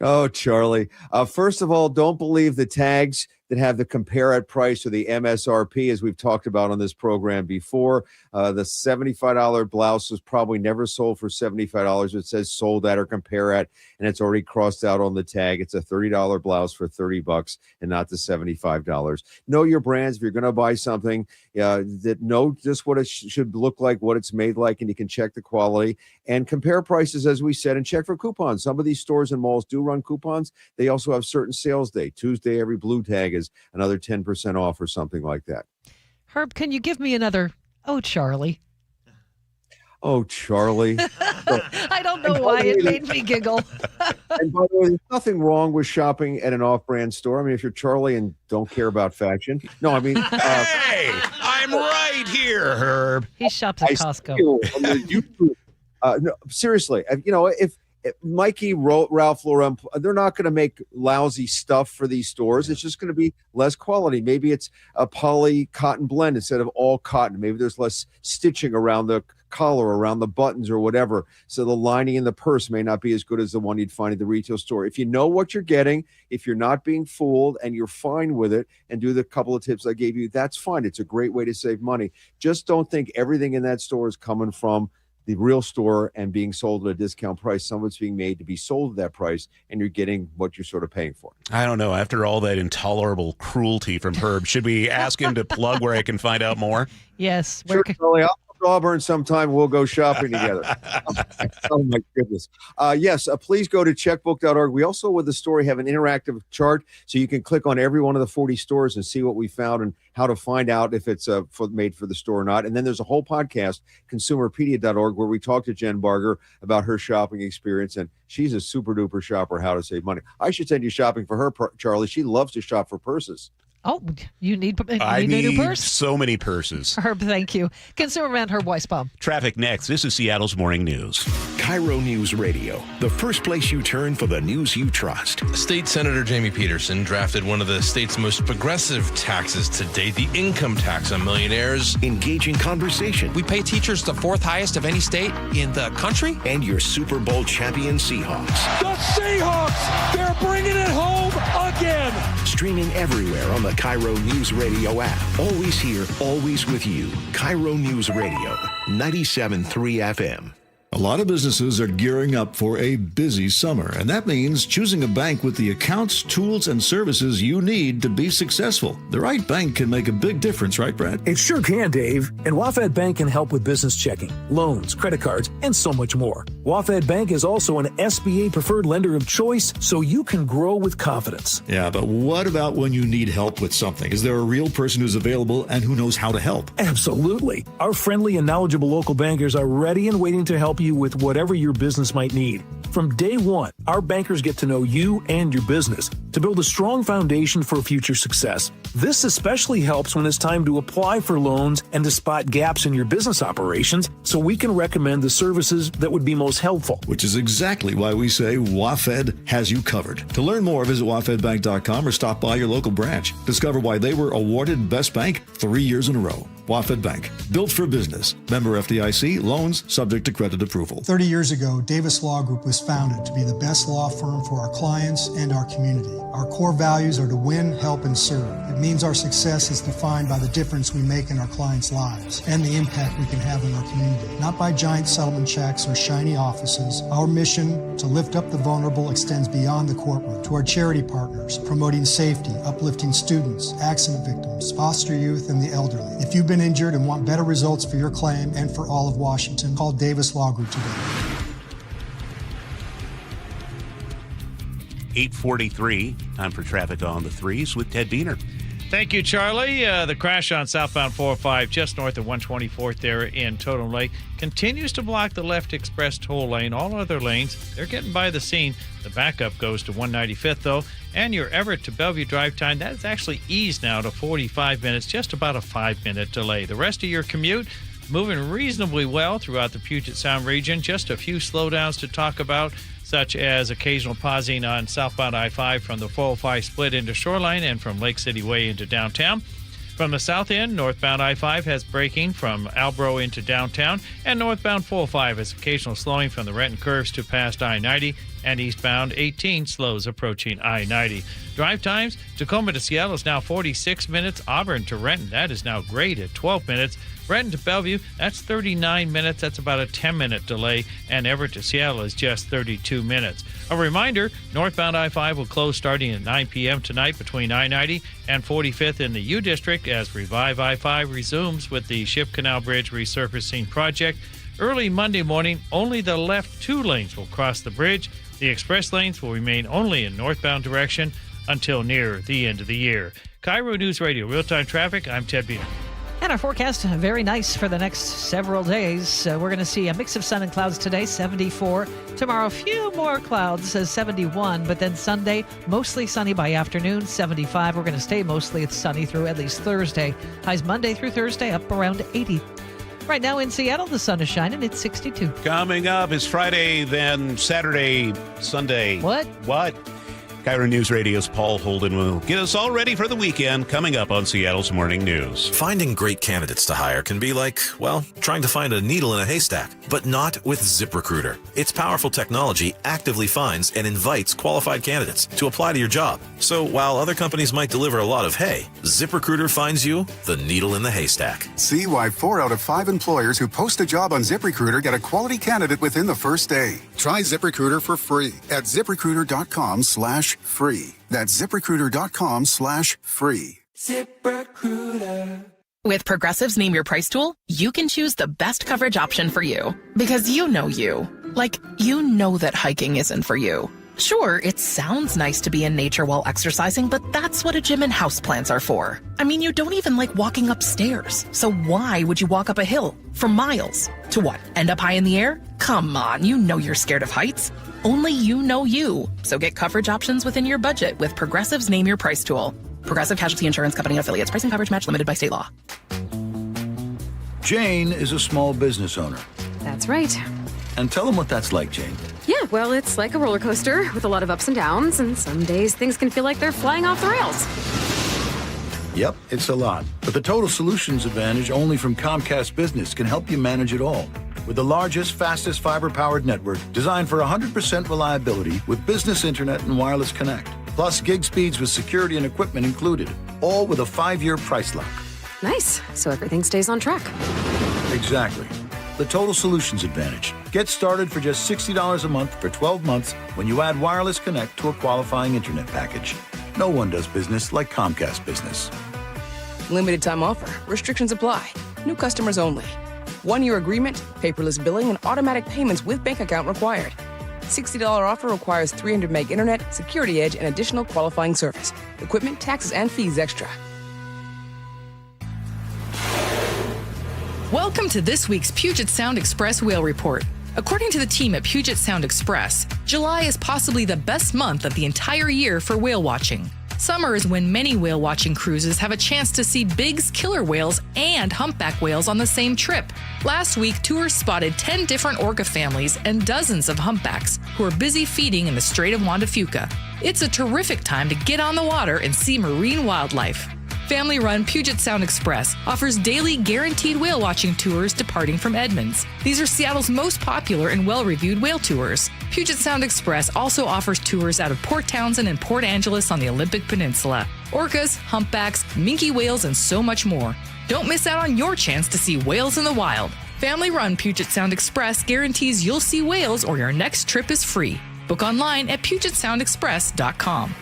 Oh, Charlie. First of all, don't believe the tags that have the compare at price or the MSRP, as we've talked about on this program before. The $75 blouse was probably never sold for $75. It says sold at or compare at, and it's already crossed out on the tag. It's a $30 blouse for $30 and not the $75. Know your brands. If you're going to buy something, that know just what it should look like, what it's made like, and you can check the quality and compare prices, as we said, and check for coupons. Some of these stores and malls do run coupons. They also have certain sales day. Tuesday, every blue tag is another 10% off or something like that. Herb, can you give me another, oh, Charlie? Oh, Charlie. I don't know why it made me giggle. And by the way, there's nothing wrong with shopping at an off-brand store. I mean, if you're Charlie and don't care about fashion. No, I mean... hey, I'm right here, Herb. He shops at Costco. No, seriously, if Mikey, Ralph Lauren, they're not going to make lousy stuff for these stores. It's just going to be less quality. Maybe it's a poly cotton blend instead of all cotton. Maybe there's less stitching around the collar, around the buttons or whatever. So the lining in the purse may not be as good as the one you'd find at the retail store. If you know what you're getting, if you're not being fooled and you're fine with it and do the couple of tips I gave you, that's fine. It's a great way to save money. Just don't think everything in that store is coming from the real store and being sold at a discount price. Some of it's being made to be sold at that price, and you're getting what you're sort of paying for. I don't know. After all that intolerable cruelty from Herb, should we ask him to plug where I can find out more? Yes. Sure, Charlie. I'll come to Auburn sometime. We'll go shopping together. Oh, my goodness. Yes, please go to checkbook.org. We also, with the story, have an interactive chart, so you can click on every one of the 40 stores and see what we found and how to find out if it's made for the store or not. And then there's a whole podcast, consumerpedia.org, where we talk to Jen Barger about her shopping experience. And she's a super duper shopper, how to save money. I should send you shopping for her, Charlie. She loves to shop for purses. Oh, you need I a new need purse? so many purses. Herb, thank you. Consumer man Herb Weisbaum. Traffic next. This is Seattle's Morning News. KIRO Newsradio, the first place you turn for the news you trust. State Senator Jamie Peterson drafted one of the state's most progressive taxes to date, the income tax on millionaires. Engaging conversation. We pay teachers the 4th highest of any state in the country. And your Super Bowl champion Seahawks. The Seahawks, they're bringing it home again. Streaming everywhere on the KIRO Newsradio app. Always here, always with you. KIRO Newsradio, 97.3 FM. A lot of businesses are gearing up for a busy summer, and that means choosing a bank with the accounts, tools, and services you need to be successful. The right bank can make a big difference, right, Brad? It sure can, Dave. And WaFd Bank can help with business checking, loans, credit cards, and so much more. WaFd Bank is also an SBA preferred lender of choice, so you can grow with confidence. Yeah, but what about when you need help with something? Is there a real person who's available and who knows how to help? Absolutely. Our friendly and knowledgeable local bankers are ready and waiting to help you with whatever your business might need. From day one, our bankers get to know you and your business to build a strong foundation for future success. This especially helps when it's time to apply for loans and to spot gaps in your business operations, so we can recommend the services that would be most helpful. Which is exactly why we say WaFd has you covered. To learn more, visit wafedbank.com or stop by your local branch. Discover why they were awarded Best Bank 3 years in a row. Wafd Bank, built for business. Member FDIC, loans subject to credit approval. 30 years ago, Davis Law Group was founded to be the best law firm for our clients and our community. Our core values are to win, help, and serve. It means our success is defined by the difference we make in our clients' lives and the impact we can have in our community. Not by giant settlement checks or shiny offices. Our mission to lift up the vulnerable extends beyond the courtroom to our charity partners, promoting safety, uplifting students, accident victims, foster youth, and the elderly. If you've been injured and want better results for your claim and for all of Washington, call Davis Law Group today. 8:43. Time for traffic on the 3s with Ted Diener. Thank you, Charlie. The crash on southbound 405 just north of 124th there in Totem Lake continues to block the left express toll lane. All other lanes, they're getting by the scene. The backup goes to 195th, though. And your Everett to Bellevue drive time, that is actually eased now to 45 minutes, just about a 5-minute delay. The rest of your commute, moving reasonably well throughout the Puget Sound region. Just a few slowdowns to talk about, such as occasional pausing on southbound I-5 from the 405 split into Shoreline and from Lake City Way into downtown. From the south end, northbound I-5 has braking from Albro into downtown, and northbound 405 has occasional slowing from the Renton curves to past I-90, and eastbound 18 slows approaching I-90. Drive times, Tacoma to Seattle is now 46 minutes. Auburn to Renton, that is now great at 12 minutes. Renton to Bellevue, that's 39 minutes. That's about a 10-minute delay. And Everett to Seattle is just 32 minutes. A reminder, northbound I-5 will close starting at 9 p.m. tonight between I-90 and 45th in the U District as Revive I-5 resumes with the Ship Canal Bridge resurfacing project. Early Monday morning, only the left 2 lanes will cross the bridge. The express lanes will remain only in northbound direction until near the end of the year. KIRO Newsradio Real-Time Traffic, I'm Ted Diener. And our forecast, very nice for the next several days. We're going to see a mix of sun and clouds today, 74. Tomorrow, a few more clouds, 71. But then Sunday, mostly sunny by afternoon, 75. We're going to stay mostly sunny through at least Thursday. Highs Monday through Thursday, up around 80. Right now in Seattle, the sun is shining. It's 62. Coming up is Friday, then Saturday, Sunday. What? KIRO News Radio's Paul Holden will get us all ready for the weekend, coming up on Seattle's Morning News. Finding great candidates to hire can be like, well, trying to find a needle in a haystack, but not with ZipRecruiter. Its powerful technology actively finds and invites qualified candidates to apply to your job. So while other companies might deliver a lot of hay, ZipRecruiter finds you the needle in the haystack. See why 4 out of 5 employers who post a job on ZipRecruiter get a quality candidate within the first day. Try ZipRecruiter for free at ZipRecruiter.com/free. That's ZipRecruiter.com/free. ZipRecruiter. With Progressive's Name Your Price tool, you can choose the best coverage option for you. Because you know you. Like, you know that hiking isn't for you. Sure, it sounds nice to be in nature while exercising, but that's what a gym and houseplants are for. I mean, you don't even like walking upstairs. So why would you walk up a hill for miles? To what, end up high in the air? Come on, you know you're scared of heights. Only you know you. So get coverage options within your budget with Progressive's Name Your Price tool. Progressive Casualty Insurance Company and affiliates. Price and coverage match limited by state law. Jane is a small business owner. That's right. And tell them what that's like, Jane. Yeah, well, it's like a roller coaster with a lot of ups and downs, and some days things can feel like they're flying off the rails. Yep, it's a lot. But the Total Solutions Advantage only from Comcast Business can help you manage it all. With the largest, fastest fiber-powered network designed for 100% reliability with business internet and wireless connect. Plus gig speeds with security and equipment included. All with a 5-year price lock. Nice. So everything stays on track. Exactly. The Total Solutions Advantage. Get started for just $60 a month for 12 months when you add wireless connect to a qualifying internet package. No one does business like Comcast Business. Limited time offer. Restrictions apply. New customers only. 1-year agreement, paperless billing, and automatic payments with bank account required. $60 offer requires 300 meg internet, security edge, and additional qualifying service. Equipment, taxes, and fees extra. Welcome to this week's Puget Sound Express Whale Report. According to the team at Puget Sound Express, July is possibly the best month of the entire year for whale watching. Summer is when many whale watching cruises have a chance to see Bigg's killer whales and humpback whales on the same trip. Last week, tours spotted 10 different orca families and dozens of humpbacks who are busy feeding in the Strait of Juan de Fuca. It's a terrific time to get on the water and see marine wildlife. Family-run Puget Sound Express offers daily guaranteed whale watching tours departing from Edmonds. These are Seattle's most popular and well-reviewed whale tours. Puget Sound Express also offers tours out of Port Townsend and Port Angeles on the Olympic Peninsula. Orcas, humpbacks, minke whales, and so much more. Don't miss out on your chance to see whales in the wild. Family-run Puget Sound Express guarantees you'll see whales or your next trip is free. Book online at PugetSoundExpress.com.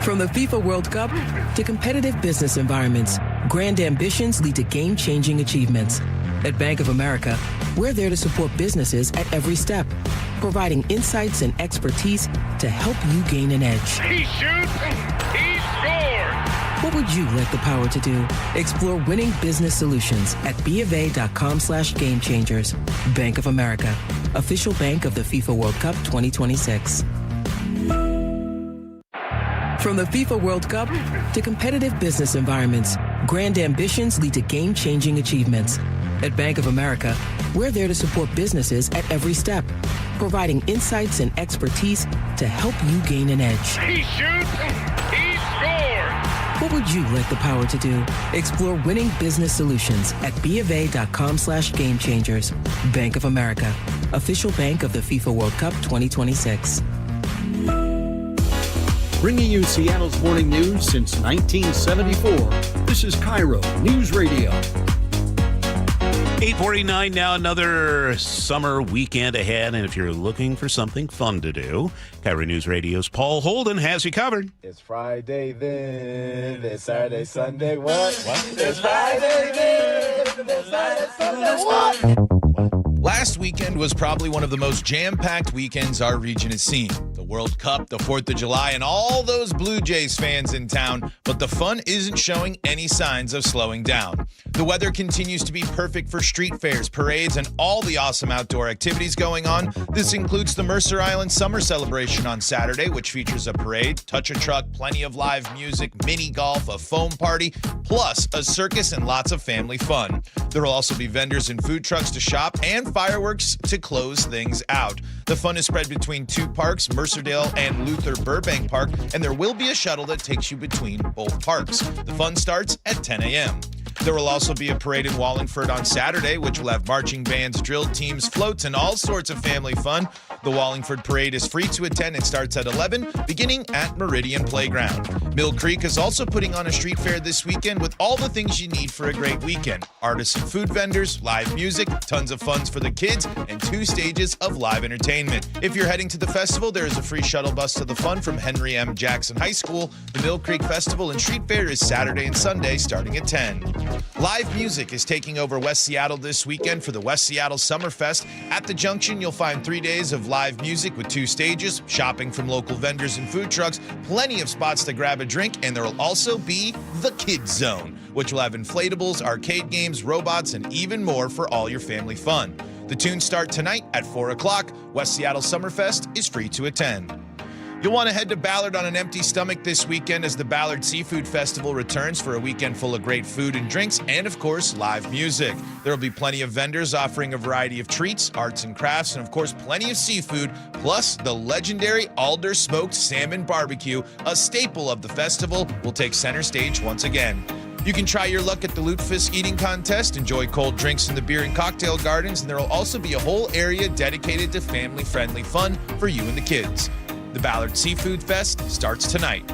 From the FIFA World Cup to competitive business environments, grand ambitions lead to game-changing achievements. At Bank of America, we're there to support businesses at every step, providing insights and expertise to help you gain an edge. He shoots, he scores! What would you like the power to do? Explore winning business solutions at BofA.com/gamechangers. Bank of America, official bank of the FIFA World Cup 2026. From the FIFA World Cup to competitive business environments, grand ambitions lead to game-changing achievements. At Bank of America, we're there to support businesses at every step, providing insights and expertise to help you gain an edge. He shoots, he scores! What would you like the power to do? Explore winning business solutions at BofA.com/gamechangers. Bank of America, official bank of the FIFA World Cup 2026. Bringing you Seattle's morning news since 1974. This is KIRO Newsradio. 8:49 now, another summer weekend ahead. And if you're looking for something fun to do, KIRO News Radio's Paul Holden has you covered. It's Friday then, it's Saturday, Sunday, what? It's Friday then, it's Saturday, Sunday, what? Last weekend was probably one of the most jam-packed weekends our region has seen. The World Cup, the 4th of July, and all those Blue Jays fans in town, but the fun isn't showing any signs of slowing down. The weather continues to be perfect for street fairs, parades, and all the awesome outdoor activities going on. This includes the Mercer Island Summer Celebration on Saturday, which features a parade, touch-a-truck, plenty of live music, mini golf, a foam party, plus a circus and lots of family fun. There will also be vendors and food trucks to shop and fireworks to close things out. The fun is spread between two parks, Mercerdale and Luther Burbank Park, and there will be a shuttle that takes you between both parks. The fun starts at 10 a.m. There will also be a parade in Wallingford on Saturday, which will have marching bands, drill teams, floats, and all sorts of family fun. The Wallingford Parade is free to attend and starts at 11, beginning at Meridian Playground. Mill Creek is also putting on a street fair this weekend with all the things you need for a great weekend. Artists and food vendors, live music, tons of funs for the kids, and 2 stages of live entertainment. If you're heading to the festival, there is a free shuttle bus to the fun from Henry M. Jackson High School. The Mill Creek Festival and Street Fair is Saturday and Sunday starting at 10. Live music is taking over West Seattle this weekend for the West Seattle Summerfest. At the Junction, you'll find 3 days of live music with 2 stages, shopping from local vendors and food trucks, plenty of spots to grab a drink, and there will also be the Kids Zone, which will have inflatables, arcade games, robots, and even more for all your family fun. The tunes start tonight at 4 o'clock. West Seattle Summerfest is free to attend. You'll want to head to Ballard on an empty stomach this weekend as the Ballard Seafood Festival returns for a weekend full of great food and drinks and, of course, live music. There will be plenty of vendors offering a variety of treats, arts and crafts, and, of course, plenty of seafood, plus the legendary Alder Smoked Salmon Barbecue, a staple of the festival, will take center stage once again. You can try your luck at the Lutefisk Eating Contest, enjoy cold drinks in the beer and cocktail gardens, and there will also be a whole area dedicated to family-friendly fun for you and the kids. The Ballard Seafood Fest starts tonight.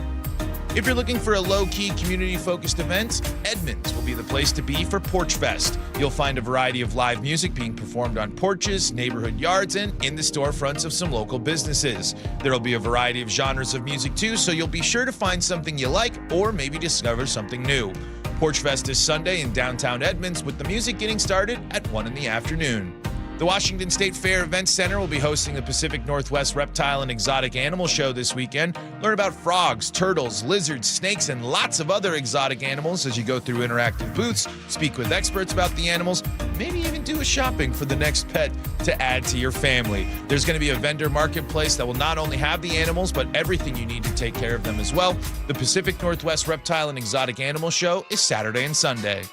If you're looking for a low-key, community-focused event, Edmonds will be the place to be for Porch Fest. You'll find a variety of live music being performed on porches, neighborhood yards, and in the storefronts of some local businesses. There will be a variety of genres of music too, so you'll be sure to find something you like or maybe discover something new. Porch Fest is Sunday in downtown Edmonds, with the music getting started at 1 in the afternoon. The Washington State Fair Event Center will be hosting the Pacific Northwest Reptile and Exotic Animal Show this weekend. Learn about frogs, turtles, lizards, snakes, and lots of other exotic animals as you go through interactive booths, speak with experts about the animals, maybe even do a shopping for the next pet to add to your family. There's going to be a vendor marketplace that will not only have the animals, but everything you need to take care of them as well. The Pacific Northwest Reptile and Exotic Animal Show is Saturday and Sunday.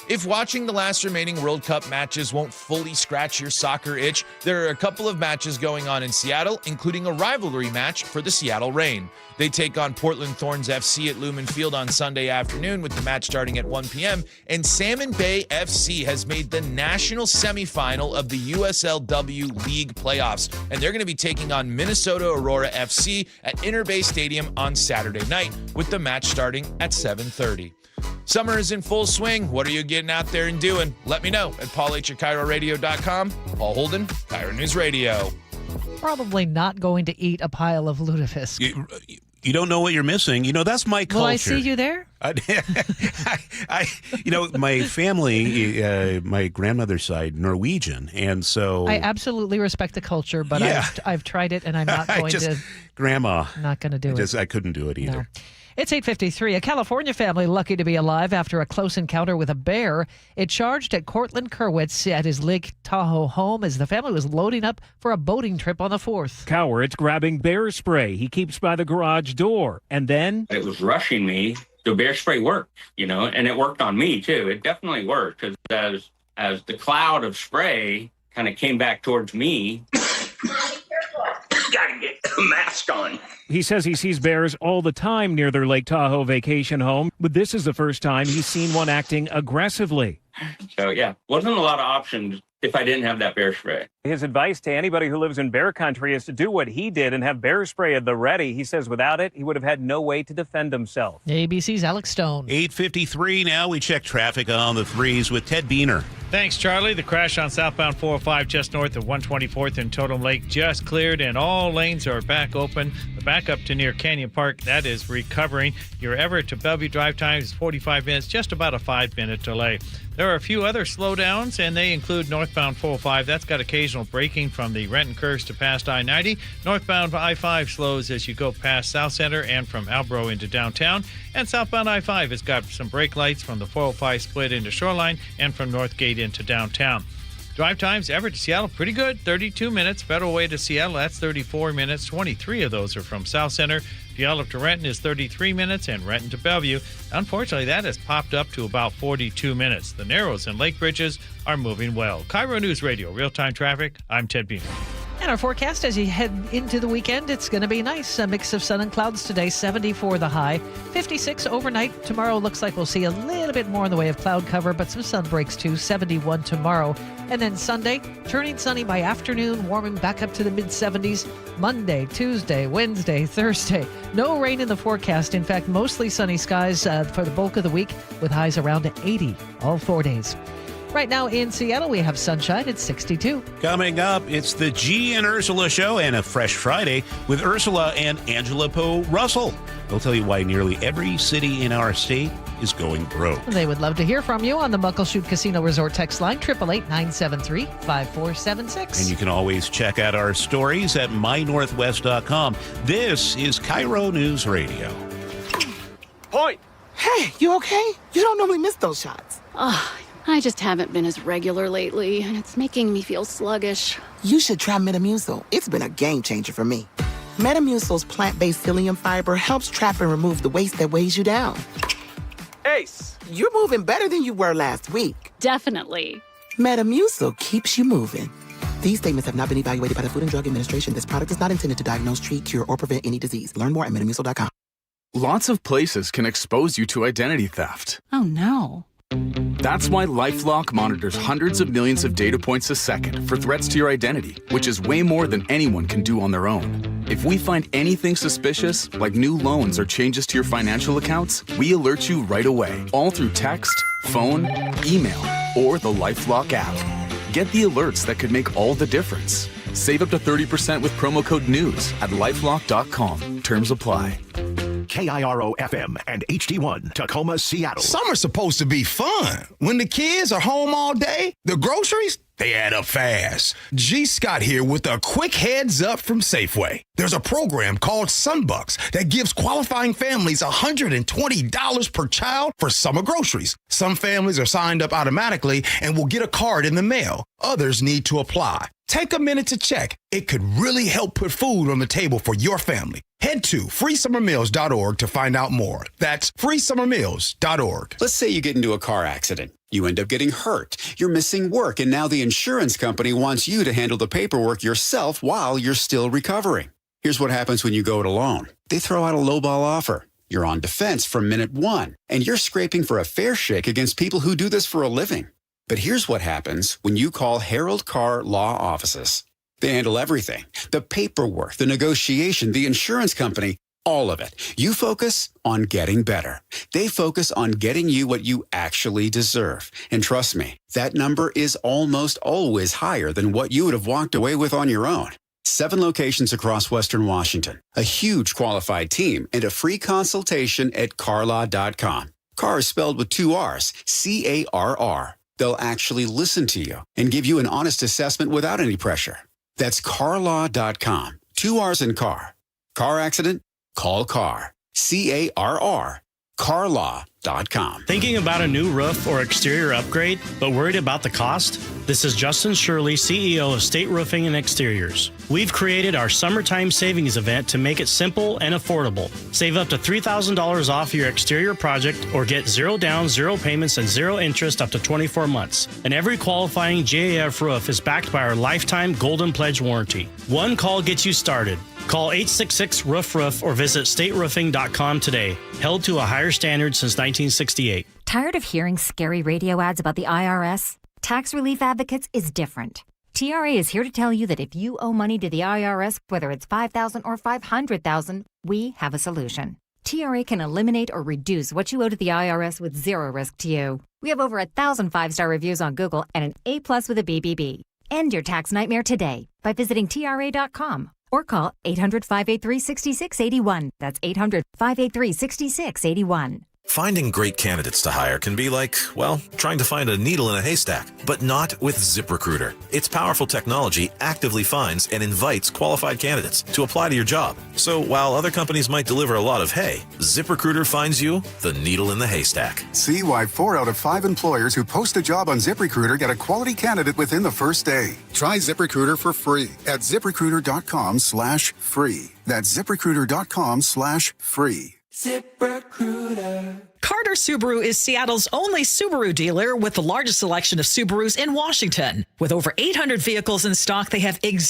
If watching the last remaining World Cup matches won't fully scratch your soccer itch, there are a couple of matches going on in Seattle, including a rivalry match for the Seattle Reign. They take on Portland Thorns FC at Lumen Field on Sunday afternoon, with the match starting at 1 p.m. And Salmon Bay FC has made the national semifinal of the USLW League playoffs, and they're going to be taking on Minnesota Aurora FC at Inter Bay Stadium on Saturday night, with the match starting at 7:30. Summer is in full swing. What are you getting out there and doing? Let me know at paulh@KIROradio.com. Paul Holden, KIRO News Radio. Probably not going to eat a pile of lutefisk. You don't know what you're missing. That's my culture. Will I see you there? My family, my grandmother's side, Norwegian, and so I absolutely respect the culture, but I've tried it, and I'm not going to. Grandma, not going to do it. I couldn't do it either. No. It's 8:53. A California family lucky to be alive after a close encounter with a bear. It charged at Cortland Kerwitz at his Lake Tahoe home as the family was loading up for a boating trip on the 4th. Cowards grabbing bear spray he keeps by the garage door, and then it was rushing me. The bear spray worked, and it worked on me too. It definitely worked, because as the cloud of spray kind of came back towards me. Gotta get a mask on. He says he sees bears all the time near their Lake Tahoe vacation home, but this is the first time he's seen one acting aggressively. So, wasn't a lot of options if I didn't have that bear spray. His advice to anybody who lives in bear country is to do what he did and have bear spray at the ready. He says without it, he would have had no way to defend himself. ABC's Alex Stone. 8:53 now. We check traffic on the 3s with Ted Beener. Thanks, Charlie. The crash on southbound 405 just north of 124th and Totem Lake just cleared, and all lanes are back open. The backup to near Canyon Park, that is recovering. Your Everett to Bellevue drive time is 45 minutes, just about a 5-minute delay. There are a few other slowdowns, and they include northbound 405. That's got occasional braking from the Renton curves to past I-90. Northbound I-5 slows as you go past South Center and from Albro into downtown. And southbound I-5 has got some brake lights from the 405 split into Shoreline and from Northgate into downtown. Drive times, Everett to Seattle, pretty good, 32 minutes. Federal Way to Seattle, that's 34 minutes. 23 of those are from South Center. Puyallup to Renton is 33 minutes, and Renton to Bellevue. Unfortunately, that has popped up to about 42 minutes. The Narrows and Lake Bridges are moving well. KIRO News Radio, real-time traffic. I'm Ted Beener. And our forecast as you head into the weekend, it's going to be nice. A mix of sun and clouds today, 74 the high, 56 overnight. Tomorrow looks like we'll see a little bit more in the way of cloud cover, but some sun breaks too, 71 tomorrow. And then Sunday, turning sunny by afternoon, warming back up to the mid-70s. Monday, Tuesday, Wednesday, Thursday. No rain in the forecast. In fact, mostly sunny skies for the bulk of the week with highs around 80 all 4 days. Right now in Seattle, we have sunshine at 62. Coming up, it's the G and Ursula show and a Fresh Friday with Ursula and Angela Poe Russell. They'll tell you why nearly every city in our state is going broke. They would love to hear from you on the Muckleshoot Casino Resort text line, 888-973-5476. And you can always check out our stories at mynorthwest.com. This is KIRO News Radio. Point! Hey, you okay? You don't normally miss those shots. I just haven't been as regular lately, and it's making me feel sluggish. You should try Metamucil. It's been a game changer for me. Metamucil's plant-based psyllium fiber helps trap and remove the waste that weighs you down. Ace, you're moving better than you were last week. Definitely. Metamucil keeps you moving. These statements have not been evaluated by the Food and Drug Administration. This product is not intended to diagnose, treat, cure, or prevent any disease. Learn more at metamucil.com. Lots of places can expose you to identity theft. Oh, no. That's why LifeLock monitors hundreds of millions of data points a second for threats to your identity, which is way more than anyone can do on their own. If we find anything suspicious, like new loans or changes to your financial accounts, we alert you right away, all through text, phone, email, or the LifeLock app. Get the alerts that could make all the difference. Save up to 30% with promo code NEWS at LifeLock.com. Terms apply. KIRO-FM and HD1, Tacoma, Seattle. Summer's supposed to be fun. When the kids are home all day, the groceries, they add up fast. G. Scott here with a quick heads up from Safeway. There's a program called Sunbucks that gives qualifying families $120 per child for summer groceries. Some families are signed up automatically and will get a card in the mail. Others need to apply. Take a minute to check. It could really help put food on the table for your family. Head to freesummermeals.org to find out more. That's freesummermeals.org. Let's say you get into a car accident. You end up getting hurt. You're missing work, and now the insurance company wants you to handle the paperwork yourself while you're still recovering. Here's what happens when you go it alone. They throw out a lowball offer. You're on defense from minute one, and you're scraping for a fair shake against people who do this for a living. But here's what happens when you call Harold Carr Law Offices. They handle everything. The paperwork, the negotiation, the insurance company, all of it. You focus on getting better. They focus on getting you what you actually deserve. And trust me, that number is almost always higher than what you would have walked away with on your own. 7 locations across Western Washington, a huge qualified team, and a free consultation at carlaw.com. Carr is spelled with 2 R's, C-A-R-R. They'll actually listen to you and give you an honest assessment without any pressure. That's carlaw.com. 2 R's in car. Car accident? Call Carr. C-A-R-R. carlaw.com. Thinking about a new roof or exterior upgrade, but worried about the cost? This is Justin Shirley, CEO of State Roofing and Exteriors. We've created our summertime savings event to make it simple and affordable. Save up to $3,000 off your exterior project or get 0 down, 0 payments, and 0 interest up to 24 months. And every qualifying GAF roof is backed by our lifetime Golden Pledge warranty. One call gets you started. Call 866-ROOF-ROOF or visit stateroofing.com today. Held to a higher standard since 1968. Tired of hearing scary radio ads about the IRS? Tax Relief Advocates is different. TRA is here to tell you that if you owe money to the IRS, whether it's $5,000 or $500,000, we have a solution. TRA can eliminate or reduce what you owe to the IRS with 0 risk to you. We have over 1,000 5-star reviews on Google and an A+ with a BBB. End your tax nightmare today by visiting TRA.com. Or call 800-583-6681. That's 800-583-6681. Finding great candidates to hire can be like, well, trying to find a needle in a haystack, but not with ZipRecruiter. Its powerful technology actively finds and invites qualified candidates to apply to your job. So while other companies might deliver a lot of hay, ZipRecruiter finds you the needle in the haystack. See why 4 out of 5 employers who post a job on ZipRecruiter get a quality candidate within the first day. Try ZipRecruiter for free at ZipRecruiter.com/free. That's ZipRecruiter.com/free. ZipRecruiter. Carter Subaru is Seattle's only Subaru dealer with the largest selection of Subarus in Washington. With over 800 vehicles in stock, they have